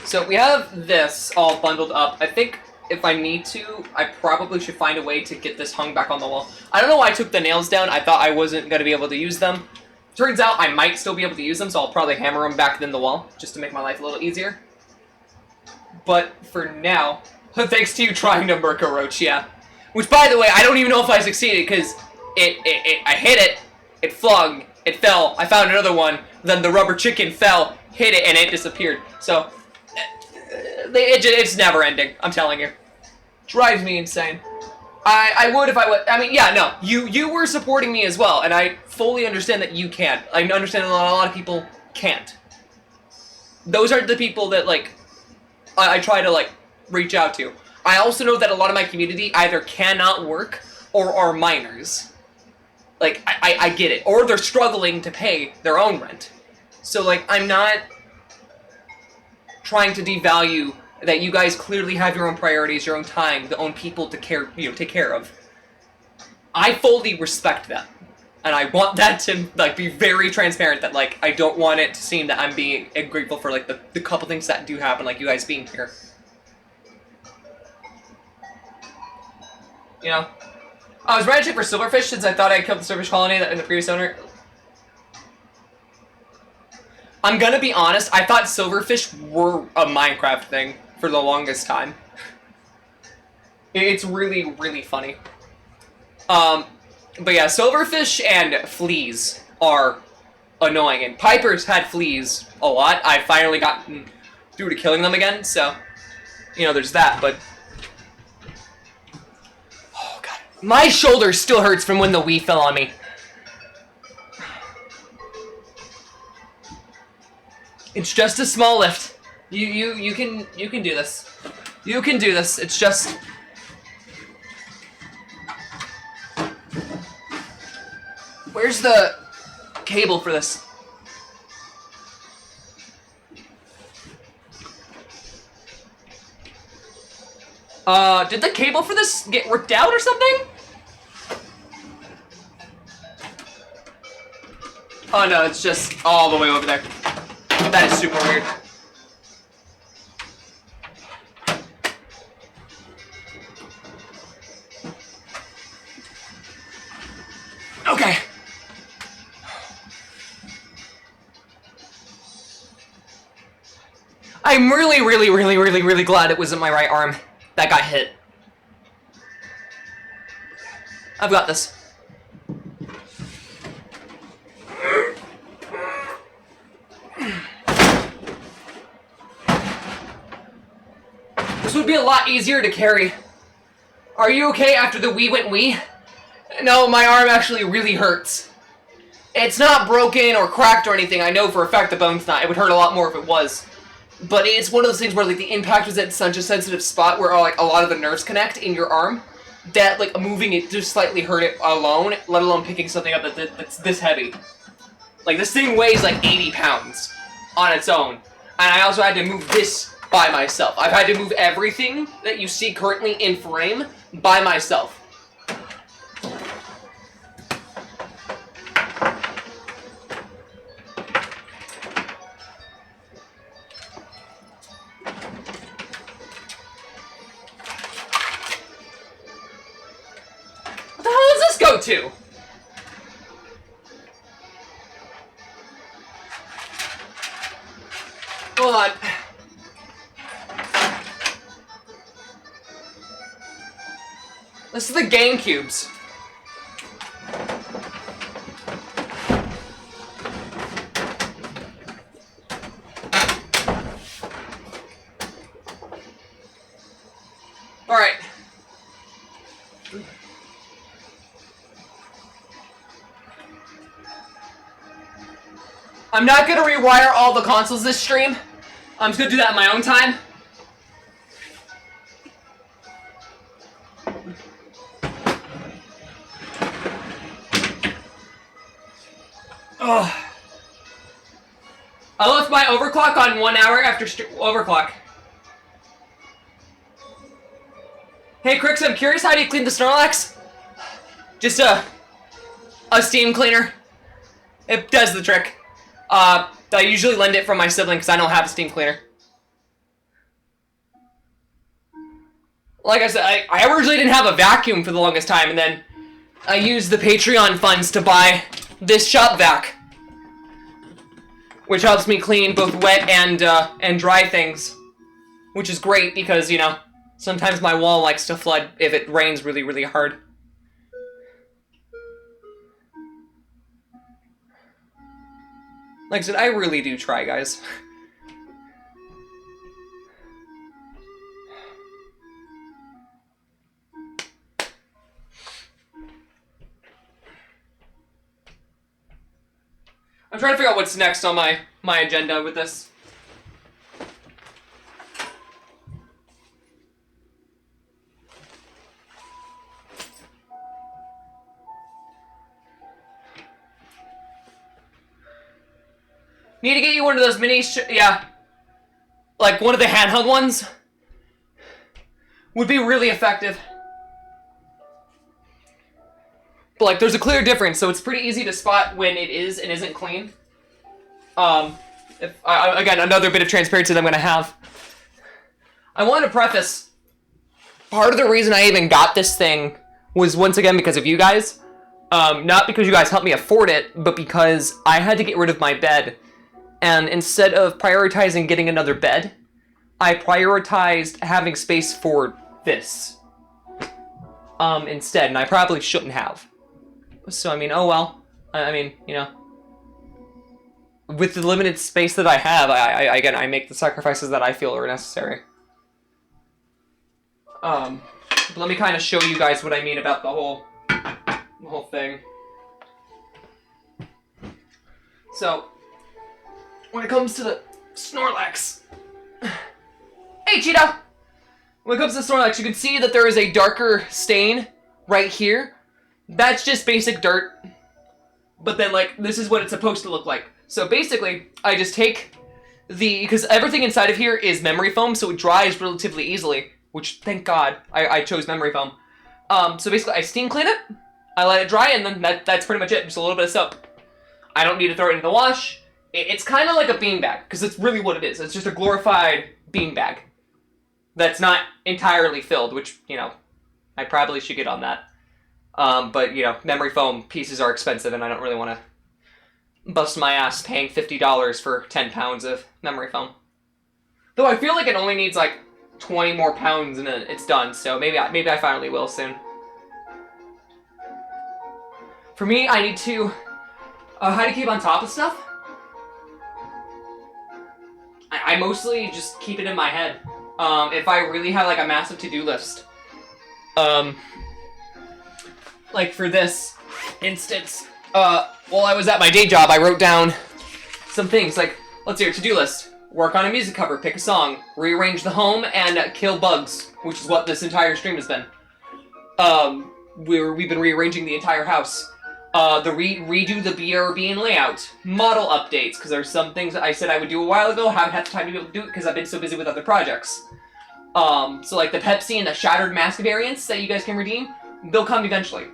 So we have this all bundled up. I think if I need to, I probably should find a way to get this hung back on the wall. I don't know why I took the nails down. I thought I wasn't going to be able to use them. Turns out I might still be able to use them, so I'll probably hammer them back in the wall, just to make my life a little easier. But for now... Thanks to you trying to murk a roach, yeah. Which, by the way, I don't even know if I succeeded, because I hit it, it flung, it fell, I found another one, then the rubber chicken fell, hit it, and it disappeared. So, it's never ending, I'm telling you. Drives me insane. I would if I would, I mean, yeah, no, you were supporting me as well, and I fully understand that you can't. I understand that a lot of people can't. Those are the people that, like, I try to, like, reach out to. I also know that a lot of my community either cannot work or are minors. Like, I get it. Or they're struggling to pay their own rent. So, like, I'm not trying to devalue that you guys clearly have your own priorities, your own time, the own people to take care of. I fully respect that. And I want that to, like, be very transparent, that, like, I don't want it to seem that I'm being grateful for, like, the couple things that do happen, like you guys being here. You know? I was ready to check for silverfish since I thought I killed the silverfish colony in the previous owner. I'm gonna be honest, I thought silverfish were a Minecraft thing for the longest time. It's really, really funny. But yeah, silverfish and fleas are annoying, and Piper's had fleas a lot. I've finally gotten through to killing them again, so, you know, there's that, but... My shoulder still hurts from when the Wii fell on me. It's just a small lift. You can do this. You can do this. It's just... Where's the cable for this? Did the cable for this get ripped out or something? Oh no, it's just all the way over there. That is super weird. Okay. I'm really glad it wasn't my right arm that got hit. I've got this. This would be a lot easier to carry. Are you okay after the Wii went Wii? No, my arm actually really hurts. It's not broken or cracked or anything. I know for a fact the bone's not. It would hurt a lot more if it was. But it's one of those things where, like, the impact was at such a sensitive spot where, like, a lot of the nerves connect in your arm that, like, moving it just slightly hurt it alone, let alone picking something up that's this heavy. Like, this thing weighs, like, 80 pounds on its own. And I also had to move this by myself. I've had to move everything that you see currently in frame by myself. too. Hold on. This is the GameCubes. All right. I'm not gonna rewire all the consoles this stream. I'm just gonna do that in my own time. Ugh. I left my overclock on 1 hour after overclock. Hey Crix, I'm curious, how do you clean the Snorlax? Just a steam cleaner. It does the trick. I usually lend it from my sibling because I don't have a steam cleaner. Like I said, I originally didn't have a vacuum for the longest time, and then I used the Patreon funds to buy this shop vac, which helps me clean both wet and dry things, which is great because, you know, sometimes my wall likes to flood if it rains really, really hard. Like I said, I really do try, guys. I'm trying to figure out what's next on my agenda with this. Need to get you one of those mini, yeah. Like one of the handheld ones. Would be really effective. But like, there's a clear difference, so it's pretty easy to spot when it is and isn't clean. Again, another bit of transparency that I'm gonna have. I want to preface, part of the reason I even got this thing was once again because of you guys. Not because you guys helped me afford it, but because I had to get rid of my bed. And instead of prioritizing getting another bed, I prioritized having space for this. Instead, and I probably shouldn't have. So, I mean, oh well. I mean, you know. With the limited space that I have, I make the sacrifices that I feel are necessary. But let me kind of show you guys what I mean about the whole thing. So, when it comes to the Snorlax... Hey, Cheetah! When it comes to the Snorlax, you can see that there is a darker stain right here. That's just basic dirt. But then, like, this is what it's supposed to look like. So basically, I just take because everything inside of here is memory foam, so it dries relatively easily. Which, thank God, I chose memory foam. So basically, I steam clean it, I let it dry, and then that's pretty much it. Just a little bit of soap. I don't need to throw it into the wash. It's kind of like a beanbag, because it's really what it is. It's just a glorified beanbag that's not entirely filled, which, you know, I probably should get on that. But, you know, memory foam pieces are expensive, and I don't really want to bust my ass paying $50 for 10 pounds of memory foam. Though I feel like it only needs, like, 20 more pounds and then it's done, so maybe I finally will soon. For me, I need to... how to keep on top of stuff? I mostly just keep it in my head. If I really have, like, a massive to-do list. Like, for this instance, while I was at my day job, I wrote down some things, like, let's see, to-do list. Work on a music cover, pick a song, rearrange the home, and kill bugs, which is what this entire stream has been. We've been rearranging the entire house. Redo the BRB and layout. Model updates, because there's some things that I said I would do a while ago, haven't had the time to be able to do it because I've been so busy with other projects. So like the Pepsi and the Shattered Mask variants that you guys can redeem, they'll come eventually.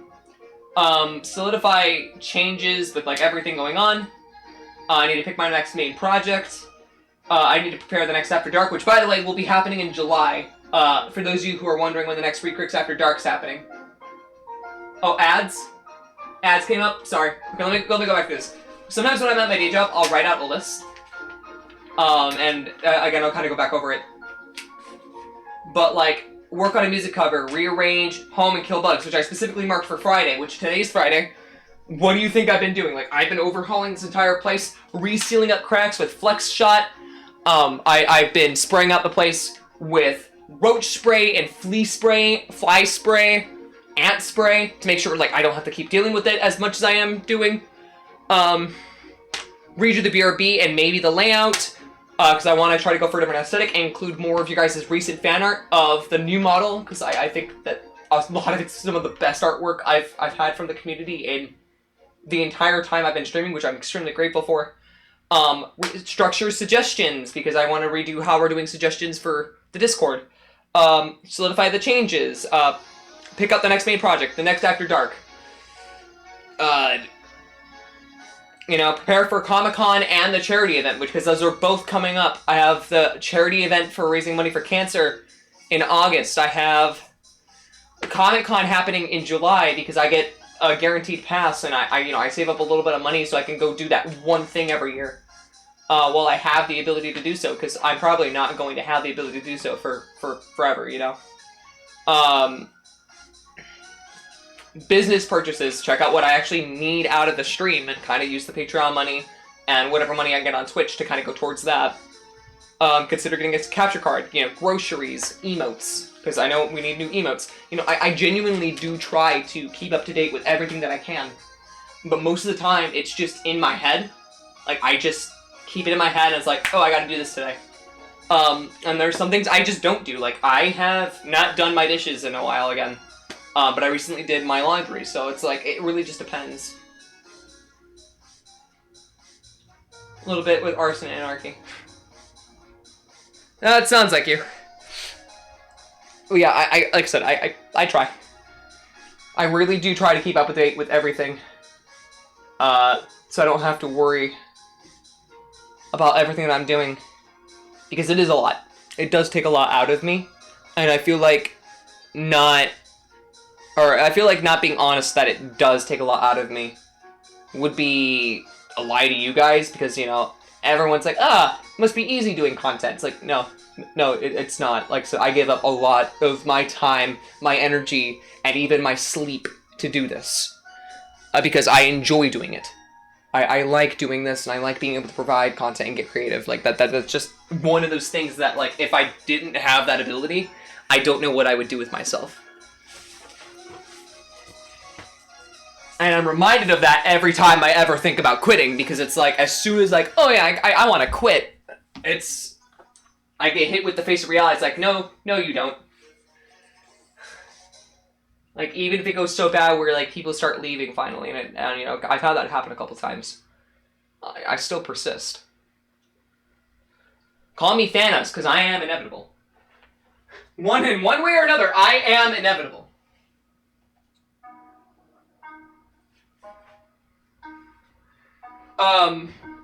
Solidify changes with like everything going on. I need to pick my next main project. I need to prepare the next After Dark, which, by the way, will be happening in July. For those of you who are wondering when the next Re-Crix After Dark's happening. Oh, ads? Ads came up. Sorry. Okay, let me go back to this. Sometimes when I'm at my day job, I'll write out a list. And again, I'll kind of go back over it. But like, work on a music cover, rearrange, home, and kill bugs, which I specifically marked for Friday, which today's Friday. What do you think I've been doing? Like, I've been overhauling this entire place, resealing up cracks with Flex Shot. I've been spraying out the place with roach spray and flea spray, fly spray, ant spray, to make sure, like, I don't have to keep dealing with it as much as I am doing. Redo the BRB and maybe the layout, because I want to try to go for a different aesthetic and include more of you guys' recent fan art of the new model, because I think that a lot of it's some of the best artwork I've had from the community in the entire time I've been streaming, which I'm extremely grateful for. Structure suggestions, because I want to redo how we're doing suggestions for the Discord. Solidify the changes. Pick up the next main project, the next After Dark. Prepare for Comic-Con and the charity event, because those are both coming up. I have the charity event for raising money for cancer in August. I have Comic-Con happening in July, because I get a guaranteed pass, and I save up a little bit of money so I can go do that one thing every year. While I have the ability to do so, because I'm probably not going to have the ability to do so for forever, Business purchases, check out what I actually need out of the stream, and kind of use the Patreon money and whatever money I get on Twitch to kind of go towards that. Consider getting a capture card, groceries, emotes, because I know we need new emotes. I genuinely do try to keep up to date with everything that I can, but most of the time it's just in my head. Like, I just keep it in my head and it's like, oh, I gotta do this today. And there's some things I just don't do. Like, I have not done my dishes in a while again, but I recently did my laundry, so it's like, it really just depends. A little bit with arson and anarchy. That sounds like you. Oh yeah, I like I said, I try. I really do try to keep up to date with everything. So I don't have to worry about everything that I'm doing. Because it is a lot. It does take a lot out of me. And I feel like not being honest that it does take a lot out of me would be a lie to you guys, because, everyone's like, it must be easy doing content. It's like, no, it's not. Like, so I give up a lot of my time, my energy, and even my sleep to do this. Because I enjoy doing it. I like doing this, and I like being able to provide content and get creative. Like, that's just one of those things that, like, if I didn't have that ability, I don't know what I would do with myself. And I'm reminded of that every time I ever think about quitting, because it's like, as soon as, like, oh yeah, I want to quit, I get hit with the face of reality. It's like, no, you don't. Like, even if it goes so bad where, like, people start leaving finally, and I've had that happen a couple times, I still persist. Call me Thanos, because I am inevitable. In one way or another, I am inevitable.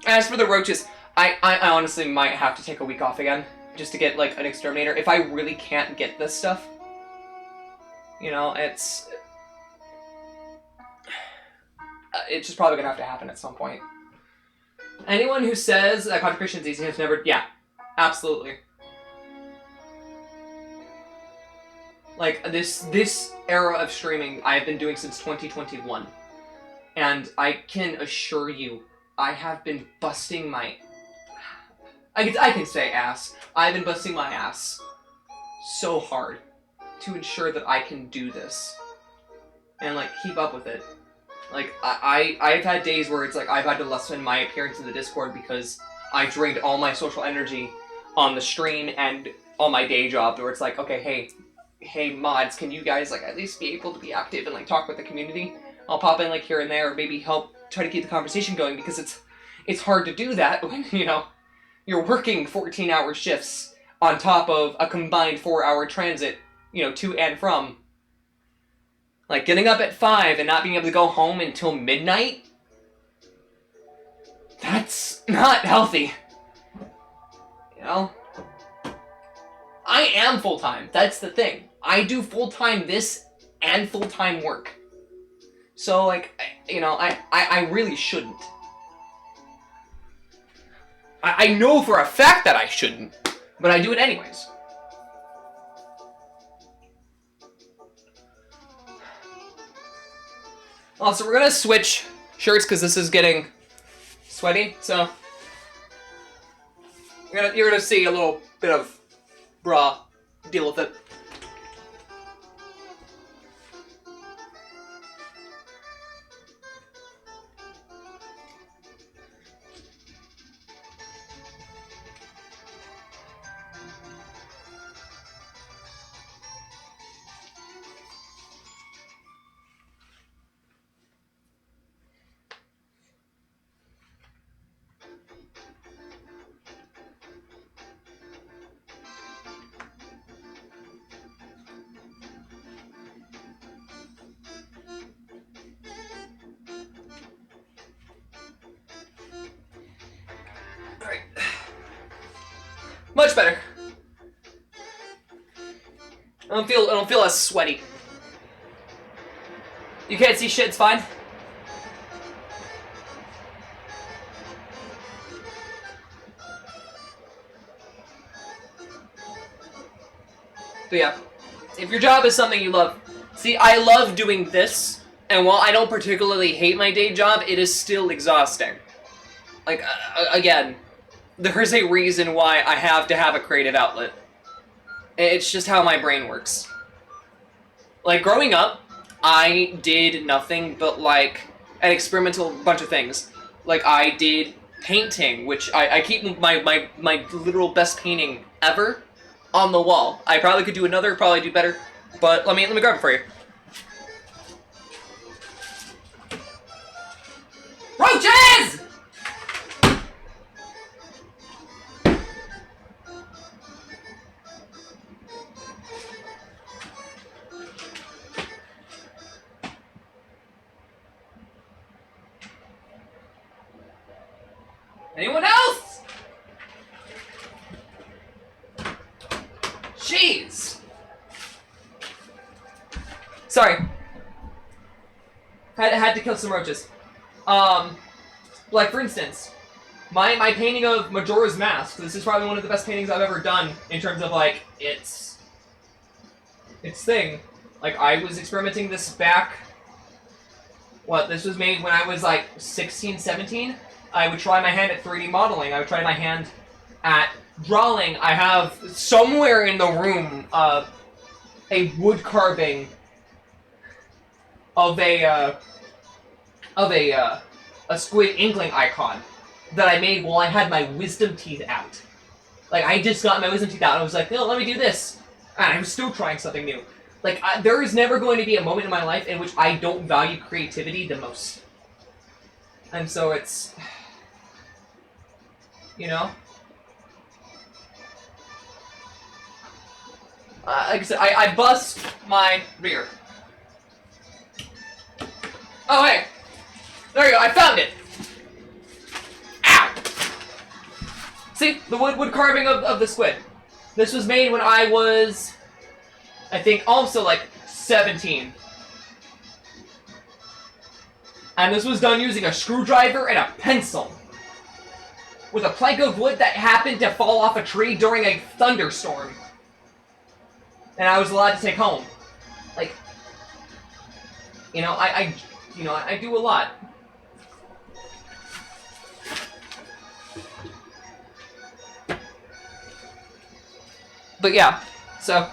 As for the roaches, I honestly might have to take a week off again, just to get, like, an exterminator. If I really can't get this stuff, it's just probably gonna have to happen at some point. Anyone who says that content creation is easy has never, yeah, absolutely. Like, this era of streaming I have been doing since 2021. And I can assure you, I have been busting my... I can say ass. I've been busting my ass so hard to ensure that I can do this. And, like, keep up with it. Like, I've had days where it's like I've had to lessen my appearance in the Discord because I drained all my social energy on the stream and on my day job, where it's like, okay, hey mods, can you guys, like, at least be able to be active and, like, talk with the community? I'll pop in, like, here and there, or maybe help try to keep the conversation going, because it's hard to do that when, you're working 14-hour shifts on top of a combined 4-hour transit, to and from. Like, getting up at 5 and not being able to go home until midnight? That's not healthy. I am full-time. That's the thing. I do full-time this and full-time work. So, like, I really shouldn't. I know for a fact that I shouldn't, but I do it anyways. Also, we're gonna switch shirts because this is getting sweaty, so you're gonna see a little bit of bra. Deal with it. Alright. Much better. I don't feel as sweaty. You can't see shit, it's fine. But yeah, if your job is something you love, see, I love doing this, and while I don't particularly hate my day job, it is still exhausting. Like, again, there's a reason why I have to have a creative outlet. It's just how my brain works. Like, growing up, I did nothing but, like, an experimental bunch of things. Like, I did painting, which I keep my literal best painting ever on the wall. I probably could do another, probably do better, but let me grab it for you. Roaches! Anyone else? Jeez. Sorry. Had to kill some roaches. Like for instance, my painting of Majora's Mask. This is probably one of the best paintings I've ever done in terms of like its thing. Like I was experimenting this back. This was made when I was like 16, 17. I would try my hand at 3D modeling. I would try my hand at drawing. I have somewhere in the room a wood carving of a squid inkling icon that I made while I had my wisdom teeth out. Like I just got my wisdom teeth out and I was like, no, let me do this. And I was still trying something new. Like there is never going to be a moment in my life in which I don't value creativity the most. And so it's, you know? Like I said, I bust my rear. Oh, hey! There you go, I found it! Ow! See? The wood carving of the squid. This was made when I was, I think, also like 17. And this was done using a screwdriver and a pencil. With a plank of wood that happened to fall off a tree during a thunderstorm. And I was allowed to take home. Like, you know, I do a lot. But yeah, so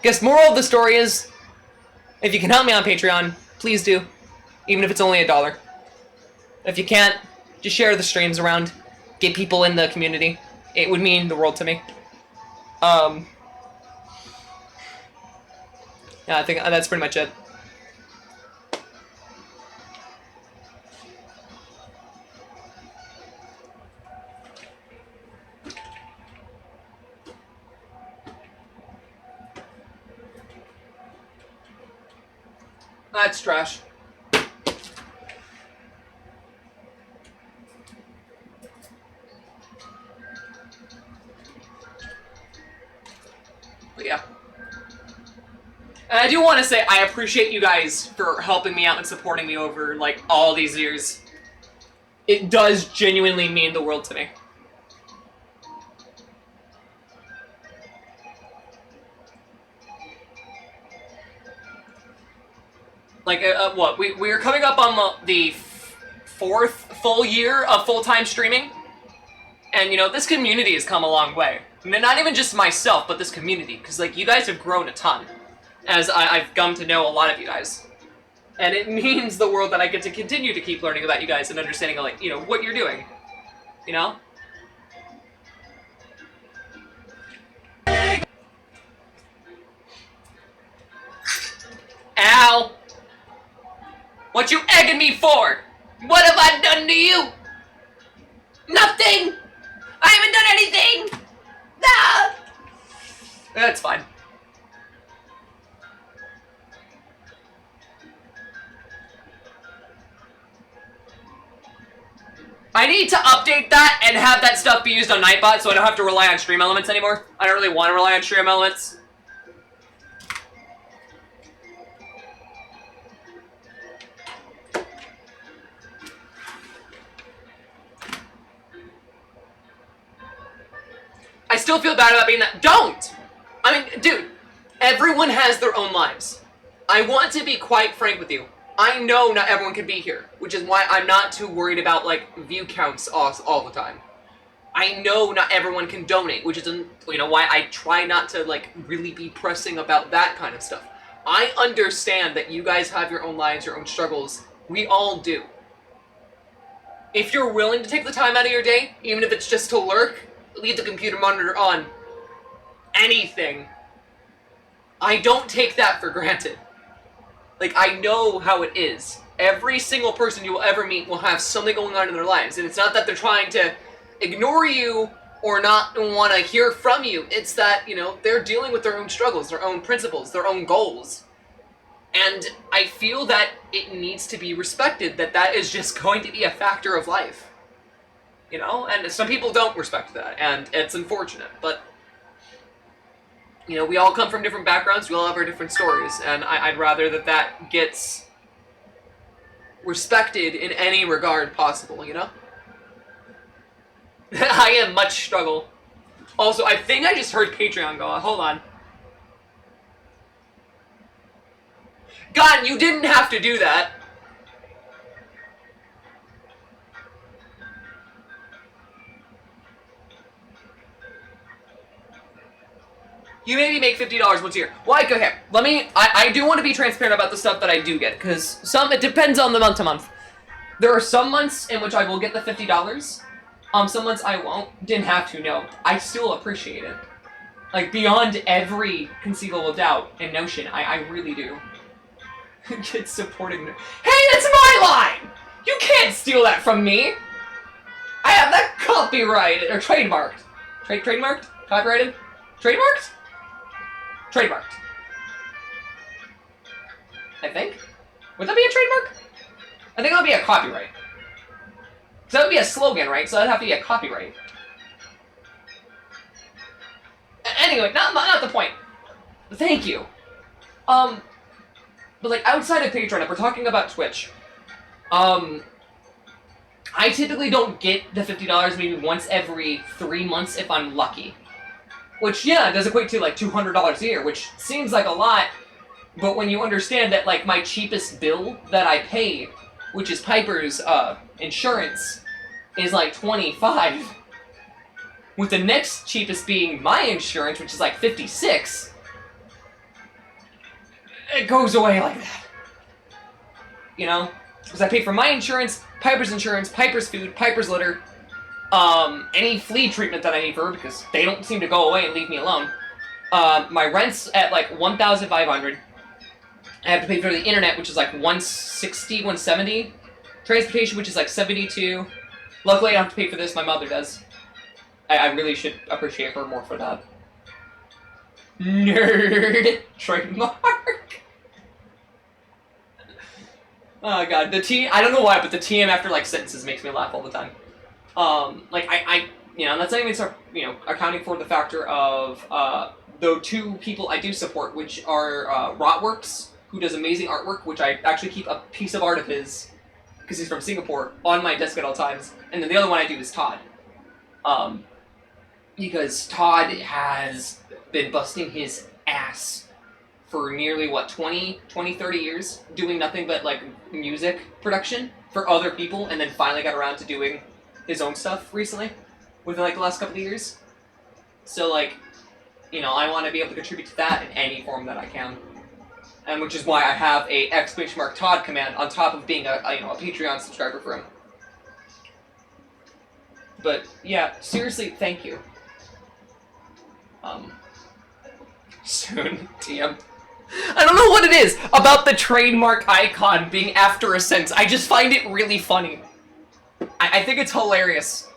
guess moral of the story is, if you can help me on Patreon, please do, even if it's only $1. If you can't, just share the streams around, get people in the community. It would mean the world to me. Yeah, I think that's pretty much it. That's trash. But yeah. And I do want to say I appreciate you guys for helping me out and supporting me over, like, all these years. It does genuinely mean the world to me. Like, what? We're coming up on the 4th full year of full-time streaming. And, you know, this community has come a long way. Not even just myself, but this community. Because, like, you guys have grown a ton. As I've come to know a lot of you guys. And it means the world that I get to continue to keep learning about you guys and understanding, like, you know, what you're doing. You know? Ow! What you egging me for? What have I done to you? Nothing! I haven't done anything! Ah! That's fine. I need to update that and have that stuff be used on Nightbot so I don't have to rely on Stream Elements anymore. I don't really want to rely on Stream Elements. I still feel bad about being that. Don't! I mean, dude, everyone has their own lives. I want to be quite frank with you. I know not everyone can be here, which is why I'm not too worried about, like, view counts all the time. I know not everyone can donate, which is, you know, why I try not to, like, really be pressing about that kind of stuff. I understand that you guys have your own lives, your own struggles. We all do. If you're willing to take the time out of your day, even if it's just to lurk, leave the computer monitor on, anything, I don't take that for granted. Like, I know how it is. Every single person you will ever meet will have something going on in their lives, and it's not that they're trying to ignore you or not want to hear from you. It's that, you know, they're dealing with their own struggles, their own principles, their own goals. And I feel that it needs to be respected, that that is just going to be a factor of life. You know? And some people don't respect that, and it's unfortunate, but you know, we all come from different backgrounds, we all have our different stories, and I'd rather that that gets respected in any regard possible, you know? I am much struggle. Also, I think I just heard Patreon go, hold on. God, you didn't have to do that. You maybe make $50 once a year. Well, okay, I do want to be transparent about the stuff that I do get, because it depends on the month to month. There are some months in which I will get the $50. Some months I won't. Didn't have to, no. I still appreciate it. Like, beyond every conceivable doubt and notion, I really do. Kids supporting me. Hey, that's my line! You can't steal that from me! I have that copyrighted, or trademarked. Trademarked? Copyrighted? Trademarked? Trademarked. I think? Would that be a trademark? I think that would be a copyright. Because that would be a slogan, right? So that'd have to be a copyright. Anyway, not the point. Thank you. But like outside of Patreon, if we're talking about Twitch, I typically don't get the $50 maybe once every 3 months if I'm lucky. Which, yeah, does equate to like $200 a year, which seems like a lot, but when you understand that like my cheapest bill that I pay, which is Piper's insurance, is like $25, with the next cheapest being my insurance, which is like $56, it goes away like that. You know? Because I pay for my insurance, Piper's food, Piper's litter, any flea treatment that I need for her, because they don't seem to go away and leave me alone. My rent's at like $1,500. I have to pay for the internet, which is like $160, $170. Transportation, which is like $72. Luckily, I don't have to pay for this. My mother does. I really should appreciate her more for that. Nerd trademark. Oh god, I don't know why, but the TM after like sentences makes me laugh all the time. Like I you know, that's not even start, you know, accounting for the factor of though two people I do support, which are Rotworks, who does amazing artwork, which I actually keep a piece of art of his, because he's from Singapore, on my desk at all times. And then the other one I do is Todd. Because Todd has been busting his ass for nearly, 30 years, doing nothing but, like, music production for other people, and then finally got around to doing his own stuff recently, within, like, the last couple of years. So, like, you know, I want to be able to contribute to that in any form that I can. And which is why I have a !Todd command on top of being a Patreon subscriber for him. But, yeah, seriously, thank you. Soon, TM. I don't know what it is about the trademark icon being after a sentence. I just find it really funny. I think it's hilarious.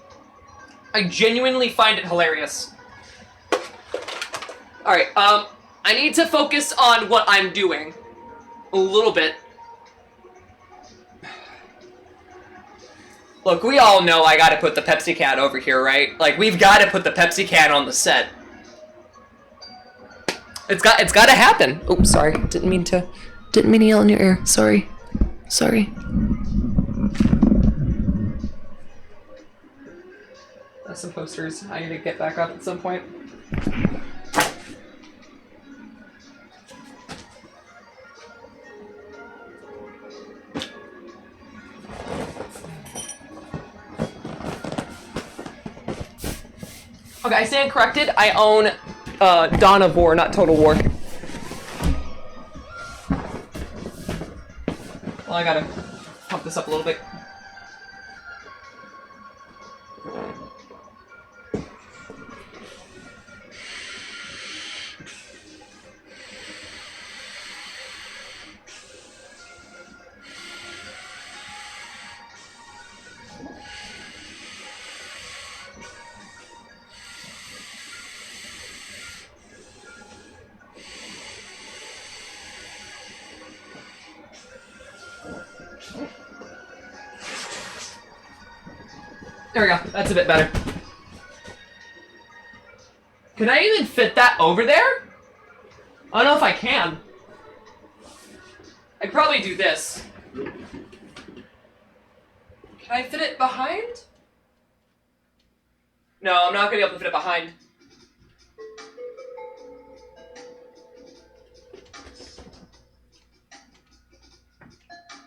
I genuinely find it hilarious. Alright, I need to focus on what I'm doing. A little bit. Look, we all know I gotta put the Pepsi can over here, right? Like, we've gotta put the Pepsi can on the set. It's gotta happen. Oops, sorry. Didn't mean to yell in your ear. Sorry. That's some posters I need to get back up at some point. Okay, I stand corrected. I own Dawn of War, not Total War. Well, I gotta pump this up a little bit. There we go. That's a bit better. Can I even fit that over there? I don't know if I can. I'd probably do this. Can I fit it behind? No, I'm not gonna be able to fit it behind.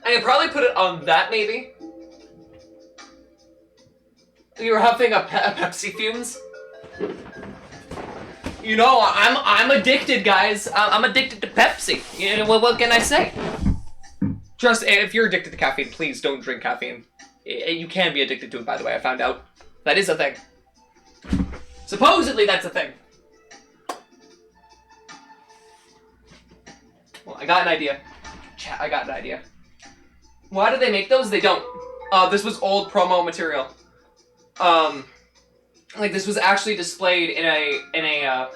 I could probably put it on that, maybe. You were huffing a Pepsi fumes? You know, I'm addicted, guys. I'm addicted to Pepsi. You know, what can I say? Trust, if you're addicted to caffeine, please don't drink caffeine. You can be addicted to it, by the way. I found out. That is a thing. Supposedly, that's a thing. Well, I got an idea. Chat, I got an idea. Why do they make those? They don't. This was old promo material. Like this was actually displayed in a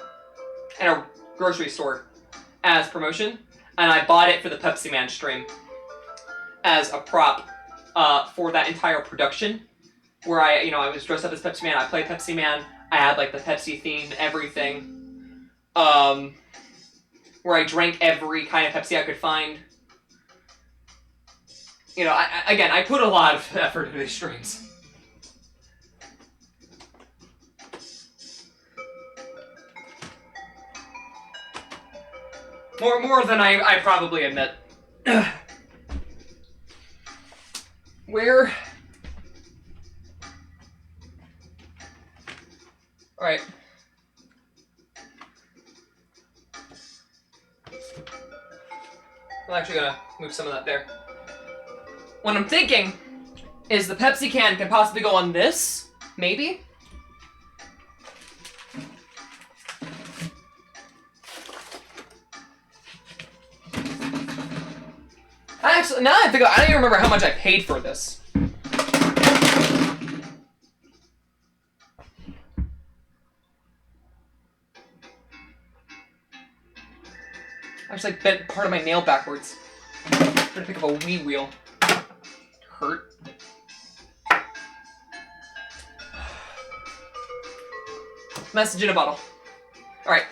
grocery store as promotion, and I bought it for the Pepsi Man stream as a prop for that entire production, where I was dressed up as Pepsi Man. I played Pepsi Man. I had like the Pepsi theme, everything. Where I drank every kind of Pepsi I could find. You know, I put a lot of effort into these streams. More than I probably admit. Where? Alright. I'm actually gonna move some of that there. What I'm thinking is the Pepsi can possibly go on this, maybe? Actually, now that I think I don't even remember how much I paid for this. I just like bent part of my nail backwards. I'm trying to pick up a Wii wheel. Hurt. Message in a bottle. Alright.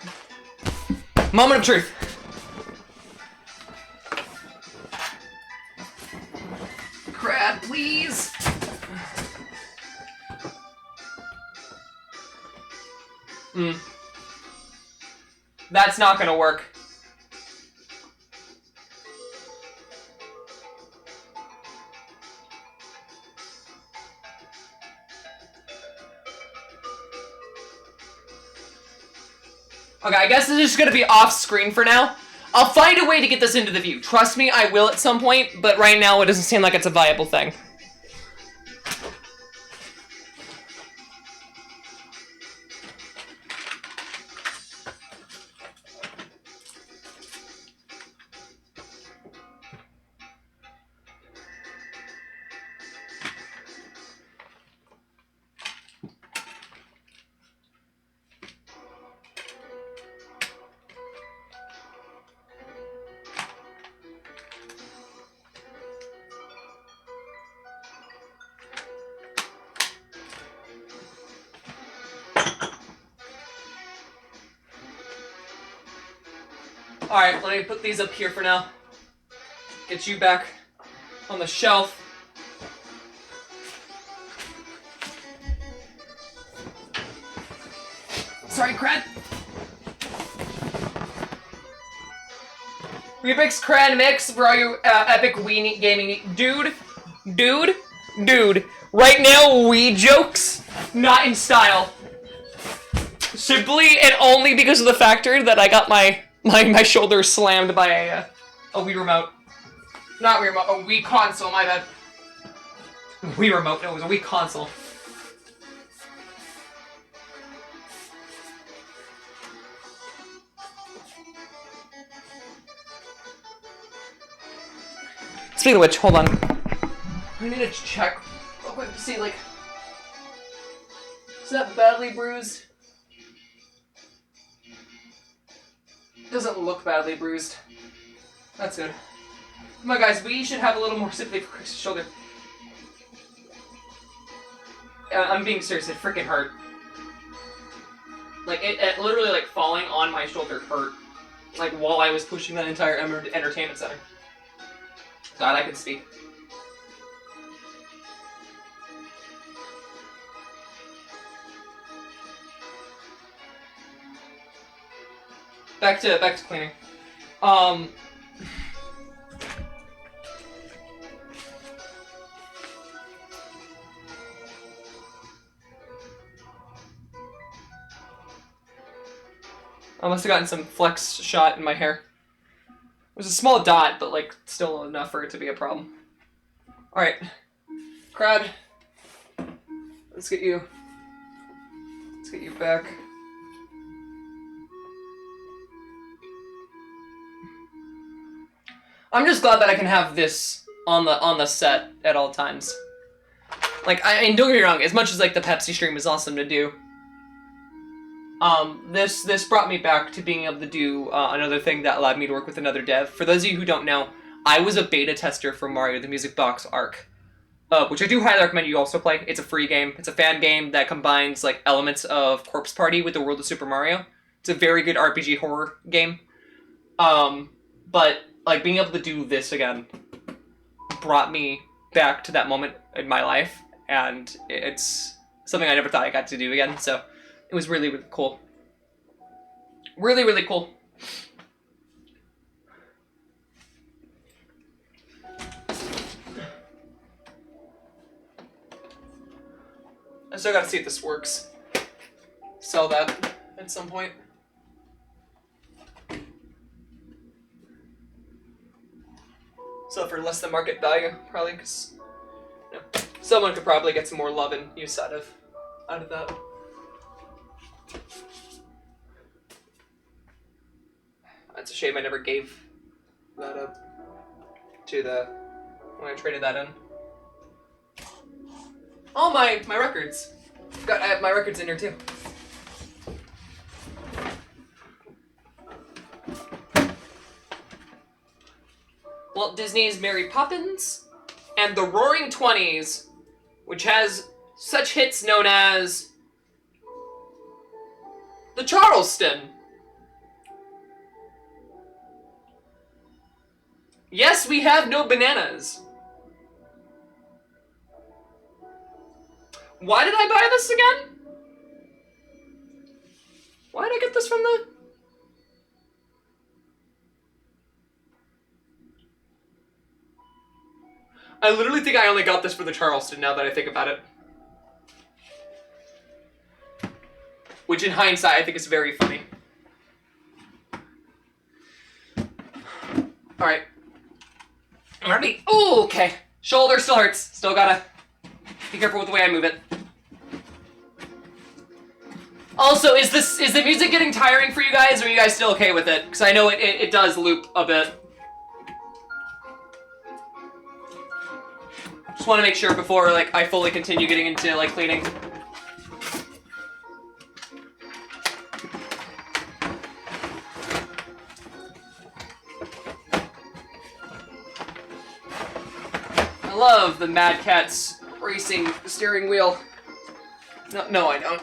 Moment of truth. Crab, please. That's not gonna work. Okay, I guess this is just gonna be off screen for now. I'll find a way to get this into the view. Trust me, I will at some point, but right now it doesn't seem like it's a viable thing. Alright, let me put these up here for now. Get you back on the shelf. Sorry, Cred. Re-Crix Cred mix for all you epic Wii gaming. Dude. Right now, Wii jokes, not in style. Simply and only because of the factor that I got my shoulder slammed by a Wii remote. Not Wii remote, a Wii console, my bad. Wii remote, no, it was a Wii console. Speaking of which, hold on. I need to check real quick to see, like, is that badly bruised? Doesn't look badly bruised. That's good. Come on, guys, we should have a little more sympathy for Chris's shoulder. I'm being serious, it freaking hurt. Like, it literally, like, falling on my shoulder hurt. Like, while I was pushing that entire entertainment center. God, I could speak. Back to cleaning. I must have gotten some flex shot in my hair. It was a small dot, but like still enough for it to be a problem. All right, Crad. Let's get you back. I'm just glad that I can have this on the set at all times. Like, I mean, don't get me wrong, as much as like the Pepsi stream is awesome to do, this brought me back to being able to do another thing that allowed me to work with another dev. For those of you who don't know, I was a beta tester for Mario the Music Box Arc, which I do highly recommend you also play. It's a free game. It's a fan game that combines like elements of Corpse Party with the world of Super Mario. It's a very good RPG horror game. But like being able to do this again brought me back to that moment in my life, and it's something I never thought I got to do again, so it was really, really cool. Really, really cool. I still gotta see if this works. Sell that at some point. So for less than market value, probably, because someone could probably get some more love and use out of that. It's a shame I never gave that up to when I traded that in. All my records. I have my records in here too. Walt Disney's Mary Poppins, and The Roaring Twenties, which has such hits known as the Charleston. Yes, we have no bananas. Why did I buy this again? Why did I get this from the... I literally think I only got this for the Charleston, now that I think about it. Which in hindsight, I think is very funny. Alright. Ready? Ooh, okay. Shoulder still hurts. Still gotta be careful with the way I move it. Also, is the music getting tiring for you guys, or are you guys still okay with it? Because I know it does loop a bit. Just want to make sure before like I fully continue getting into like cleaning. I love the Mad Catz racing steering wheel. No, I don't.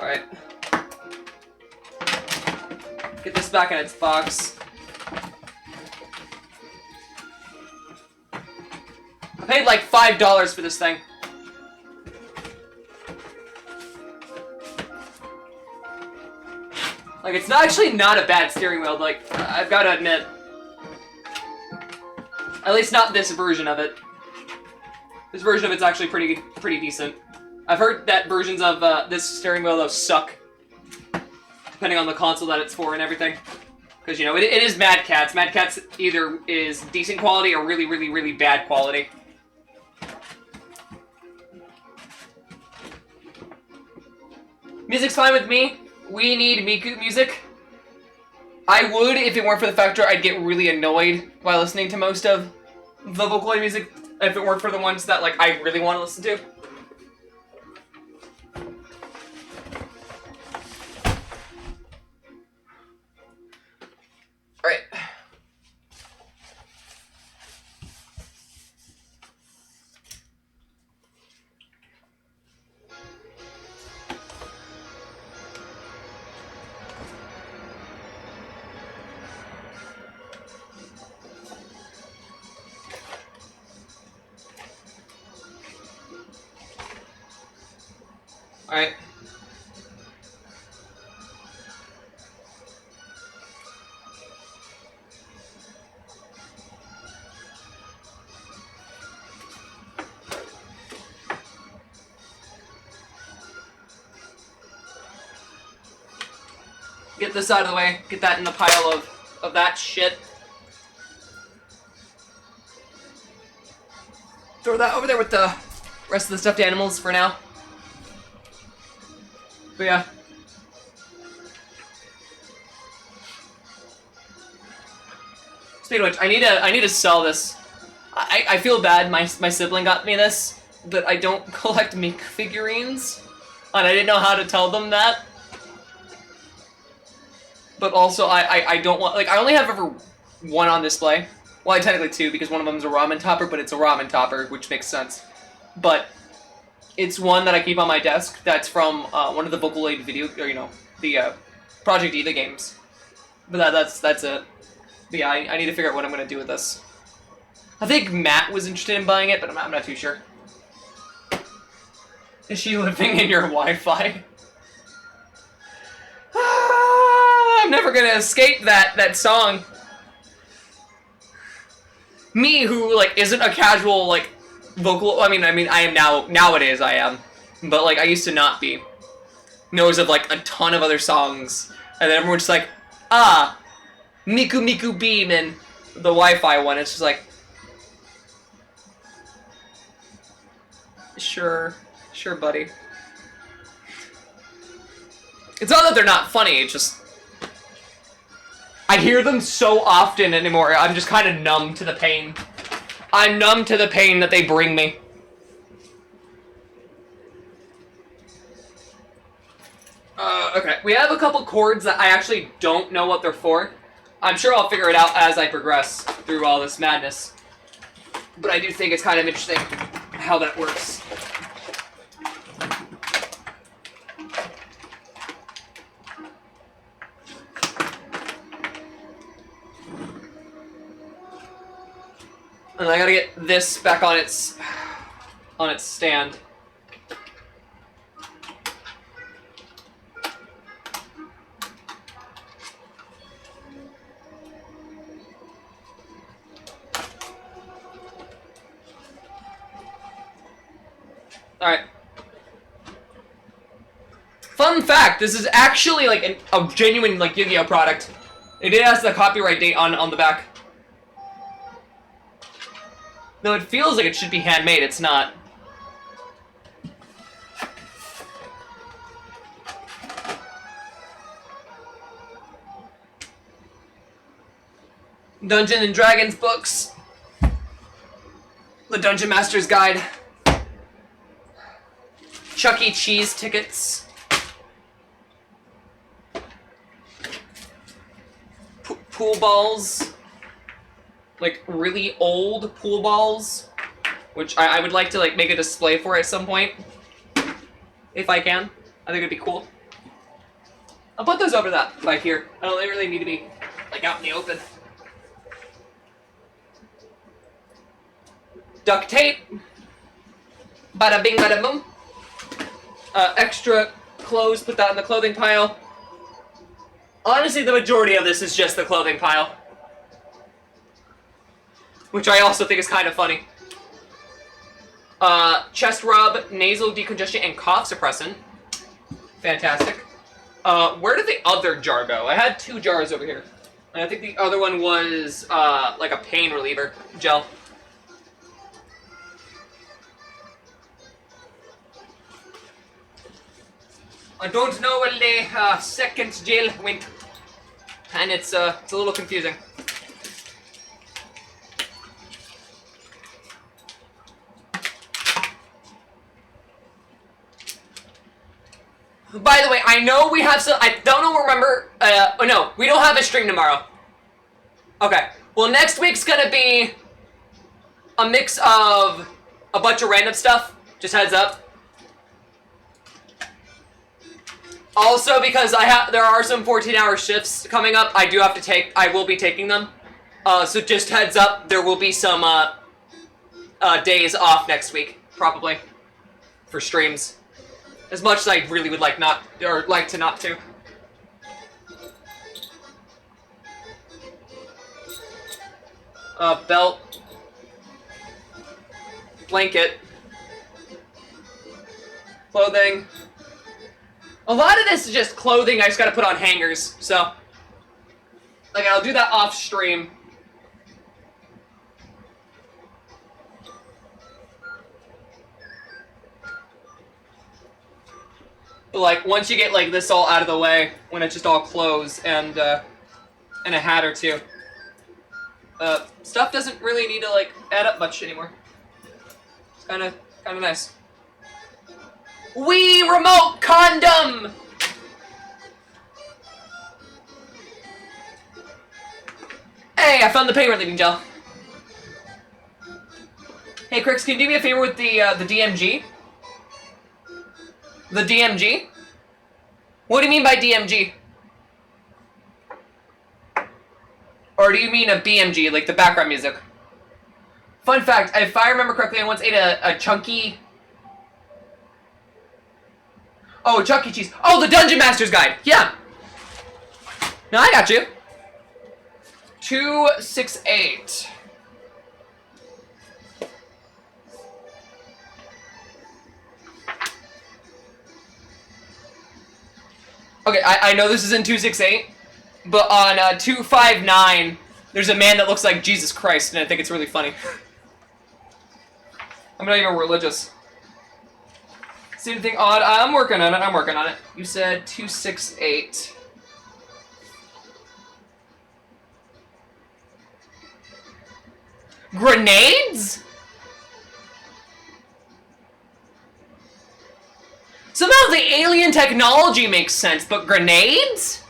Alright. Get this back in its box. I paid like $5 for this thing. Like, it's actually not a bad steering wheel, like, I've got to admit. At least not this version of it. This version of it's actually pretty decent. I've heard that versions of this steering wheel, though, suck. Depending on the console that it's for and everything. Because, you know, it is Mad Catz. Mad Catz either is decent quality or really, really, really bad quality. Music's fine with me. We need Miku music. I would if it weren't for the factor I'd get really annoyed while listening to most of the Vocaloid music if it weren't for the ones that like I really want to listen to. Alright. Alright. Get this out of the way. Get that in the pile of that shit. Throw that over there with the rest of the stuffed animals for now. But yeah. Speaking of which, I need to sell this. I feel bad. My sibling got me this, but I don't collect Mink figurines, and I didn't know how to tell them that. But also, I don't want, like, I only have ever one on display. Well, technically two, because one of them is a ramen topper, but it's a ramen topper, which makes sense. But it's one that I keep on my desk that's from one of the Vocaloid video, or, you know, the Project Eva games. But that's it. But yeah, I need to figure out what I'm going to do with this. I think Matt was interested in buying it, but I'm not too sure. Is she living in your Wi-Fi? I'm never gonna escape that song. Me, who like isn't a casual like vocal. I mean, I am now. Nowadays, I am, but like I used to not be. Knows of like a ton of other songs, and then everyone's just like, Miku Miku Beam and the Wi-Fi one. It's just like, sure, buddy. It's not that they're not funny. It's just I hear them so often anymore, I'm just kind of numb to the pain. I'm numb to the pain that they bring me. Okay, we have a couple chords that I actually don't know what they're for. I'm sure I'll figure it out as I progress through all this madness. But I do think it's kind of interesting how that works. And I gotta get this back on its stand. Alright. Fun fact, this is actually like a genuine like Yu-Gi-Oh product. It has the copyright date on the back. Though it feels like it should be handmade, it's not. Dungeons and Dragons books. The Dungeon Master's Guide. Chuck E. Cheese tickets. Pool balls. Like, really old pool balls. Which I would like to, like, make a display for at some point. If I can. I think it'd be cool. I'll put those over that by here. I don't really need to be, like, out in the open. Duct tape. Bada bing, bada boom. Extra clothes, put that in the clothing pile. Honestly, the majority of this is just the clothing pile. Which I also think is kind of funny. Chest rub, nasal decongestion, and cough suppressant. Fantastic. Where did the other jar go? I had 2 jars over here. And I think the other one was, like a pain reliever gel. I don't know where the second gel went. And it's a little confusing. By the way, I know we have some. I don't remember. Oh no, we don't have a stream tomorrow. Okay. Well, next week's gonna be a mix of a bunch of random stuff. Just heads up. Also, because there are some 14-hour shifts coming up. I will be taking them. So just heads up, there will be some days off next week, probably, for streams. As much as I really would like to not to. Belt. Blanket. Clothing. A lot of this is just clothing I just gotta put on hangers, so. Like, I'll do that off stream. But, like, once you get, like, this all out of the way, when it's just all clothes and a hat or 2, stuff doesn't really need to, like, add up much anymore. It's kinda nice. Wii remote condom! Hey, I found the pain relieving gel. Hey, Crix, can you do me a favor with the DMG? The DMG? What do you mean by DMG? Or do you mean a BMG, like the background music? Fun fact, if I remember correctly, I once ate a chunky... Oh, Chuck E. Cheese. Oh, the Dungeon Master's Guide. Yeah. No, I got you. 268. Okay, I know this is in 268, but on 259, there's a man that looks like Jesus Christ, and I think it's really funny. I'm not even religious. See anything odd? I'm working on it. You said 268. Grenades? Somehow the alien technology makes sense, but grenades?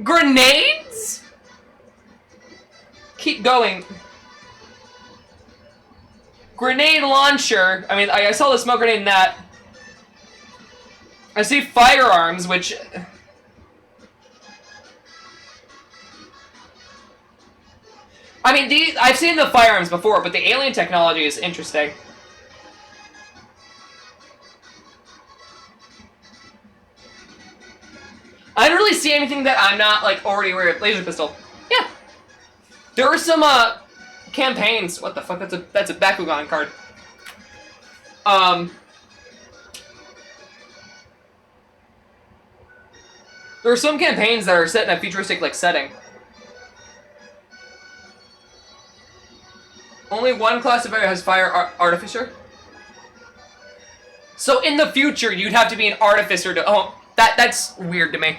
Grenades? Keep going. Grenade launcher. I mean, I saw the smoke grenade in that. I see firearms, which... I mean, I've seen the firearms before, but the alien technology is interesting. I didn't really see anything that I'm not, like, already aware of. Laser pistol. Yeah. There are some, campaigns. What the fuck? That's a Bakugan card. There are some campaigns that are set in a futuristic, like, setting. Only one class of area has fire artificer. So in the future, you'd have to be an artificer to... Oh, that's weird to me.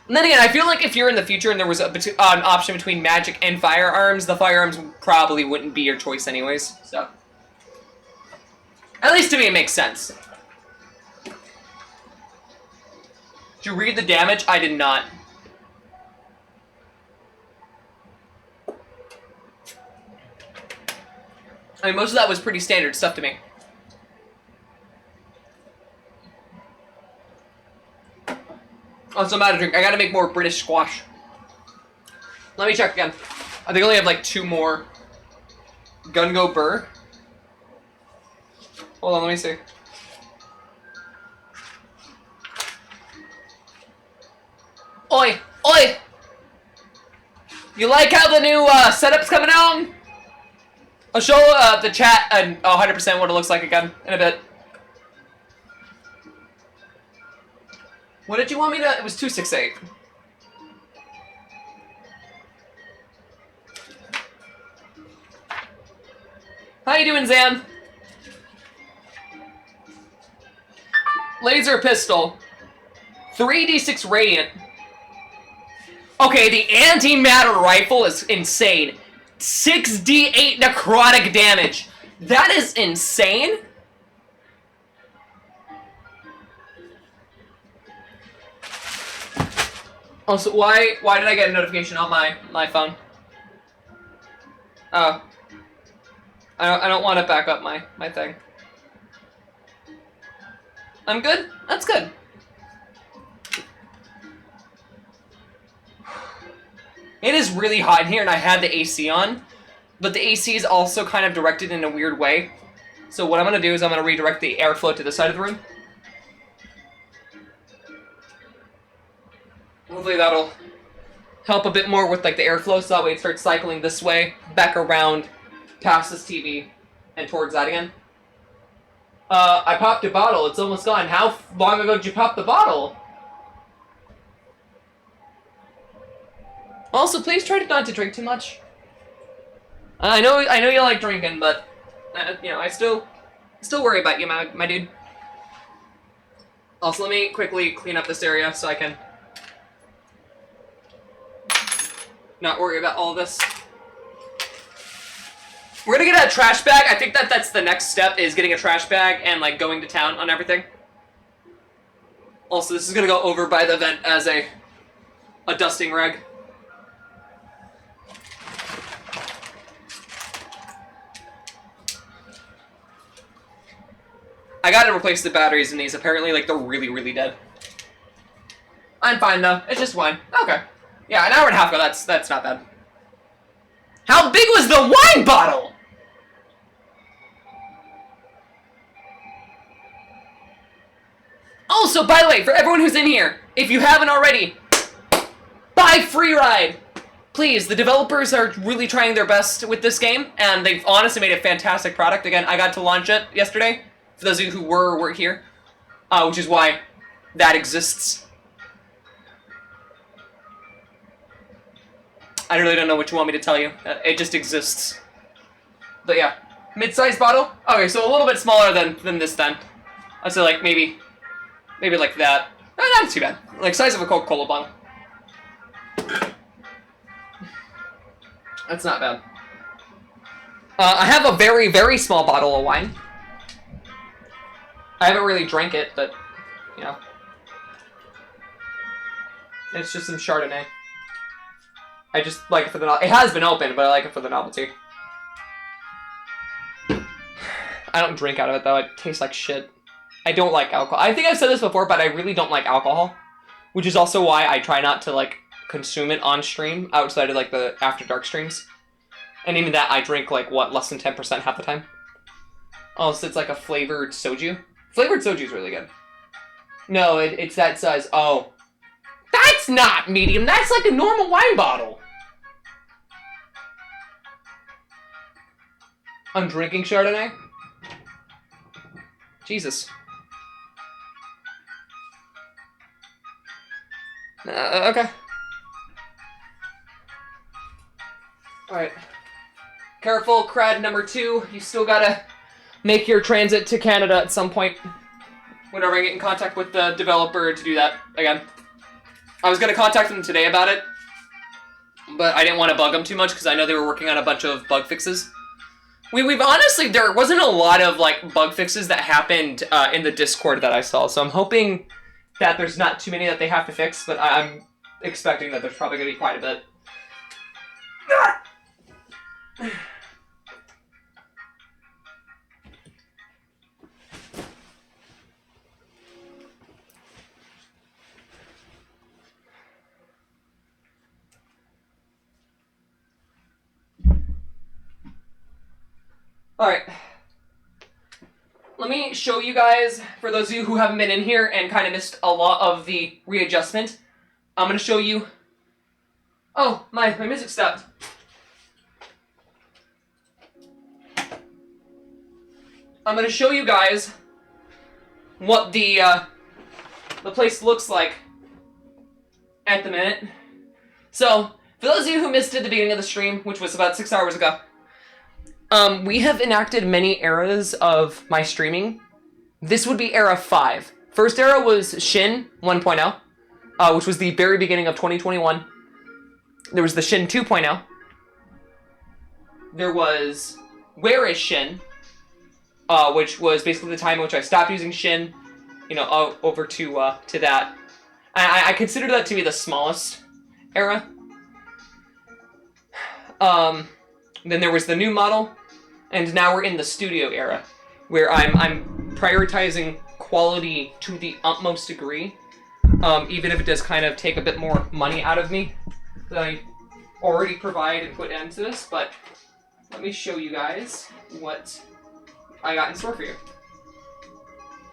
And then again, I feel like if you're in the future and there was an option between magic and firearms, the firearms probably wouldn't be your choice anyways, so... At least to me, it makes sense. Did you read the damage? I did not. I mean, most of that was pretty standard stuff to me. Also, I'm out of drink. I gotta make more British squash. Let me check again. I think I only have like 2 more. Gun Go Burr. Hold on, let me see. Oi! Oi! You like how the new setup's coming out? I'll show the chat and 100% what it looks like again in a bit. What did you want me to... It was 268. How you doing, Zan? Laser pistol. 3d6 radiant. Okay, the antimatter rifle is insane. 6d8 necrotic damage. That is insane. Also, why did I get a notification on my phone? Oh. I don't want to back up my thing. I'm good? That's good. It is really hot in here, and I had the AC on, but the AC is also kind of directed in a weird way. So what I'm going to do is I'm going to redirect the airflow to the side of the room. Hopefully that'll help a bit more with like the airflow, so that way it starts cycling this way, back around, past this TV, and towards that again. I popped a bottle. It's almost gone. How long ago did you pop the bottle? Also, please try not to drink too much. I know you like drinking, but you know, I still worry about you, my dude. Also, let me quickly clean up this area so I can not worry about all this. We're gonna get a trash bag. I think that's the next step, is getting a trash bag and like going to town on everything. Also, this is gonna go over by the vent as a dusting rag. I gotta replace the batteries in these. Apparently, like, they're really, really dead. I'm fine, though. It's just wine. Okay. Yeah, an hour and a half ago. That's not bad. How big was the wine bottle? Also, by the way, for everyone who's in here, if you haven't already, buy Freeride! Please, the developers are really trying their best with this game, and they've honestly made a fantastic product. Again, I got to launch it yesterday, for those of you who were here, which is why that exists. I really don't know what you want me to tell you. It just exists. But yeah, mid-sized bottle. Okay, so a little bit smaller than this then. I'd say like maybe like that. Not too bad. Like size of a Coca-Cola bottle. That's not bad. I have a very, very small bottle of wine. I haven't really drank it, but, you know. It's just some Chardonnay. I just like it for the novelty. It has been open, but I like it for the novelty. I don't drink out of it, though. It tastes like shit. I don't like alcohol. I think I've said this before, but I really don't like alcohol. Which is also why I try not to, like, consume it on stream outside of, like, the After Dark streams. And even that, I drink, like, what, less than 10% half the time. Oh, so it's like a flavored soju? Flavored soju is really good. No, it's that size. Oh. That's not medium. That's like a normal wine bottle. I'm drinking Chardonnay? Jesus. Okay. Alright. Careful, crowd number 2. You still gotta make your transit to Canada at some point. Whenever I get in contact with the developer to do that again. I was gonna contact them today about it, but I didn't want to bug them too much because I know they were working on a bunch of bug fixes. We've honestly, there wasn't a lot of like bug fixes that happened in the Discord that I saw, so I'm hoping that there's not too many that they have to fix, but I'm expecting that there's probably gonna be quite a bit. Alright. Let me show you guys, for those of you who haven't been in here and kind of missed a lot of the readjustment, I'm going to show you... Oh, my music stopped. I'm going to show you guys what the place looks like at the minute. So, for those of you who missed it at the beginning of the stream, which was about 6 hours ago, we have enacted many eras of my streaming. This would be era 5. First era was Shin 1.0, which was the very beginning of 2021. There was the Shin 2.0. There was Where is Shin, which was basically the time in which I stopped using Shin, you know, over to that. I consider that to be the smallest era. Then there was the new model, and now we're in the studio era, where I'm prioritizing quality to the utmost degree, even if it does kind of take a bit more money out of me that I already provide and put into this. But let me show you guys what I got in store for you.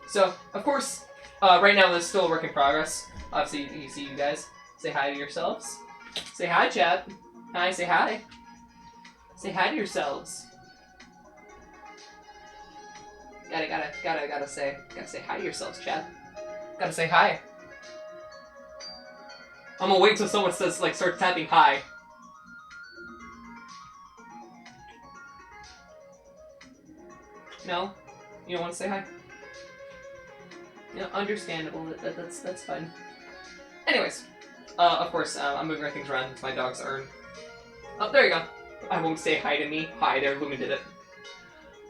So, of course, right now this is still a work in progress. Obviously, you see you guys. Say hi to yourselves. Say hi, chat. Hi, say hi. Say hi to yourselves. Gotta say hi to yourselves, chat. Gotta say hi. I'm gonna wait till someone says, like, start tapping hi. No? You don't want to say hi? You know, understandable. That's fine. Anyways, of course, I'm moving things around to my dog's urn. Oh, there you go. I won't say hi to me. Hi there, Lumen did it.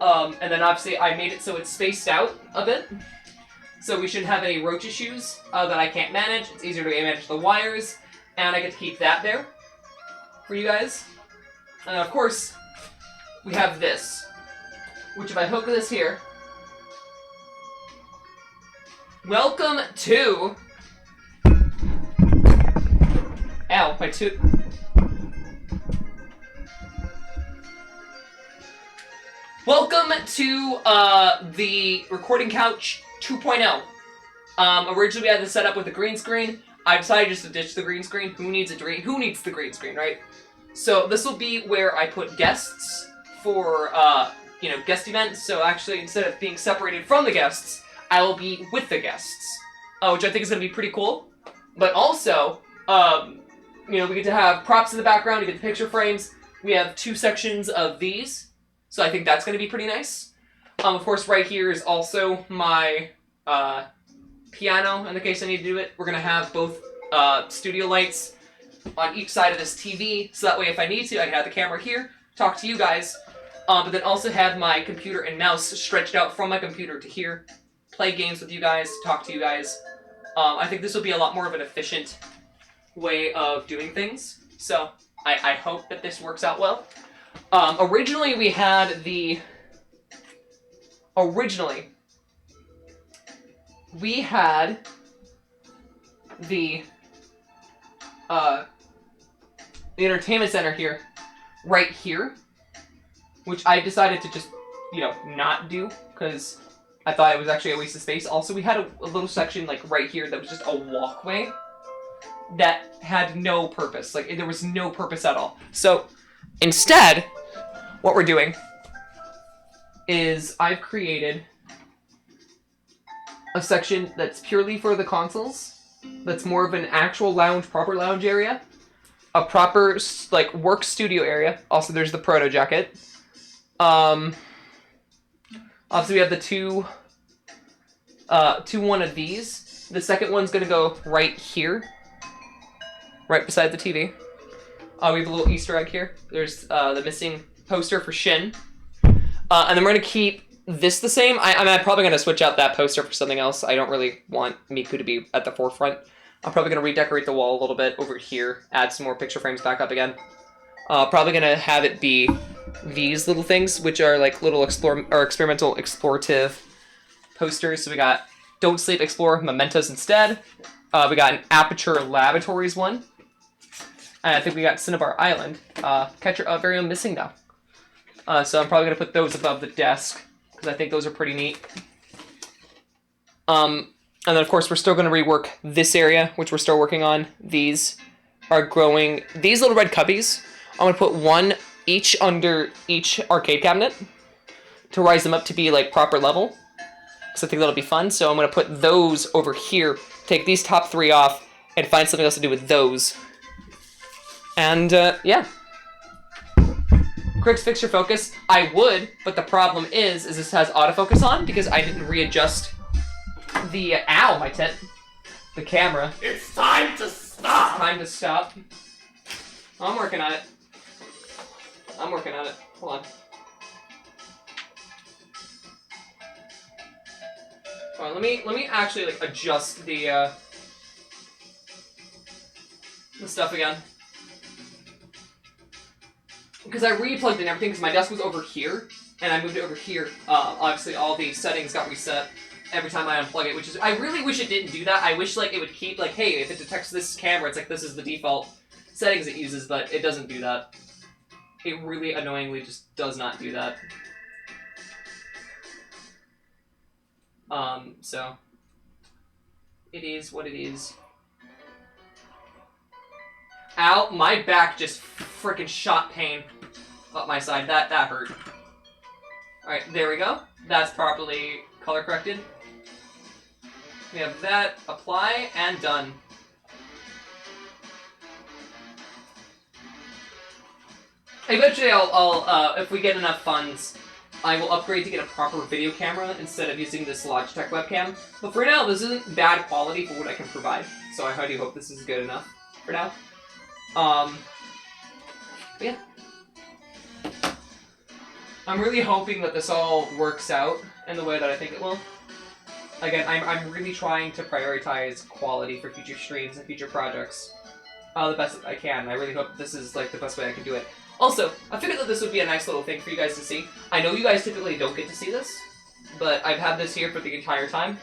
And then obviously I made it so it's spaced out a bit. So we shouldn't have any roach issues that I can't manage. It's easier to manage the wires. And I get to keep that there for you guys. And of course, we have this. Which if I hook this here... Welcome to... Ow, my tooth... Welcome to the Recording Couch 2.0. Originally we had this set up with a green screen. I decided just to ditch the green screen. Who needs the green screen, right? So this will be where I put guests for, you know, guest events. So actually, instead of being separated from the guests, I will be with the guests, which I think is going to be pretty cool. But also, you know, we get to have props in the background. You get the picture frames. We have 2 sections of these. So I think that's going to be pretty nice. Of course, right here is also my piano, in the case I need to do it. We're going to have both studio lights on each side of this TV, so that way if I need to, I can have the camera here, talk to you guys, but then also have my computer and mouse stretched out from my computer to here, play games with you guys, talk to you guys. I think this will be a lot more of an efficient way of doing things. So I hope that this works out well. Originally we had the entertainment center here, right here, which I decided to just, you know, not do because I thought it was actually a waste of space. Also, we had a little section like right here that was just a walkway that had no purpose. Like, there was no purpose at all. So instead, what we're doing is I've created a section that's purely for the consoles, that's more of an actual lounge, proper lounge area, a proper, like, work studio area. Also, there's the proto jacket. Obviously, we have the two one of these. The second one's gonna go right here, right beside the TV. We have a little Easter egg here. There's the missing poster for Shin. And then we're gonna keep this the same. I'm probably gonna switch out that poster for something else. I don't really want Miku to be at the forefront. I'm probably gonna redecorate the wall a little bit over here, add some more picture frames back up again. Probably gonna have it be these little things, which are like little experimental explorative posters. So we got Don't Sleep, Explore, Mementos instead. We got an Aperture Laboratories one. And I think we got Cinnabar Island. Catch Your Very Own Missing Now. So I'm probably gonna put those above the desk because I think those are pretty neat. And then of course we're still gonna rework this area, which we're still working on. These are growing. These little red cubbies, I'm gonna put one each under each arcade cabinet to rise them up to be like proper level. Because I think that'll be fun. So I'm gonna put those over here, take these top three off, and find something else to do with those. And yeah. Crix, fix your focus. I would, but the problem is this has autofocus on because I didn't readjust the my tent. The camera. It's time to stop! It's time to stop. I'm working on it. Hold on. Hold on, let me actually like adjust the stuff again. Because I re-plugged in everything because my desk was over here and I moved it over here. Obviously all the settings got reset every time I unplug it, which is, I really wish it didn't do that. I wish like it would keep like, hey, if it detects this camera, it's like this is the default settings it uses, but it doesn't do that. It really annoyingly just does not do that. So it is what it is. Ow, my back just freaking shot pain up my side. That hurt. Alright, there we go. That's properly color corrected. We have that, apply, and done. Eventually I'll if we get enough funds, I will upgrade to get a proper video camera instead of using this Logitech webcam. But for now, this isn't bad quality for what I can provide. So I do hope this is good enough for now. Yeah. I'm really hoping that this all works out in the way that I think it will. Again, I'm really trying to prioritize quality for future streams and future projects the best that I can. I really hope this is like the best way I can do it. Also, I figured that this would be a nice little thing for you guys to see. I know you guys typically don't get to see this, but I've had this here for the entire time.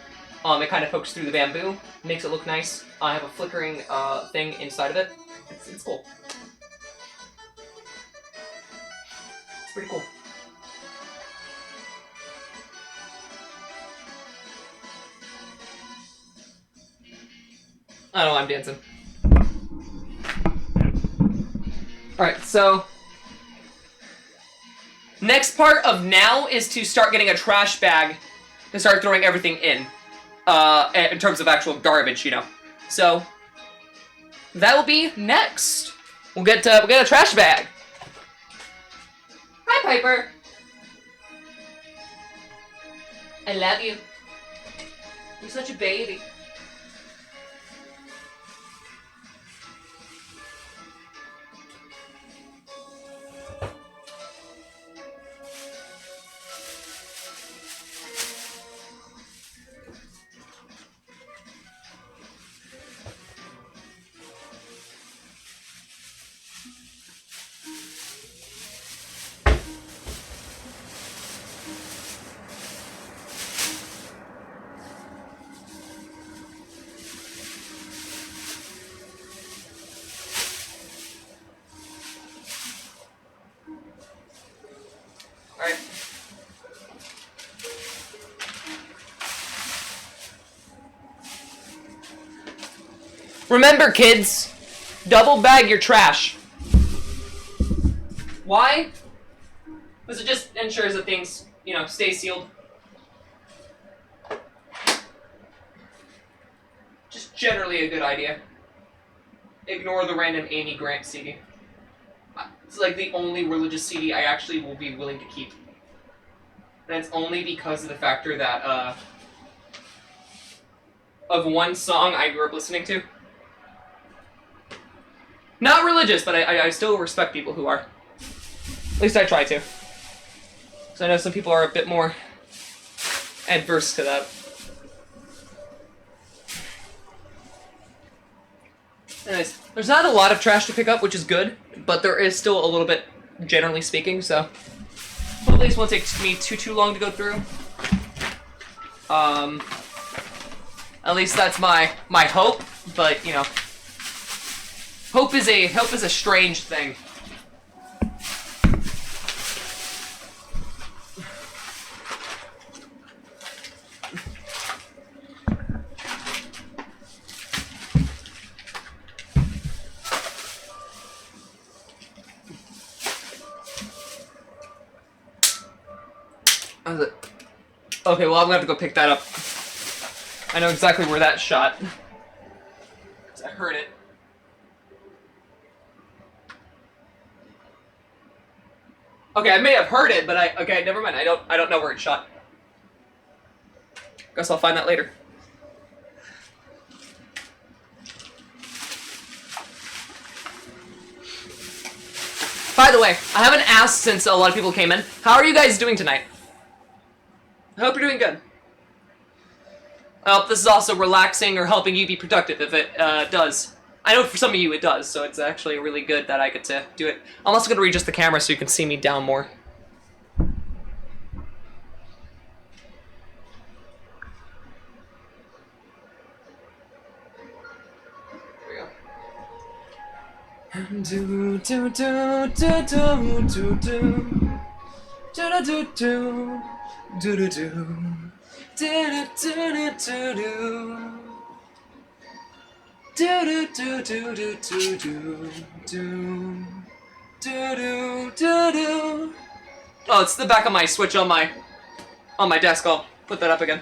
It kind of pokes through the bamboo, makes it look nice. I have a flickering thing inside of it. It's cool. It's pretty cool. I don't know, I'm dancing. Alright, so next part of now is to start getting a trash bag to start throwing everything in terms of actual garbage, you know. So that will be next. We'll get a trash bag. Hi, Piper. I love you. You're such a baby. Remember, kids, double bag your trash. Why? Because it just ensures that things, you know, stay sealed. Just generally a good idea. Ignore the random Amy Grant CD. It's like the only religious CD I actually will be willing to keep. And it's only because of the factor that, of one song I grew up listening to. Not religious, but I still respect people who are. At least I try to. So I know some people are a bit more adverse to that. Anyways, there's not a lot of trash to pick up, which is good, but there is still a little bit, generally speaking, so hopefully this won't take me too long to go through. At least that's my hope, but you know, hope is a strange thing. Okay, well, I'm gonna have to go pick that up. I know exactly where that shot. 'Cause I heard it. Okay, I may have heard it, but okay, never mind. I don't know where it shot. Guess I'll find that later. By the way, I haven't asked since a lot of people came in. How are you guys doing tonight? I hope you're doing good. I hope this is also relaxing or helping you be productive if it does. I know for some of you it does, so it's actually really good that I get to do it. I'm also going to readjust the camera so you can see me down more. There we go. Do do do do do do do do do do. Do do do do do do do do do do do do do do do do do. Oh, it's the back of my Switch on my desk. I'll put that up again.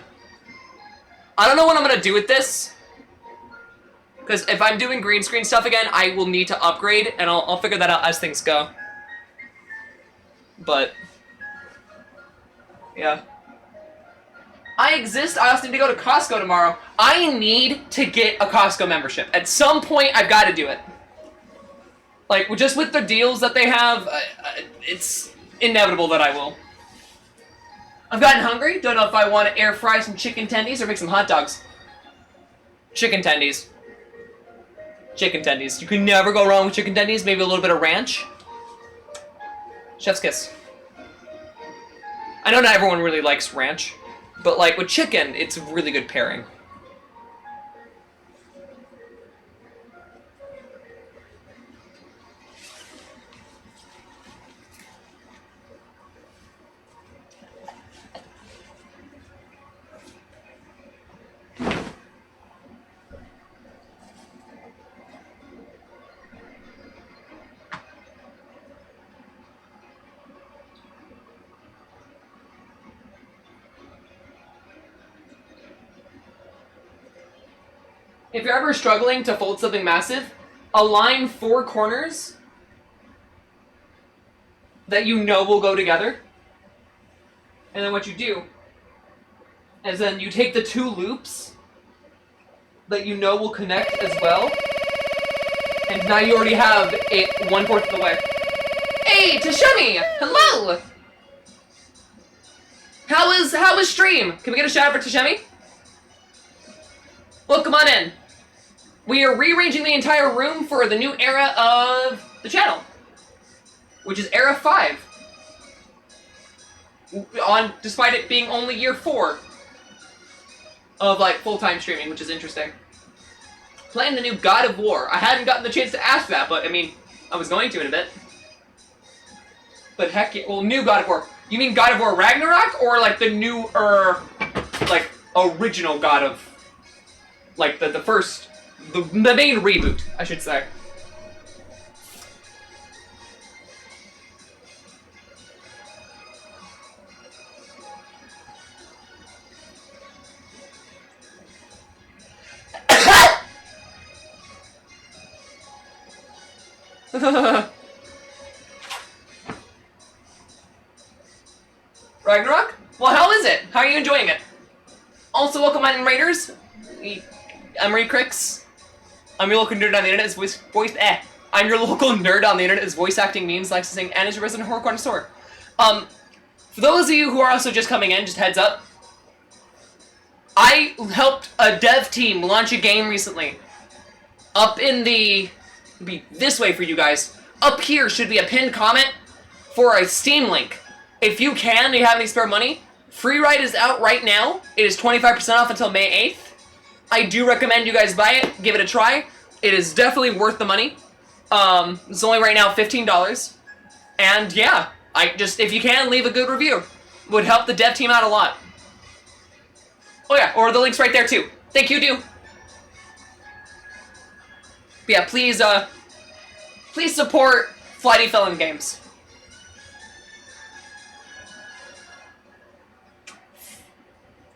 I don't know what I'm gonna do with this, because if I'm doing green screen stuff again, I will need to upgrade, and I'll figure that out as things go. But yeah. I exist. I also need to go to Costco tomorrow. I need to get a Costco membership. At some point, I've got to do it. Like, just with the deals that they have, it's inevitable that I will. I've gotten hungry. Don't know if I want to air fry some chicken tendies or make some hot dogs. Chicken tendies. Chicken tendies. You can never go wrong with chicken tendies. Maybe a little bit of ranch. Chef's kiss. I know not everyone really likes ranch, but like with chicken, it's a really good pairing. If you're ever struggling to fold something massive, align 4 corners that you know will go together. And then what you do is then you take the 2 loops that you know will connect as well. And now you already have it 1/4 of the way. Hey, Tashumi! Hello! How is stream? Can we get a shout out for Tashumi? Well, come on in. We are rearranging the entire room for the new era of the channel, which is era 5. Despite it being only year 4 of like full-time streaming, which is interesting. Playing the new God of War. I hadn't gotten the chance to ask that, but I mean, I was going to in a bit. But heck yeah, well, new God of War. You mean God of War Ragnarok, or like the newer, like original God of, like the first the main reboot, I should say. Ragnarok? Well, how is it? How are you enjoying it? Also, welcome on Raiders. I'm Re-Crix. I'm your local nerd on the internet. I'm your local nerd on the internet. Is voice acting, memes, licensing, and is a resident horror connoisseur. For those of you who are also just coming in, just heads up. I helped a dev team launch a game recently. Up in the... It'll be this way for you guys. Up here should be a pinned comment for a Steam link. If you can, you have any spare money, Freeride is out right now. It is 25% off until May 8th. I do recommend you guys buy it, give it a try. It is definitely worth the money. It's only right now $15. And yeah, if you can, leave a good review. Would help the dev team out a lot. Oh yeah, or the link's right there too. Thank you, do. But yeah, please support Flighty Felon Games.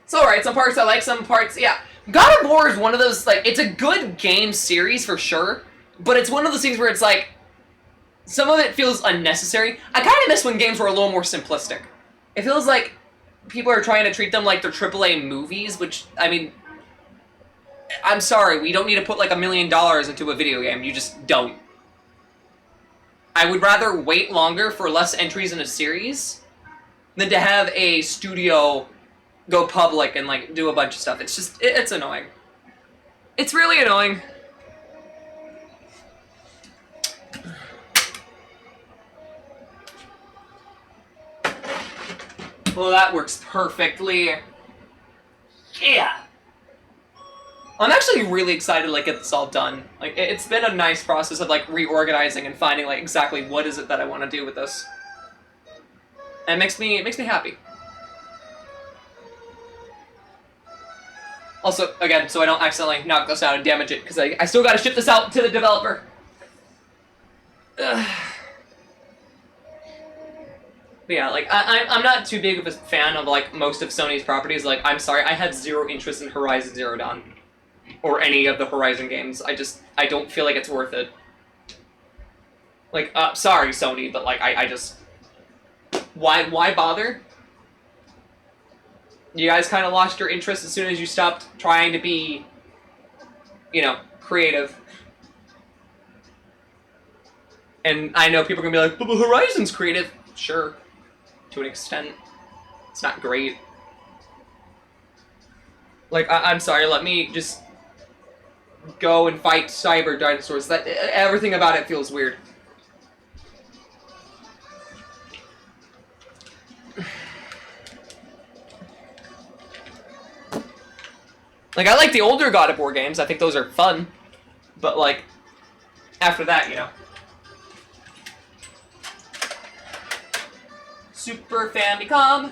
It's alright, some parts I like, some parts, yeah. God of War is one of those, like, it's a good game series for sure, but it's one of those things where it's like, some of it feels unnecessary. I kind of miss when games were a little more simplistic. It feels like people are trying to treat them like they're AAA movies, which, I mean, I'm sorry, we don't need to put like $1 million into a video game, you just don't. I would rather wait longer for less entries in a series than to have a studio go public and like do a bunch of stuff. It's just, it's annoying. It's really annoying. Well, that works perfectly. Yeah. I'm actually really excited to like get this all done. Like, it's been a nice process of like reorganizing and finding like exactly what is it that I want to do with this. And it makes me happy. Also, again, so I don't accidentally knock this out and damage it, because I still gotta ship this out to the developer. Ugh. But yeah, like, I'm not too big of a fan of, like, most of Sony's properties. Like, I'm sorry, I had zero interest in Horizon Zero Dawn. Or any of the Horizon games. I don't feel like it's worth it. Like, sorry, Sony, but, like, I just... Why bother? You guys kind of lost your interest as soon as you stopped trying to be, you know, creative. And I know people are going to be like, but Horizon's creative. Sure. To an extent. It's not great. Like, I'm sorry, let me just go and fight cyber dinosaurs. Everything about it feels weird. Like, I like the older God of War games. I think those are fun. But, like, after that, you know. Super Famicom.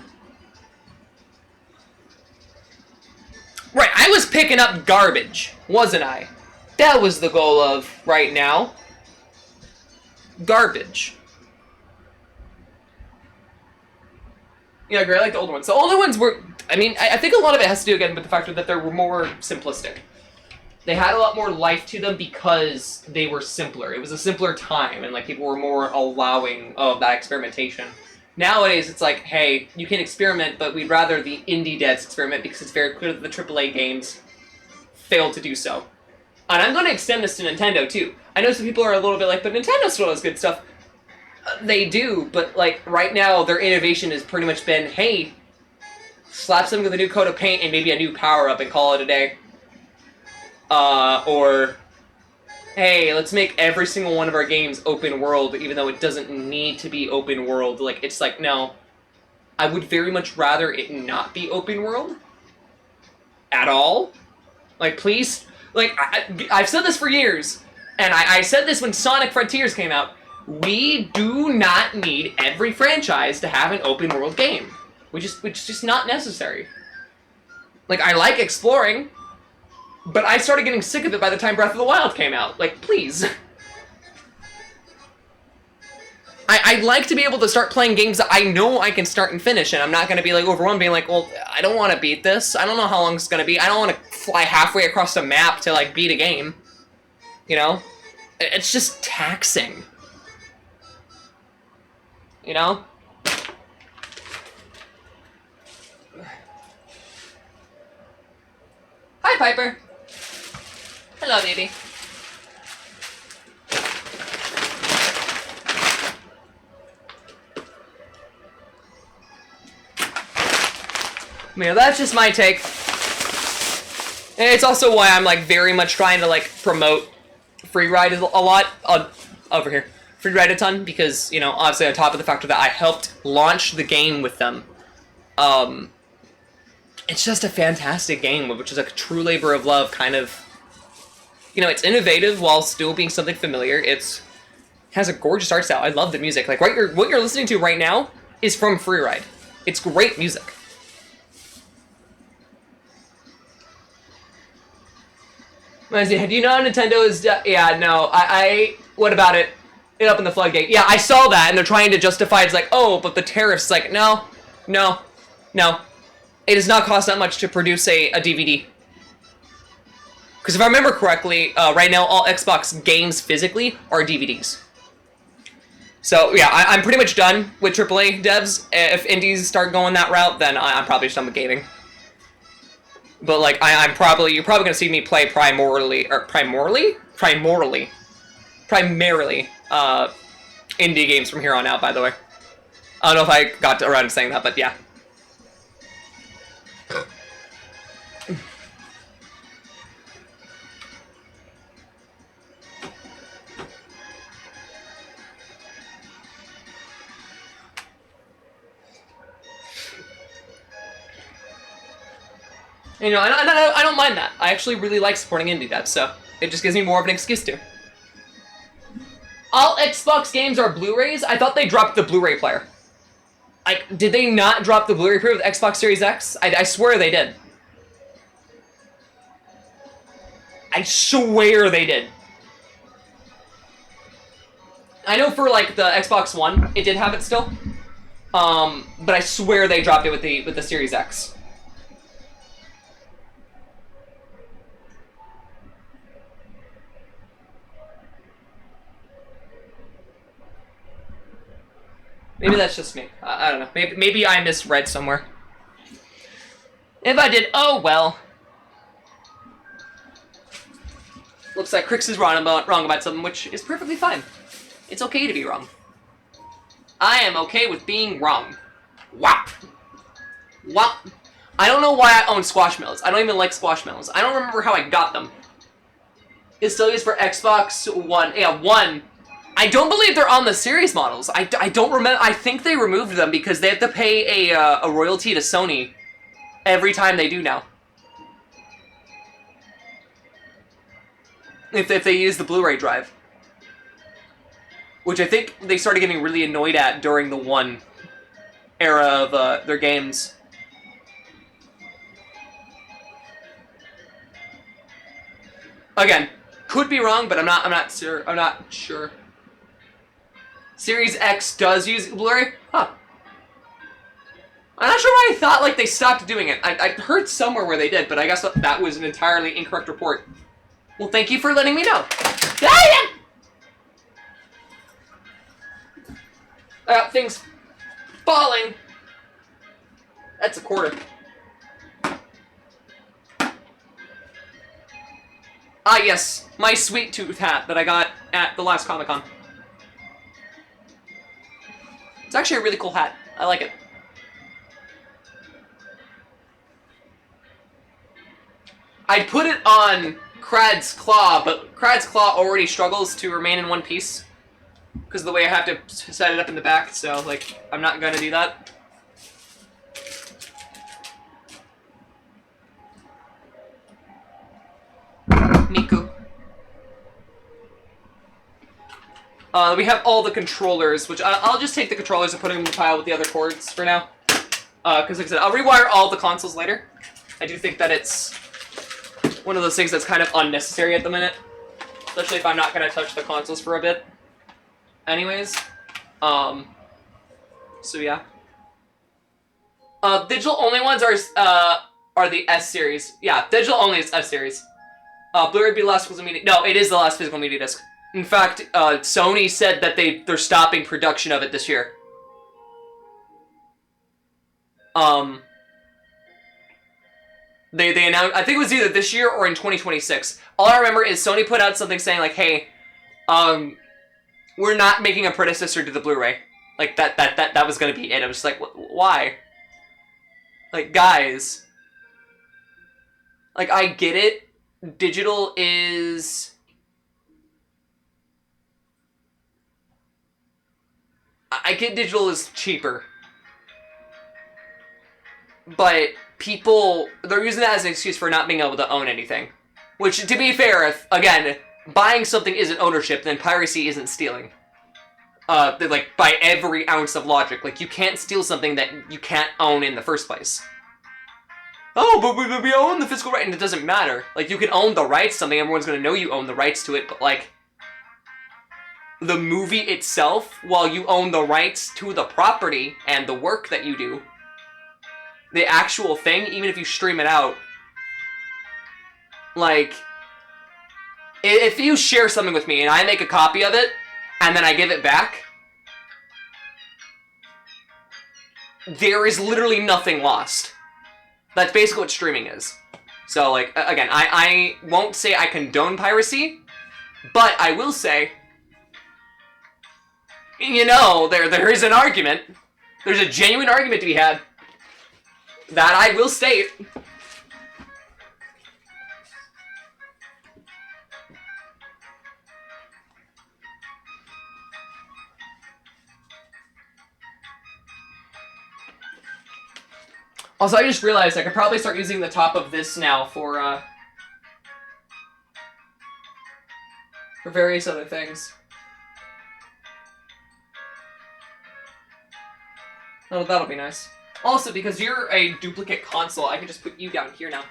Right, I was picking up garbage, wasn't I? That was the goal of right now. Garbage. Yeah, I like the older ones. The older ones were... I mean, I think a lot of it has to do, again, with the fact that they were more simplistic. They had a lot more life to them because they were simpler. It was a simpler time, and, like, people were more allowing of that experimentation. Nowadays, it's like, hey, you can experiment, but we'd rather the indie devs experiment because it's very clear that the AAA games failed to do so. And I'm going to extend this to Nintendo, too. I know some people are a little bit like, but Nintendo still has good stuff. They do, but, like, right now, their innovation has pretty much been, hey, slap something with a new coat of paint and maybe a new power-up and call it a day. Or, hey, let's make every single one of our games open world, even though it doesn't need to be open world. Like, it's like, no. I would very much rather it not be open world. At all. Like, please. Like, I've said this for years. And I said this when Sonic Frontiers came out. We do not need every franchise to have an open world game. Which is just not necessary. Like, I like exploring. But I started getting sick of it by the time Breath of the Wild came out. Like, please. I'd like to be able to start playing games that I know I can start and finish, and I'm not going to be like overwhelmed being like, well, I don't want to beat this. I don't know how long it's going to be. I don't want to fly halfway across the map to, like, beat a game. You know? It's just taxing. You know? Hi, Piper. Hello, baby. Yeah, that's just my take. And it's also why I'm, like, very much trying to, like, promote Freeride a lot. Over here. Freeride a ton, because, you know, obviously on top of the factor that I helped launch the game with them. It's just a fantastic game, which is a true labor of love, kind of. You know, it's innovative while still being something familiar. It has a gorgeous art style. I love the music. Like, what you're listening to right now is from Freeride. It's great music. Do you know Nintendo is... yeah, no. What about it? It opened the floodgate. Yeah, I saw that, and they're trying to justify it's like, oh, but the tariffs. Like, no. It does not cost that much to produce a DVD. Because if I remember correctly, right now all Xbox games physically are DVDs. So, yeah, I'm pretty much done with AAA devs. If indies start going that route, then I'm probably just done with gaming. But, like, you're probably gonna see me play primarily, indie games from here on out, by the way. I don't know if I got around to saying that, but yeah. You know, I don't mind that. I actually really like supporting indie devs, so it just gives me more of an excuse to. All Xbox games are Blu-rays? I thought they dropped the Blu-ray player. Like, did they not drop the Blu-ray player with Xbox Series X? I swear they did. I swear they did. I know for, like, the Xbox One, it did have it still. But I swear they dropped it with the Series X. Maybe that's just me. I don't know. Maybe I misread somewhere. If I did, oh well. Looks like Crix is wrong about something, which is perfectly fine. It's okay to be wrong. I am okay with being wrong. Whop! Whop! I don't know why I own Squashmallows. I don't even like Squashmallows. I don't remember how I got them. It still is for Xbox One. Yeah, One. I don't believe they're on the series models. I don't remember. I think they removed them because they have to pay a royalty to Sony every time they do now. If they use the Blu-ray drive. Which I think they started getting really annoyed at during the One era of their games. Again, could be wrong, but I'm not sure. Series X does use Blu-ray? Huh. I'm not sure why I thought like they stopped doing it. I heard somewhere where they did, but I guess that was an entirely incorrect report. Well, thank you for letting me know. I got things falling. That's a quarter. Ah, yes. My sweet tooth hat that I got at the last Comic-Con. It's actually a really cool hat. I like it. I'd put it on Crad's Claw, but Crad's Claw already struggles to remain in one piece because of the way I have to set it up in the back, so, like, I'm not gonna do that. Miku. We have all the controllers, which I'll just take the controllers and put them in the pile with the other cords for now. Because like I said, I'll rewire all the consoles later. I do think that it's one of those things that's kind of unnecessary at the minute. Especially if I'm not going to touch the consoles for a bit. Anyways. So yeah. Digital only ones are the S series. Yeah, digital only is S series. Blu-ray be the last physical media. No, it is the last physical media disc. In fact, Sony said that they're stopping production of it this year. They announced, I think it was either this year or in 2026. All I remember is Sony put out something saying like, hey, we're not making a predecessor to the Blu-ray. Like that was gonna be it. I was just like, why? Like, guys. Like, I get it. Digital is... I get digital is cheaper. But people, they're using that as an excuse for not being able to own anything. Which, to be fair, if, again, buying something isn't ownership, then piracy isn't stealing. Like, by every ounce of logic. Like, you can't steal something that you can't own in the first place. Oh, but we own the physical right, and it doesn't matter. Like, you can own the rights to something, everyone's gonna know you own the rights to it, but, like, the movie itself, while you own the rights to the property and the work that you do, the actual thing, even if you stream it out, like, if you share something with me and I make a copy of it, and then I give it back, there is literally nothing lost. That's basically what streaming is. So, like, again, I won't say I condone piracy, but I will say, you know, there is an argument. There's a genuine argument to be had. That I will state. Also, I just realized I could probably start using the top of this now for various other things. Oh, that'll be nice. Also, because you're a duplicate console, I can just put you down here now.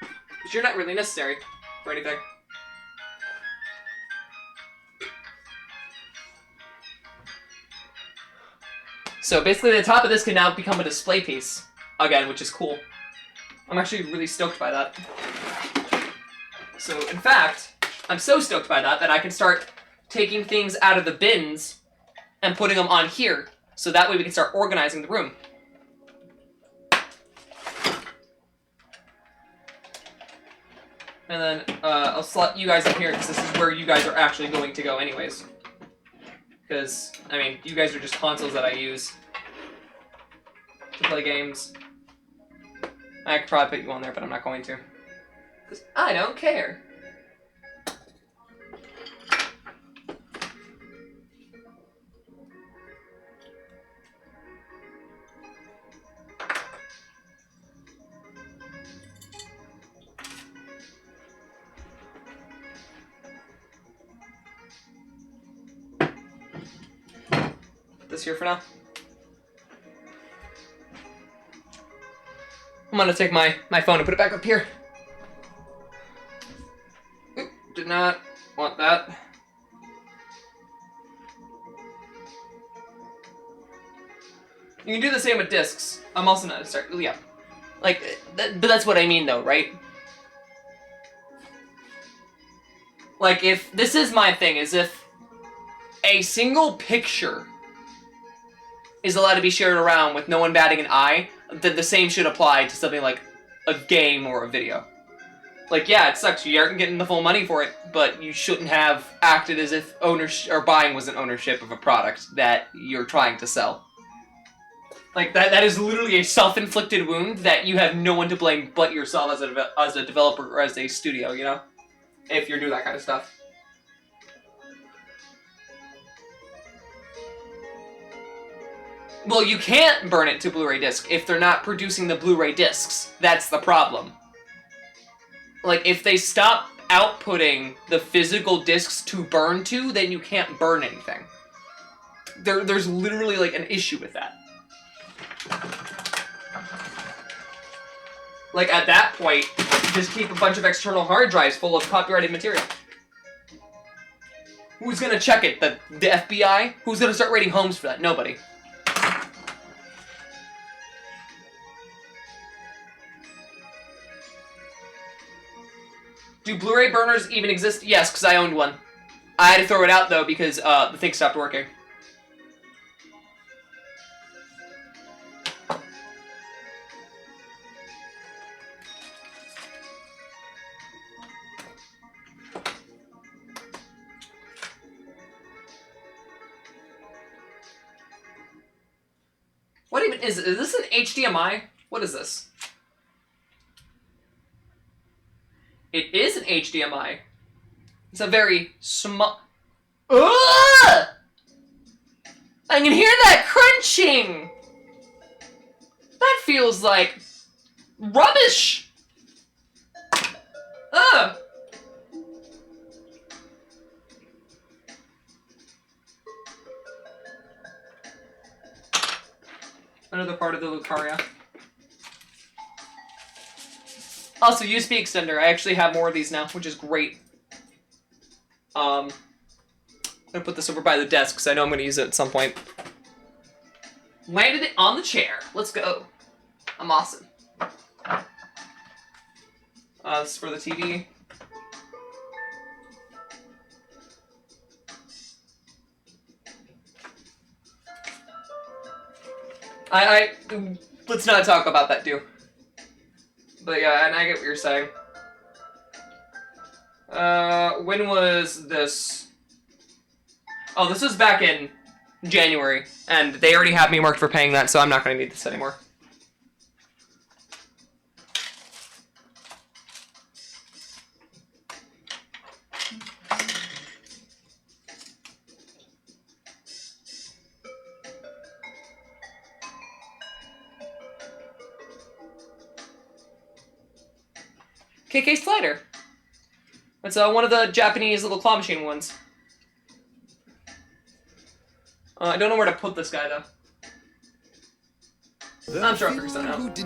Because you're not really necessary for anything. So basically the top of this can now become a display piece. Again, which is cool. I'm actually really stoked by that. So, in fact, I'm so stoked by that I can start taking things out of the bins and putting them on here. So that way we can start organizing the room. And then I'll slot you guys in here because this is where you guys are actually going to go anyways. Because, I mean, you guys are just consoles that I use to play games. I could probably put you on there, but I'm not going to. Because I don't care. Put this here for now. I'm gonna take my phone and put it back up here. Oop, did not want that. You can do the same with discs. I'm also not start. Yeah, like, but that's what I mean, though, right? Like, if this is my thing, is if a single picture is allowed to be shared around with no one batting an eye, then the same should apply to something like a game or a video. Like, yeah, it sucks, you aren't getting the full money for it, but you shouldn't have acted as if ownership or buying was an ownership of a product that you're trying to sell. Like, that is literally a self-inflicted wound that you have no one to blame but yourself as a developer or as a studio, you know? If you're doing that kind of stuff. Well, you can't burn it to Blu-ray disc if they're not producing the Blu-ray discs. That's the problem. Like, if they stop outputting the physical discs to burn to, then you can't burn anything. There's literally, like, an issue with that. Like, at that point, just keep a bunch of external hard drives full of copyrighted material. Who's gonna check it? The FBI? Who's gonna start raiding homes for that? Nobody. Do Blu-ray burners even exist? Yes, because I owned one. I had to throw it out, though, because the thing stopped working. What even is this an HDMI? What is this? It is an HDMI. It's a very small... Ugh! I can hear that crunching! That feels like... rubbish! Ugh! Another part of the Lucaria. Also, USB extender. I actually have more of these now, which is great. I'm gonna put this over by the desk because I know I'm gonna use it at some point. Landed it on the chair. Let's go. I'm awesome. This is for the TV. Let's not talk about that, dude. But yeah, and I get what you're saying. When was this? Oh, this was back in January, and they already have me marked for paying that, so I'm not going to need this anymore. KK Slider. It's one of the Japanese little claw machine ones. I don't know where to put this guy, though. I'm sure I'll figure something out.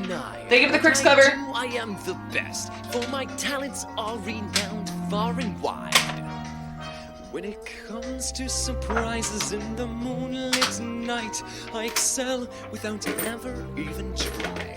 Thank you for the Crix cover! I am the best, for my talents are renowned far and wide. When it comes to surprises in the moonlit night, I excel without ever even trying.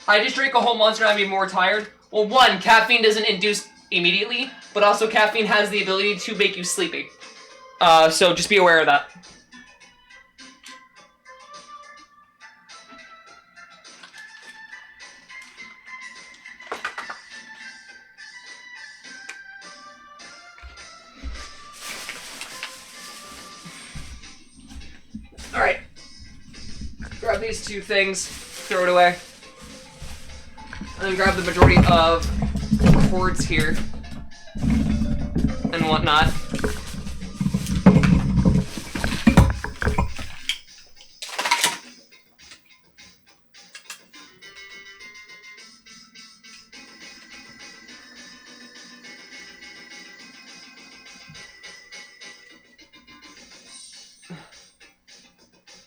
I just drank a whole Monster and I'd be more tired. Well, one, caffeine doesn't induce immediately, but also caffeine has the ability to make you sleepy. So just be aware of that. Alright. Grab these two things, throw it away. And then grab the majority of the cords here and whatnot.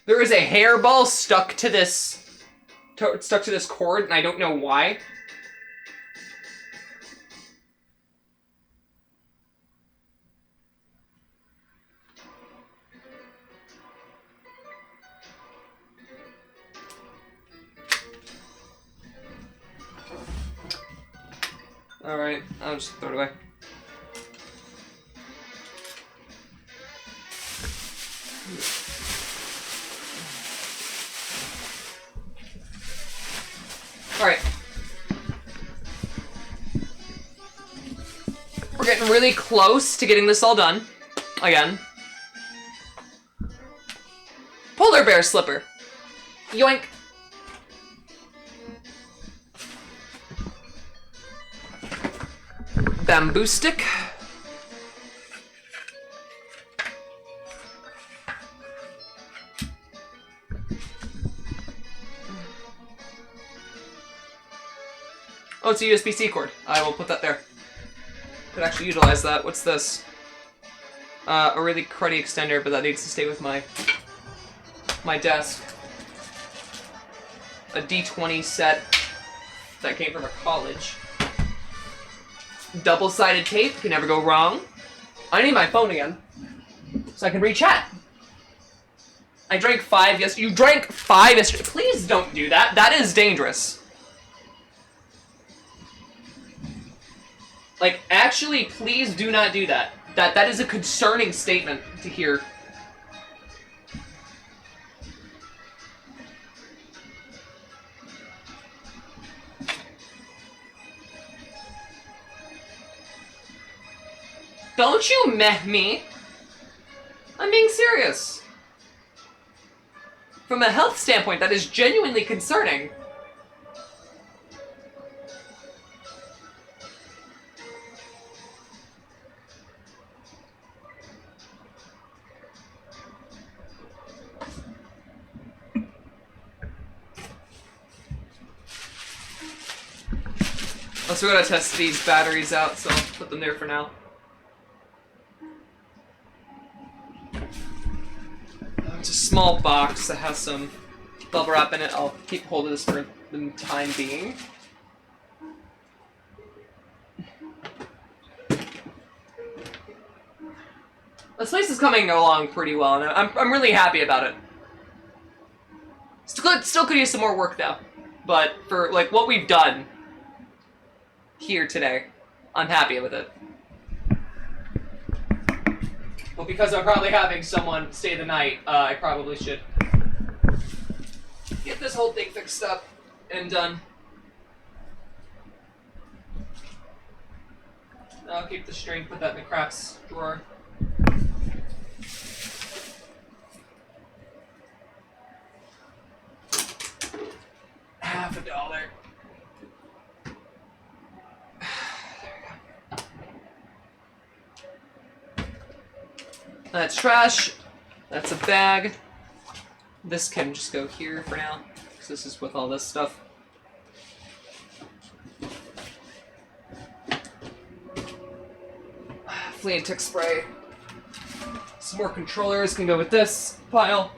There is a hairball stuck to this cord, and I don't know why. Alright, I'll just throw it away. Alright. We're getting really close to getting this all done. Again. Polar bear slipper. Yoink. Bamboo stick. Oh, it's a USB-C cord. I will put that there. Could actually utilize that. What's this? A really cruddy extender, but that needs to stay with my desk. A D20 set that came from a college. Double-sided tape, can never go wrong. I need my phone again, so I can read chat. I drank 5 yesterday. You drank 5 yesterday. Please don't do that. That is dangerous. Like, actually, please do not do that. That is a concerning statement to hear. Don't you meh me. I'm being serious. From a health standpoint, that is genuinely concerning. Also, we're gonna test these batteries out, so I'll put them there for now. It's a small box that has some bubble wrap in it. I'll keep hold of this for the time being. This place is coming along pretty well, and I'm really happy about it. Still could use some more work though, but for like what we've done here today, I'm happy with it. Well, because I'm probably having someone stay the night, I probably should get this whole thing fixed up and done. I'll keep the string, put that in the crafts drawer. $50. That's trash. That's a bag. This can just go here for now, because this is with all this stuff. Flea and tick spray. Some more controllers can go with this pile.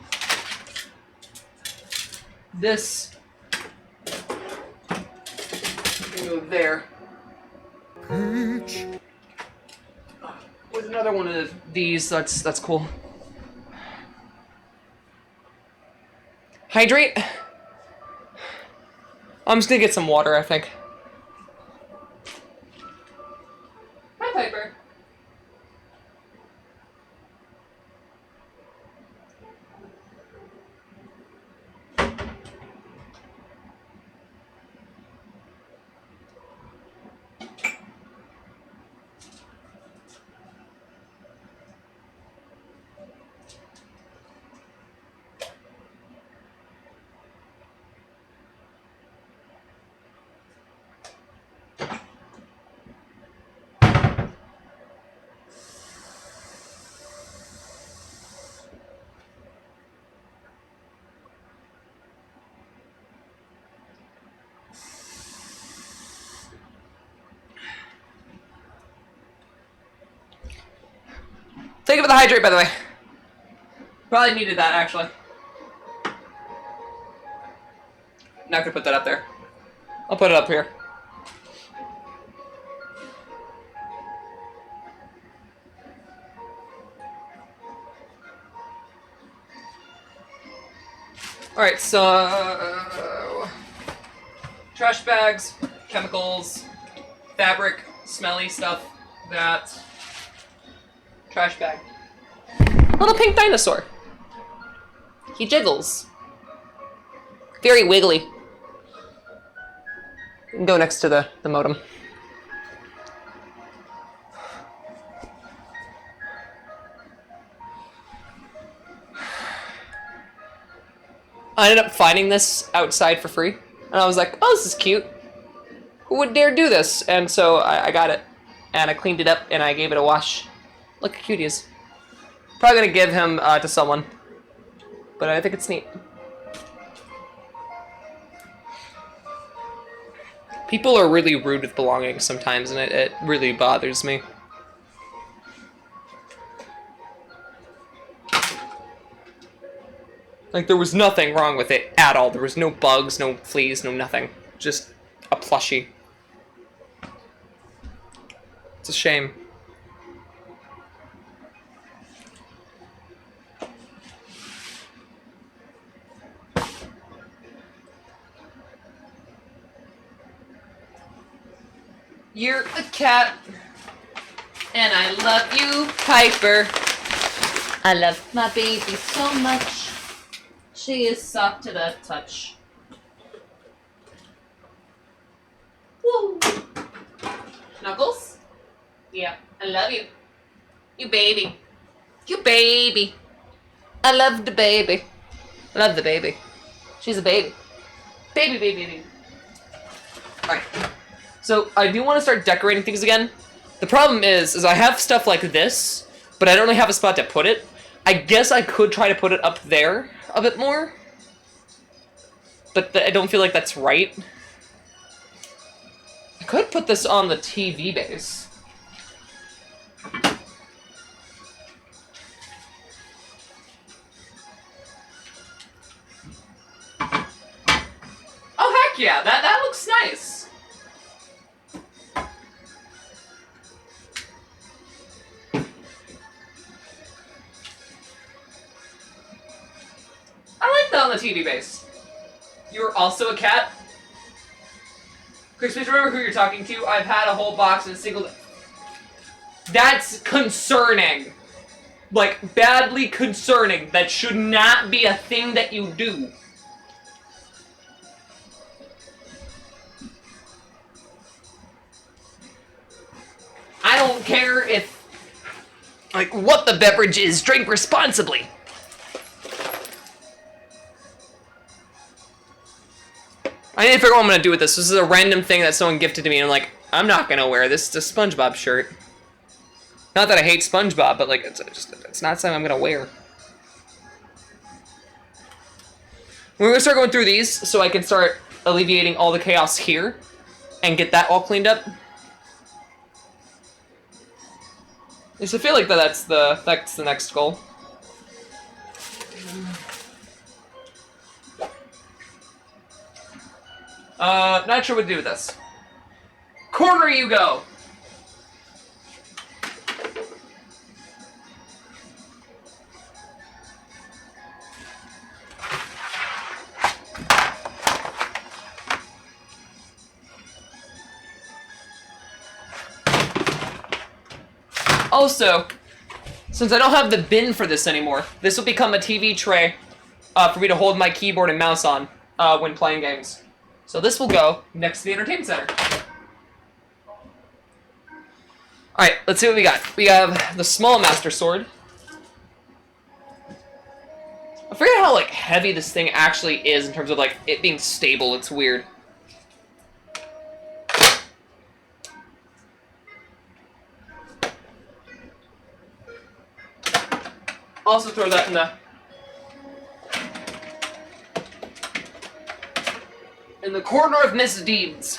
This can go there. With another one of these, that's cool. Hydrate. I'm just gonna get some water, I think. Hi, Piper. Thank you for the hydrate, by the way. Probably needed that, actually. Not gonna put that up there. I'll put it up here. Alright, so... trash bags, chemicals, fabric, smelly stuff, that... trash bag. Little pink dinosaur. He jiggles. Very wiggly. Go next to the modem. I ended up finding this outside for free, and I was like, oh, this is cute. Who would dare do this? And so I got it, and I cleaned it up, and I gave it a wash. Look how cute he is. Probably gonna give him to someone, but I think it's neat. People are really rude with belongings sometimes, and it really bothers me. Like, there was nothing wrong with it at all. There was no bugs, no fleas, no nothing. Just a plushie. It's a shame. You're a cat, and I love you, Piper. I love my baby so much. She is soft to the touch. Woo! Knuckles? Yeah, I love you. You baby. You baby. I love the baby. I love the baby. She's a baby. Baby, baby, baby. Alright. So, I do want to start decorating things again. The problem is I have stuff like this, but I don't really have a spot to put it. I guess I could try to put it up there a bit more. But I don't feel like that's right. I could put this on the TV base. Oh, heck yeah! That looks nice! I like that on the TV base. You're also a cat? Chris, please remember who you're talking to. I've had a whole box in a single... That's concerning. Like, badly concerning. That should not be a thing that you do. I don't care if... Like, what the beverage is. Drink responsibly. I need to figure out what I'm going to do with this. This is a random thing that someone gifted to me, and I'm like, I'm not going to wear this. It's a SpongeBob shirt. Not that I hate SpongeBob, but, like, it's not something I'm going to wear. We're going to start going through these so I can start alleviating all the chaos here and get that all cleaned up. At least I feel like that's the next goal. Not sure what to do with this. Corner you go! Also, since I don't have the bin for this anymore, this will become a TV tray for me to hold my keyboard and mouse on when playing games. So this will go next to the entertainment center. Alright, let's see what we got. We have the small master sword. I forget how, like, heavy this thing actually is in terms of, like, it being stable. It's weird. Also throw that in the corner of misdeeds.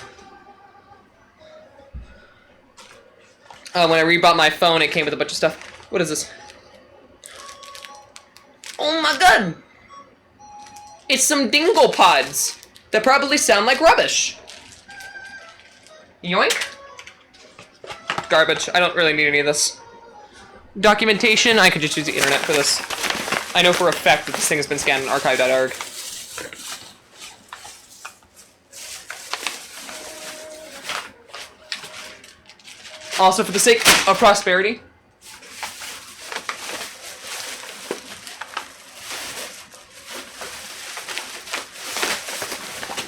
When I rebought my phone, it came with a bunch of stuff. What is this? Oh my god! It's some dingle pods that probably sound like rubbish. Yoink. Garbage. I don't really need any of this. Documentation, I could just use the internet for this. I know for a fact that this thing has been scanned in archive.org. Also, for the sake of prosperity,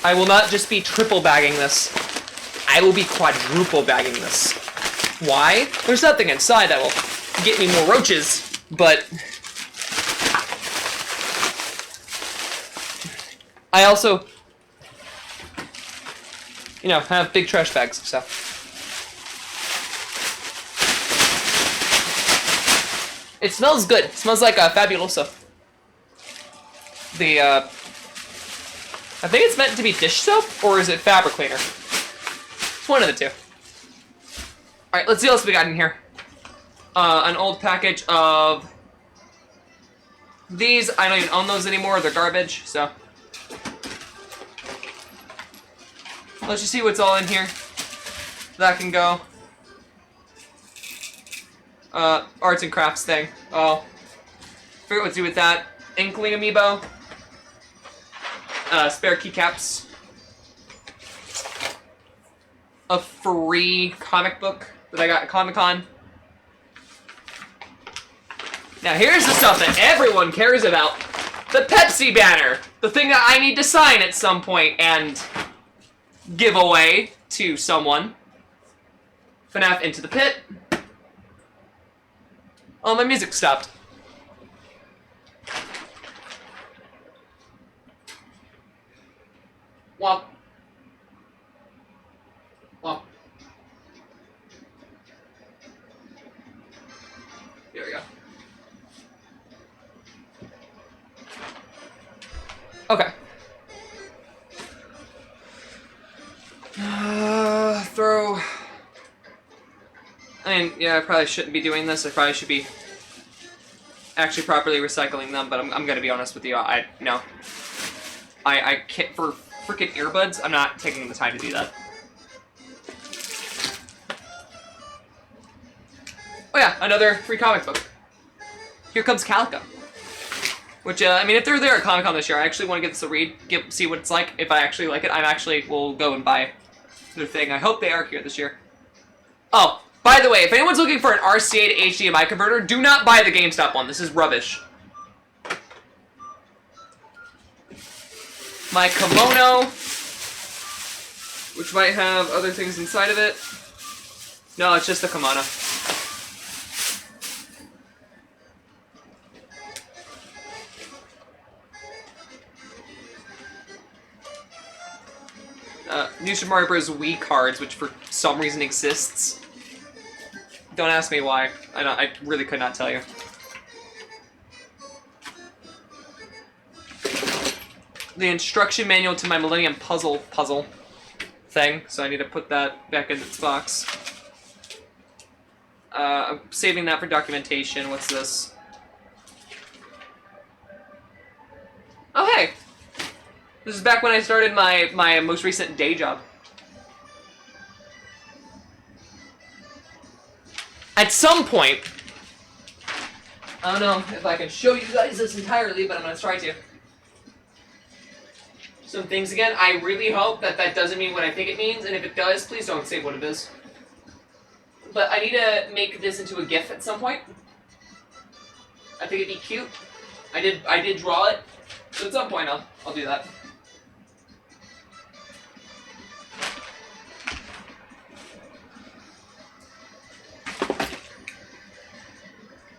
I will not just be triple bagging this. I will be quadruple bagging this. Why? There's nothing inside that will get me more roaches, but I also, you know, have big trash bags of stuff. It smells good. It smells like Fabuloso. I think it's meant to be dish soap, or is it fabric cleaner? It's one of the two. Alright, let's see what else we got in here. An old package of these. I don't even own those anymore. They're garbage, so. Let's just see what's all in here. That can go. Arts and crafts thing. Oh. Forget what to do with that. Inkling amiibo. Spare keycaps. A free comic book that I got at Comic-Con. Now here's the stuff that everyone cares about. The Pepsi banner. The thing that I need to sign at some point and give away to someone. FNAF Into the Pit. Oh, my music stopped. Womp. Womp. There we go. Okay. Throw. I mean, yeah, I probably shouldn't be doing this. I probably should be actually properly recycling them, but I'm gonna be honest with you. I can't, for freaking earbuds, I'm not taking the time to do that. Oh yeah, another free comic book. Here Comes Calico. Which, I mean, if they're there at Comic-Con this year, I actually want to get this a read, see what it's like. If I actually like it, I actually will go and buy their thing. I hope they are here this year. Oh, by the way, if anyone's looking for an RCA to HDMI converter, do not buy the GameStop one. This is rubbish. My kimono, which might have other things inside of it. No, it's just the kimono. New Super Mario Bros. Wii cards, which for some reason exists. Don't ask me why. I really could not tell you. The instruction manual to my Millennium puzzle thing, so I need to put that back in its box. I'm saving that for documentation. What's this? Oh, hey! This is back when I started my most recent day job. At some point, I don't know if I can show you guys this entirely, but I'm going to try to. Some things again. I really hope that that doesn't mean what I think it means, and if it does, please don't say what it is. But I need to make this into a GIF at some point. I think it'd be cute. I did draw it, so at some point I'll do that.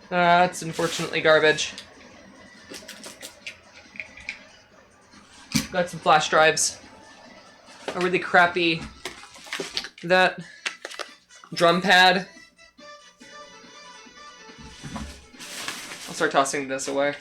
That's unfortunately garbage. Got some flash drives. A really crappy that drum pad. I'll start tossing this away.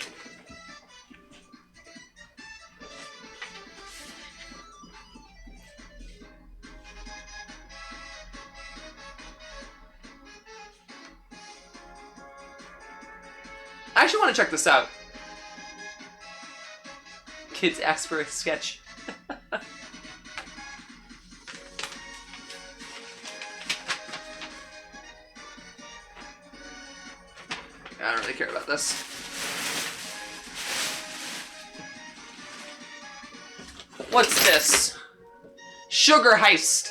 I actually want to check this out. Kids ask for a sketch. I don't really care about this. What's this? Sugar Heist.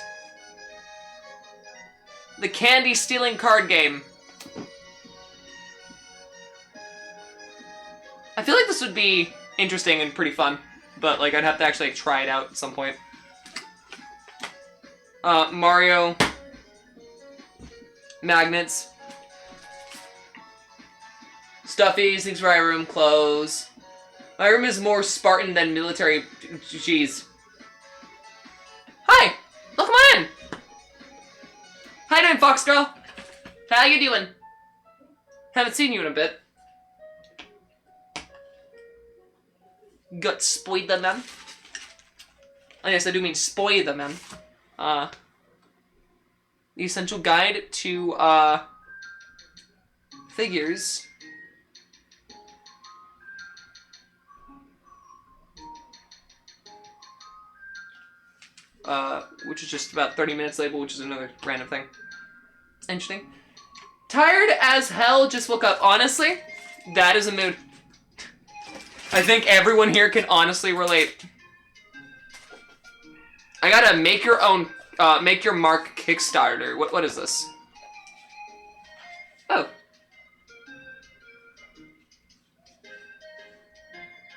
The candy stealing card game. I feel like this would be interesting and pretty fun, but like I'd have to actually try it out at some point. Mario magnets, stuffies, things for my room, clothes. My room is more Spartan than military. Jeez. Hi, welcome on. How you doing, Fox Girl? How you doing? Haven't seen you in a bit. Got spoiled the man. Oh yes, I do mean spoil the man. The Essential Guide to Figures. Which is just about 30 minutes label, which is another random thing. Interesting. Tired as hell, just woke up. Honestly, that is a mood. I think everyone here can honestly relate. I gotta make your own, make your mark Kickstarter. What is this? Oh.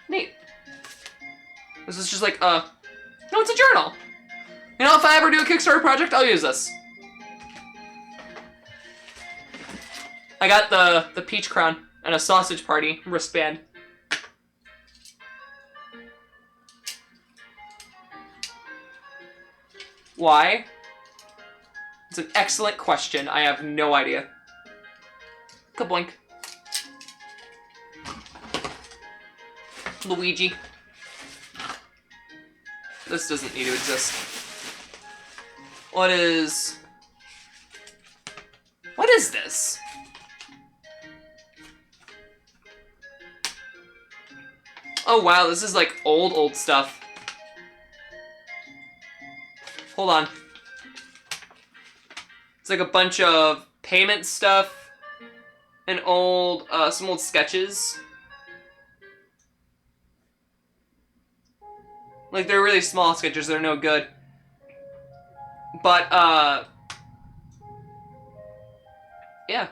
Neat. This is just like, no, it's a journal. You know, if I ever do a Kickstarter project, I'll use this. I got the peach crown and a sausage party wristband. Why? It's an excellent question. I have no idea. Kaboink. Luigi. This doesn't need to exist. What is this? Oh wow, this is like old stuff. Hold on. It's like a bunch of payment stuff and some old sketches. Like, they're really small sketches, they're no good. But, yeah.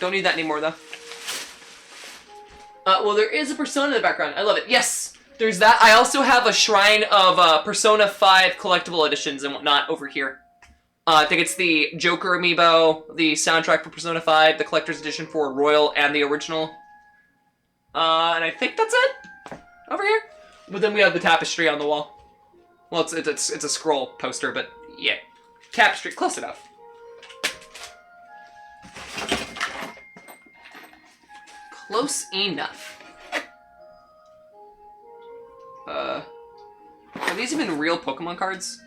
Don't need that anymore, though. Well, there is a Persona in the background. I love it. Yes! There's that. I also have a shrine of, Persona 5 collectible editions and whatnot over here. I think it's the Joker amiibo, the soundtrack for Persona 5, the collector's edition for Royal, and the original. And I think that's it. Over here. But then we have the tapestry on the wall. Well, it's a scroll poster, but yeah. Tapestry, close enough. Close enough. Are these even real Pokemon cards?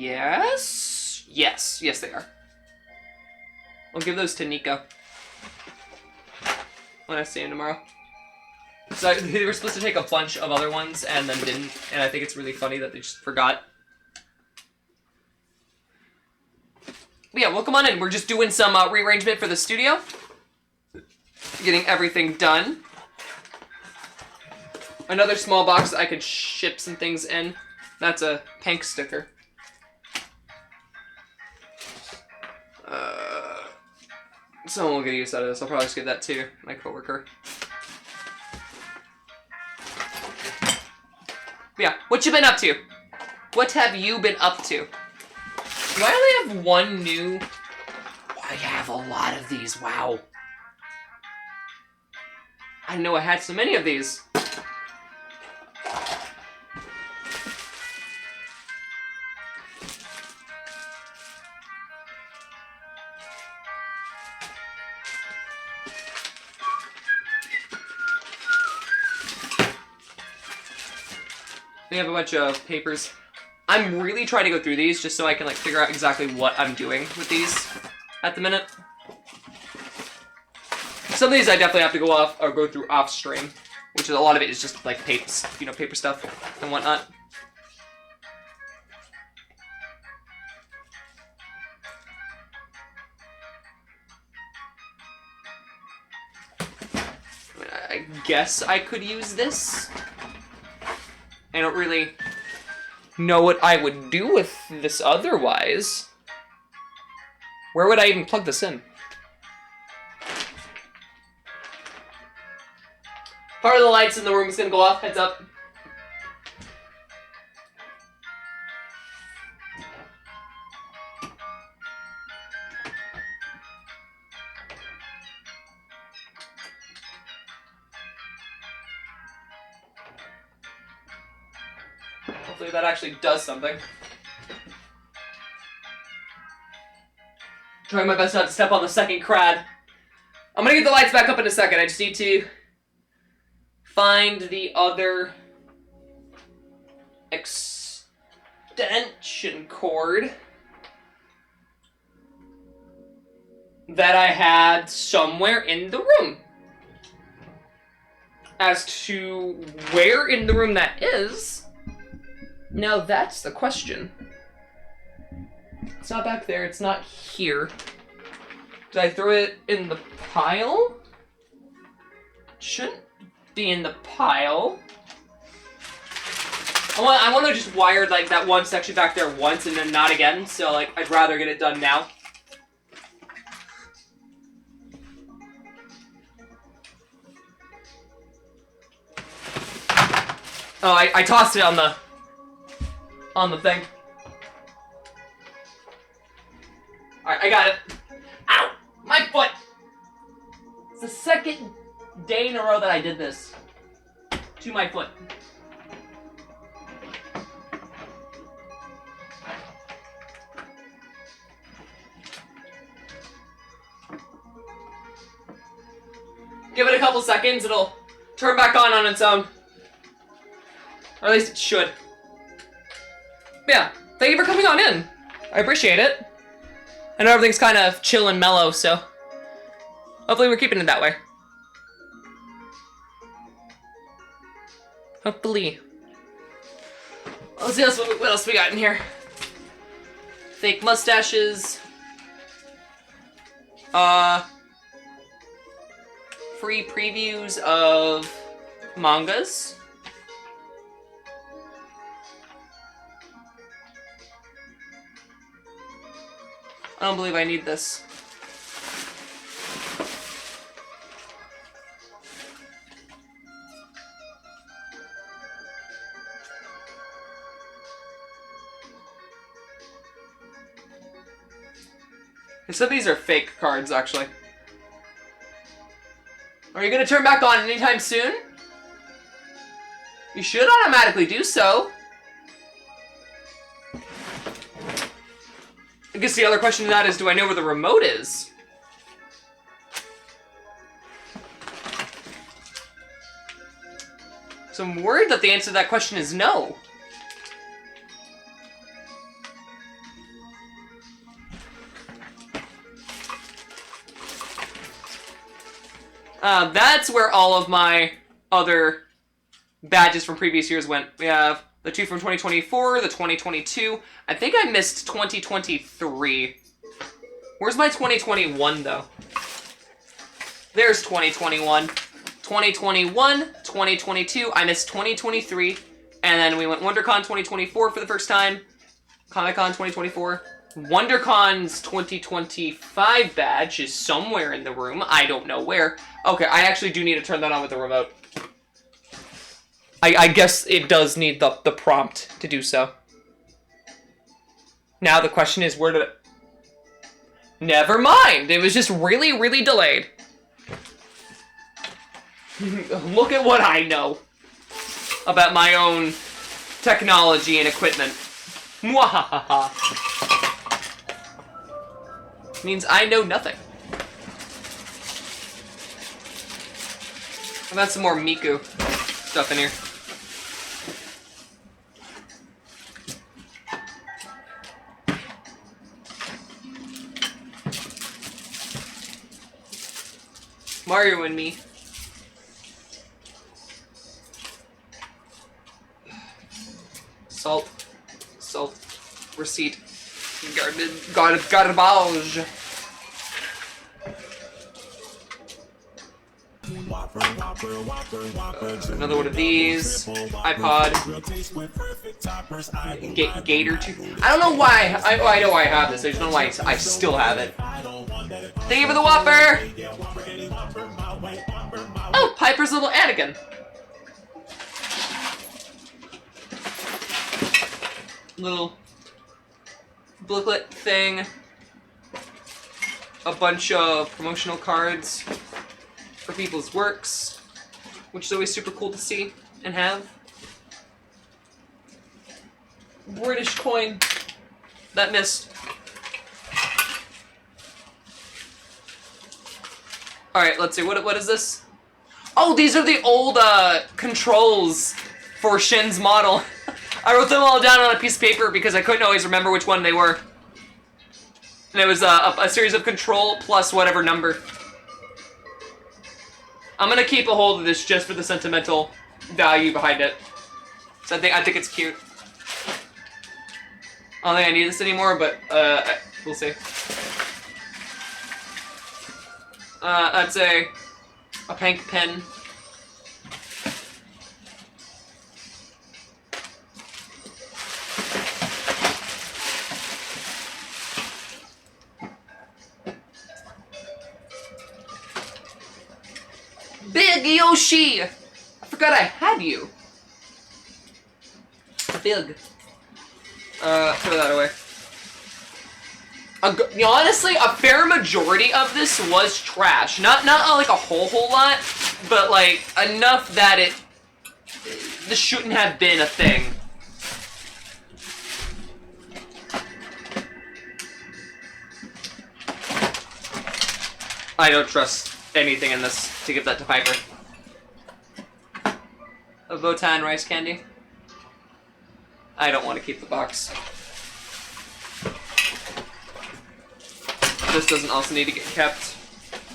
Yes? Yes. Yes, they are. I'll give those to Nico when I see him tomorrow. So they were supposed to take a bunch of other ones and then didn't, and I think it's really funny that they just forgot. But yeah, welcome on in. We're just doing some rearrangement for the studio. Getting everything done. Another small box that I could ship some things in. That's a pink sticker. Someone will get use out of this. I'll probably just give that to my coworker. But yeah, what you been up to? What have you been up to? Do I only have one new? I have a lot of these. Wow. I didn't know I had so many of these. We have a bunch of papers. I'm really trying to go through these just so I can like figure out exactly what I'm doing with these at the minute. Some of these I definitely have to go through off stream, which is a lot of it is just like paper stuff and whatnot. I guess I could use this. I don't really know what I would do with this otherwise. Where would I even plug this in? Part of the lights in the room is gonna go off, heads up. Hopefully that actually does something. Trying my best not to step on the second crad. I'm gonna get the lights back up in a second. I just need to find the other extension cord that I had somewhere in the room. As to where in the room that is, now that's the question. It's not back there, it's not here. Did I throw it in the pile? It shouldn't be in the pile. I want to just wire like that one section back there once and then not again, so like I'd rather get it done now. Oh, I tossed it on the thing. Alright, I got it. Ow! My foot! It's the second day in a row that I did this. To my foot. Give it a couple seconds, it'll turn back on its own. Or at least it should. Yeah, thank you for coming on in. I appreciate it. I know everything's kind of chill and mellow, so hopefully we're keeping it that way. Hopefully. Let's see what else we got in here. Fake mustaches. Free previews of mangas. I don't believe I need this. Some of these are fake cards, actually. Are you gonna turn back on anytime soon? You should automatically do so. I guess the other question to that is, do I know where the remote is? So I'm worried that the answer to that question is no. That's where all of my other badges from previous years went. We have the 2 from 2024, the 2022. I think I missed 2023. Where's my 2021, though? There's 2021. 2021, 2022. I missed 2023. And then we went WonderCon 2024 for the first time. Comic-Con 2024. WonderCon's 2025 badge is somewhere in the room. I don't know where. Okay, I actually do need to turn that on with the remote. I guess it does need the prompt to do so. Now the question is, where did it... Never mind! It was just really, really delayed. Look at what I know about my own technology and equipment. Mwahaha. Means I know nothing. I've got some more Miku stuff in here. Mario and me. Salt. Receipt. Garbage. Another one of these. iPod. Gator 2. I don't know why. I know why I have this. I just don't know why I still have it. Thank you for the Whopper! Oh, Piper's little Anakin. Little booklet thing. A bunch of promotional cards for people's works, which is always super cool to see and have. British coin. That missed. Alright, let's see. What is this? Oh, these are the old controls for Shin's model. I wrote them all down on a piece of paper because I couldn't always remember which one they were. And it was a series of control plus whatever number. I'm gonna keep a hold of this just for the sentimental value behind it. So I think it's cute. I don't think I need this anymore, but we'll see. That's a pink pen. Big Yoshi! I forgot I had you. Big. Throw that away. Honestly, a fair majority of this was trash. Not like a whole lot, but like enough that this shouldn't have been a thing. I don't trust anything in this to give that to Piper. A Votan rice candy. I don't want to keep the box. This doesn't also need to get kept.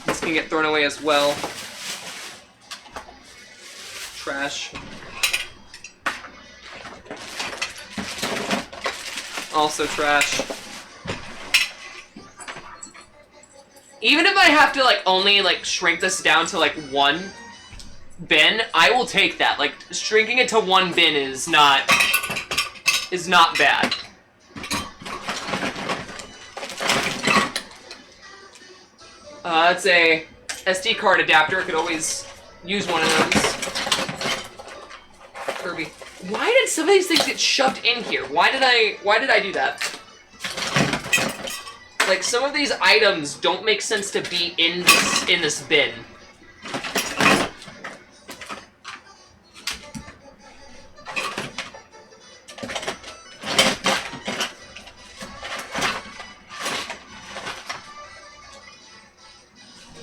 This can get thrown away as well. Trash. Also trash. Even if I have to like only like shrink this down to like one bin, I will take that. Like shrinking it to one bin is not bad. That's a SD card adapter. I could always use one of those. Kirby. Why did some of these things get shoved in here? Why did I do that? Like, some of these items don't make sense to be in this bin.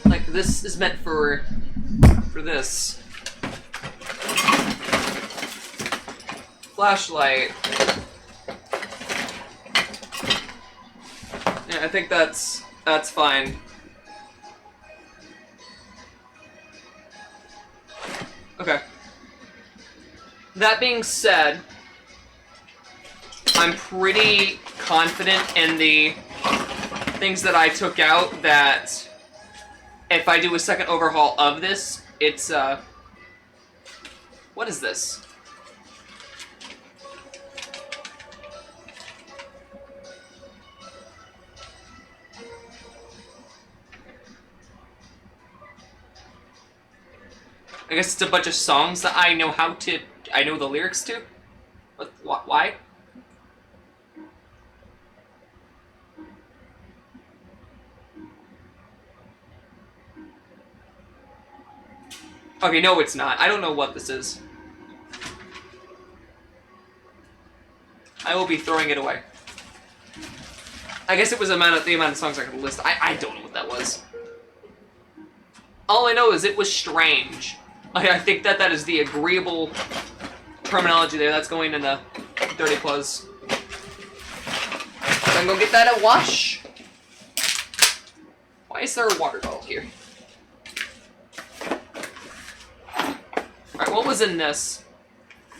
Like, this is meant for this. Flashlight. Yeah, I think that's fine. Okay. That being said, I'm pretty confident in the things that I took out that if I do a second overhaul of this, it's, what is this? I guess it's a bunch of songs that I know I know the lyrics to. But why? Okay, no it's not. I don't know what this is. I will be throwing it away. I guess it was the amount of songs I could list. I don't know what that was. All I know is it was strange. I think that is the agreeable terminology there. That's going in the dirty clothes. So I'm gonna go get that at wash. Why is there a water bottle here? Alright, what was in this?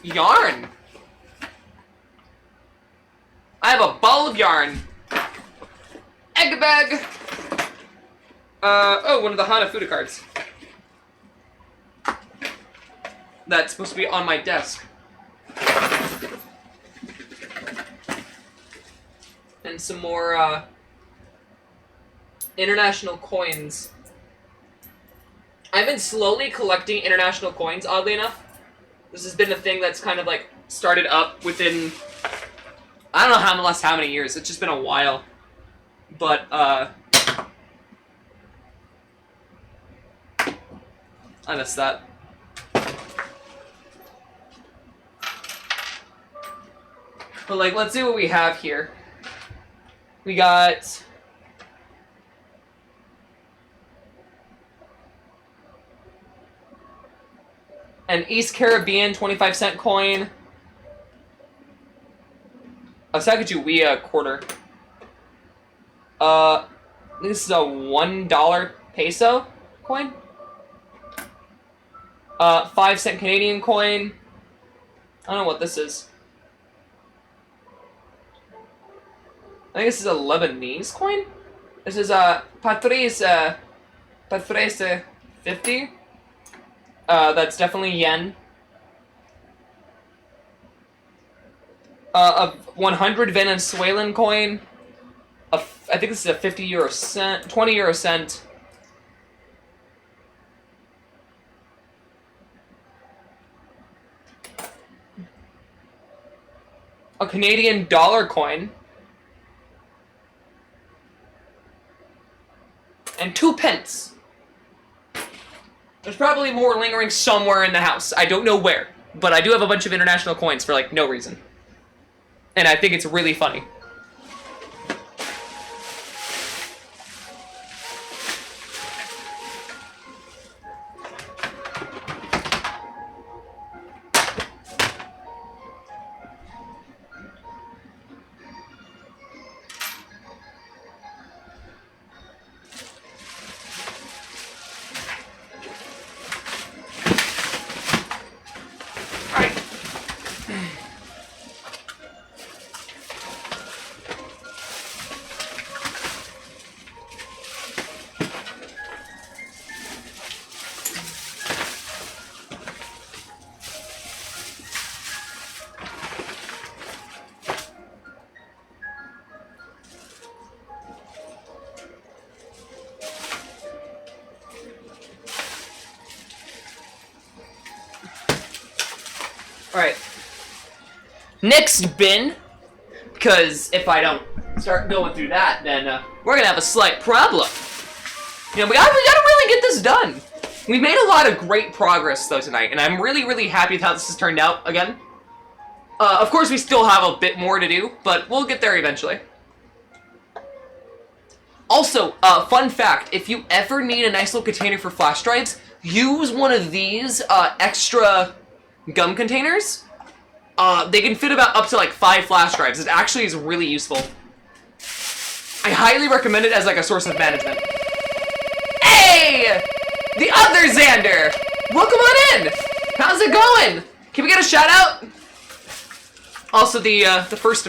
Yarn! I have a ball of yarn. Egg bag! Oh, one of the Hanafuda cards. That's supposed to be on my desk. And some more, international coins. I've been slowly collecting international coins, oddly enough. This has been a thing that's kind of, like, started up within... I don't know how many years. It's just been a while. But, I missed that. But, like, let's see what we have here. We got... an East Caribbean 25-cent coin. A Sacagawea quarter. This is a $1 peso coin. 5-cent Canadian coin. I don't know what this is. I think this is a Lebanese coin. This is a Patrice 50. That's definitely yen. A 100 Venezuelan coin. I think this is a 50 euro cent, 20 euro cent. A Canadian dollar coin. And 2 pence. There's probably more lingering somewhere in the house. I don't know where. But I do have a bunch of international coins for, like, no reason. And I think it's really funny. Alright. Next bin, because if I don't start going through that, then we're gonna have a slight problem. You know, we gotta really get this done. We made a lot of great progress, though, tonight, and I'm really, really happy with how this has turned out again. Of course, we still have a bit more to do, but we'll get there eventually. Also, fun fact, if you ever need a nice little container for flash drives, use one of these extra gum containers. They can fit about up to like 5 flash drives. It actually is really useful. I highly recommend it as like a source of management. Hey! The other Xander! Welcome on in! How's it going? Can we get a shout out? Also the first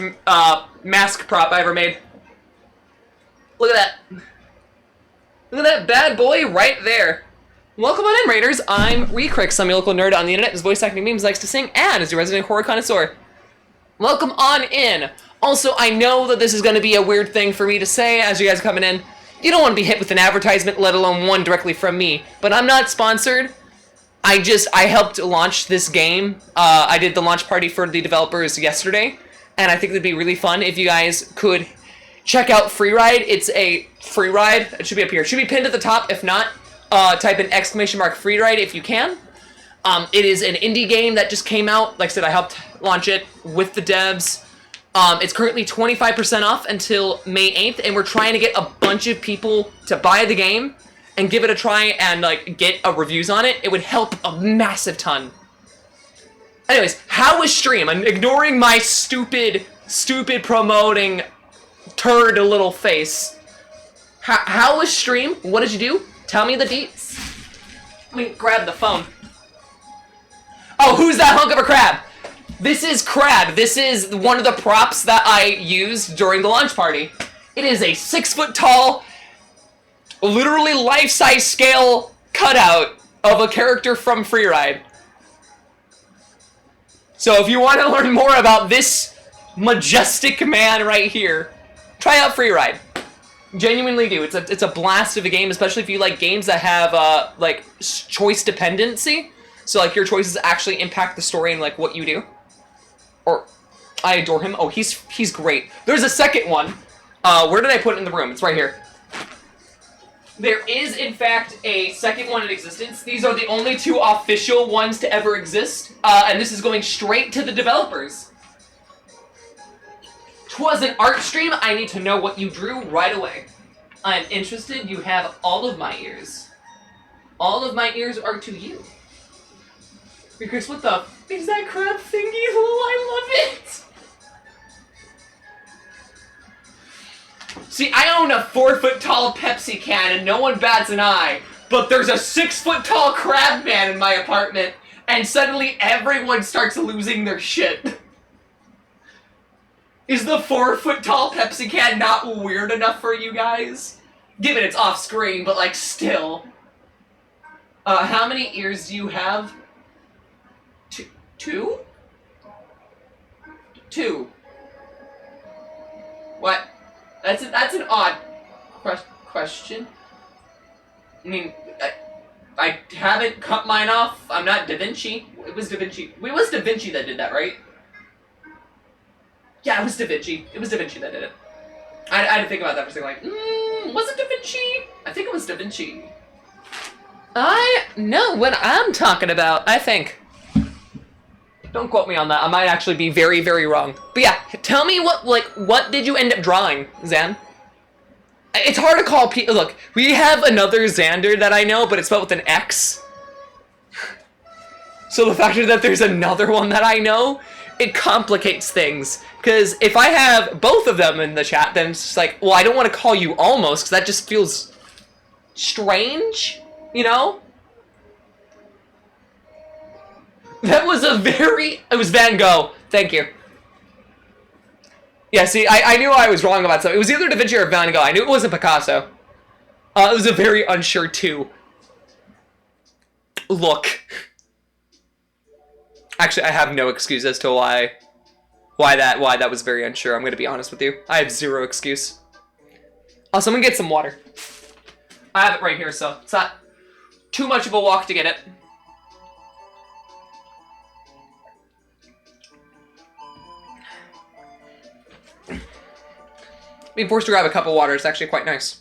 mask prop I ever made. Look at that. Look at that bad boy right there. Welcome on in, Raiders. I'm Re-Crix. I'm your local nerd on the internet whose voice acting memes likes to sing, and is your resident horror connoisseur. Welcome on in. Also, I know that this is going to be a weird thing for me to say as you guys are coming in. You don't want to be hit with an advertisement, let alone one directly from me. But I'm not sponsored. I helped launch this game. I did the launch party for the developers yesterday, and I think it'd be really fun if you guys could check out Freeride. It's a free ride. It should be up here. It should be pinned at the top. If not, type in !Freeride if you can. It is an indie game that just came out. Like I said, I helped launch it with the devs. It's currently 25% off until May 8th, and we're trying to get a bunch of people to buy the game and give it a try and like get reviews on it. It would help a massive ton. Anyways, how was stream? I'm ignoring my stupid promoting turd little face. How was stream? What did you do? Tell me the deets. Let me grab the phone. Oh, who's that hunk of a crab? This is Crab. This is one of the props that I used during the launch party. It is a 6-foot-tall, literally life-size scale cutout of a character from Freeride. So if you want to learn more about this majestic man right here, try out Freeride. Genuinely do. It's a blast of a game, especially if you like games that have like choice dependency. So like your choices actually impact the story and like what you do. Or I adore him. Oh, he's great. There's a second one. Where did I put it in the room? It's right here. There is in fact a second one in existence. These are the only 2 official ones to ever exist, and this is going straight to the developers. 'Twas an art stream. I need to know what you drew right away. I'm interested. You have all of my ears. All of my ears are to you. Because what the f is that crab thingy? Oh, I love it! own a 4-foot-tall Pepsi can and no one bats an eye, but there's a 6-foot-tall crab man in my apartment, and suddenly everyone starts losing their shit. Is the 4-foot-tall Pepsi can not weird enough for you guys? Given it's off-screen, but like still. How many ears do you have? Two? Two. What? That's an odd question. I mean, I haven't cut mine off. I'm not Da Vinci. It was Da Vinci. It was Da Vinci that did that, right? Yeah, it was Da Vinci. It was Da Vinci that did it. I had to think about that for a second, like, was it Da Vinci? I think it was Da Vinci. I know what I'm talking about, I think. Don't quote me on that. I might actually be very, very wrong. But yeah, tell me what did you end up drawing, Zan? It's hard to call people. Look, we have another Xander that I know, but it's spelled with an X. So the fact that there's another one that I know, it complicates things. Because if I have both of them in the chat, then it's just like, well, I don't want to call you Almost, because that just feels strange, you know? That was it was Van Gogh. Thank you. Yeah, see, I knew I was wrong about something. It was either Da Vinci or Van Gogh. I knew it wasn't Picasso. It was a very unsure two. Look. Actually, I have no excuse as to why that was very unsure. I'm gonna be honest with you. I have zero excuse. Also, I'm gonna get some water. I have it right here, so it's not too much of a walk to get it. Being forced to grab a cup of water is actually quite nice.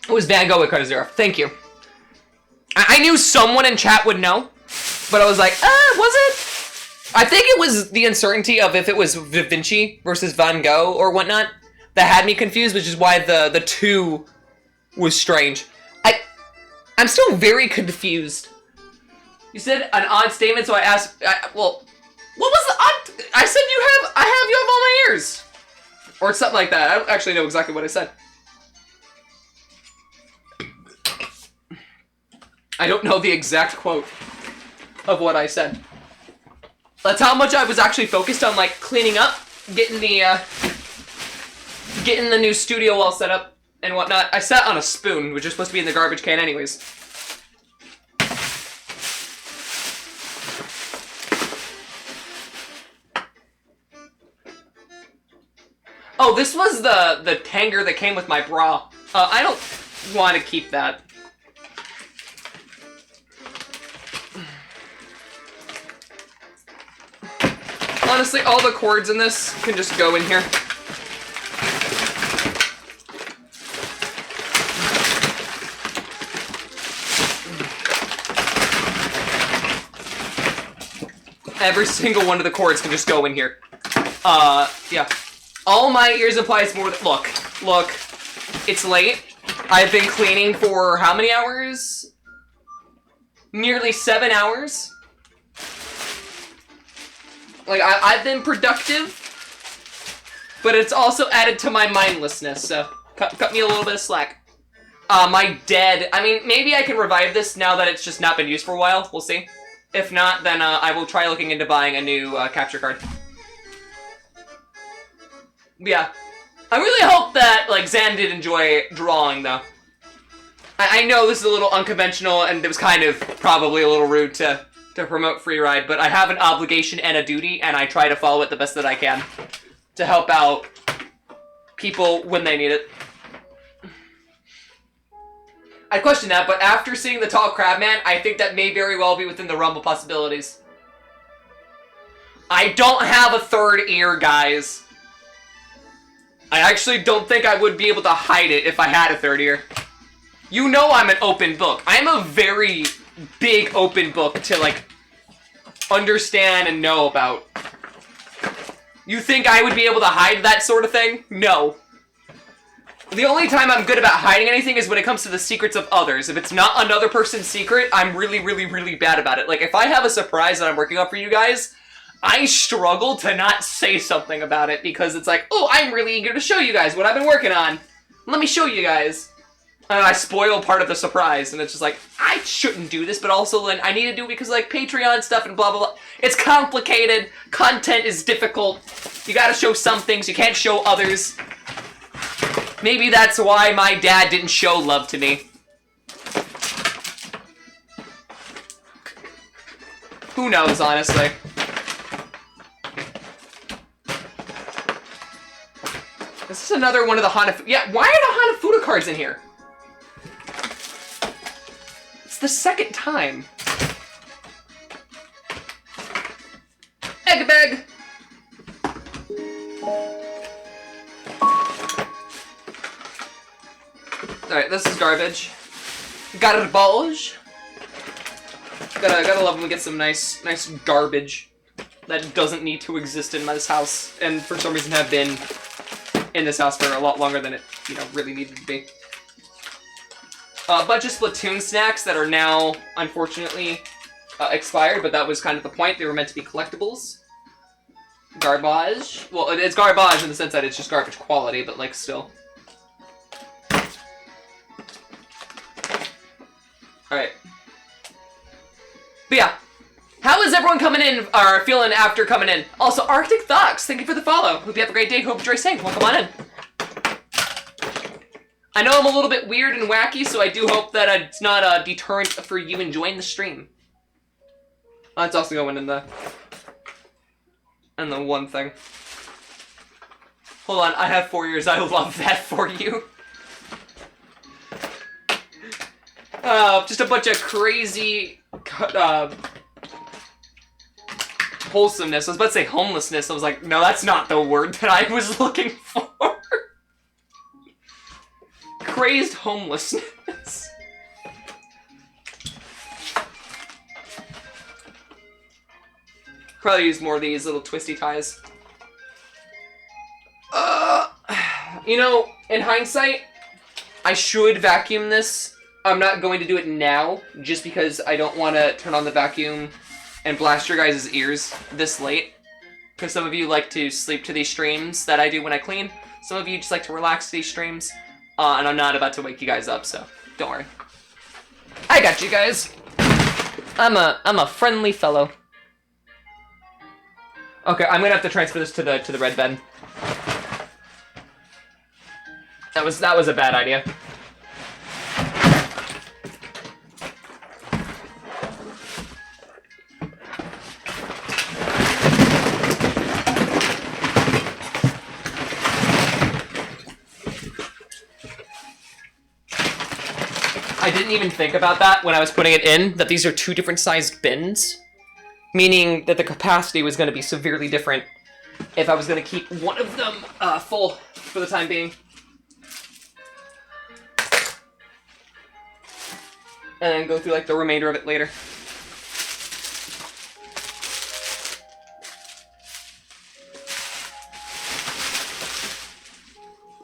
It was Van Gogh with Card Zero. Thank you. I knew someone in chat would know, but I was like, was it? I think it was the uncertainty of if it was Da Vinci versus Van Gogh or whatnot that had me confused, which is why the two was strange. I'm still very confused. You said an odd statement, so I asked, well, what was the odd? I said you have all my ears. Or something like that. I don't actually know exactly what I said. I don't know the exact quote of what I said. That's how much I was actually focused on, like, cleaning up, getting the new studio all set up and whatnot. I sat on a spoon, which is supposed to be in the garbage can anyways. Oh, this was the tanger that came with my bra. I don't want to keep that. Honestly, all the cords in this can just go in here. Every single one of the cords can just go in here. Yeah. All my ears implies more than... Look. It's late. I've been cleaning for how many hours? Nearly 7 hours. Like, I've been productive, but it's also added to my mindlessness, so cut me a little bit of slack. My dead... I mean, maybe I can revive this now that it's just not been used for a while. We'll see. If not, then I will try looking into buying a new capture card. Yeah. I really hope that, like, Zan did enjoy drawing, though. I know this is a little unconventional, and it was kind of probably a little rude to promote Freeride, but I have an obligation and a duty, and I try to follow it the best that I can to help out people when they need it. I question that, but after seeing the tall crab man, I think that may very well be within the realm of possibilities. I don't have a third ear, guys. I actually don't think I would be able to hide it if I had a third ear. You know I'm an open book. I'm a very big open book to, like, understand and know about. You think I would be able to hide that sort of thing? No. The only time I'm good about hiding anything is when it comes to the secrets of others. If it's not another person's secret, I'm really, really, really bad about it. Like, if I have a surprise that I'm working on for you guys, I struggle to not say something about it because it's like, oh, I'm really eager to show you guys what I've been working on. Let me show you guys. And I spoil part of the surprise, and it's just like, I shouldn't do this, but also I need to do it because, like, Patreon stuff and blah, blah, blah. It's complicated. Content is difficult. You gotta show some things. You can't show others. Maybe that's why my dad didn't show love to me. Who knows, honestly. This is another one of the Hanafuda. Yeah, why are the Hanafuda cards in here? It's the second time. Egg bag. Alright, this is garbage. Garbage. Gotta love when we get some nice garbage that doesn't need to exist in this house, and for some reason have been in this house for a lot longer than it, really needed to be. A bunch of Splatoon snacks that are now, unfortunately, expired, but that was kind of the point. They were meant to be collectibles. Garbage. Well, it's garbage in the sense that it's just garbage quality, but, like, still. Alright. But yeah. How is everyone coming in, or feeling after coming in? Also, Arctic Thoughts, thank you for the follow. Hope you have a great day. Hope you enjoy staying. Welcome on in. I know I'm a little bit weird and wacky, so I do hope that it's not a deterrent for you enjoying the stream. That's also going in the one thing. Hold on, I have 4 years. I love that for you. Just a bunch of crazy wholesomeness. I was about to say homelessness. I was like, no, that's not the word that I was looking for. Crazed homelessness. Probably use more of these little twisty ties. In hindsight, I should vacuum this. I'm not going to do it now, just because I don't want to turn on the vacuum and blast your guys' ears this late. Because some of you like to sleep to these streams that I do when I clean. Some of you just like to relax to these streams. And I'm not about to wake you guys up, so don't worry. I got you guys. I'm a friendly fellow. Okay, I'm gonna have to transfer this to the red bed. That was a bad idea. I didn't even think about that when I was putting it in, that these are two different sized bins. Meaning that the capacity was going to be severely different if I was going to keep one of them full for the time being. And then go through like the remainder of it later.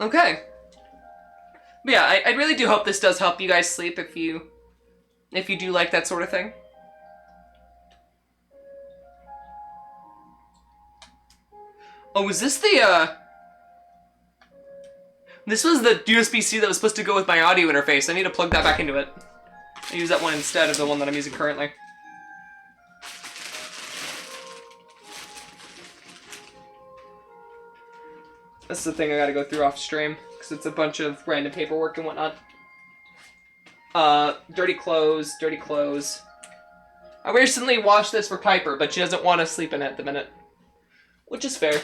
Okay. But yeah, I really do hope this does help you guys sleep if you do like that sort of thing. Oh, was this the, This was the USB-C that was supposed to go with my audio interface. I need to plug that back into it. I use that one instead of the one that I'm using currently. This is the thing I gotta go through off stream, because it's a bunch of random paperwork and whatnot. Dirty clothes, dirty clothes. I recently washed this for Piper, but she doesn't want to sleep in it at the minute. Which is fair.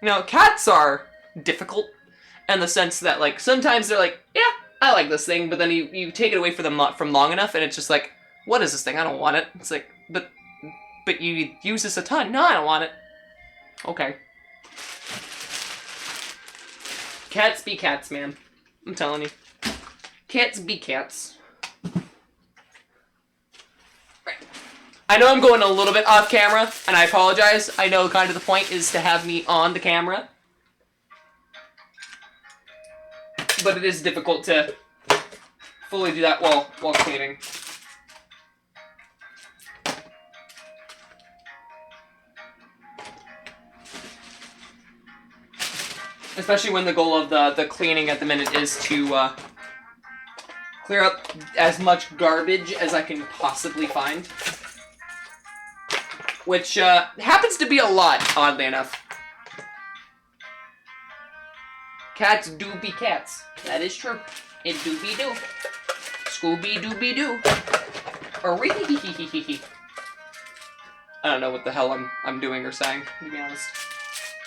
You know, cats are difficult in the sense that, like, sometimes they're like, yeah, I like this thing, but then you take it away from them from long enough, and it's just like, what is this thing? I don't want it. It's like, but you use this a ton. No, I don't want it. Okay. Cats be cats, man. I'm telling you. Cats be cats. Right. I know I'm going a little bit off camera, and I apologize. I know kind of the point is to have me on the camera. But it is difficult to fully do that while cleaning. Especially when the goal of the cleaning at the minute is to clear up as much garbage as I can possibly find. Which happens to be a lot, oddly enough. Cats do be cats. That is true. It do be do. Scooby Dooby Doo. Or wee. I don't know what the hell I'm doing or saying, to be honest.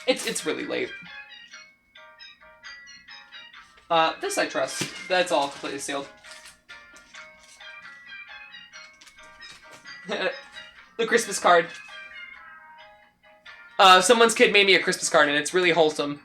It's really late. This I trust. That's all completely sealed. The Christmas card. Someone's kid made me a Christmas card and it's really wholesome.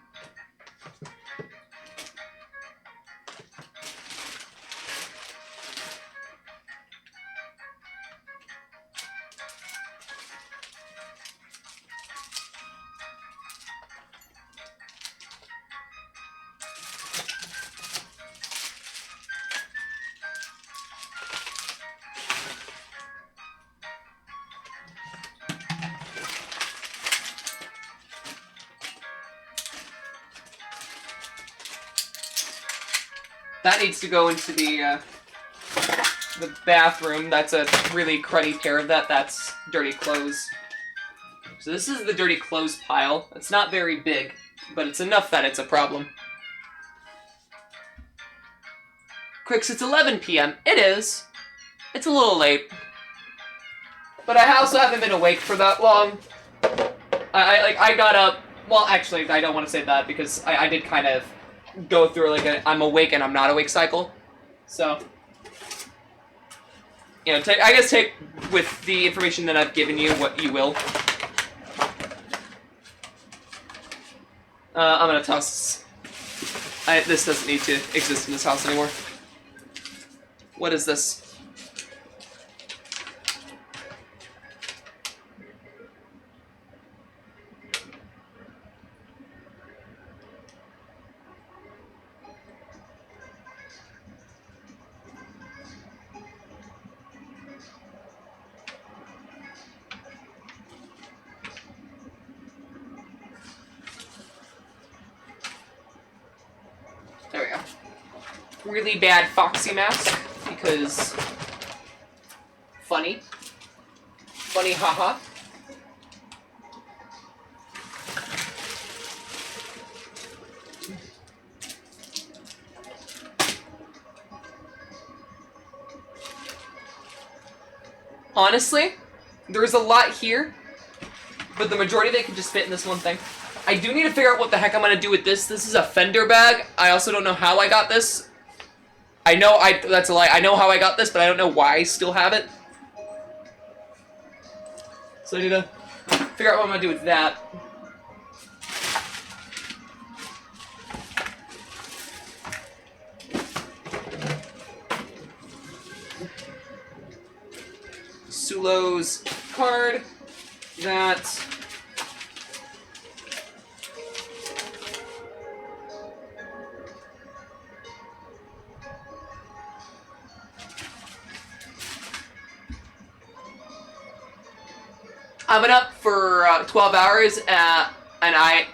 That needs to go into the bathroom. That's a really cruddy pair of that. That's dirty clothes. So this is the dirty clothes pile. It's not very big, but it's enough that it's a problem. Crix, it's 11 p.m. It is. It's a little late. But I also haven't been awake for that long. I got up... Well, actually, I don't want to say that because I did kind of go through like a I'm awake and I'm not awake cycle. So, you know, I guess take with the information that I've given you what you will. I'm gonna toss this. This doesn't need to exist in this house anymore. What is this? There we go. Really bad Foxy mask, because funny. Funny, haha. Honestly, there's a lot here, but the majority of it can just fit in this one thing. I do need to figure out what the heck I'm gonna do with this. This is a fender bag. I also don't know how I got this. That's a lie. I know how I got this, but I don't know why I still have it. So I need to figure out what I'm gonna do with that. Sulo's card. That. I've been up for 12 hours, and I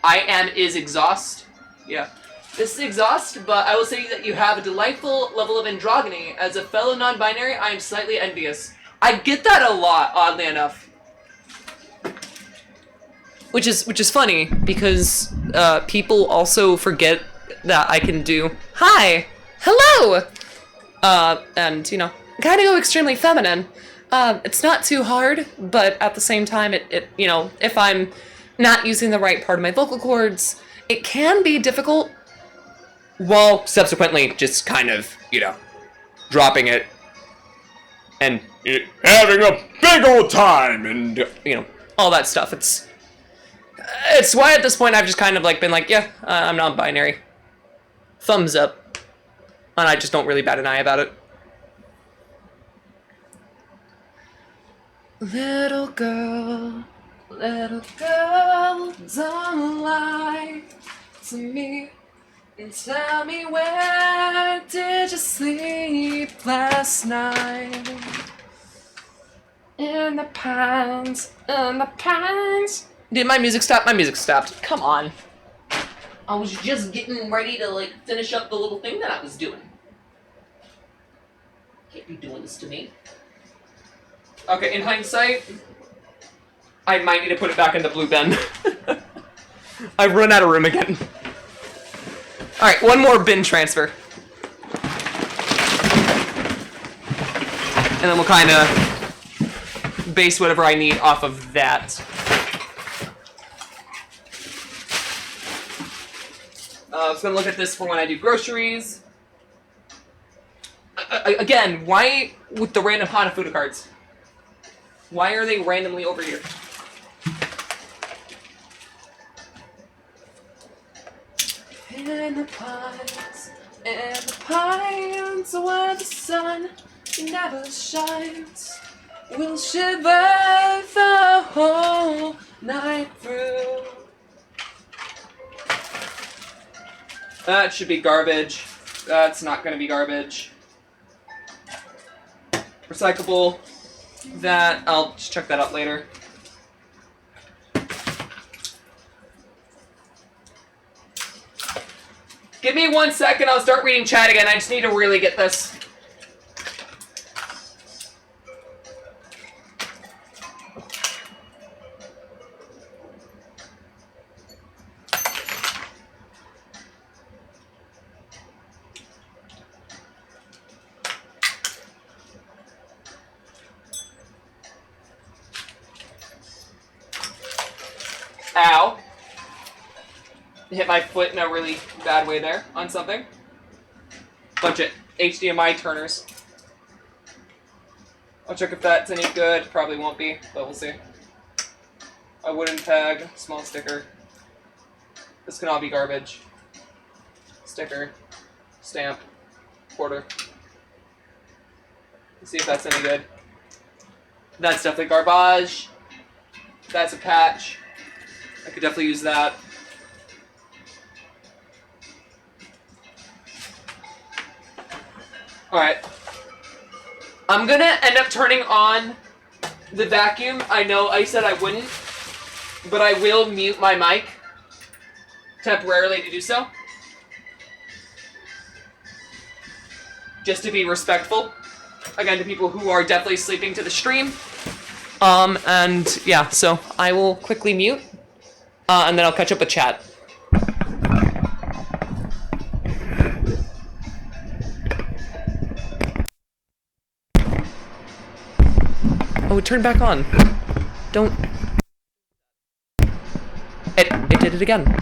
am exhaust. Yeah. This is exhaust, but I will say that you have a delightful level of androgyny. As a fellow non-binary, I am slightly envious. I get that a lot, oddly enough. Which is funny, because people also forget that I can do, hi, hello! And, you know, kind of go extremely feminine. It's not too hard, but at the same time, you know, if I'm not using the right part of my vocal cords, it can be difficult, while subsequently just kind of, you know, dropping it and having a big old time and, you know, all that stuff. It's why at this point I've just kind of like been like, yeah, I'm non-binary. Thumbs up. And I just don't really bat an eye about it. Little girl, don't lie to me and tell me where did you sleep last night? In the pines, in the pines. Did my music stop? My music stopped. Come on. I was just getting ready to, like, finish up the little thing that I was doing. Can't be doing this to me. Okay, in hindsight, I might need to put it back in the blue bin. I've run out of room again. Alright, one more bin transfer. And then we'll kind of base whatever I need off of that. I was going to look at this for when I do groceries. Again, why with the random Hanafuda cards? Why are they randomly over here? In the pines where the sun never shines, we'll shiver the whole night through. That should be garbage. That's not going to be garbage. Recyclable. That, I'll just check that out later. Give me 1 second, I'll start reading chat again. I just need to really get this. Ow. Hit my foot in a really bad way there on something. Bunch of HDMI turners. I'll check if that's any good. Probably won't be, but we'll see. A wooden tag, small sticker. This can all be garbage. Sticker, stamp, quarter. Let's see if that's any good. That's definitely garbage. That's a patch. I could definitely use that. Alright. I'm gonna end up turning on the vacuum. I know I said I wouldn't, but I will mute my mic temporarily to do so. Just to be respectful, again, to people who are definitely sleeping to the stream. And yeah, so I will quickly mute, and then I'll catch up with chat. Oh, it turned back on. Don't. It did it again.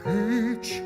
Peach.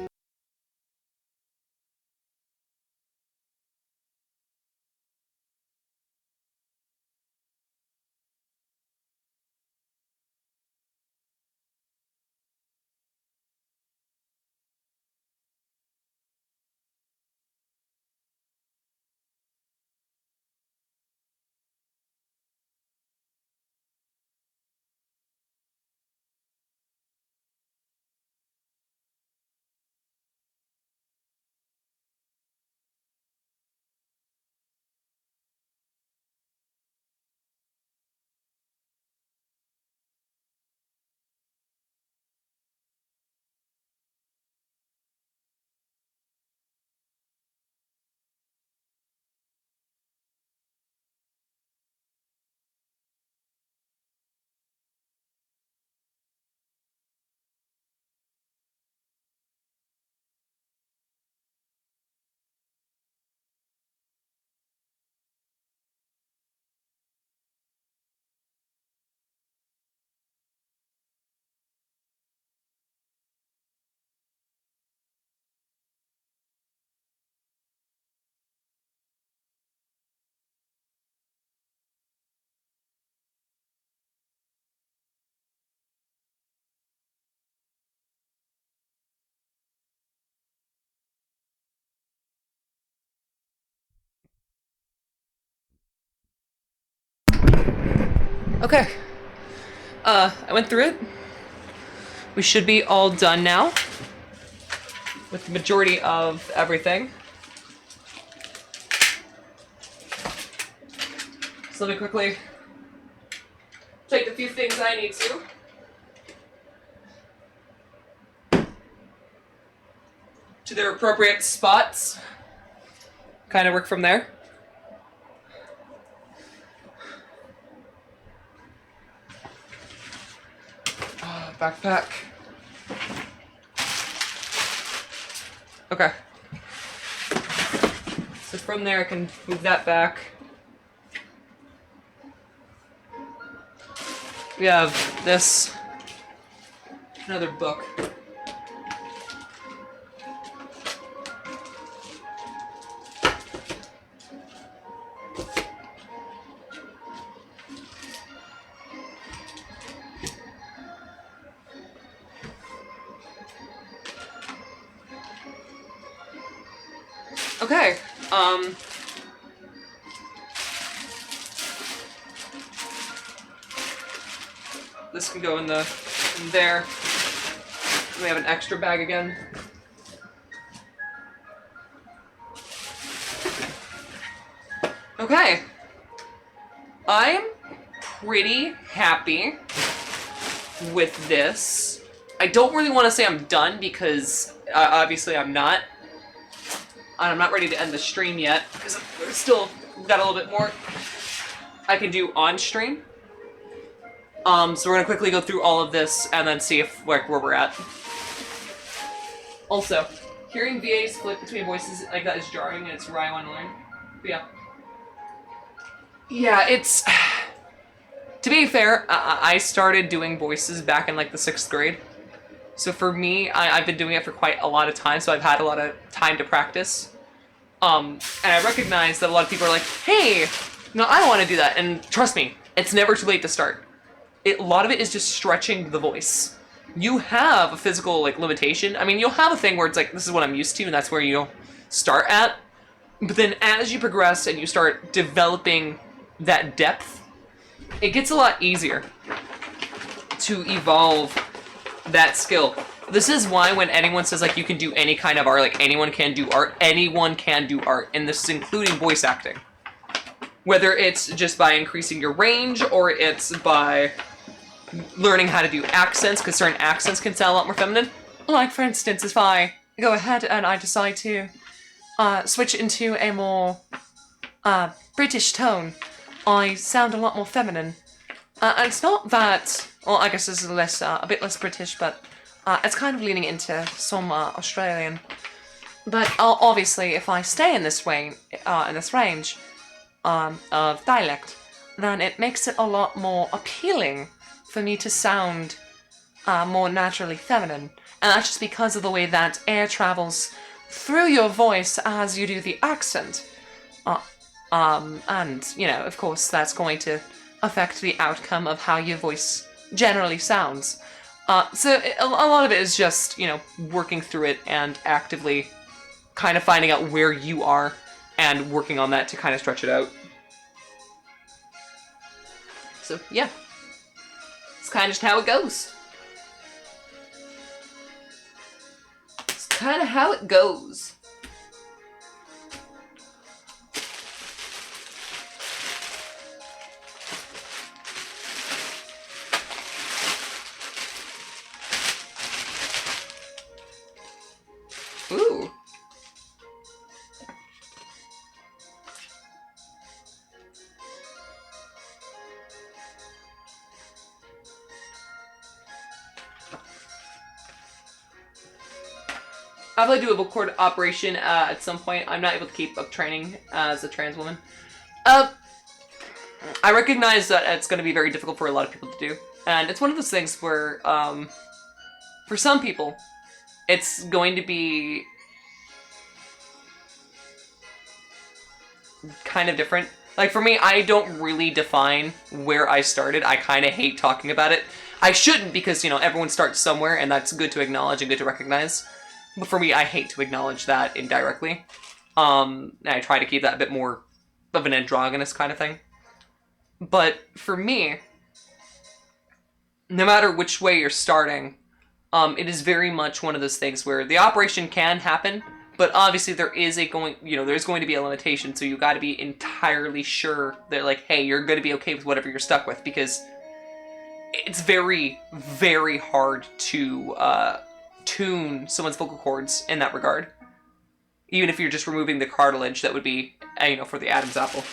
Okay. I went through it. We should be all done now with the majority of everything. So let me quickly take a few things I need to their appropriate spots. Kind of work from there. Backpack. Okay. So from there I can move that back. We have this, another book. Okay, this can go in there. We have an extra bag again. Okay, I'm pretty happy with this. I don't really want to say I'm done because obviously I'm not. I'm not ready to end the stream yet because we've still got a little bit more I can do on stream. So we're gonna quickly go through all of this and then see if where we're at. Also, hearing VAs flip between voices like that is jarring and it's where I want to learn. But yeah, it's. To be fair, I started doing voices back in like the 6th grade. So for me, I've been doing it for quite a lot of time, so I've had a lot of time to practice. And I recognize that a lot of people are like, hey, no, I want to do that. And trust me, it's never too late to start. A lot of it is just stretching the voice. You have a physical like limitation. I mean, you'll have a thing where it's like, this is what I'm used to, and that's where you'll start at. But then as you progress and you start developing that depth, it gets a lot easier to evolve that skill. This is why when anyone says like you can do any kind of art, like anyone can do art, and this is including voice acting. Whether it's just by increasing your range or it's by learning how to do accents, because certain accents can sound a lot more feminine. Like for instance, if I go ahead and I decide to switch into a more British tone, I sound a lot more feminine. And it's not that, well, I guess this is less, a bit less British, but it's kind of leaning into some Australian. But obviously, if I stay in this range of dialect, then it makes it a lot more appealing for me to sound more naturally feminine. And that's just because of the way that air travels through your voice as you do the accent. And, you know, of course, that's going to affect the outcome of how your voice generally sounds. So a lot of it is just, you know, working through it and actively kind of finding out where you are and working on that to kind of stretch it out. So, yeah. It's kind of just how it goes. It's kind of how it goes. Ooh. I'd like to do a vocal cord operation at some point. I'm not able to keep up training as a trans woman. I recognize that it's going to be very difficult for a lot of people to do. And it's one of those things where, for some people, it's going to be kind of different. Like, for me, I don't really define where I started. I kind of hate talking about it. I shouldn't, because, you know, everyone starts somewhere, and that's good to acknowledge and good to recognize. But for me, I hate to acknowledge that indirectly. And I try to keep that a bit more of an androgynous kind of thing. But for me, no matter which way you're starting, it is very much one of those things where the operation can happen, but obviously there's going to be a limitation, so you got to be entirely sure that, like, hey, you're going to be okay with whatever you're stuck with, because it's very, very hard to tune someone's vocal cords in that regard. Even if you're just removing the cartilage that would be, for the Adam's apple.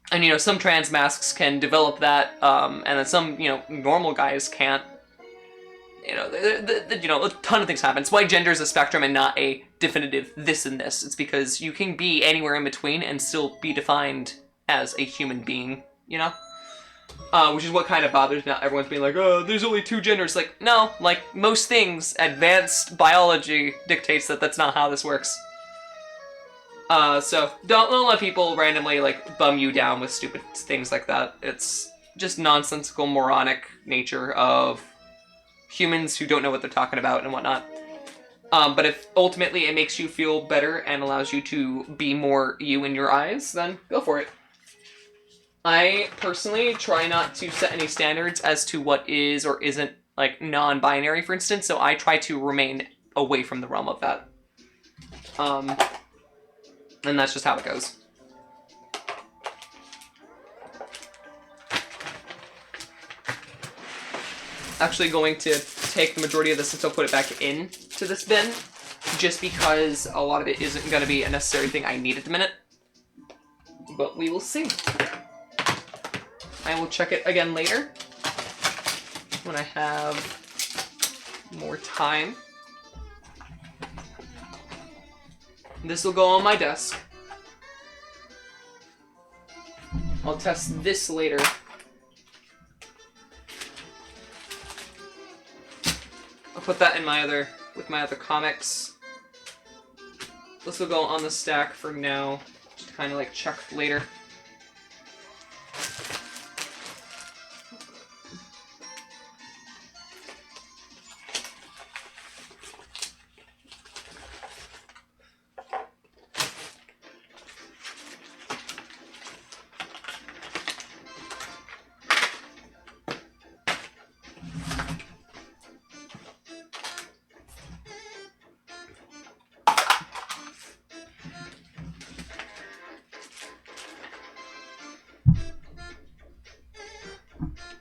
And, some trans masks can develop that, and then some, normal guys can't. A ton of things happen. It's why gender is a spectrum and not a definitive this and this. It's because you can be anywhere in between and still be defined as a human being, which is what kind of bothers me. Everyone's being like, oh, there's only two genders. Like, no, like, most things, advanced biology dictates that that's not how this works. So don't let people randomly, like, bum you down with stupid things like that. It's just nonsensical, moronic nature of humans who don't know what they're talking about and whatnot. But if ultimately it makes you feel better and allows you to be more you in your eyes, then go for it. I personally try not to set any standards as to what is or isn't, like, non-binary, for instance, so I try to remain away from the realm of that. And that's just how it goes. Actually going to take the majority of this and still put it back into this bin, just because a lot of it isn't going to be a necessary thing I need at the minute. But we will see. I will check it again later, when I have more time. This will go on my desk. I'll test this later. I'll put that in with my other comics. This will go on the stack for now, just to kind of like check later.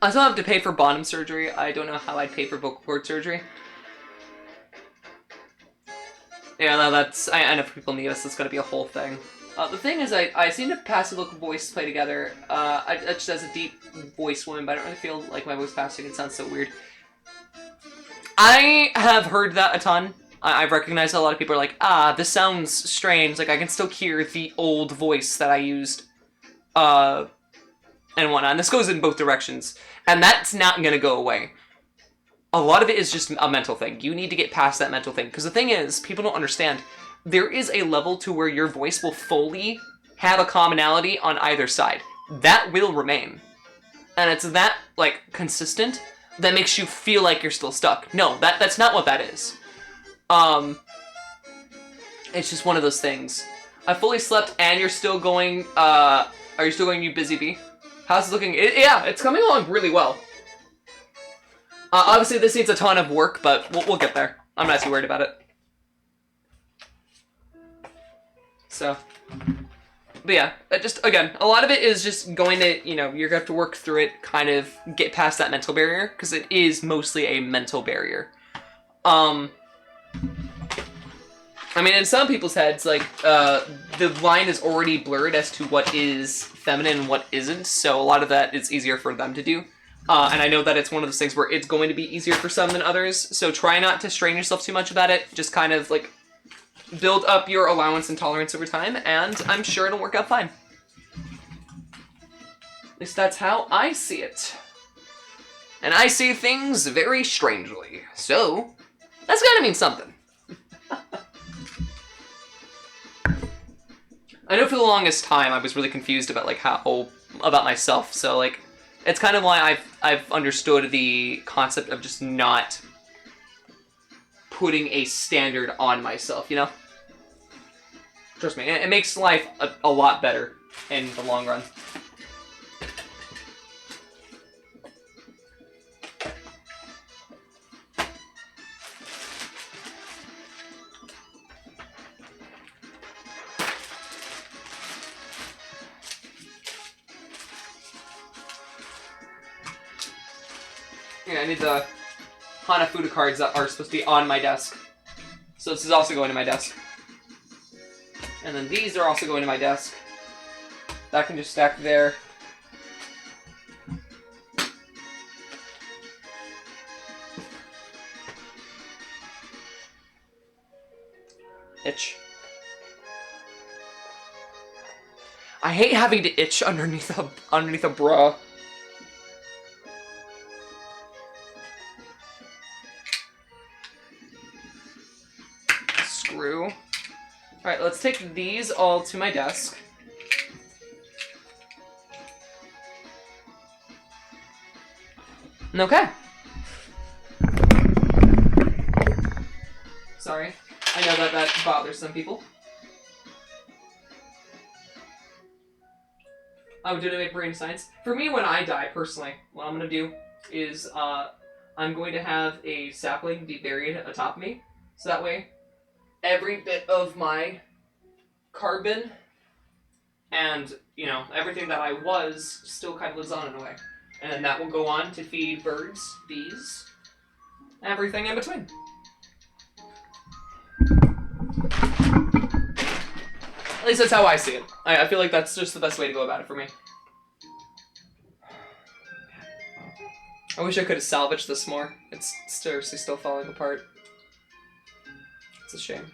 I still have to pay for bottom surgery. I don't know how I'd pay for vocal cord surgery. Yeah, no, I know for people in the US, it's gonna be a whole thing. The thing is, I seem to passive vocal voice play together. I just as a deep voice woman, but I don't really feel like my voice passing. It sounds so weird. I have heard that a ton. I've recognized a lot of people are like, this sounds strange. Like, I can still hear the old voice that I used, and whatnot. And this goes in both directions. And that's not going to go away. A lot of it is just a mental thing. You need to get past that mental thing. Because the thing is, people don't understand, there is a level to where your voice will fully have a commonality on either side. That will remain. And it's that, like, consistent that makes you feel like you're still stuck. No, that's not what that is. It's just one of those things. I fully slept and you're still going, are you still going, you busy bee? How's it looking? Yeah, it's coming along really well. Obviously this needs a ton of work, but we'll get there. I'm not too worried about it. So, but yeah, just, again, a lot of it is just going to, you know, you're gonna have to work through it, kind of get past that mental barrier, because it is mostly a mental barrier. I mean, in some people's heads, like, the line is already blurred as to what is feminine and what isn't, so a lot of that is easier for them to do. And I know that it's one of those things where it's going to be easier for some than others, so try not to strain yourself too much about it. Just kind of, like, build up your allowance and tolerance over time, and I'm sure it'll work out fine. At least that's how I see it. And I see things very strangely, so that's gotta mean something. I know for the longest time I was really confused about, like, about myself, so, like, it's kind of why I've understood the concept of just not putting a standard on myself, you know? Trust me, it makes life a lot better in the long run. Yeah, I need the Hanafuda cards that are supposed to be on my desk. So this is also going to my desk. And then these are also going to my desk. That can just stack there. Itch. I hate having to itch underneath a bra. Screw. Alright, let's take these all to my desk. Okay. Sorry. I know that bothers some people. Oh, did I make brain science? For me, when I die, personally, what I'm gonna do is, I'm going to have a sapling be buried atop me. So that way, every bit of my carbon and, you know, everything that I was still kind of lives on in a way. And then that will go on to feed birds, bees, everything in between. At least that's how I see it. I feel like that's just the best way to go about it for me. I wish I could have salvaged this more. It's seriously still falling apart. It's a shame.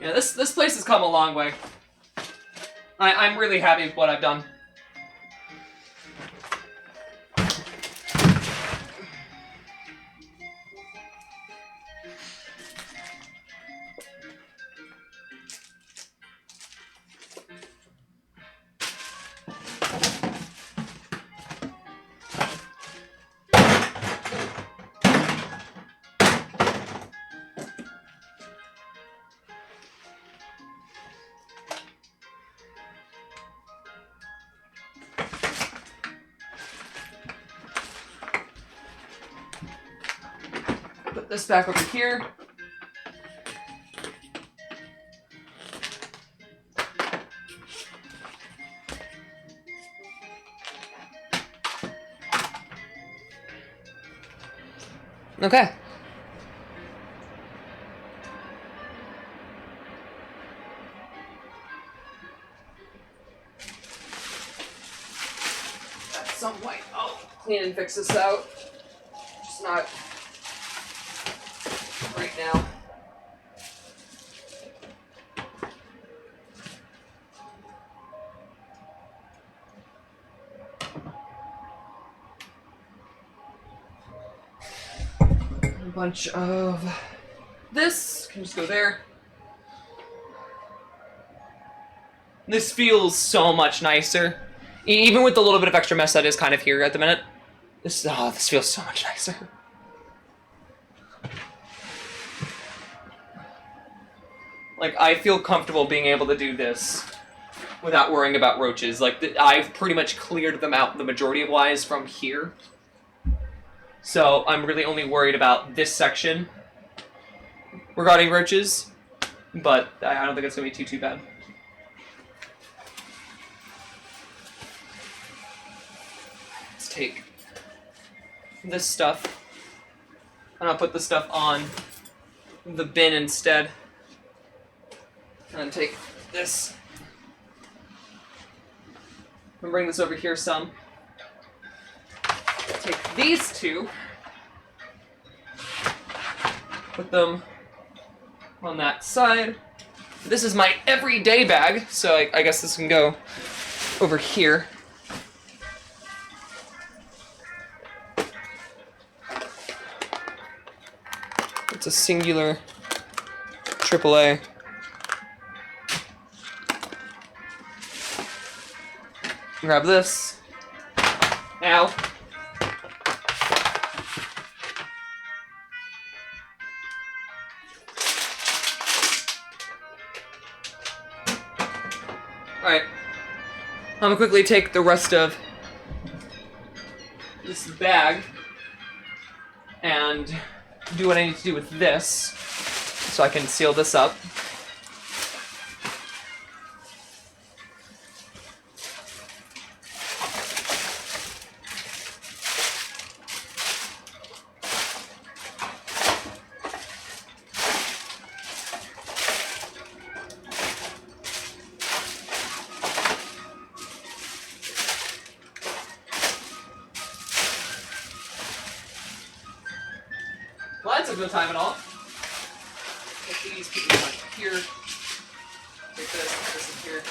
Yeah, this place has come a long way. I'm really happy with what I've done. Put this back over here. Okay. At some point, I'll clean and fix this out. Just not right now. bunch of this. Can just go there. This feels so much nicer. Even with the little bit of extra mess that is kind of here at the minute. This feels so much nicer. Like, I feel comfortable being able to do this without worrying about roaches. Like, I've pretty much cleared them out the majority of wise from here. So, I'm really only worried about this section regarding roaches. But I don't think it's going to be too bad. Let's take this stuff. And I'll put the stuff on the bin instead. And then take this. And bring this over here some. Take these two. Put them on that side. This is my everyday bag, so I guess this can go over here. It's a singular AAA. Grab this. Ow. Alright. I'm gonna quickly take the rest of this bag and do what I need to do with this so I can seal this up. Well, that took no time at all. Take these, put these on here. Take this, put this in here.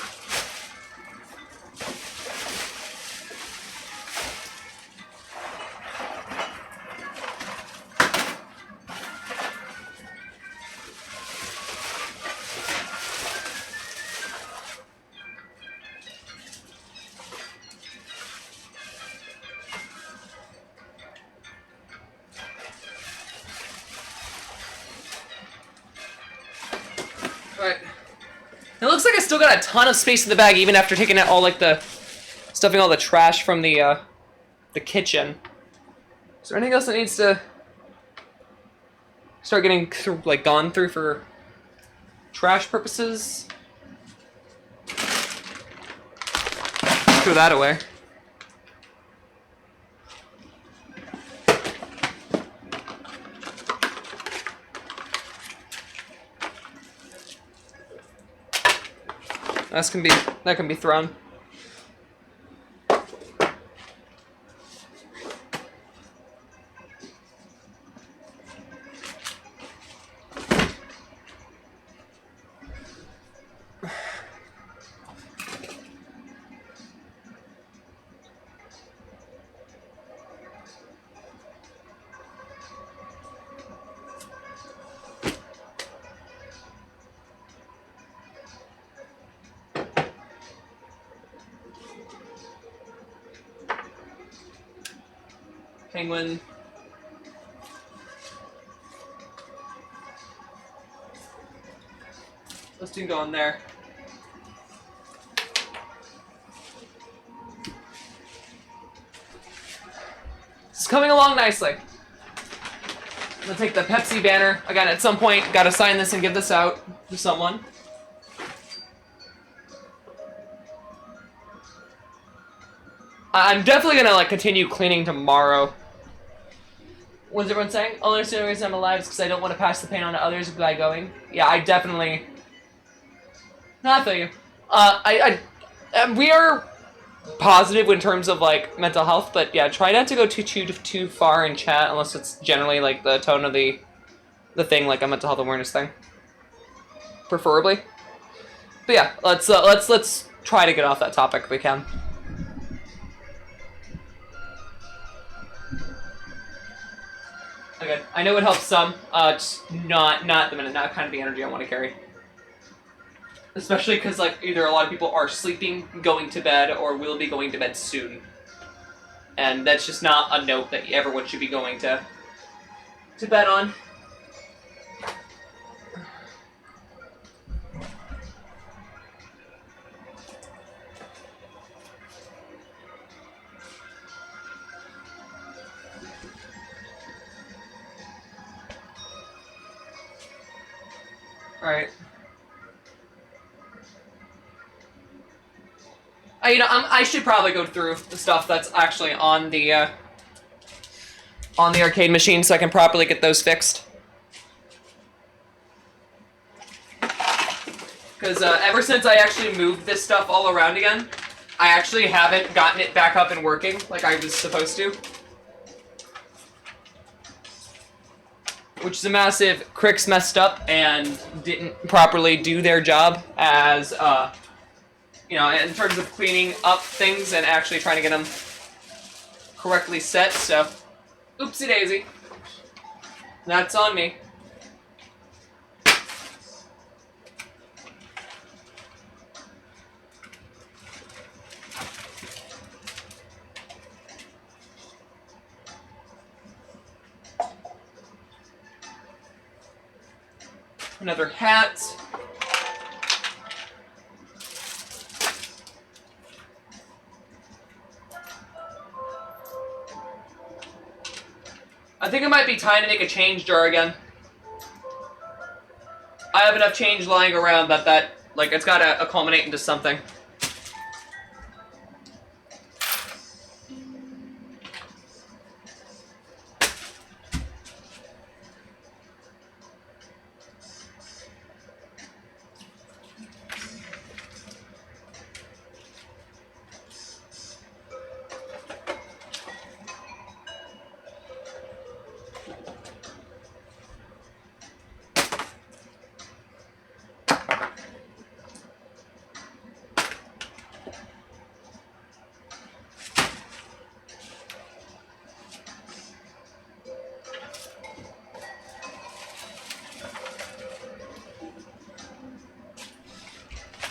Alright. It looks like I still got a ton of space in the bag, even after taking out all, like, stuffing all the trash from the kitchen. Is there anything else that needs to start getting, like, gone through for trash purposes? Throw that away. That can be thrown. Penguin. Let's do go in there. It's coming along nicely. I'm gonna take the Pepsi banner. Again, at some point, gotta sign this and give this out to someone. I'm definitely gonna, like, continue cleaning tomorrow. What's everyone saying? Only the reason I'm alive is because I don't want to pass the pain on to others by going. Yeah, I definitely... No, I feel you. We are positive in terms of, like, mental health, but yeah, try not to go too far in chat unless it's generally, like, the tone of the thing, like a mental health awareness thing. Preferably. But yeah, let's try to get off that topic if we can. Okay, I know it helps some. Just not at the minute. Not kind of the energy I want to carry. Especially because like either a lot of people are sleeping, going to bed, or will be going to bed soon, and that's just not a note that everyone should be going to bed on. All right. I should probably go through the stuff that's actually on the arcade machine so I can properly get those fixed. Because ever since I actually moved this stuff all around again, I actually haven't gotten it back up and working like I was supposed to. Which is a massive Crix messed up and didn't properly do their job as, you know, in terms of cleaning up things and actually trying to get them correctly set, so oopsie daisy. That's on me. Another hat. I think it might be time to make a change jar again. I have enough change lying around that like it's gotta culminate into something.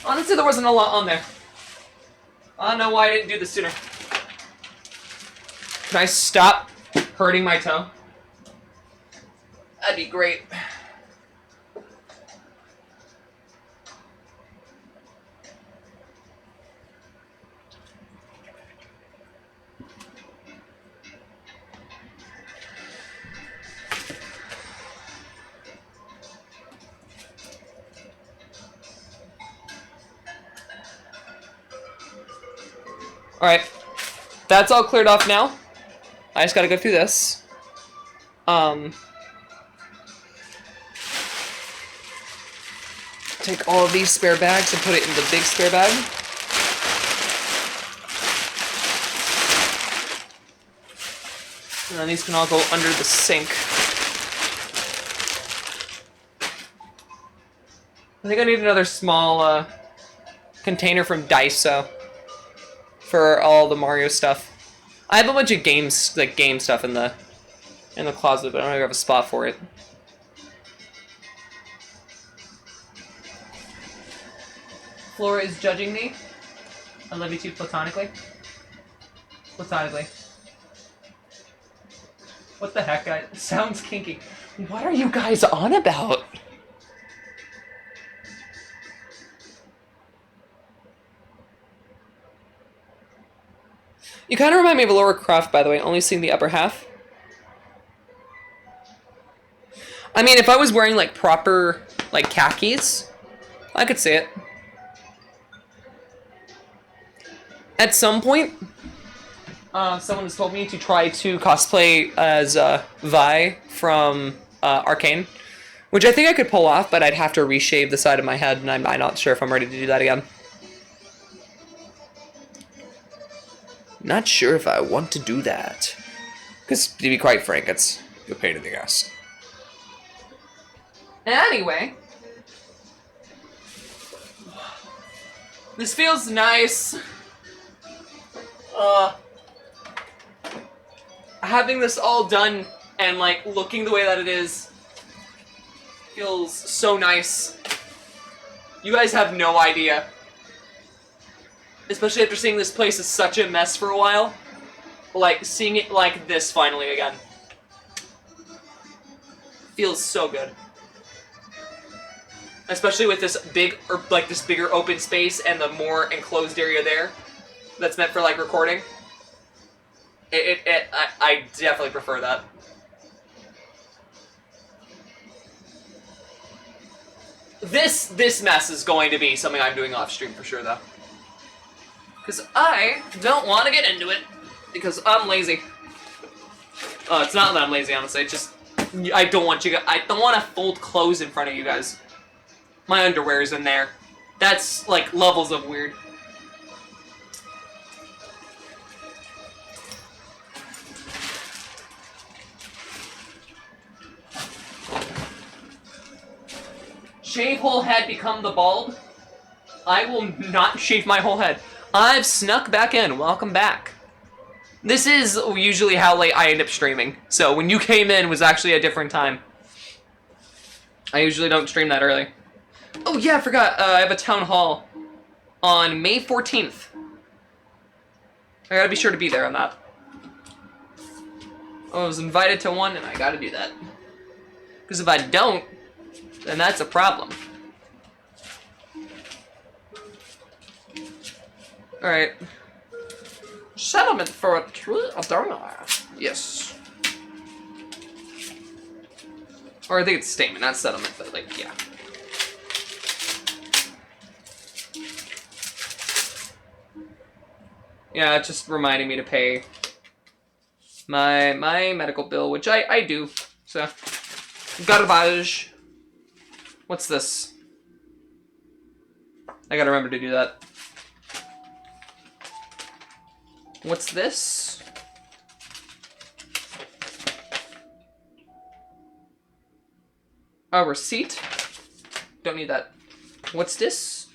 Honestly, there wasn't a lot on there. I don't know why I didn't do this sooner. Can I stop hurting my toe? That'd be great. Alright, that's all cleared off now. I just gotta go through this. Take all of these spare bags and put it in the big spare bag. And then these can all go under the sink. I think I need another small container from Daiso for all the Mario stuff. I have a bunch of games, like game stuff in the closet, but I don't have a spot for it. Flora is judging me. I love you too, platonically. Platonically. What the heck, guys? Sounds kinky. What are you guys on about? You kind of remind me of Laura Croft, by the way, only seeing the upper half. I mean, if I was wearing, like, proper, like, khakis, I could see it. At some point, someone has told me to try to cosplay as Vi from Arcane, which I think I could pull off, but I'd have to reshave the side of my head, and I'm not sure if I'm ready to do that again. Not sure if I want to do that. Because, to be quite frank, it's a pain in the ass. Anyway. This feels nice. Having this all done and like looking the way that it is feels so nice. You guys have no idea. Especially after seeing this place as such a mess for a while. Like, seeing it like this finally again. Feels so good. Especially with this big, or like this bigger open space and the more enclosed area there. That's meant for like recording. I definitely prefer that. This mess is going to be something I'm doing off stream for sure though. Because I don't want to get into it. Because I'm lazy. It's not that I'm lazy, honestly. It's just I don't want you guys. I don't want to fold clothes in front of you guys. My underwear is in there. That's like levels of weird. Shave whole head, become the bald. I will not shave my whole head. I've snuck back in. Welcome back. This is usually how late I end up streaming. So when you came in was actually a different time. I usually don't stream that early. Oh yeah, I forgot. I have a town hall on May 14th. I gotta be sure to be there on that. I was invited to one and I gotta do that. Because if I don't, then that's a problem. Alright. Settlement for a true donor. Yes. Or I think it's statement, not settlement, but like, yeah. Yeah, it's just reminding me to pay my medical bill, which I do. So, garbage. What's this? I gotta remember to do that. What's this? A receipt? Don't need that. What's this?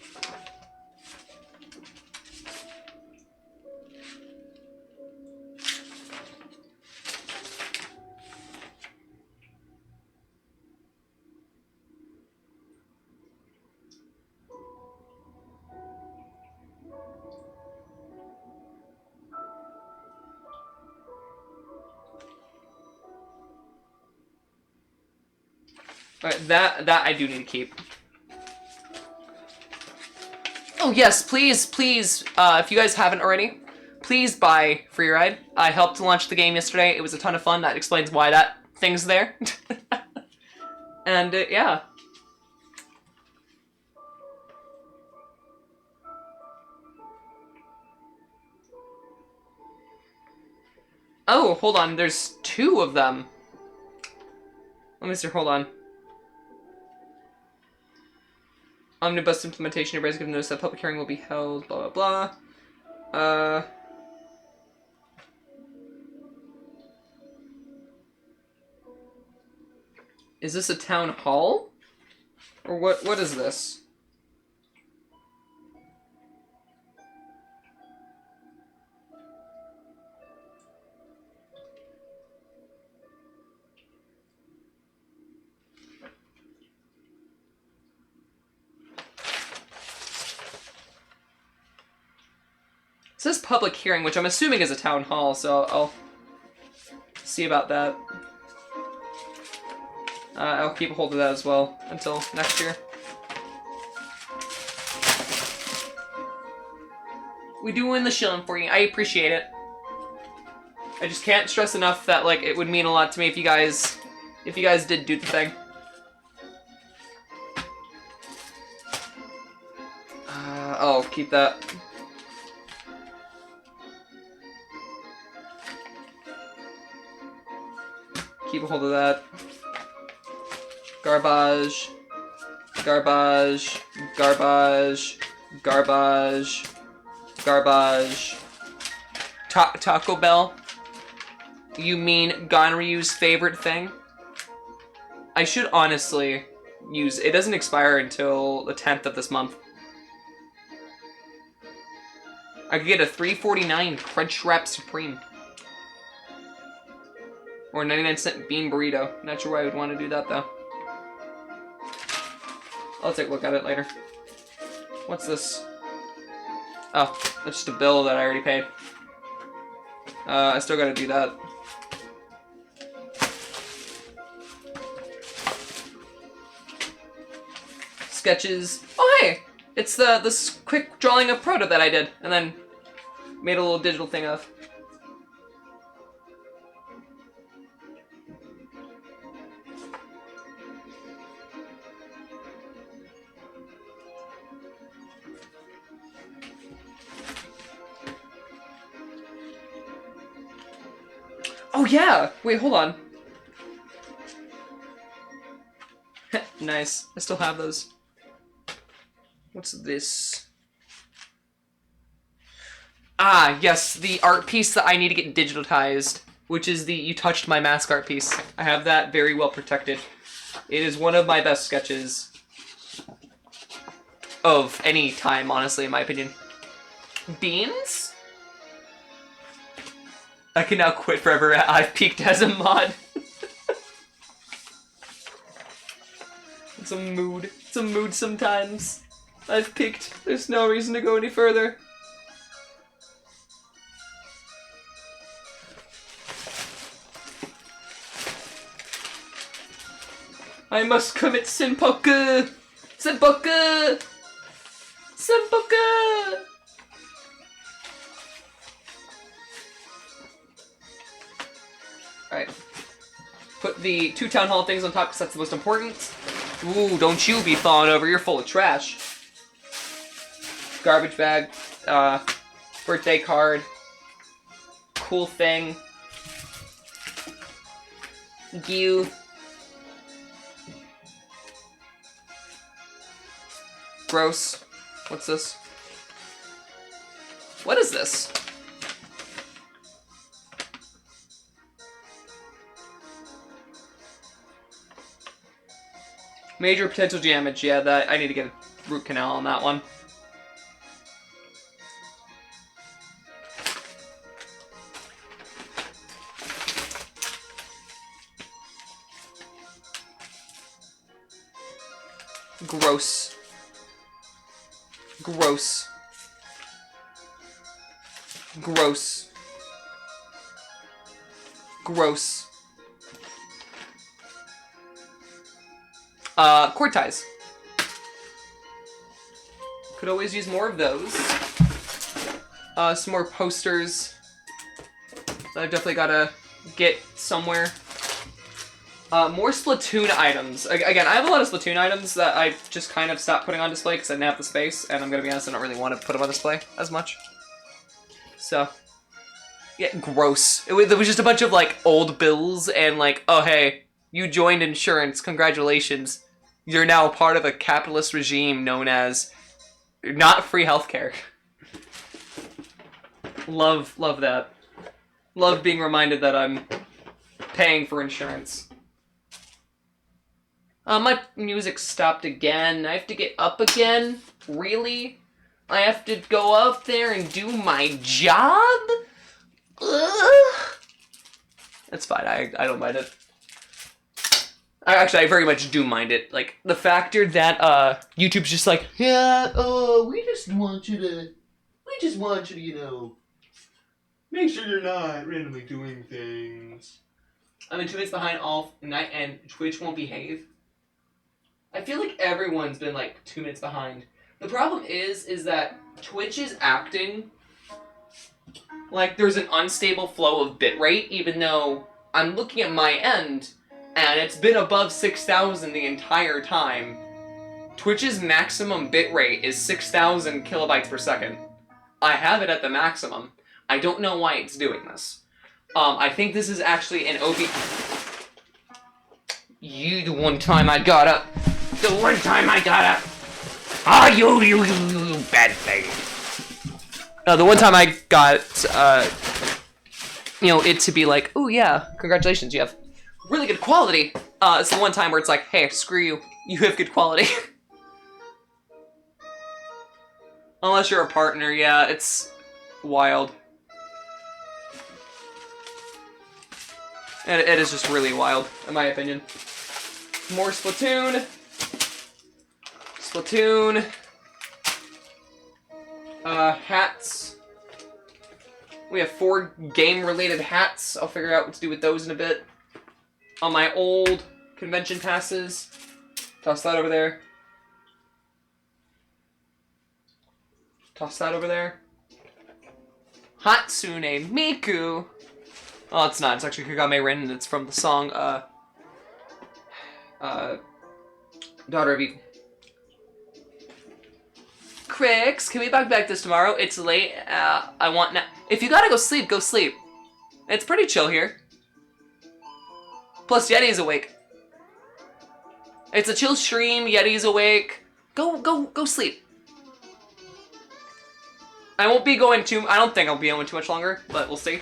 Alright, that I do need to keep. Oh yes, please, if you guys haven't already, please buy Freeride. I helped launch the game yesterday. It was a ton of fun. That explains why that thing's there. And, yeah. Oh, hold on. There's 2 of them. Let me see. Hold on. Omnibus implementation. Everybody's given notice that public hearing will be held. Blah, blah, blah. Is this a town hall? Or what is this? It says public hearing, which I'm assuming is a town hall, so I'll see about that. I'll keep a hold of that as well until next year. We doing the shilling for you. I appreciate it. I just can't stress enough that like it would mean a lot to me if you guys did do the thing. I'll keep that. Keep a hold of that. Garbage. Garbage. Garbage. Garbage. Garbage. Taco Bell? You mean Gonryu's favorite thing? I should honestly use... It doesn't expire until the 10th of this month. I could get a $3.49 Crunchwrap Supreme. Or 99-cent bean burrito. Not sure why I would want to do that, though. I'll take a look at it later. What's this? Oh, it's just a bill that I already paid. I still gotta do that. Sketches. Oh, hey! It's this quick drawing of Proto that I did, and then made a little digital thing of. Oh yeah! Wait, hold on. Nice. I still have those. What's this? Ah, yes, the art piece that I need to get digitized, which is the You Touched My Mask art piece. I have that very well protected. It is one of my best sketches of any time, honestly, in my opinion. Beans? I can now quit forever. I've peaked as a mod. It's a mood. It's a mood sometimes. I've peaked. There's no reason to go any further. I must commit senpoku! Senpoku! Senpoku! Alright. Put the 2 town hall things on top because that's the most important. Ooh, don't you be falling over, you're full of trash. Garbage bag, birthday card, cool thing, you. Gross. What's this? What is this? Major potential damage. Yeah, that I need to get a root canal on that one. Gross. Gross. Gross. Gross. Cord ties. Could always use more of those. Some more posters that I've definitely gotta get somewhere. More Splatoon items. Again, I have a lot of Splatoon items that I've just kind of stopped putting on display because I didn't have the space, and I'm gonna be honest, I don't really want to put them on display as much. So, yeah, gross. There was just a bunch of, like, old bills and, like, oh, hey, you joined insurance, congratulations. You're now part of a capitalist regime known as not free healthcare. Love that. Love being reminded that I'm paying for insurance. My music stopped again. I have to get up again? Really? I have to go up there and do my job? Ugh. That's fine, I don't mind it. I very much do mind it. Like, the factor that, YouTube's just like, yeah, we just want you to, you know, make sure you're not randomly doing things. I've been 2 minutes behind all night and Twitch won't behave. I feel like everyone's been, like, 2 minutes behind. The problem is that Twitch is acting like there's an unstable flow of bitrate, even though I'm looking at my end, and it's been above 6,000 the entire time. Twitch's maximum bitrate is 6,000 kilobytes per second. I have it at the maximum. I don't know why it's doing this. I think this is actually an OB... The one time I got up. Ah, you bad thing. The one time I got, you know, it to be like, oh yeah, congratulations, you have really good quality. It's the one time where it's like, hey, screw you, you have good quality. Unless you're a partner, yeah, it's wild. And it is just really wild, in my opinion. More Splatoon. Splatoon. Hats. We have 4 game-related hats. I'll figure out what to do with those in a bit. On my old convention passes. Toss that over there. Toss that over there. Hatsune Miku. Oh, it's not. It's actually Kagame Rin, and it's from the song, Daughter of Eve. Crix, can we back this tomorrow? It's late. I want now. If you gotta go sleep, go sleep. It's pretty chill here. Plus, Yeti's awake. It's a chill stream. Yeti's awake. Go sleep. I won't be going too. I don't think I'll be going too much longer, but we'll see.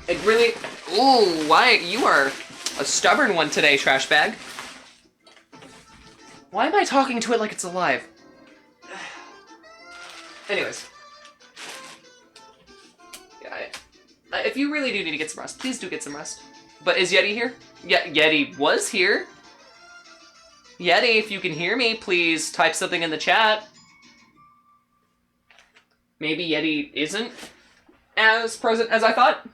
It really. Ooh, why you are a stubborn one today, trash bag. Why am I talking to it like it's alive? Anyways. Yeah, if you really do need to get some rest, please do get some rest. But is Yeti here? Yeah, Yeti was here. Yeti, if you can hear me, please type something in the chat. Maybe Yeti isn't as present as I thought.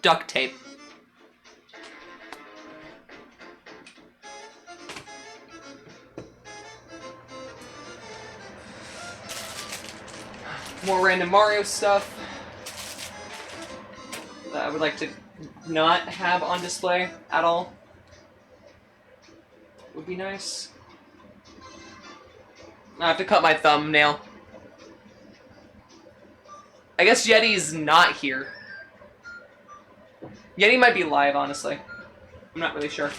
Duct tape. More random Mario stuff that I would like to not have on display at all. Would be nice. I have to cut my thumbnail. I guess Yeti's not here. Yeti might be live, honestly. I'm not really sure.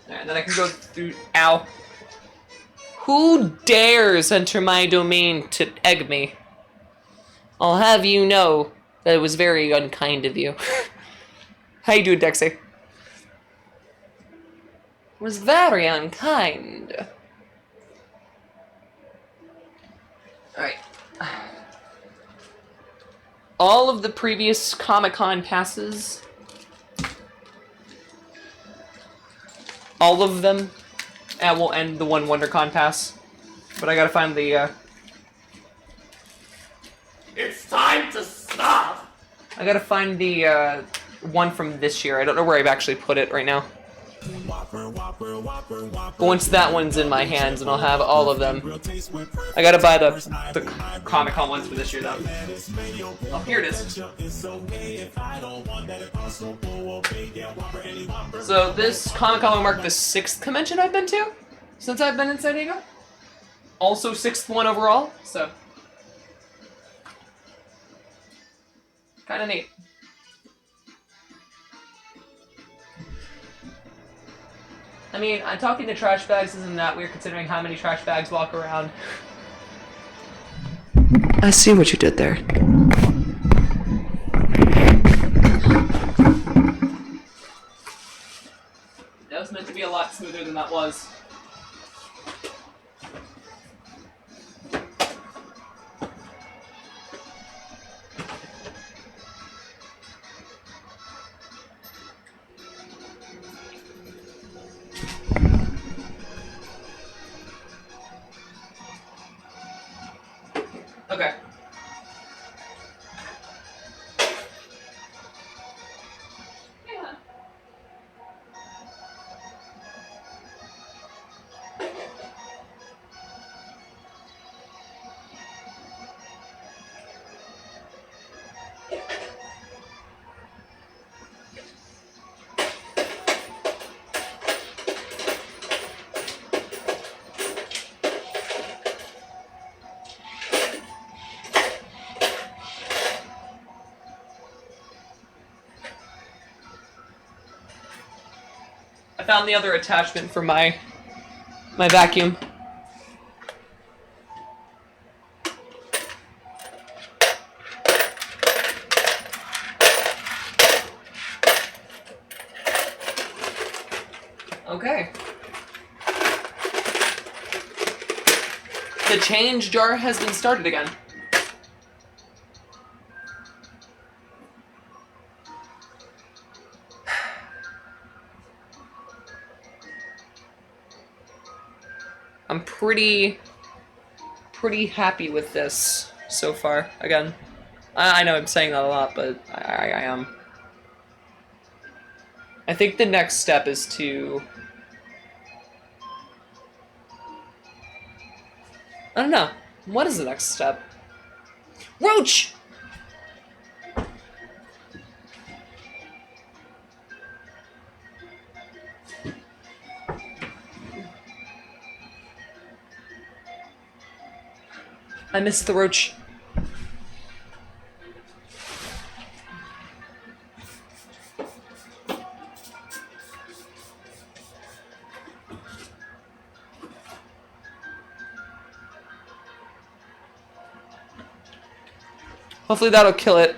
And then I can go through. Ow. Who dares enter my domain to egg me? I'll have you know that it was very unkind of you. How you doing, Dexy? It was very unkind. Alright. All of the previous Comic-Con passes. All of them. And we'll end the one WonderCon pass. But I gotta find the, It's time to stop! I gotta find the, one from this year. I don't know where I've actually put it right now. But once that one's in my hands, and I'll have all of them. I gotta buy the Comic-Con ones for this year, though. Oh, here it is. So this Comic-Con will mark the 6th convention I've been to since I've been in San Diego. Also 6th one overall, so kind of neat. I mean, talking to trash bags isn't that weird considering how many trash bags walk around. I see what you did there. That was meant to be a lot smoother than that was. Okay. Yeah. found the other attachment for my vacuum. Okay. The change jar has been started again. I'm pretty happy with this so far. Again, I know I'm saying that a lot, but I am. I think the next step is to... I don't know. What is the next step? Roach! I missed the roach. Hopefully that'll kill it.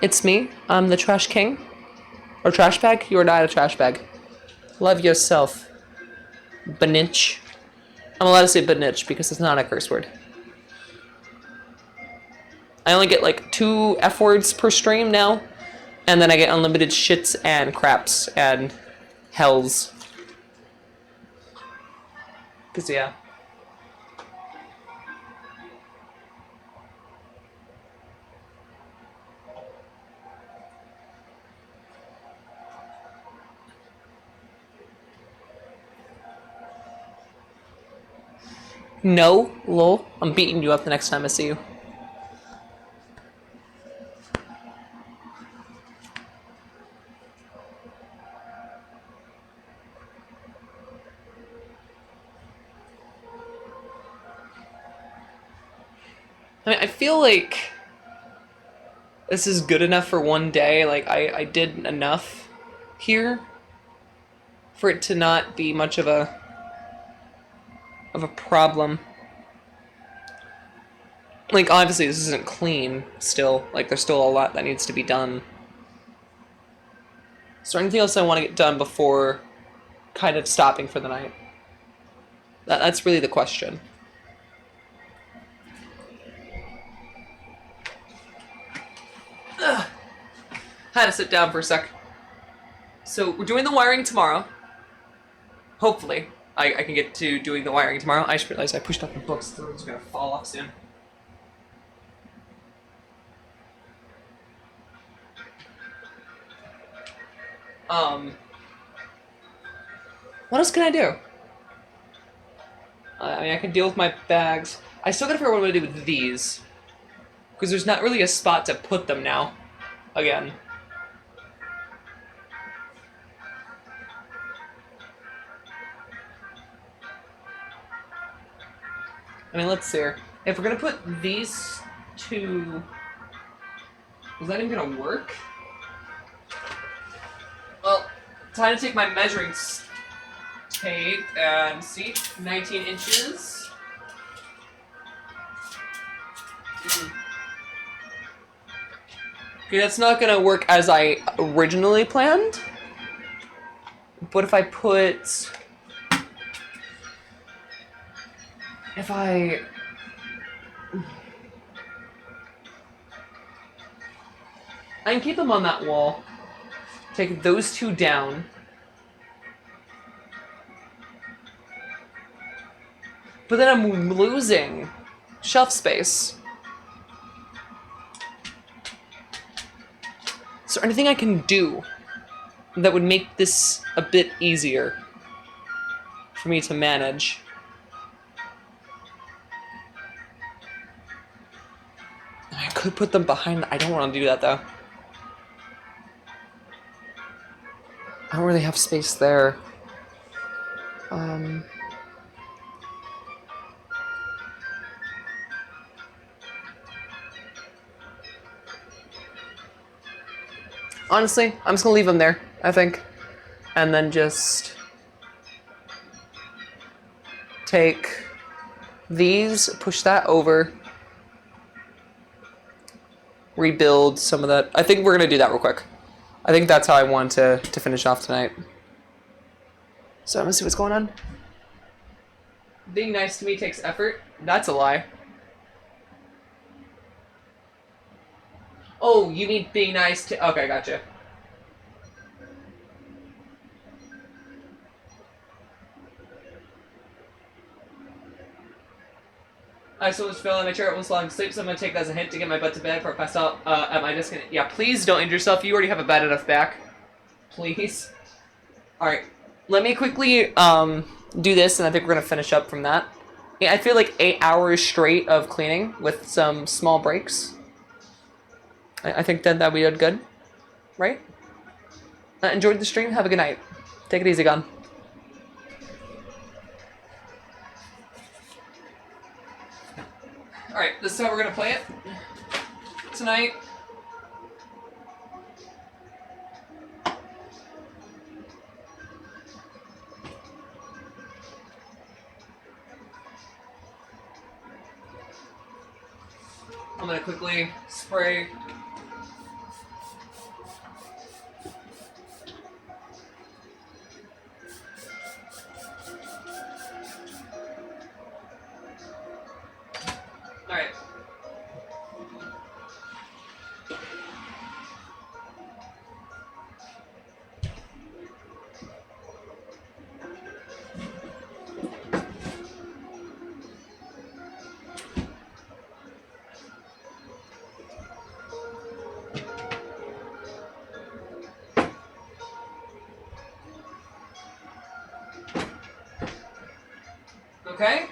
It's me. I'm the trash king. Or trash bag? You are not a trash bag. Love yourself. Banitch. I'm allowed to say banitch because it's not a curse word. I only get like 2 F words per stream now. And then I get unlimited shits and craps and hells. Cause yeah. No, lol. I'm beating you up the next time I see you. I mean, I feel like this is good enough for one day. Like, I did enough here for it to not be much of a problem. Like, obviously this isn't clean still. Like, there's still a lot that needs to be done. Is there anything else I want to get done before kind of stopping for the night? That's really the question. Ugh. Had to sit down for a sec. So, we're doing the wiring tomorrow. Hopefully. I can get to doing the wiring tomorrow. I just realized I pushed up the books. The room's gonna fall off soon. What else can I do? I mean, I can deal with my bags. I still gotta figure out what I'm gonna do with these. Because there's not really a spot to put them now. Again. I mean, let's see here. If we're gonna put these two... Is that even gonna work? Well, time to take my measuring tape and see. 19 inches. Okay, that's not gonna work as I originally planned. But if I put... If I can keep them on that wall. Take those two down. But then I'm losing shelf space. Is there anything I can do that would make this a bit easier for me to manage? I could put them behind. I don't want to do that though. I don't really have space there. Honestly, I'm just gonna leave them there, I think. And then just take these, push that over, rebuild some of that. I think we're gonna do that real quick. I think that's how I want to finish off tonight. So I'm gonna see what's going on. Being nice to me takes effort. That's a lie. Oh, you mean being nice to... Okay, gotcha. I so much fell in my chair at once falling asleep, so I'm gonna take that as a hint to get my butt to bed before I pass out at my desk. Yeah, please don't injure yourself. You already have a bad enough back. Please. Alright. Let me quickly do this, and I think we're gonna finish up from that. Yeah, I feel like 8 hours straight of cleaning with some small breaks. I think that we did good. Right? Enjoyed the stream. Have a good night. Take it easy, Gun. Alright, this is how we're gonna play it tonight. I'm gonna quickly spray. Alright. Okay.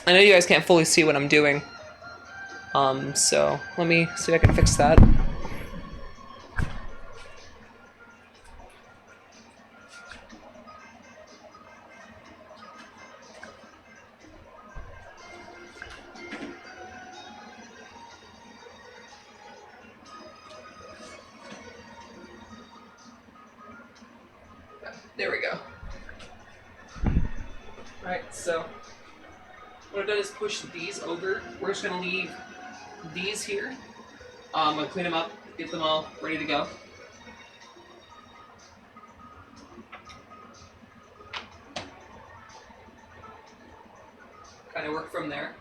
I know you guys can't fully see what I'm doing. So let me see if I can fix that. There we go. Alright, so what I've done is push these over. We're just gonna leave these here. I'm gonna clean them up, get them all ready to go. Kind of work from there.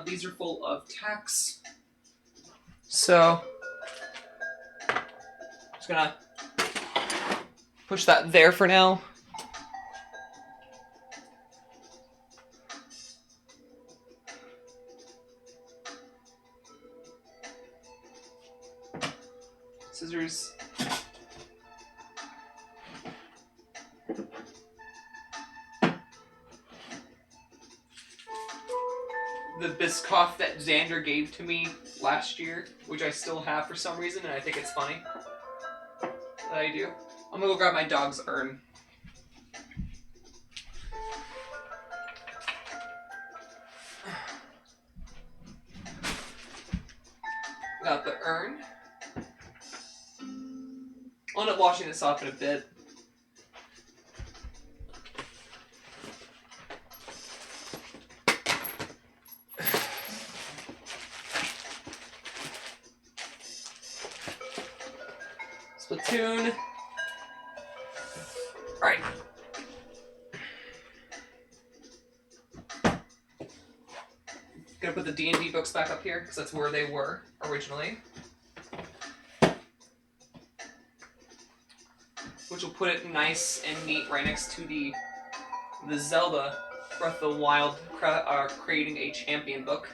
These are full of tacks. So, just gonna push that there for now. Scissors. The Biscoff that Xander gave to me last year, which I still have for some reason, and I think it's funny that I do. I'm gonna go grab my dog's urn. Got the urn. I'll end up washing this off in a bit. Splatoon. Alright. Gonna put the D&D books back up here, because that's where they were originally. Which will put it nice and neat right next to the Zelda Breath of the Wild Creating a Champion book.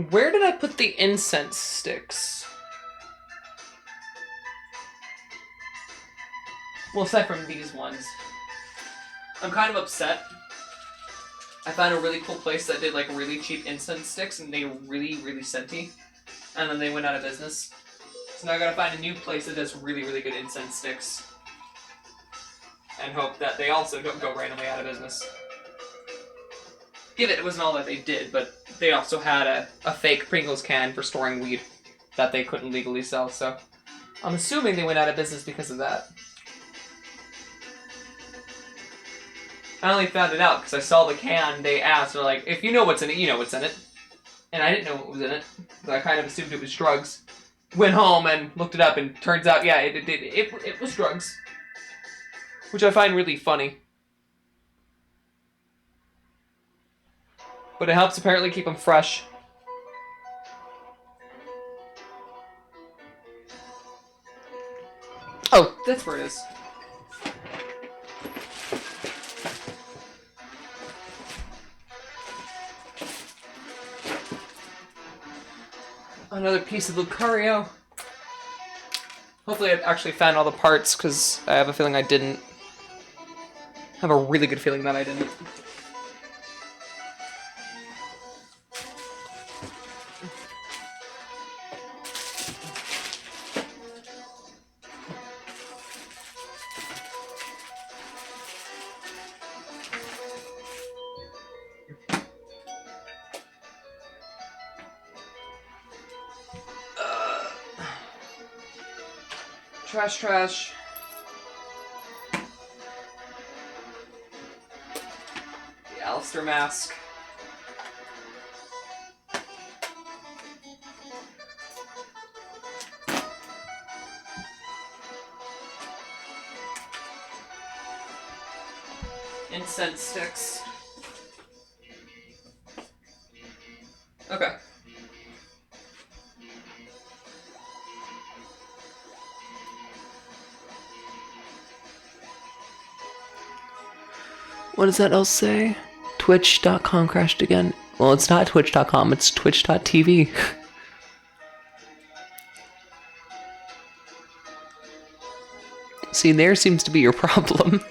Where did I put the incense sticks? Well, aside from these ones. I'm kind of upset. I found a really cool place that did like really cheap incense sticks and they were really, really scenty. And then they went out of business. So now I gotta find a new place that does really, really good incense sticks. And hope that they also don't go randomly out of business. Give it wasn't all that they did, but they also had a fake Pringles can for storing weed that they couldn't legally sell, so I'm assuming they went out of business because of that. I only found it out because I saw the can, they asked, they're like, if you know what's in it, you know what's in it. And I didn't know what was in it, so I kind of assumed it was drugs. Went home and looked it up, and turns out, yeah, it was drugs. Which I find really funny. But it helps apparently keep them fresh. Oh, that's where it is. Another piece of Lucario. Hopefully I actually found all the parts, because I have a feeling I didn't. I have a really good feeling that I didn't. Trash. The Alistair mask. Incense sticks. Okay. What does that else say? Twitch.com crashed again. Well, it's not twitch.com, it's twitch.tv. See, there seems to be your problem.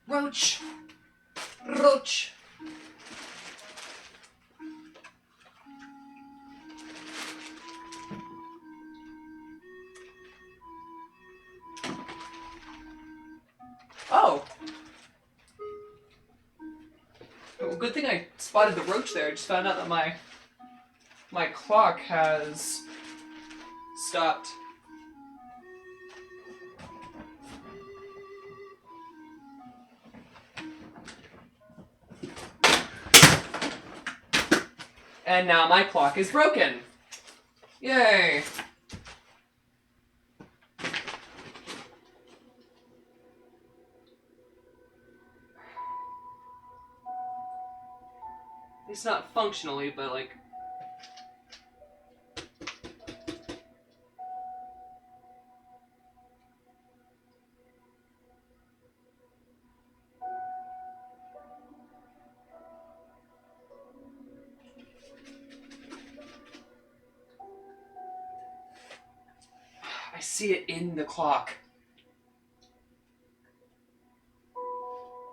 Roach! Roach! Oh! Well, good thing I spotted the roach there. I just found out that my clock has stopped. And now my clock is broken. Yay! It's not functionally, but like... I see it in the clock.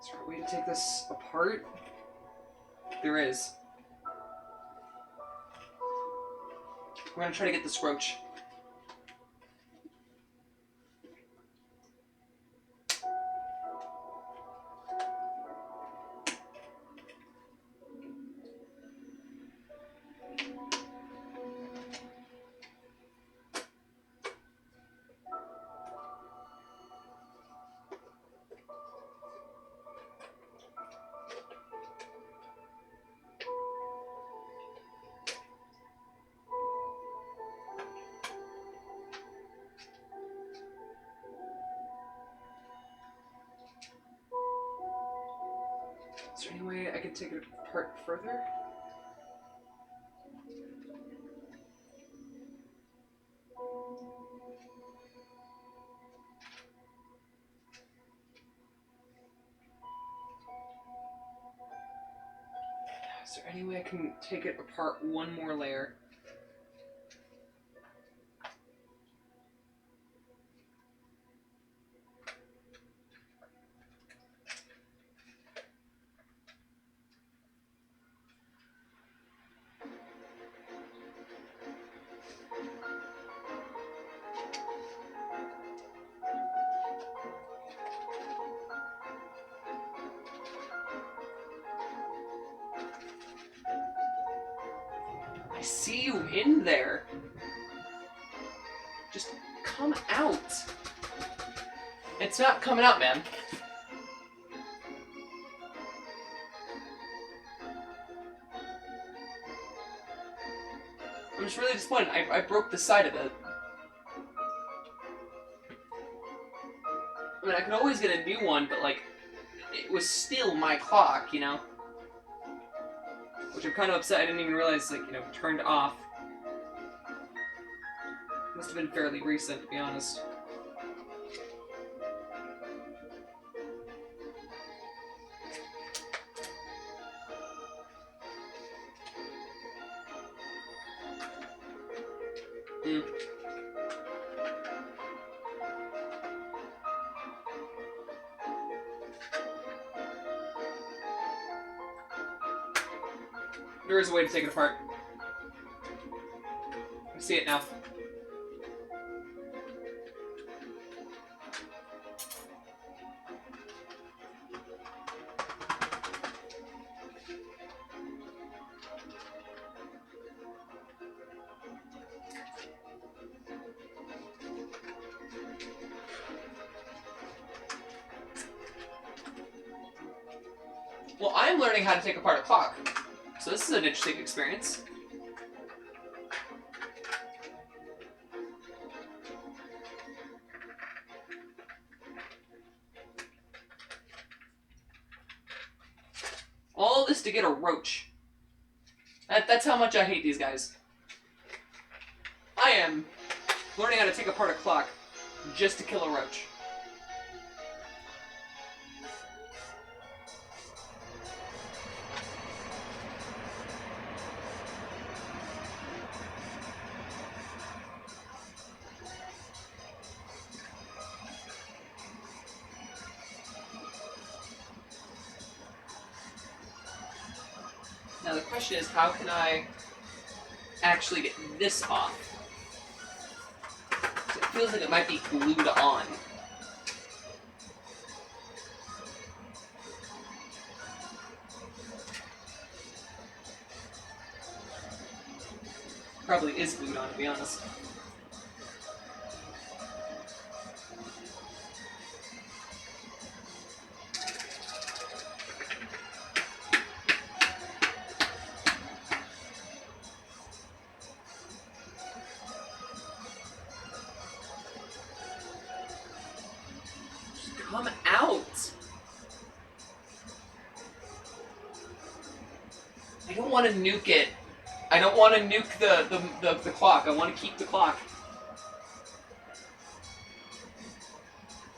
Is there a way to take this apart? There is. We're gonna try to get this roach. Is there any way I could take it apart further? Is there any way I can take it apart one more layer? I see you in there. Just come out. It's not coming out, man. I'm just really disappointed. I broke the side of it. I mean, I could always get a new one, but, like, it was still my clock, you know? Which I'm kind of upset I didn't even realize, like, you know, turned off. Must have been fairly recent, to be honest. There is a way to take it apart. I see it now. Well, I'm learning how to take apart a clock. So this is an interesting experience. All this to get a roach. That's how much I hate these guys. I am learning how to take apart a clock just to kill a roach. Now the question is, how can I actually get this off? It feels like it might be glued on. Probably is glued on, to be honest. Come out! I don't want to nuke it. I don't want to nuke the clock. I want to keep the clock.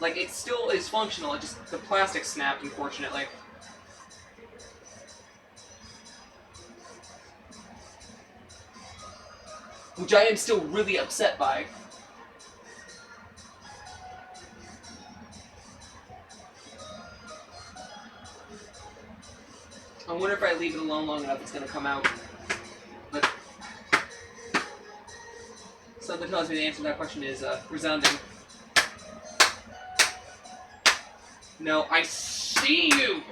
Like, it still is functional, it just, the plastic snapped, unfortunately. Which I am still really upset by. I wonder if I leave it alone long enough, it's gonna come out. But something tells me the answer to that question is resounding. No, I see you!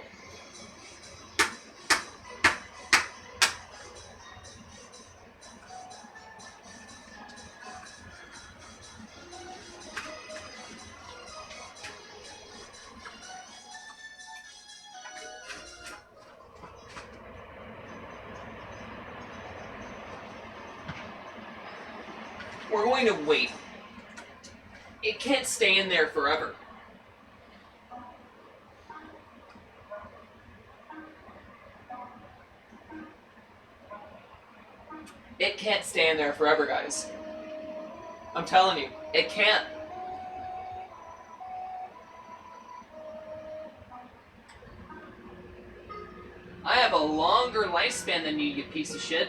We're going to wait. It can't stay in there forever. It can't stay in there forever, guys. I'm telling you, it can't. I have a longer lifespan than you piece of shit.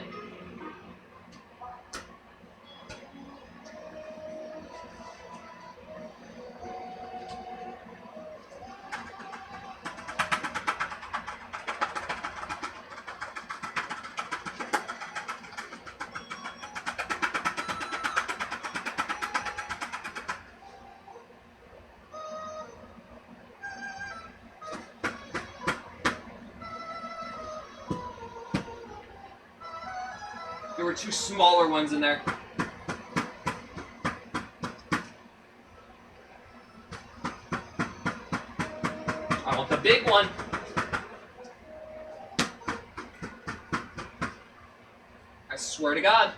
There were two smaller ones in there. I want the big one. I swear to God.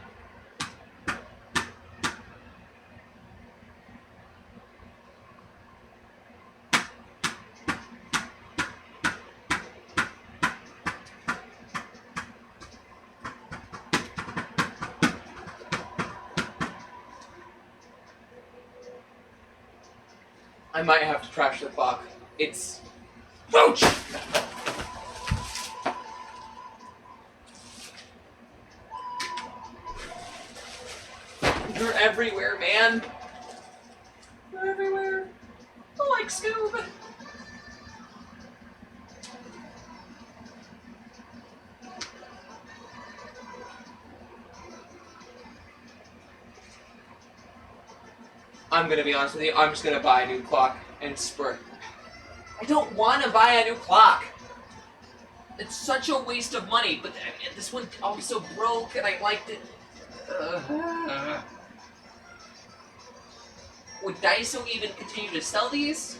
I might have to trash the clock. It's... Roach! You're everywhere, man. You're everywhere. I like Scoob. I'm gonna be honest with you, I'm just gonna buy a new clock and spurt. I don't want to buy a new clock. It's such a waste of money, but this one also broke and I liked it. Would Daiso even continue to sell these?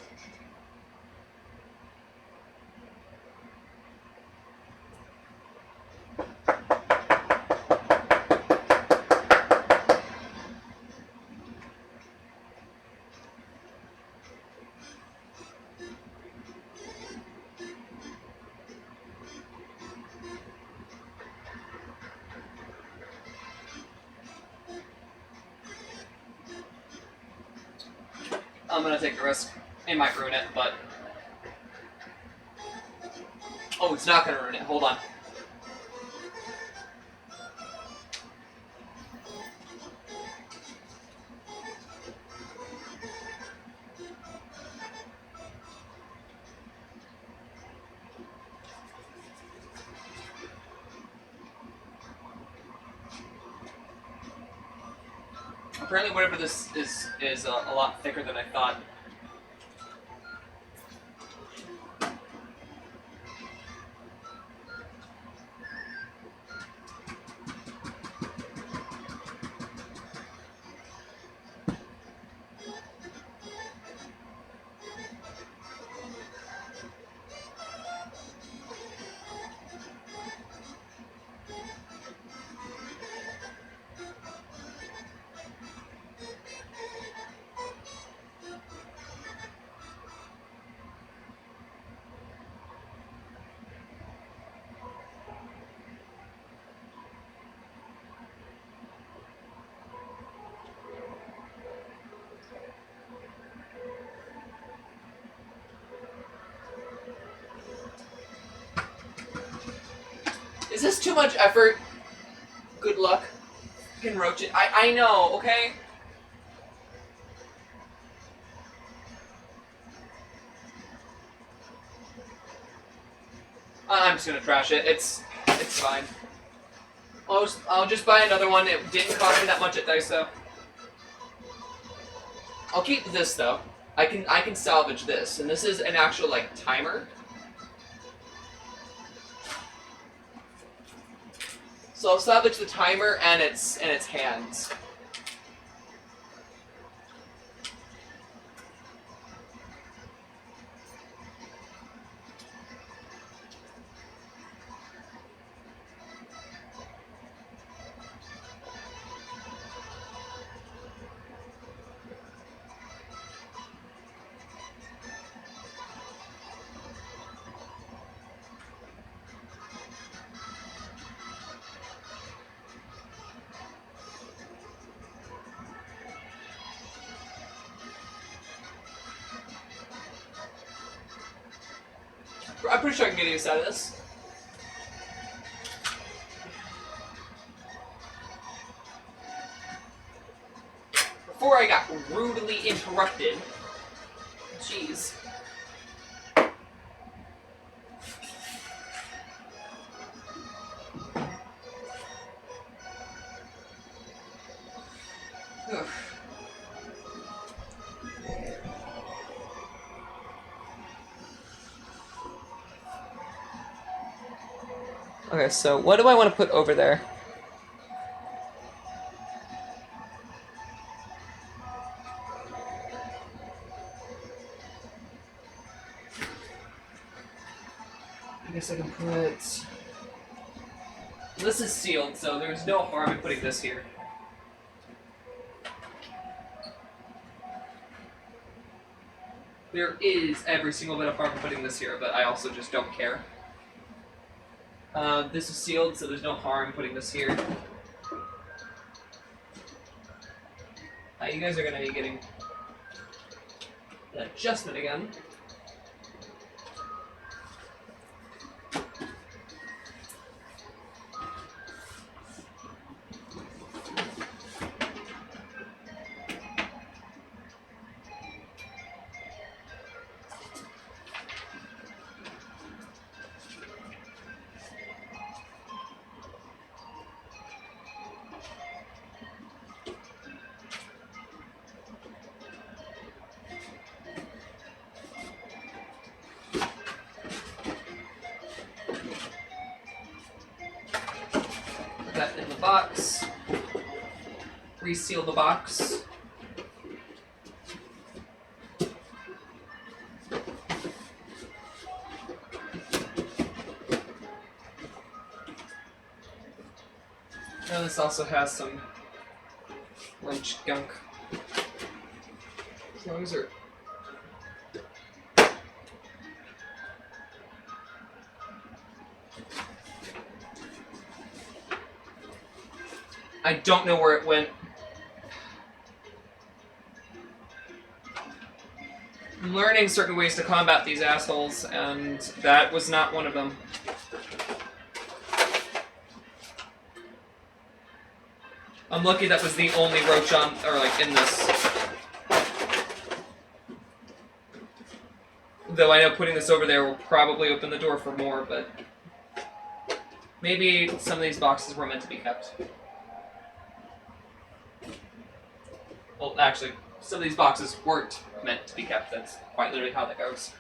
I'm gonna take a risk. It might ruin it, but... Oh, it's not gonna ruin it. Hold on. Apparently whatever this is a lot thicker than I thought. Is this too much effort? Good luck. You can roach it. I know, okay? I'm just gonna trash it. It's fine. I'll just buy another one. It didn't cost me that much at Daiso. I'll keep this though. I can salvage this, and this is an actual like timer. So I'll salvage the timer and its hands. I'm pretty sure I can get used out of this. Before I got rudely interrupted. Jeez. Ugh. Okay, so what do I want to put over there? I guess I can put... This is sealed, so there's no harm in putting this here. There is every single bit of harm in putting this here, but I also just don't care. This is sealed, so there's no harm in putting this here. You guys are going to be getting an adjustment again. That in the box. Reseal the box. And this also has some wrench gunk. As long as they're... I don't know where it went. I'm learning certain ways to combat these assholes, and that was not one of them. I'm lucky that was the only roach on, or like in this. Though I know putting this over there will probably open the door for more, but maybe some of these boxes were meant to be kept. Well, actually, some of these boxes weren't meant to be kept. That's quite literally how that goes.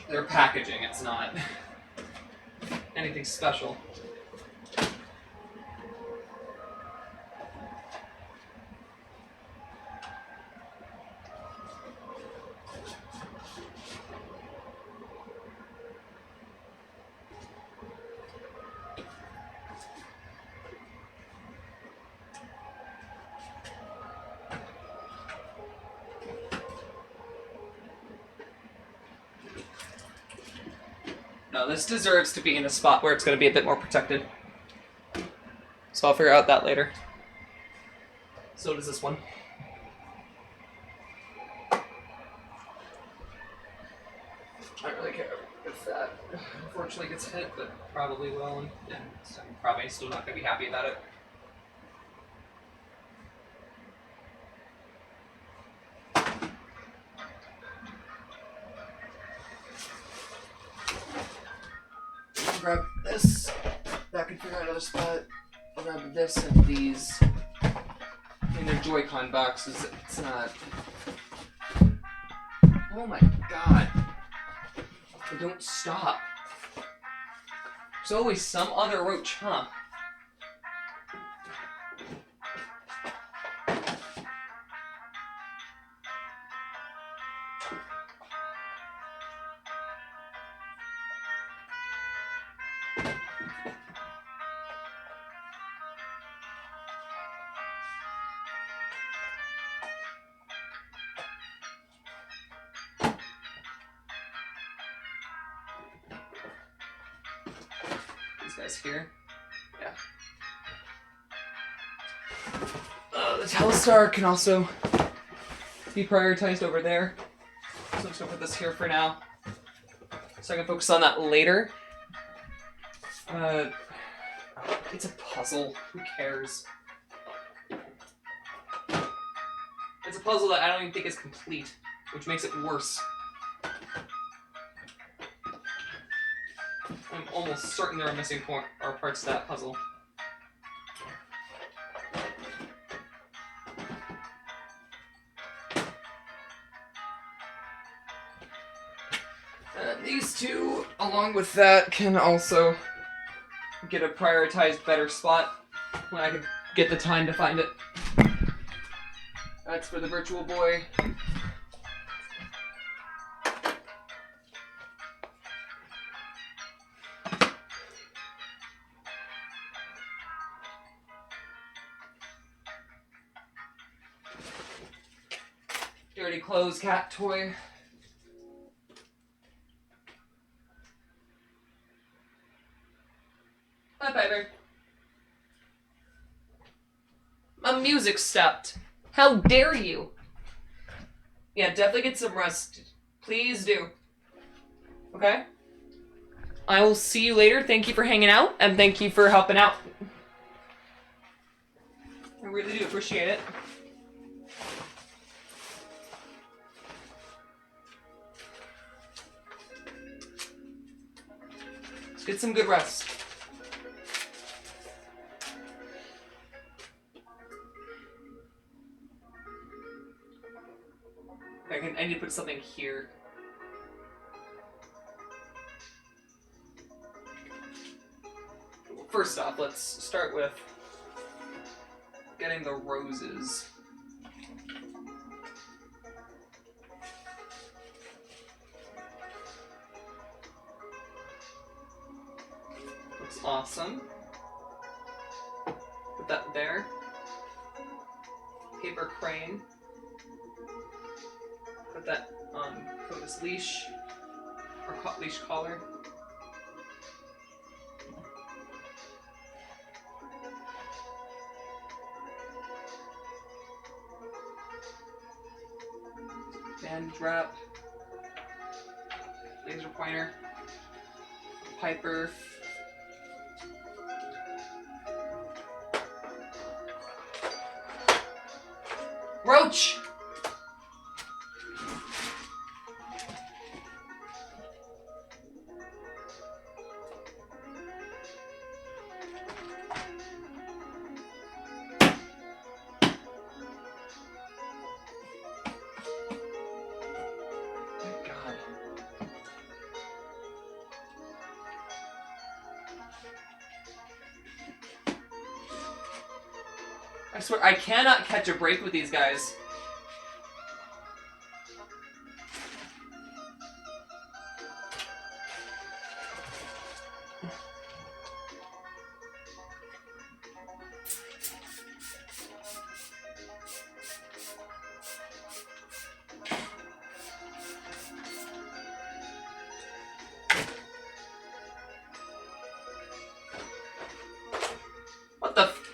They're packaging, it's not anything special. No, this deserves to be in a spot where it's going to be a bit more protected. So I'll figure out that later. So does this one. I don't really care if that unfortunately gets hit, but probably will, and so I'm probably still not going to be happy about it. Grab this, that can figure out another spot. I'll grab this and these. In their Joy-Con boxes, it's not... Oh my god. They don't stop. There's always some other roach, huh? Guys here. Yeah. The Telstar can also be prioritized over there. I'm just gonna put this here for now, so I can focus on that later. It's a puzzle. Who cares? It's a puzzle that I don't even think is complete, which makes it worse. I'm almost certain there are missing parts to that puzzle. These two, along with that, can also get a prioritized better spot when I can get the time to find it. That's for the virtual boy. Dirty clothes cat toy. Hi, Piper. My music stopped. How dare you? Yeah, definitely get some rest. Please do. Okay? I will see you later. Thank you for hanging out, and thank you for helping out. I really do appreciate it. Let's get some good rest. I need to put something here. First off, let's start with getting the roses. Looks awesome. Put that there. Paper crane. Put that on Coda's leash, or leash collar. Bandage wrap. Laser pointer. Piper. Roach! I swear, I cannot catch a break with these guys. What the f-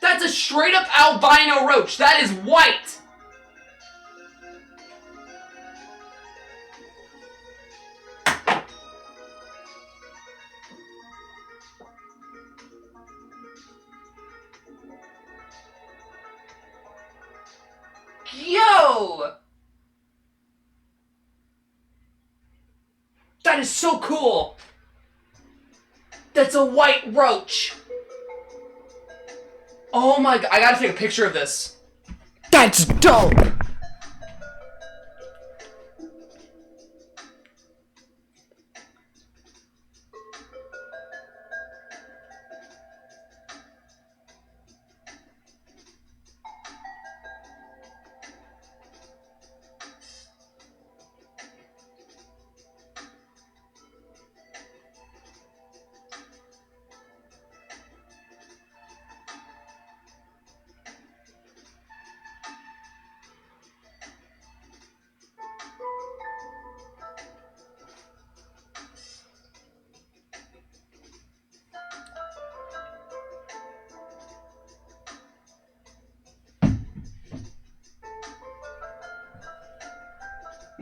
That's a straight up albino roach. That is white. Yo! That is so cool. That's a white roach. Oh my god, I gotta take a picture of this. That's dope!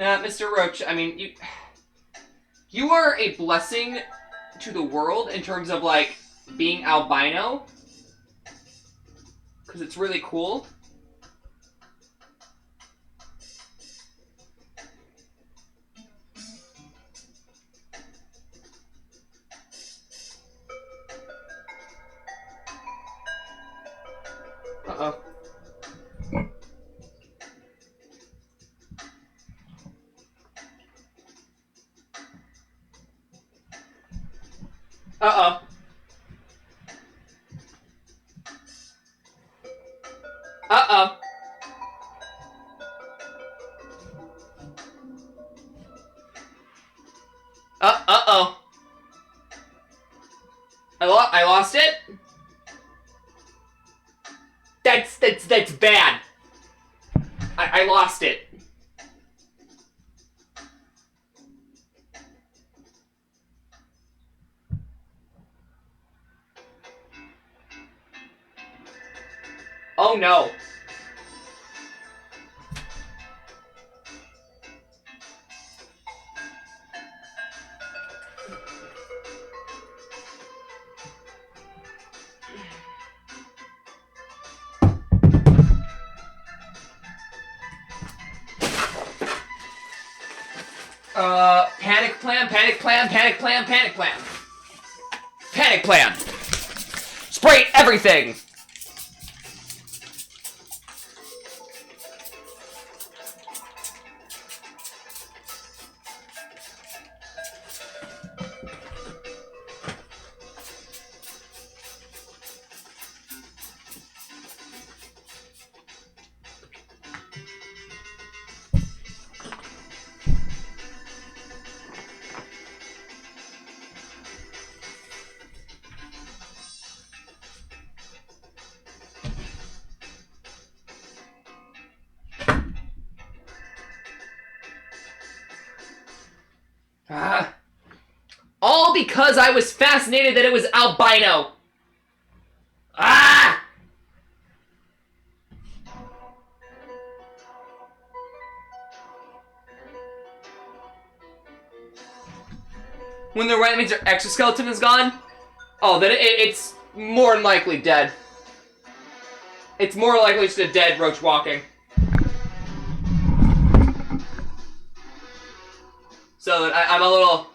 Nah, Mr. Roach, I mean, you are a blessing to the world in terms of, like, being albino. Because it's really cool. Uh-oh. Uh-oh. Uh-oh. Uh-oh. I lost it? That's bad. I lost it. Oh no. Panic plan, panic plan, panic plan, panic plan. Panic plan. Spray everything. All because I was fascinated that it was albino. Ah! When the right means your exoskeleton is gone? Oh, then it's more than likely dead. It's more likely just a dead roach walking. So that I'm a little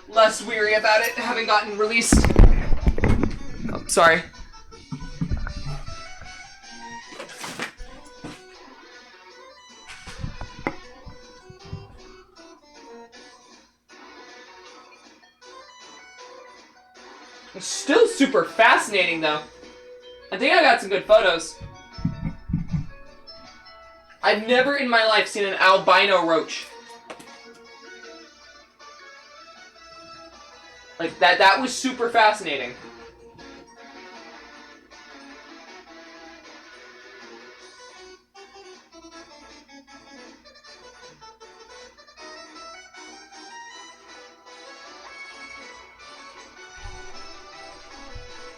less weary about it having gotten released. Oh, sorry. It's still super fascinating though. I think I got some good photos. I've never in my life seen an albino roach. Like, that was super fascinating.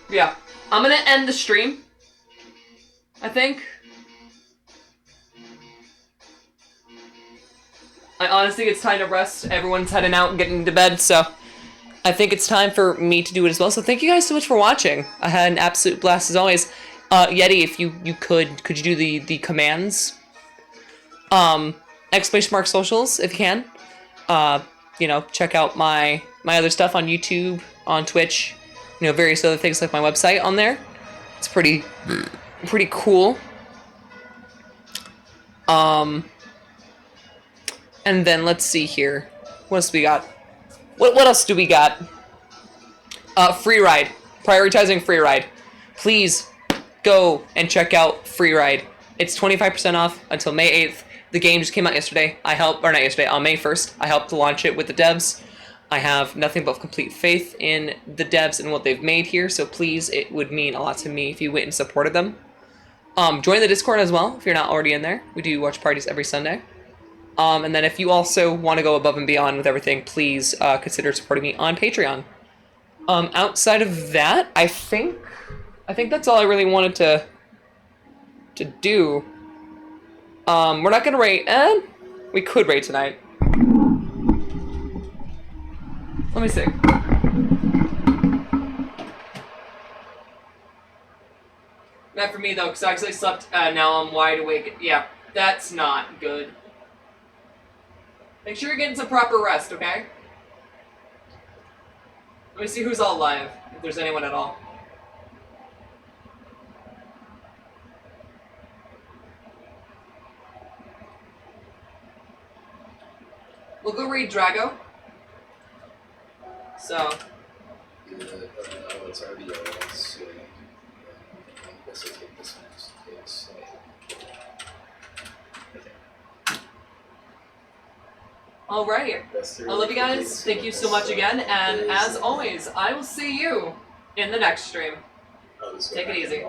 Yeah, I'm gonna end the stream, I think. I honestly think it's time to rest. Everyone's heading out and getting to bed, so I think it's time for me to do it as well. So thank you guys so much for watching. I had an absolute blast as always. Yeti, if you could you do the commands? Exclamation mark socials, if you can. You know, check out my other stuff on YouTube, on Twitch, you know, various other things like my website on there. It's pretty cool. And then let's see here. What else we got? What else do we got? Freeride. Prioritizing Freeride. Please go and check out Freeride. It's 25% off until May 8th. The game just came out yesterday. On May 1st. I helped to launch it with the devs. I have nothing but complete faith in the devs and what they've made here, so please, it would mean a lot to me if you went and supported them. Join the Discord as well, if you're not already in there. We do watch parties every Sunday. And then if you also want to go above and beyond with everything, please consider supporting me on Patreon. Outside of that, I think that's all I really wanted to do. We're not gonna rate. We could raid tonight. Let me see. Not for me though, because I actually slept, now I'm wide awake. Yeah, that's not good. Make sure you're getting some proper rest, okay? Let me see who's all alive, if there's anyone at all. We'll go raid Drago. So. It's already so I guess I'll take this next case. Alright. I love you guys. Thank you so much again. And as always, I will see you in the next stream. Take it easy.